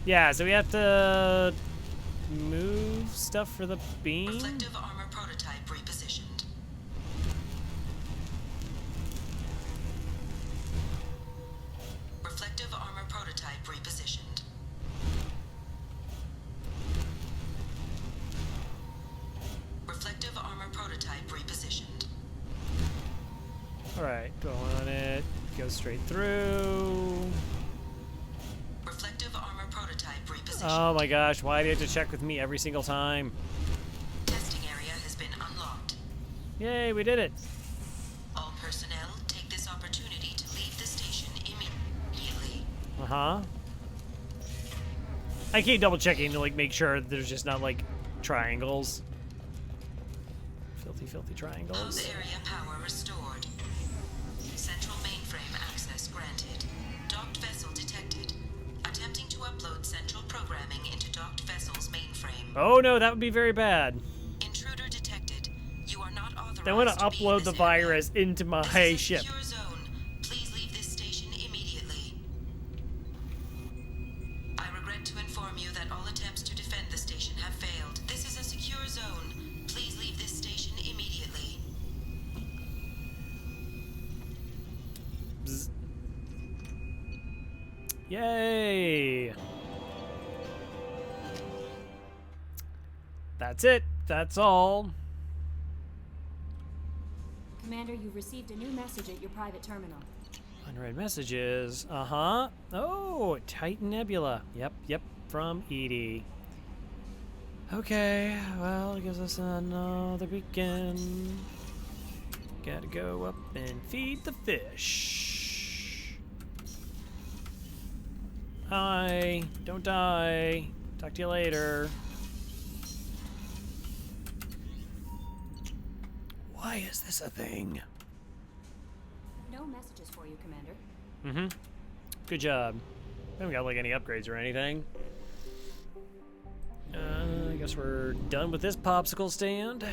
Yeah, so we have to move stuff for the beam. Reflective armor prototype repositioned. Reflective armor prototype repositioned. Reflective armor prototype repositioned. Alright, go on it. Go straight through. Reflective armor prototype repositioned. Oh my gosh, why do you have to check with me every single time? Testing area has been unlocked. Yay, we did it. All personnel take this opportunity to leave the station immediately. Uh-huh. I keep double checking to like make sure that there's just not like triangles. Filthy, filthy triangles. Hub area power restored. Central mainframe access granted. Docked vessel detected. Attempting to upload central programming into docked vessel's mainframe. Oh no, that would be very bad. Intruder detected. You are not authorized. They want to upload the virus into my ship. Secure zone. Please Yay! That's it. That's all. Commander, you've received a new message at your private terminal. Unread messages. Uh-huh. Oh, Titan Nebula. Yep, from Edie. Okay, well, it gives us another weekend. Gotta go up and feed the fish. Hi, don't die. Talk to you later. Why is this a thing? No messages for you, Commander. Mm-hmm. Good job. Haven't got like any upgrades or anything. I guess we're done with this popsicle stand.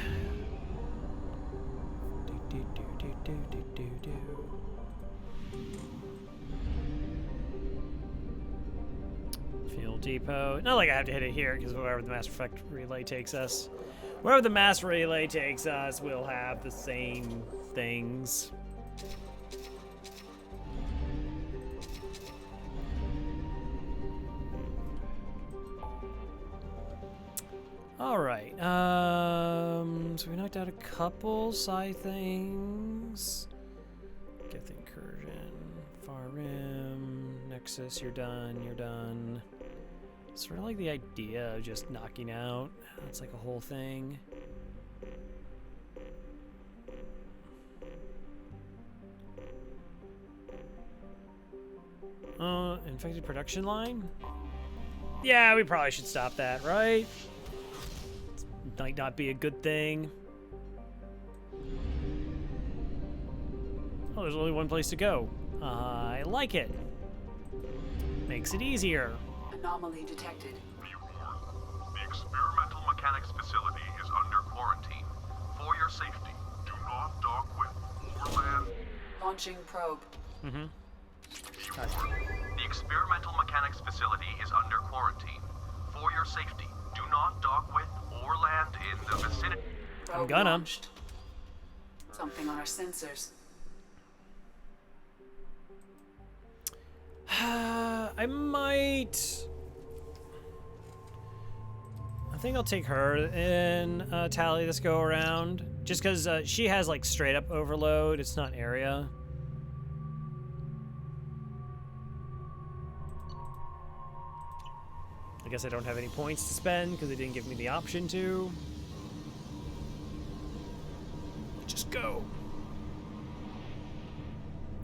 Fuel depot. Not like I have to hit it here, because wherever the Mass Effect relay takes us. Wherever the Mass Relay takes us, we'll have the same things. Alright, so we knocked out a couple side things. Get the incursion, far rim, Nexus, you're done. Sort of like the idea of just knocking out. That's like a whole thing. Infected production line? Yeah, we probably should stop that, right? Might not be a good thing. Oh, there's only one place to go. I like it. Makes it easier. Anomaly detected. The experimental mechanics facility is under quarantine. For your safety, do not dock with or land. Launching probe. Mm-hmm. The experimental mechanics facility is under quarantine. For your safety, do not dock with or land in the vicinity. I'm gonna. Launched. Something on our sensors. I might. I think I'll take her in Tally this go around, just because she has like straight up overload. It's not area. I guess I don't have any points to spend because they didn't give me the option to. Just go.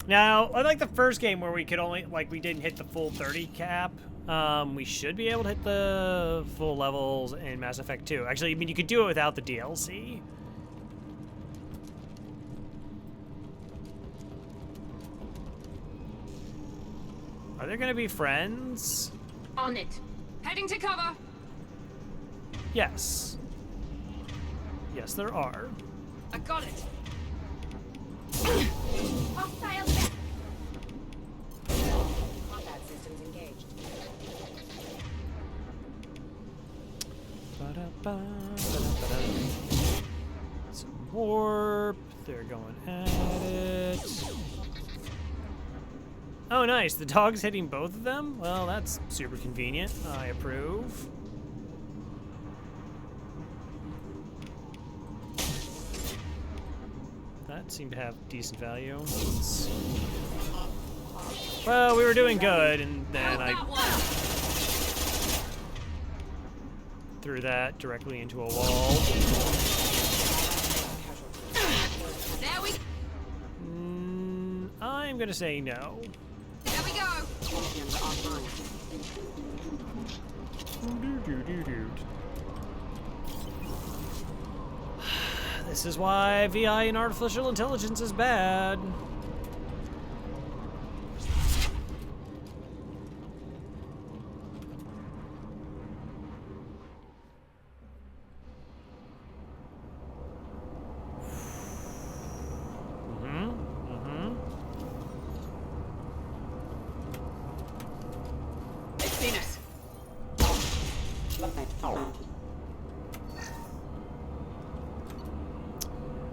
Now, unlike the first game where we could only, like, we didn't hit the full 30 cap, we should be able to hit the full levels in Mass Effect 2. Actually, I mean, you could do it without the DLC. Are there going to be friends? On it. Heading to cover. Yes. Yes, there are. I got it. Hostile back. Combat systems engaged. Some warp. They're going at it. Oh, nice. The dog's hitting both of them? Well, that's super convenient. I approve. That seemed to have decent value. Well, we were doing good, and then I threw that directly into a wall. I'm gonna say no. There we go. This is why VI and artificial intelligence is bad.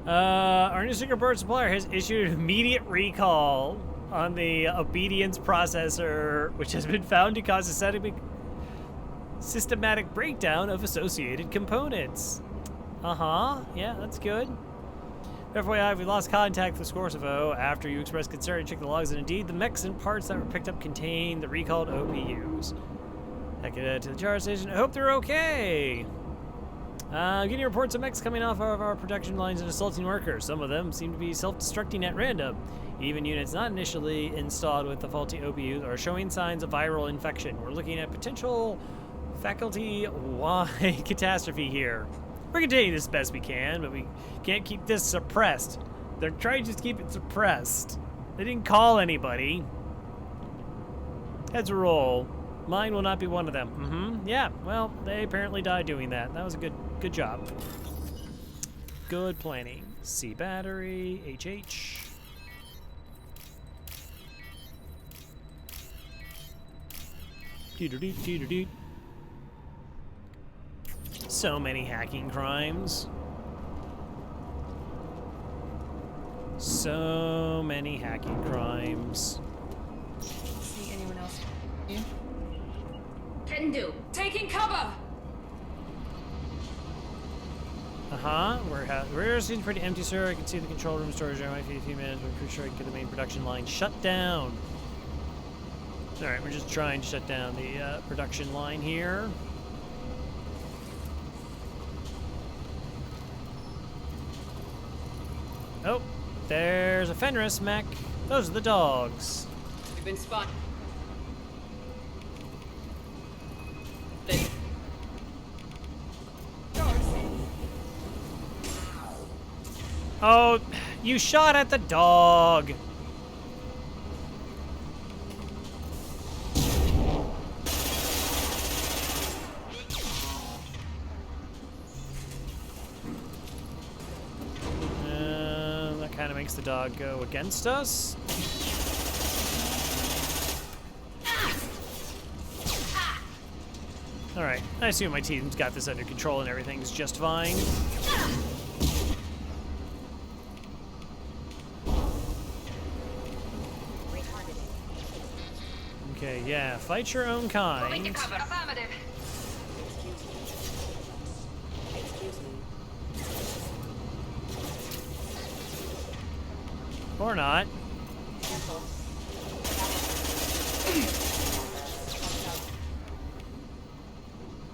Our new Secret Bird supplier has issued an immediate recall. on the obedience processor, which has been found to cause a systematic breakdown of associated components. Yeah, that's good. FYI, we lost contact with Scorsovo after you expressed concern and checked the logs, and indeed, the mechs and parts that were picked up contain the recalled OPUs. Heck it to the jar station. I hope they're okay. Getting reports of mechs coming off of our production lines and assaulting workers. Some of them seem to be self-destructing at random. Even units not initially installed with the faulty OPUs are showing signs of viral infection. We're looking at potential faculty-wide catastrophe here. We're containing this as best we can, but we can't keep this suppressed. They're trying to just keep it suppressed. They didn't call anybody. Heads roll. Mine will not be one of them. Yeah, well, they apparently died doing that. That was a good job. Good planning. C battery, HH. Doo-doo-doo-doo-doo-doo. So many hacking crimes. So many hacking crimes. See anyone else? You? Can do. Taking cover! Rear seems pretty empty, sir. I can see the control room storage room. Might be a few minutes, but I'm pretty sure I can get the main production line shut down. Alright, we're just trying to shut down the production line here. Oh, there's a Fenris mech. Those are the dogs. We've been spotted. Oh, you shot at the dog. That kind of makes the dog go against us. Alright, I assume my team's got this under control and everything's just fine. Okay, yeah, fight your own kind. Affirmative. Or not.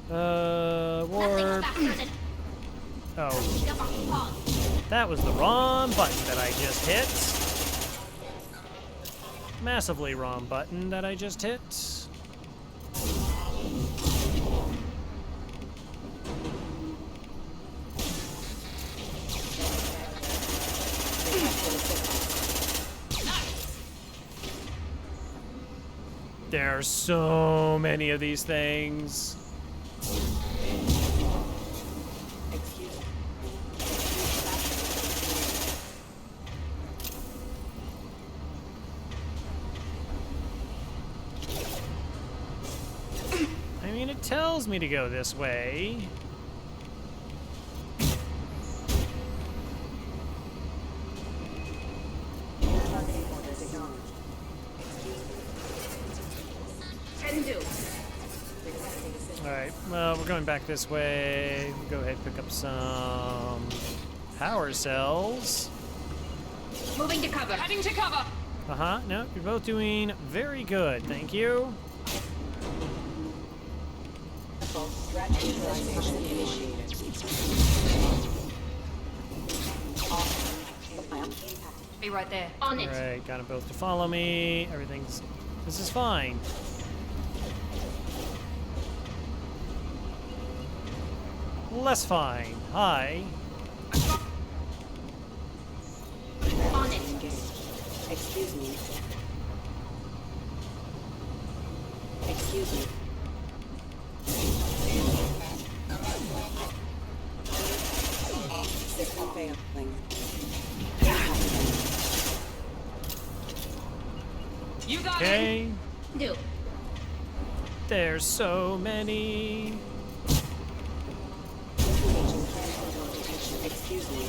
Warp. Oh. That was the wrong button that I just hit. Massively wrong button that I just hit. There are so many of these things. I mean, it tells me to go this way. Alright, well, we're going back this way. We'll go ahead and pick up some power cells. Moving to cover. Heading to cover. No, you're both doing very good. Thank you. Be right there. On it. Alright, got them both to follow me. This is fine. Less fine. Hi. On it. Excuse me. Excuse me. System failing. You got Okay. it. Do. There's so many. Excuse me.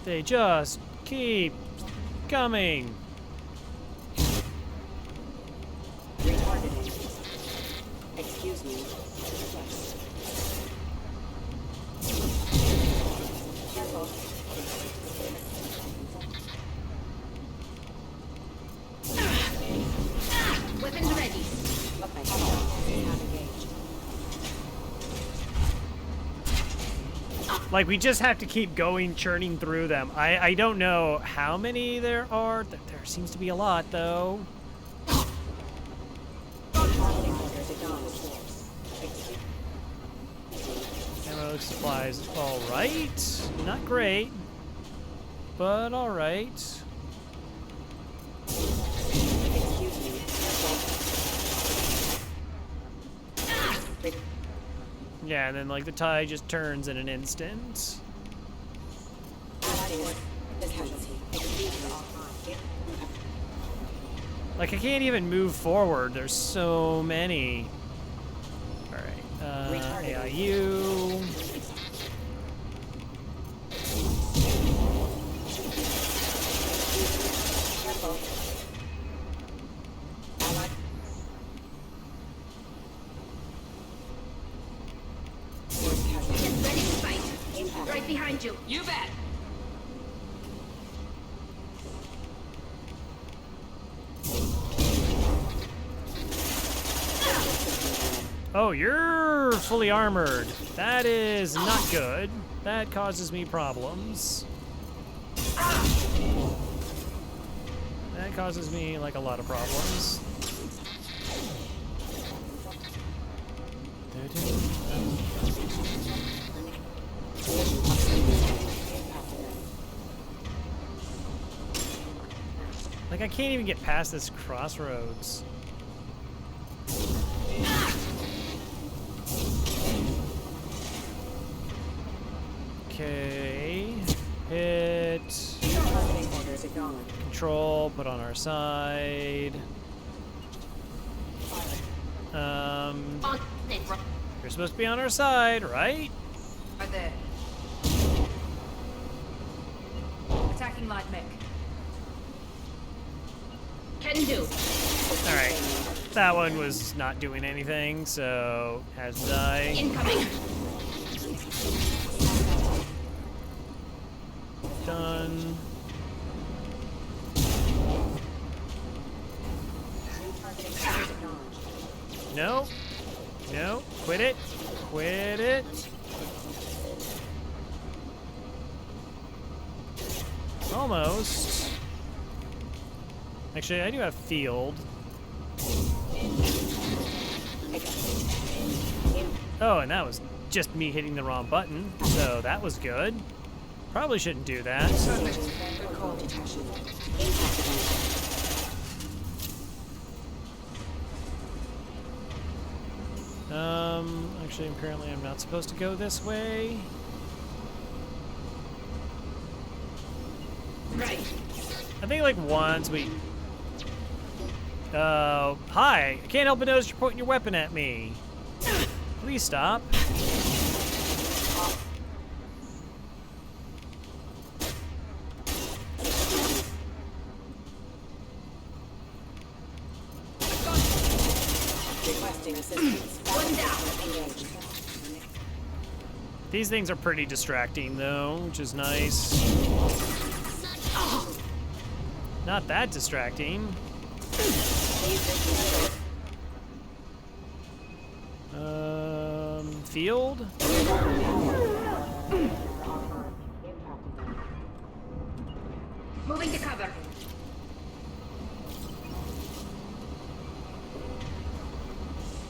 They just keep coming. Retargeting. Excuse me. Yes. Careful. Weapons ready. Okay. Not engaged. Like, we just have to keep going, churning through them. I don't know how many there are. There seems to be a lot, though. Ammo supplies, alright. Not great, but alright. Yeah, and then, like, the tide just turns in an instant. Like, I can't even move forward. There's so many. Alright, AIU. Get ready to fight. Right behind you. You bet. Oh, you're fully armored. That is not good. That causes me problems. That causes me, like, a lot of problems. Like, I can't even get past this crossroads. Okay. Hit. Control, put on our side. You're supposed to be on our side, right? Are there? Attacking light mech. Can do. Alright. That one was not doing anything, so has to die. Incoming. Done. No. No. Quit it. Quit it. Almost. Actually, I do have field. Oh, and that was just me hitting the wrong button, so that was good. Probably shouldn't do that. Actually, apparently I'm not supposed to go this way. Right. I think, like, once we... hi! I can't help but notice you're pointing your weapon at me. Please stop. Requesting assistance. One down. These things are pretty distracting, though, which is nice. Not that distracting. Field? Moving to cover.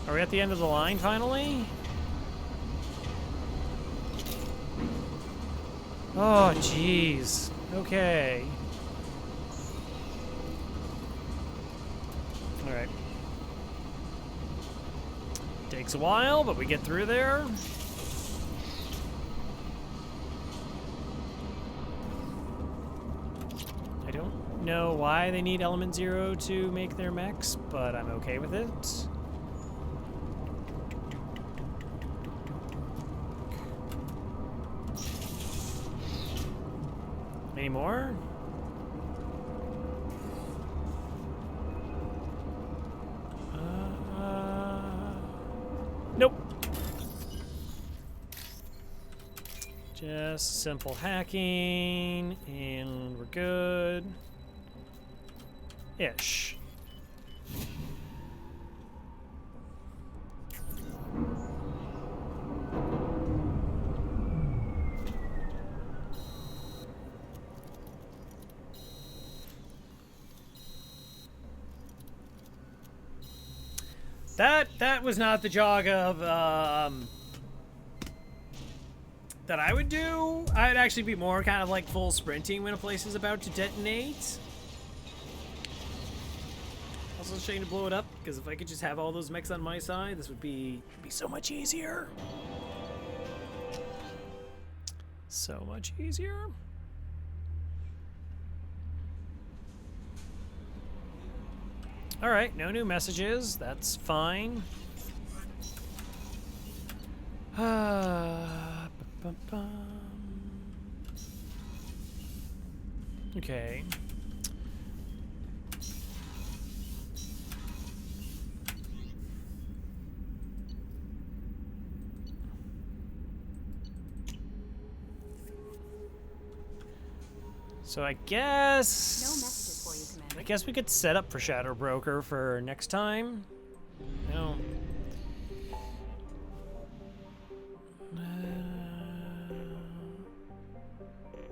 Are we at the end of the line, finally? Oh, jeez. Okay. Alright. Takes a while, but we get through there. I don't know why they need Element 0 to make their mechs, but I'm okay with it. Any more? Nope. Just simple hacking, and we're good. Ish. That was not the jog of that I would do. I'd actually be more kind of like full sprinting when a place is about to detonate. Also, a shame to blow it up, because if I could just have all those mechs on my side, this would be so much easier. So much easier. All right, no new messages. That's fine. Okay. So I guess... No messages for you, Commander. I guess we could set up for Shadow Broker for next time. No.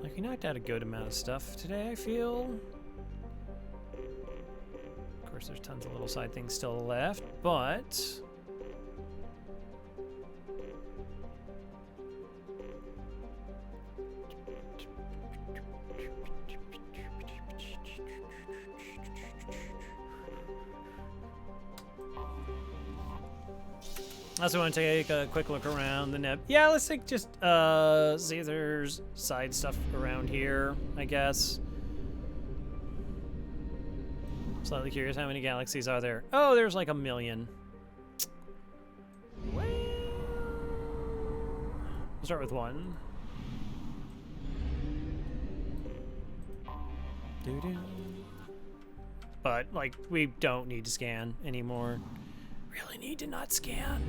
Like, we knocked out a good amount of stuff today, I feel. Of course, there's tons of little side things still left, but... I also want to take a quick look around the net. Yeah, let's take just see if there's side stuff around here, I guess. Slightly curious, how many galaxies are there? Oh, there's like 1 million. Well, we'll start with 1. Doo-doo. But like, we don't need to scan anymore. Really need to not scan.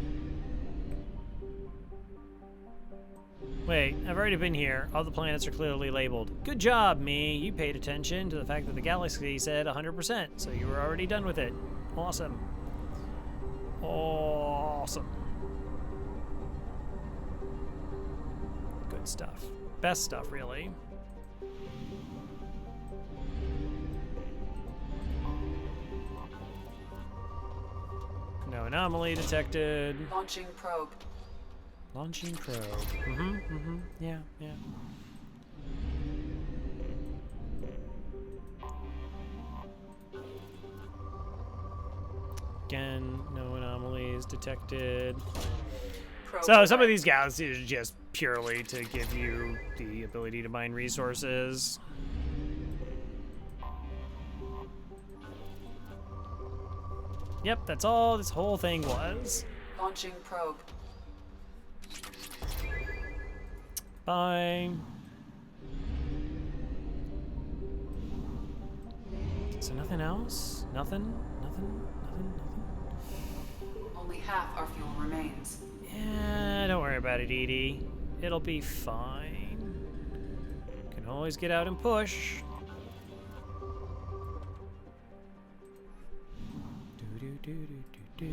Wait, I've already been here. All the planets are clearly labeled. Good job, me. You paid attention to the fact that the galaxy said 100%, so you were already done with it. Awesome. Awesome. Good stuff. Best stuff, really. No anomaly detected. Launching probe. Launching probe. Yeah, yeah. Again, no anomalies detected. Probe So some of these galaxies are just purely to give you the ability to mine resources. Yep, that's all this whole thing was. Launching probe. Bye. So nothing else? Nothing? Only half our fuel remains. Yeah, don't worry about it, Edie. It'll be fine. Can always get out and push. Do.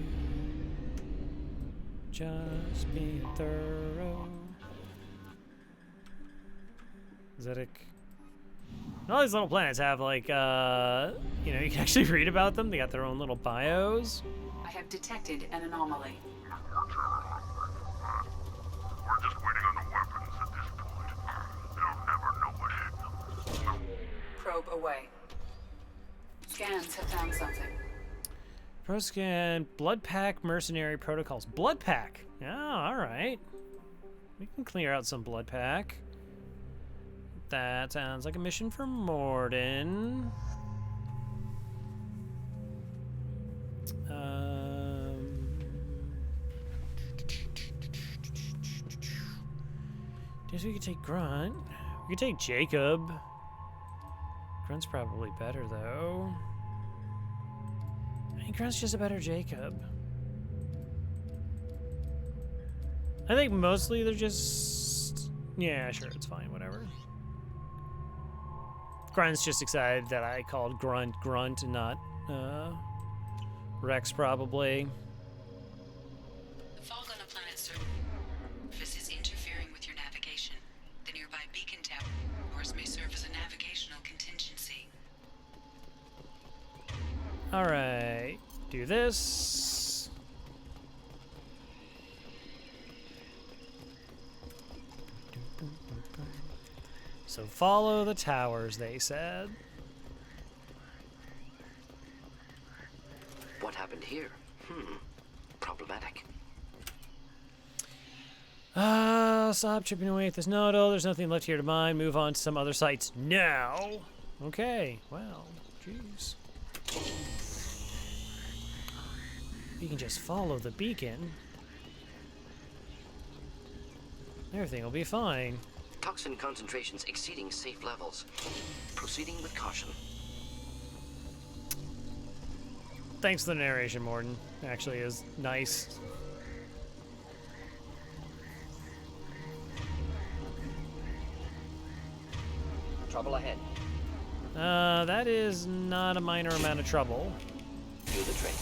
Just being thorough. Zetic. And all these little planets have like, you know, you can actually read about them. They got their own little bios. I have detected an anomaly. We're just waiting on the weapons at this point. They'll never know what hit them. Probe away. Scans have found something. ProScan, Blood Pack Mercenary Protocols. Blood Pack. Oh, alright. We can clear out some Blood Pack. That sounds like a mission for Morden. Guess we could take Grunt. We could take Jacob. Grunt's probably better, though. I think Grunt's just a better Jacob. I think mostly they're just... Yeah, sure, it's fine, whatever. Grunt's just excited that I called Grunt Grunt and not Rex, probably. The fog on a planet's surface is interfering with your navigation. The nearby beacon towers may serve as a navigational contingency. Alright, do this. So follow the towers, they said. What happened here? Problematic. Stop chipping away at this nodal. There's nothing left here to mine. Move on to some other sites now. Okay, well, jeez. You can just follow the beacon. Everything will be fine. Toxin concentrations exceeding safe levels. Proceeding with caution. Thanks for the narration, Morton. Actually is nice. Trouble ahead. That is not a minor amount of trouble. Do the trick.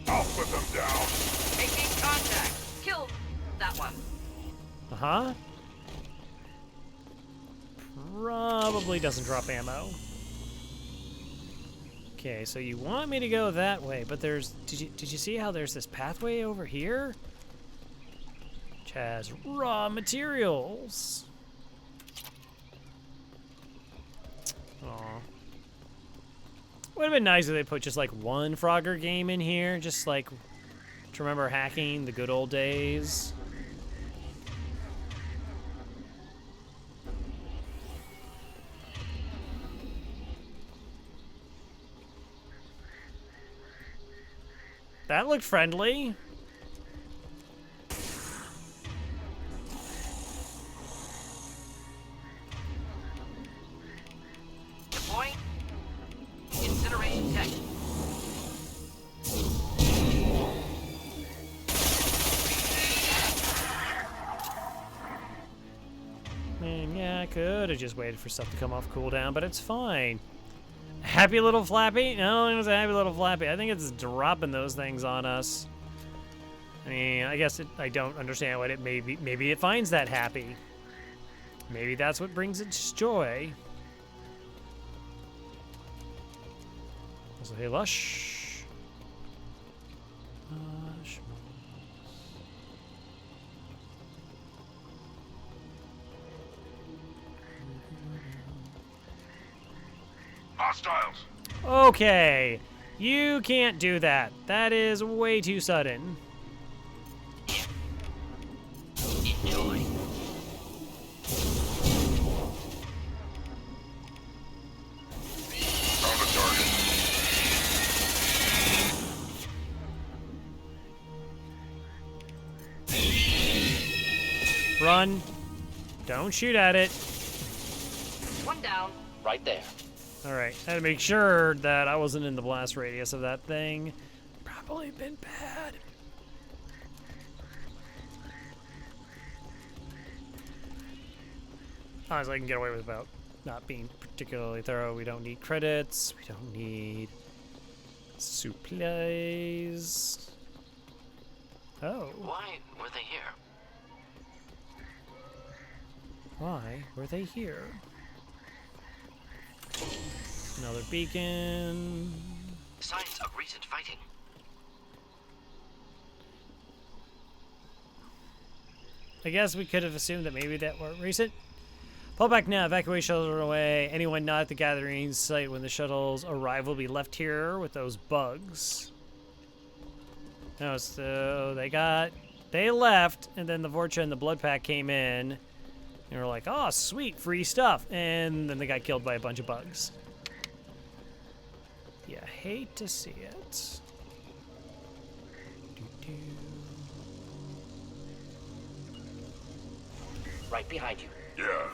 I'll put them down. Making contact. Kill that one. Uh-huh. Probably doesn't drop ammo. Okay, so you want me to go that way, but there's... Did you see how there's this pathway over here? Which has raw materials. Aw. Would have been nice if they put just like one Frogger game in here, just like to remember hacking the good old days. That looked friendly. Deploying. Incineration tech. Man, yeah, I could have just waited for stuff to come off cooldown, but it's fine. Happy little Flappy? No, it was a happy little Flappy. I think it's dropping those things on us. I mean, I guess I don't understand what it may be. Maybe it finds that happy. Maybe that's what brings its joy. So, hey, Lush. Lush. Hostiles. Okay. You can't do that. That is way too sudden. Enjoy. Found a target. Run. Don't shoot at it. One down. Right there. Alright, I had to make sure that I wasn't in the blast radius of that thing. Probably been bad. Honestly, I can get away with about not being particularly thorough. We don't need credits. We don't need supplies. Oh. Why were they here? Why were they here? Another beacon. Signs of recent fighting. I guess we could have assumed that maybe that weren't recent. Pull back now. Evacuate shuttle away. Anyone not at the gathering site when the shuttle's arrival will be left here with those bugs. No, so they left, and then the Vorcha and the Blood Pack came in, and we're like, oh, sweet, free stuff. And then they got killed by a bunch of bugs. Yeah, hate to see it. Right behind you. Yeah.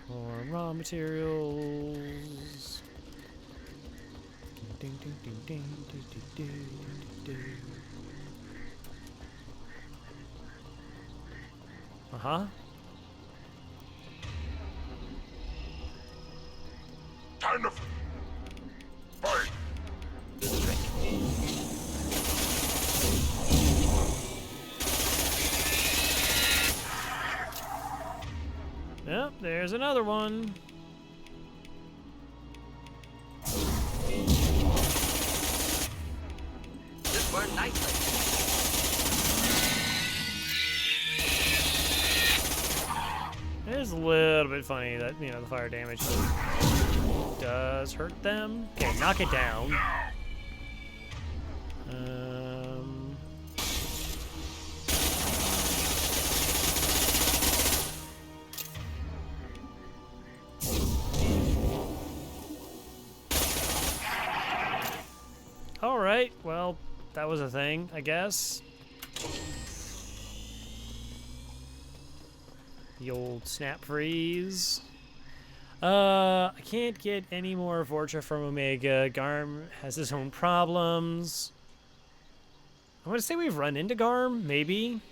More raw materials. Ding, ding, ding, ding, ding, ding, ding, ding. Uh-huh. Time to fight. Do the trick. Yep, there's another one. This burned nicely. It is a little bit funny that, you know, the fire damage does hurt them. Okay, knock it down. Alright, well, that was a thing, I guess. The old snap freeze. I can't get any more Vorcha from Omega. Garm has his own problems. I want to say we've run into Garm, maybe.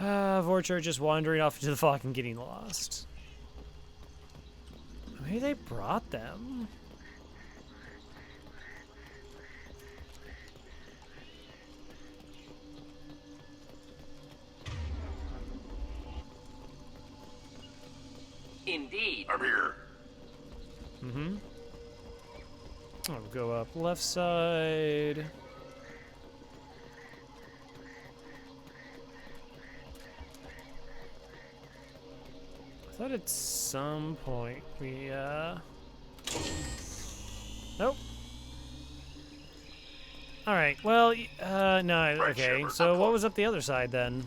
Vorcha just wandering off into the fog and getting lost. Maybe they brought them. Indeed. I'm here. Mm-hmm. I'll go up left side. I thought at some point we, Nope. Alright, well, no, okay. So what was up the other side then?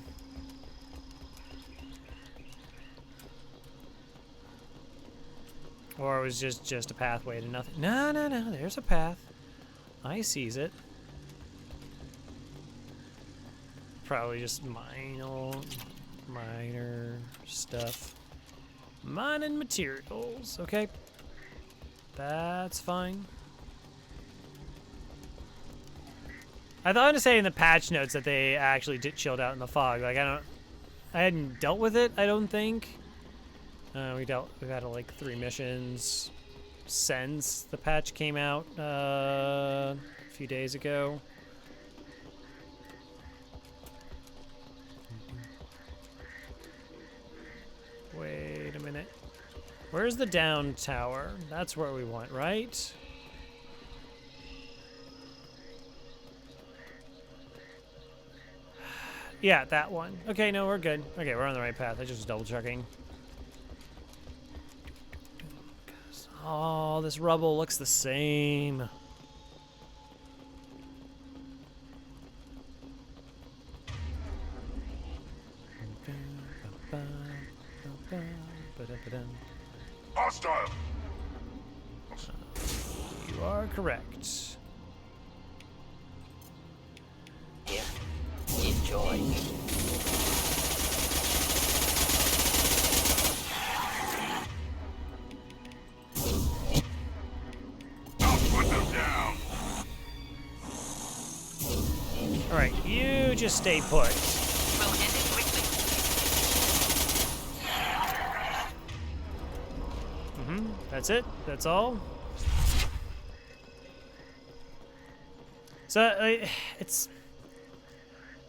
Or it was just a pathway to nothing. No, there's a path. I sees it. Probably just minor stuff. Mining materials, okay. That's fine. I thought to say in the patch notes that they actually did chilled out in the fog. Like I hadn't dealt with it, I don't think. We've had like 3 missions since the patch came out a few days ago. Wait a minute. Where's the down tower? That's where we want, right? Yeah, that one. Okay, no, we're good. Okay, we're on the right path. I just was double checking. Oh, this rubble looks the same. Hostile. You are correct. Here. Enjoy. Alright, you just stay put. We'll end it quickly. That's it? That's all? So, it's...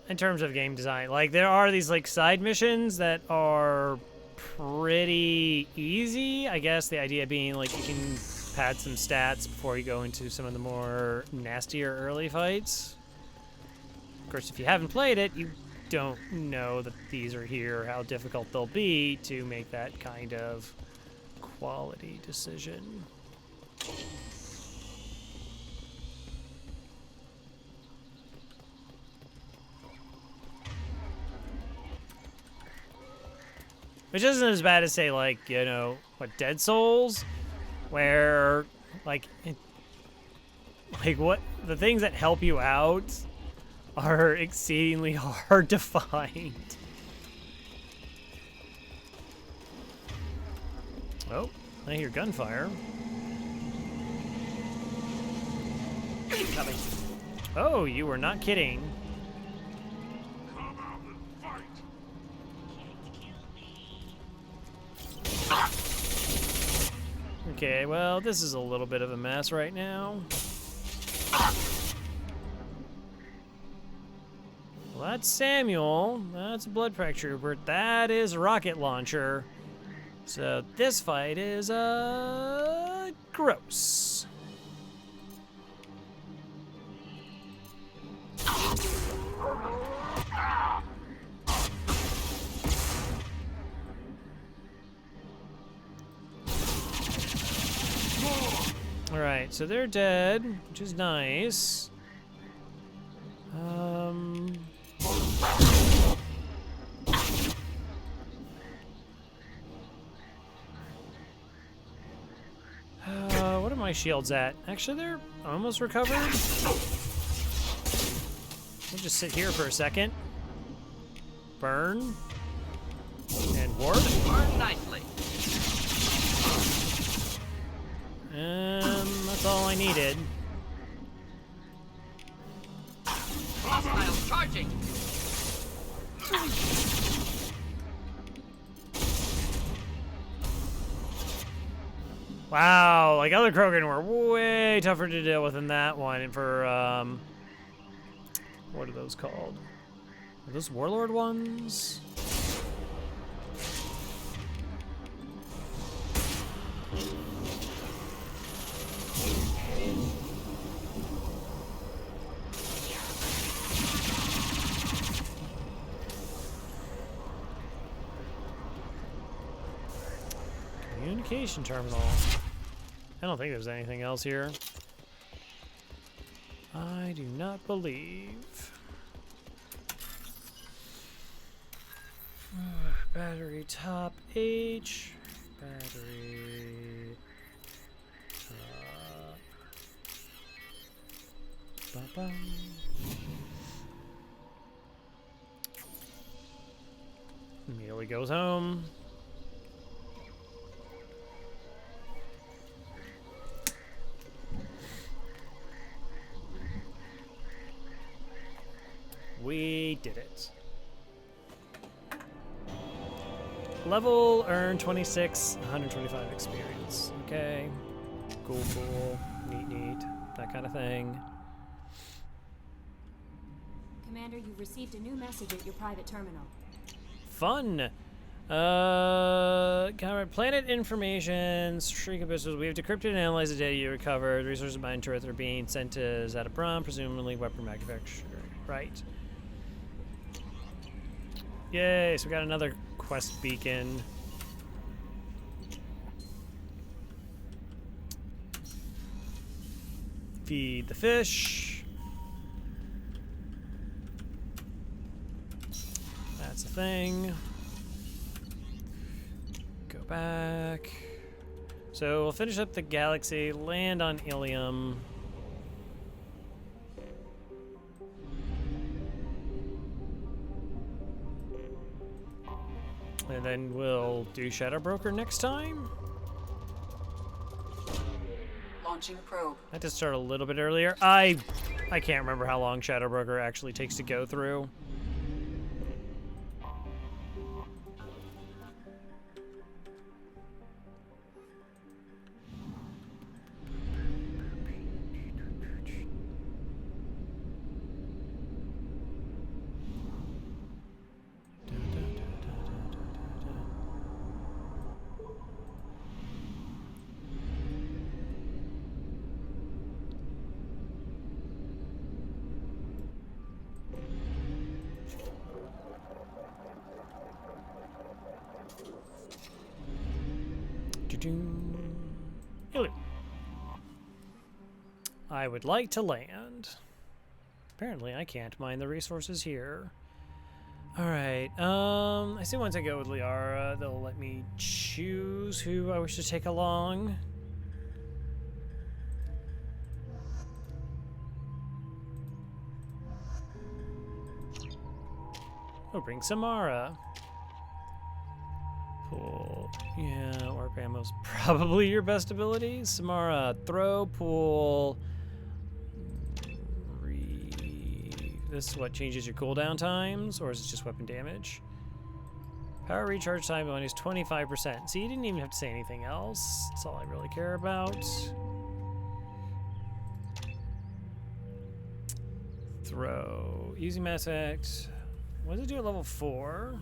in terms of game design, like, there are these, like, side missions that are pretty easy. I guess the idea being, like, you can pad some stats before you go into some of the more nastier early fights. Of course, if you haven't played it, you don't know that these are here, or how difficult they'll be to make that kind of quality decision. Which isn't as bad as, say, like, you know, what, Dead Souls? Where, like, Like, what? The things that help you out are exceedingly hard to find. Oh, I hear gunfire. Got me. Oh, you were not kidding. Come out and fight. Okay, well, this is a little bit of a mess right now. Well, that's Samuel. That's a blood pressure trooper. That is a rocket launcher. So this fight is, gross. Alright, so they're dead, which is nice. What are my shields at? Actually, they're almost recovered. We'll just sit here for a second. Burn. And warp. Burn nicely. That's all I needed. Hostiles charging. Wow, like other Krogan were way tougher to deal with than that one. And for, what are those called? Are those Warlord ones? Communication terminal. I don't think there's anything else here. I do not believe. Battery top H. Battery top. Ba-bum. Melee goes home. We did it. Level, earn 26, 125 experience. Okay. Cool, cool. Neat, neat. That kind of thing. Commander, you've received a new message at your private terminal. Fun. Planet information, Shriek Abyssals. We have decrypted and analyzed the data you recovered. Resources mined to Earth are being sent to Zatapram, presumably weapon manufacturer. Right. Yay, so we got another quest beacon. Feed the fish. That's a thing. Go back. So we'll finish up the galaxy, land on Ilium. And then we'll do Shadow Broker next time. Launching probe. I had to start a little bit earlier. I can't remember how long Shadow Broker actually takes to go through. I would like to land. Apparently I can't mine the resources here. Alright, I see once I go with Liara, they'll let me choose who I wish to take along. Oh, bring Samara. Pull. Yeah, warp ammo's probably your best ability. Samara, throw, pull. This is what changes your cooldown times, or is it just weapon damage? Power recharge time only is 25%. See, you didn't even have to say anything else. That's all I really care about. Throw. Using Mass Effect. What does it do at level 4?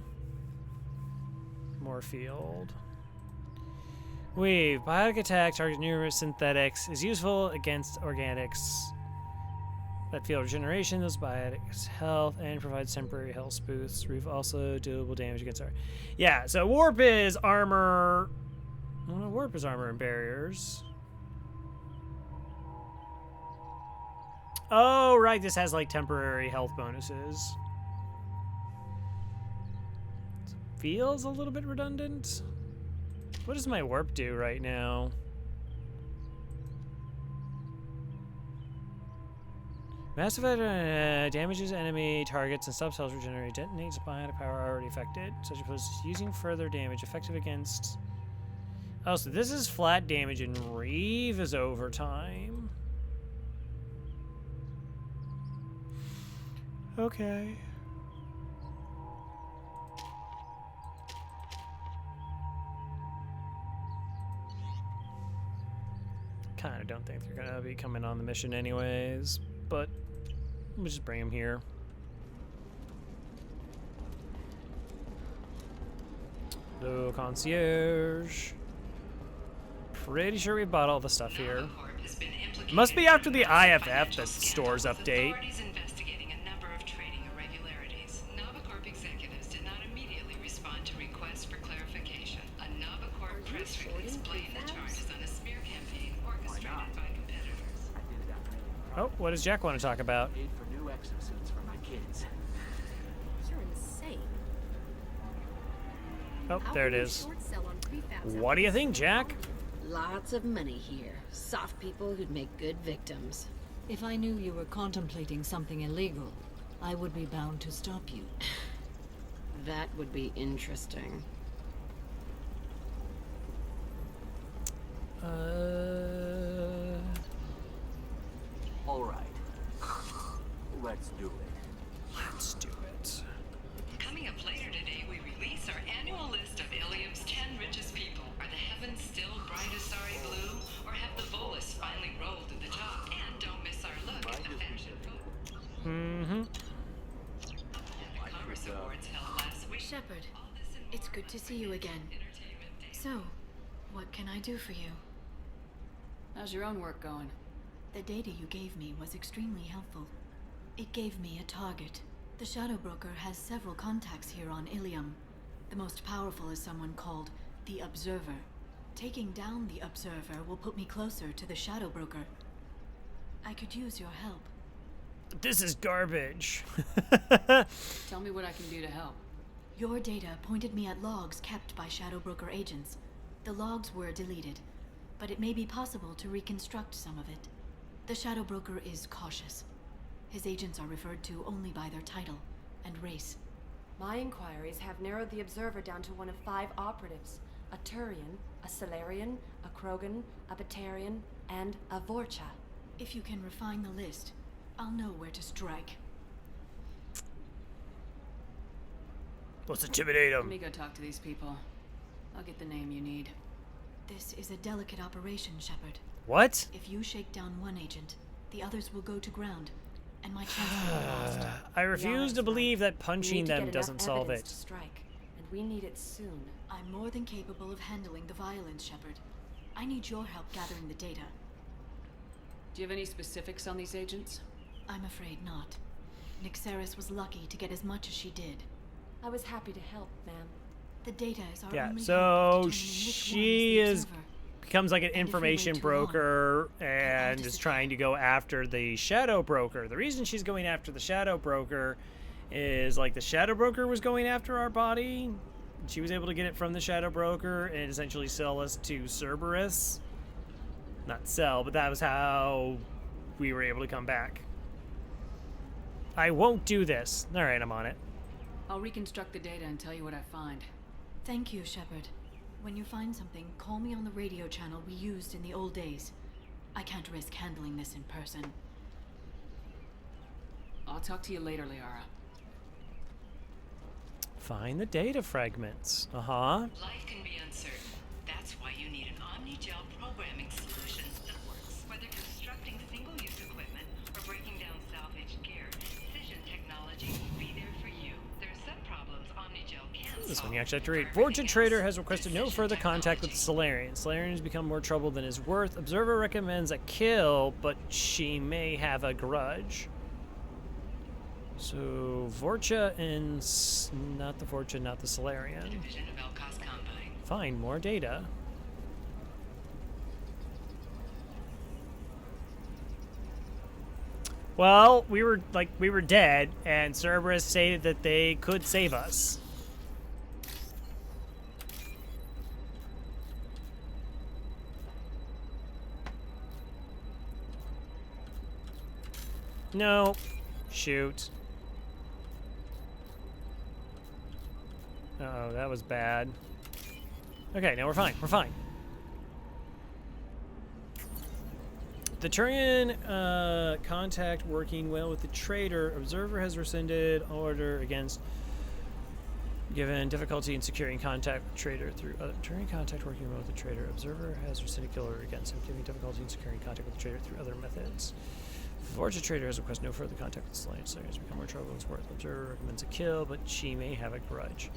More field. Weave. Biotic attack targets numerous synthetics. Is useful against organics. That field regeneration, those biotics health, and provides temporary health boosts. Reef also doable damage against our. Yeah, so warp is armor. Well, warp is armor and barriers. Oh, right, this has like temporary health bonuses. Feels a little bit redundant. What does my warp do right now? Massive damages enemy targets and stops health regenerate. Detonates biotic power already affected, such as using further damage effective against. Oh, so this is flat damage and Reeve is overtime. Okay. Kind of don't think they're gonna be coming on the mission anyways, but we'll just bring them here. Hello, concierge. Pretty sure we bought all the stuff here. Must be after the IFF that stores update. Investigating a number of training irregularities. Novacorp executives did not immediately respond to requests for clarification. A Novacorp press release blamed the charges on a smear campaign orchestrated by competitors. Oh, what does Jack want to talk about? Paid for new exosuits for my kids. You're insane. Oh, there it is. What do you think, Jack? Lots of money here. Soft people who'd make good victims. If I knew you were contemplating something illegal, I would be bound to stop you. That would be interesting. All right. Let's do it. Let's do it. Coming up later today, we release our annual list of Ilium's 10 richest people. Are the heavens still bright as starry blue, or have the Volus finally rolled to the top? And don't miss our look at the fashion pro. Mm-hmm. The Commerce Awards held last week. Shepard, it's good to see you again. So, what can I do for you? How's your own work going? The data you gave me was extremely helpful. It gave me a target. The Shadow Broker has several contacts here on Ilium. The most powerful is someone called the Observer. Taking down the Observer will put me closer to the Shadow Broker. I could use your help. This is garbage. Tell me what I can do to help. Your data pointed me at logs kept by Shadow Broker agents. The logs were deleted, but it may be possible to reconstruct some of it. The Shadow Broker is cautious. His agents are referred to only by their title and race. My inquiries have narrowed the Observer down to one of 5 operatives. A Turian, a Solarian, a Krogan, a Batarian, and a Vorcha. If you can refine the list, I'll know where to strike. Let's intimidate Let them. me go talk to these people. I'll get the name you need. This is a delicate operation, Shepard. What? If you shake down one agent, the others will go to ground, and my chances are lost. I refuse to believe that We punching need to them get doesn't enough solve evidence it. to strike, and we need it soon. I'm more than capable of handling the violence, Shepard. I need your help gathering the data. Do you have any specifics on these agents? I'm afraid not. Nixeris was lucky to get as much as she did. I was happy to help, ma'am. The data is our Yeah, only so hope of determining which she one is is the Observer. becomes like an And if we wait information too long, broker and is trying to go after the Shadow Broker. The reason she's going after the Shadow Broker is like the Shadow Broker was going after our body. She was able to get it from the Shadow Broker and essentially sell us to Cerberus. Not sell, but that was how we were able to come back. I won't do this. All right, I'm on it. I'll reconstruct the data and tell you what I find. Thank you, Shepard. When you find something, call me on the radio channel we used in the old days. I can't risk handling this in person. I'll talk to you later, Liara. Find the data fragments. Uh-huh. Life can be uncertain. That's why you need an Omni-Gel programming solution that works. Whether constructing single-use equipment or breaking down salvaged gear, Fission technology will be there for you. There are some problems Omni-Gel can't This solve. one you actually have to read. Vorcha Trader has requested no further contact with the Solarian. Solarian has become more trouble than is worth. Observer recommends a kill, but she may have a grudge. So, Vorcha and... not the Vorcha, not the Solarian. Find more data. Well, we were dead, and Cerberus stated that they could save us. No. Shoot. Uh-oh, that was bad. Okay, now we're fine. We're fine. The Turian contact working well with the trader. Observer has rescinded order against given difficulty in securing contact with trader through other Turian contact working well with the trader. Observer has rescinded order against him giving difficulty in securing contact with the trader through other methods. Vorcha Trader has requested no further contact with the Solarian. Solarian has become more trouble than it's worth. Observer recommends a kill, but she may have a grudge.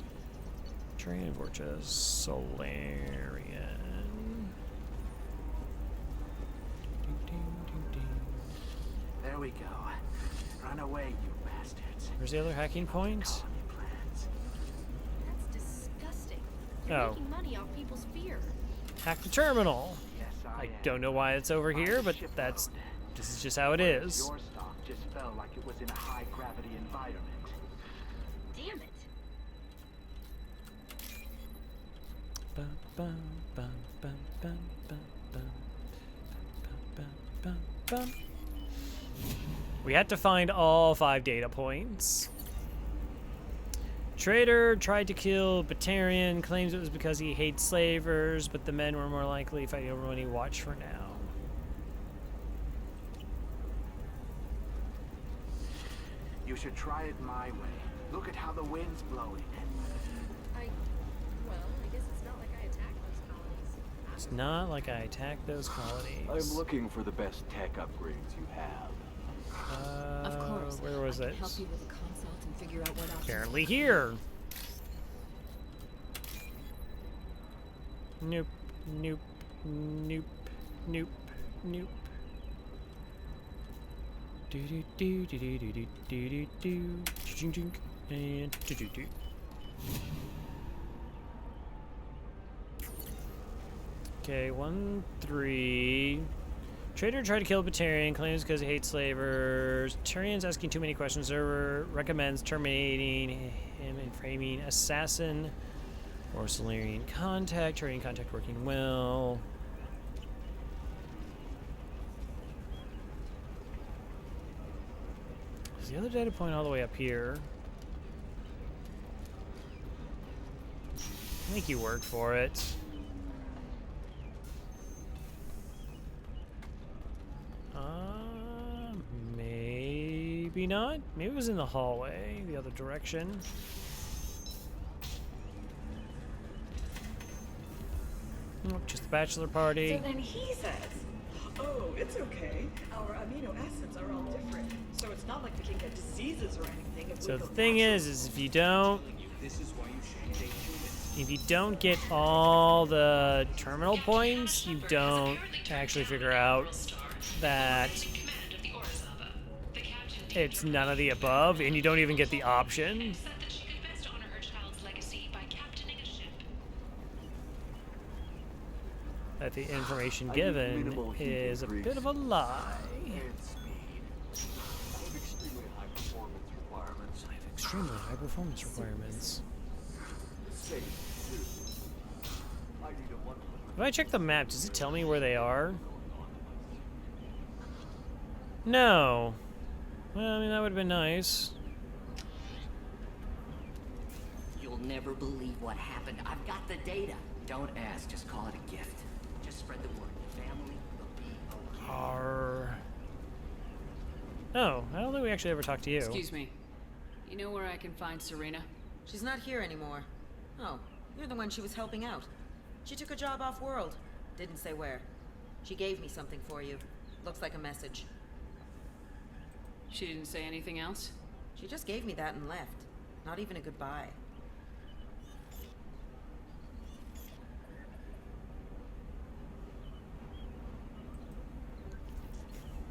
Turian Vorcha Solarian. There we go. Run away, you bastards. Where's the other hacking point? That's disgusting. You're Oh. making money off people's fear. Hack the terminal. Yes, I don't know why it's over here, but this is just how it is. Your stock just fell like it was in a high-gravity environment. Damn it. Bum, bum, bum, bum, bum, bum, bum, bum, bum, bum, bum. We had to find all 5 data points. Trader tried to kill Batarian, claims it was because he hates slavers, but the men were more likely fighting over when he watched for now. You should try it my way. Look at how the wind's blowing. Well, I guess it's not like I attacked those colonies. It's not like I attacked those colonies. I'm looking for the best tech upgrades you have. Of course. Where was I it? can help you with a consult and figure out what options. Apparently here. Nope, nope, nope, nope, nope. Do do do do do do do do do ching ching and do do do. Okay, 1, 3. Trader tried to kill Batarian, claims because he hates slavers. Turian's asking too many questions. Server recommends terminating him and framing assassin or Solarian contact. Turian contact working well. Is the other data point all the way up here? I think you worked for it. Maybe not. Maybe it was in the hallway, the other direction. Nope, just the bachelor party. So then he says, oh, it's okay. Our amino acids are all different. So it's not like we can get diseases or anything if So we the go thing is if you don't get all the terminal points, you don't actually figure out that it's none of the above, and you don't even get the option. That the information given is a bit of a lie. I have extremely high performance requirements. I have extremely high performance requirements. If I check the map, does it tell me where they are? No. Well, I mean, that would have been nice. will never believe what happened. I've got the data. Don't ask, just call it a gift. Just spread the word. The family will be okay. Oh, I don't think we actually ever talked to you. Excuse me. You know where I can find Serena? She's not here anymore. Oh, you're the one she was helping out. She took a job off-world. Didn't say where. She gave me something for you. Looks like a message. She didn't say anything else? She just gave me that and left. Not even a goodbye.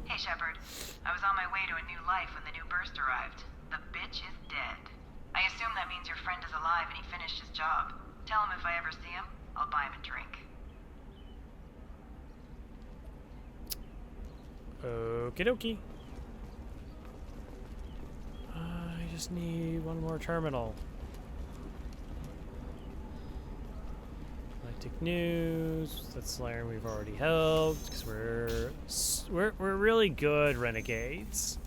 Hey, Shepard. I was on my way to a new life when the new burst arrived. The bitch is dead. I assume that means your friend is alive and he finished his job. Tell him if I ever see him, I'll buy him a drink. Okie dokie. I just need one more terminal. Galactic News. That's Solarian we've already held because we're really good renegades.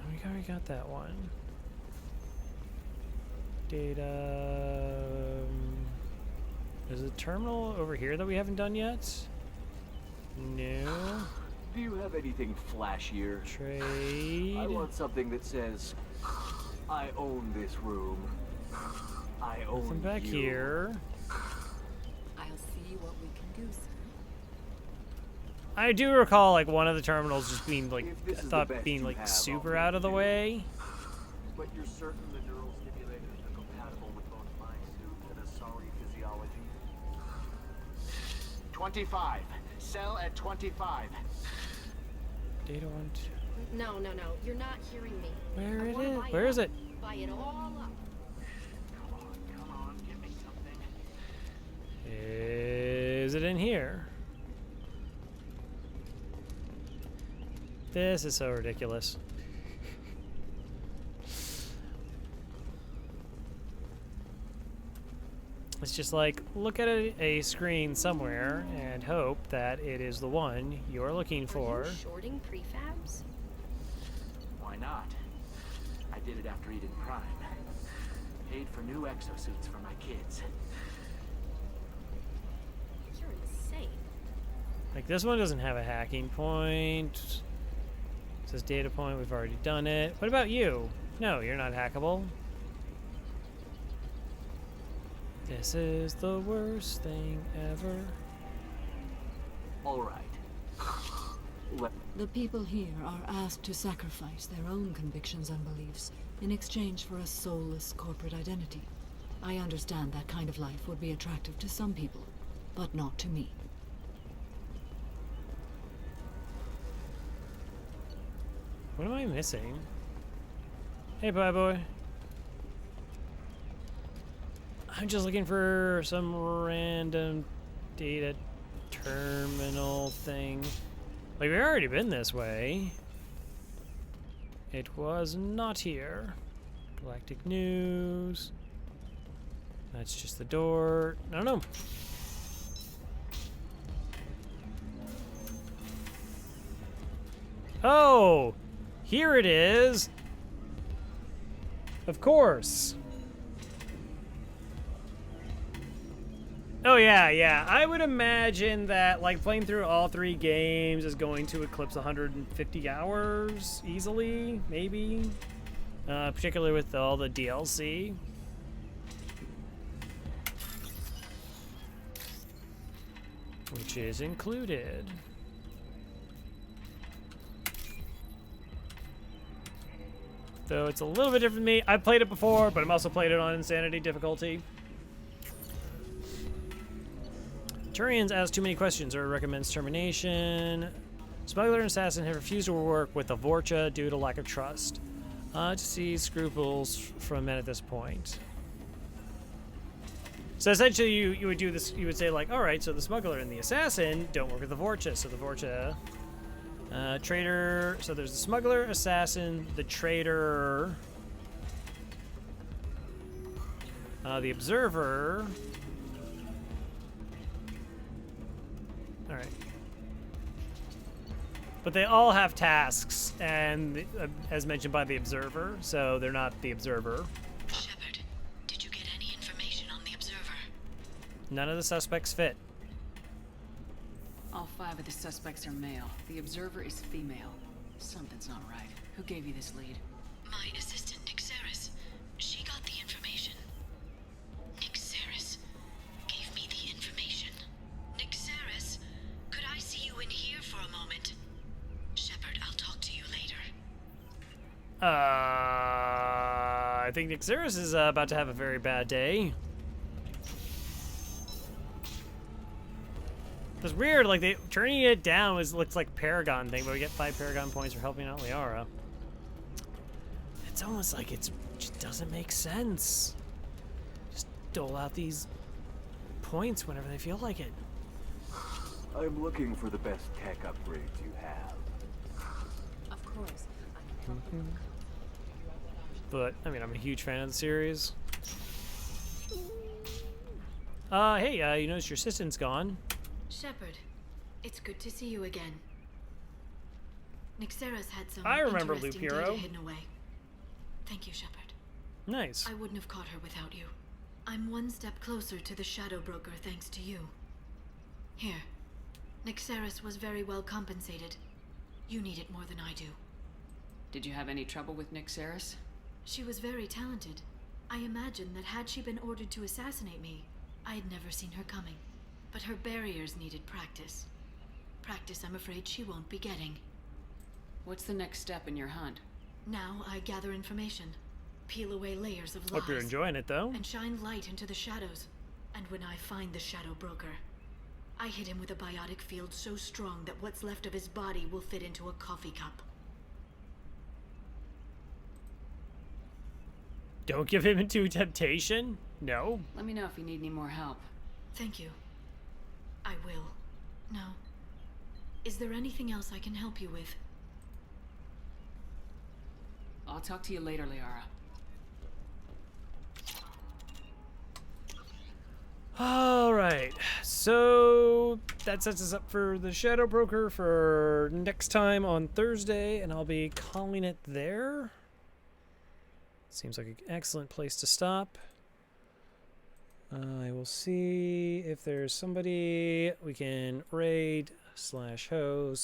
We already got that one. Data. Is a terminal over here that we haven't done yet? No. Do you have anything flashier? Trade. I want something that says, I own this room. I own Nothing back you. here. I'll see what we can do, sir. I do recall like one of the terminals just being like I If this is the thought best being you like have, super I'll out of the do it. way. But you're certain the neural stimulators are compatible with both my suit and Asari physiology? 25. Cell at 25. Data one. No, you're not hearing me. Where I it wanna is? buy Where is up. it? Buy it all up. Come on, give me something. Is it in here? This is so ridiculous. It's just like, look at a screen somewhere and hope that it is the one you're looking for. Are you shorting prefabs? Why not? I did it after Eden Prime. Paid for new exosuits for my kids. You're insane. Like, this one doesn't have a hacking point. It says data point, we've already done it. What about you? No, you're not hackable. This is the worst thing ever. All right. The people here are asked to sacrifice their own convictions and beliefs in exchange for a soulless corporate identity. I understand that kind of life would be attractive to some people, but not to me. What am I missing? Hey, bye boy. I'm just looking for some random data terminal thing. Like, we've already been this way. It was not here. Galactic News. That's just the door. I don't know. Oh! Here it is! Of course. Oh yeah. I would imagine that like playing through all 3 games is going to eclipse 150 hours easily, maybe. Particularly with all the DLC. Which is included. Though it's a little bit different for me. I've played it before, but I've also played it on Insanity difficulty. Turians asks too many questions or recommends termination. Smuggler and assassin have refused to work with the Vorcha due to lack of trust. To see scruples from men at this point. So essentially you would do this, you would say like, alright, so the smuggler and the assassin don't work with the Vorcha, so the Vorcha traitor, so there's the smuggler, assassin, the traitor, the observer. Alright. But they all have tasks, and as mentioned by the Observer, so they're not the Observer. Shepard, did you get any information on the Observer? None of the suspects fit. All 5 of the suspects are male. The Observer is female. Something's not right. Who gave you this lead? My assistant, Nixeris. She got the information. Nixeris gave me the information. Nixeris, could I see you in here for a moment? Shepard, I'll talk to you later. I think Nixeris is about to have a very bad day. It's weird, like they turning it down looks like Paragon thing, but we get 5 Paragon points for helping out Liara. It's almost like it just doesn't make sense. Just dole out these points whenever they feel like it. I'm looking for the best tech upgrades you have. Of course. I can help. But, I mean, I'm a huge fan of the series. Hey, you notice your assistant's gone. Shepard, it's good to see you again. Nixeris had some I remember interesting Loop Hero. data hidden away. Thank you, Shepard. Nice. I wouldn't have caught her without you. I'm one step closer to the Shadow Broker thanks to you. Here. Nixeris was very well compensated. You need it more than I do. Did you have any trouble with Nixeris? She was very talented. I imagine that had she been ordered to assassinate me, I had never seen her coming. But her barriers needed practice. Practice I'm afraid she won't be getting. What's the next step in your hunt? Now I gather information, peel away layers of lies. Hope you're enjoying it, though. And shine light into the shadows. And when I find the Shadow Broker, I hit him with a biotic field so strong that what's left of his body will fit into a coffee cup. Don't give him into temptation? No. Let me know if you need any more help. Thank you. I will. Now, is there anything else I can help you with? I'll talk to you later, Liara. Alright, so that sets us up for the Shadow Broker for next time on Thursday, and I'll be calling it there. Seems like an excellent place to stop. I will see if there's somebody we can raid /host/raid.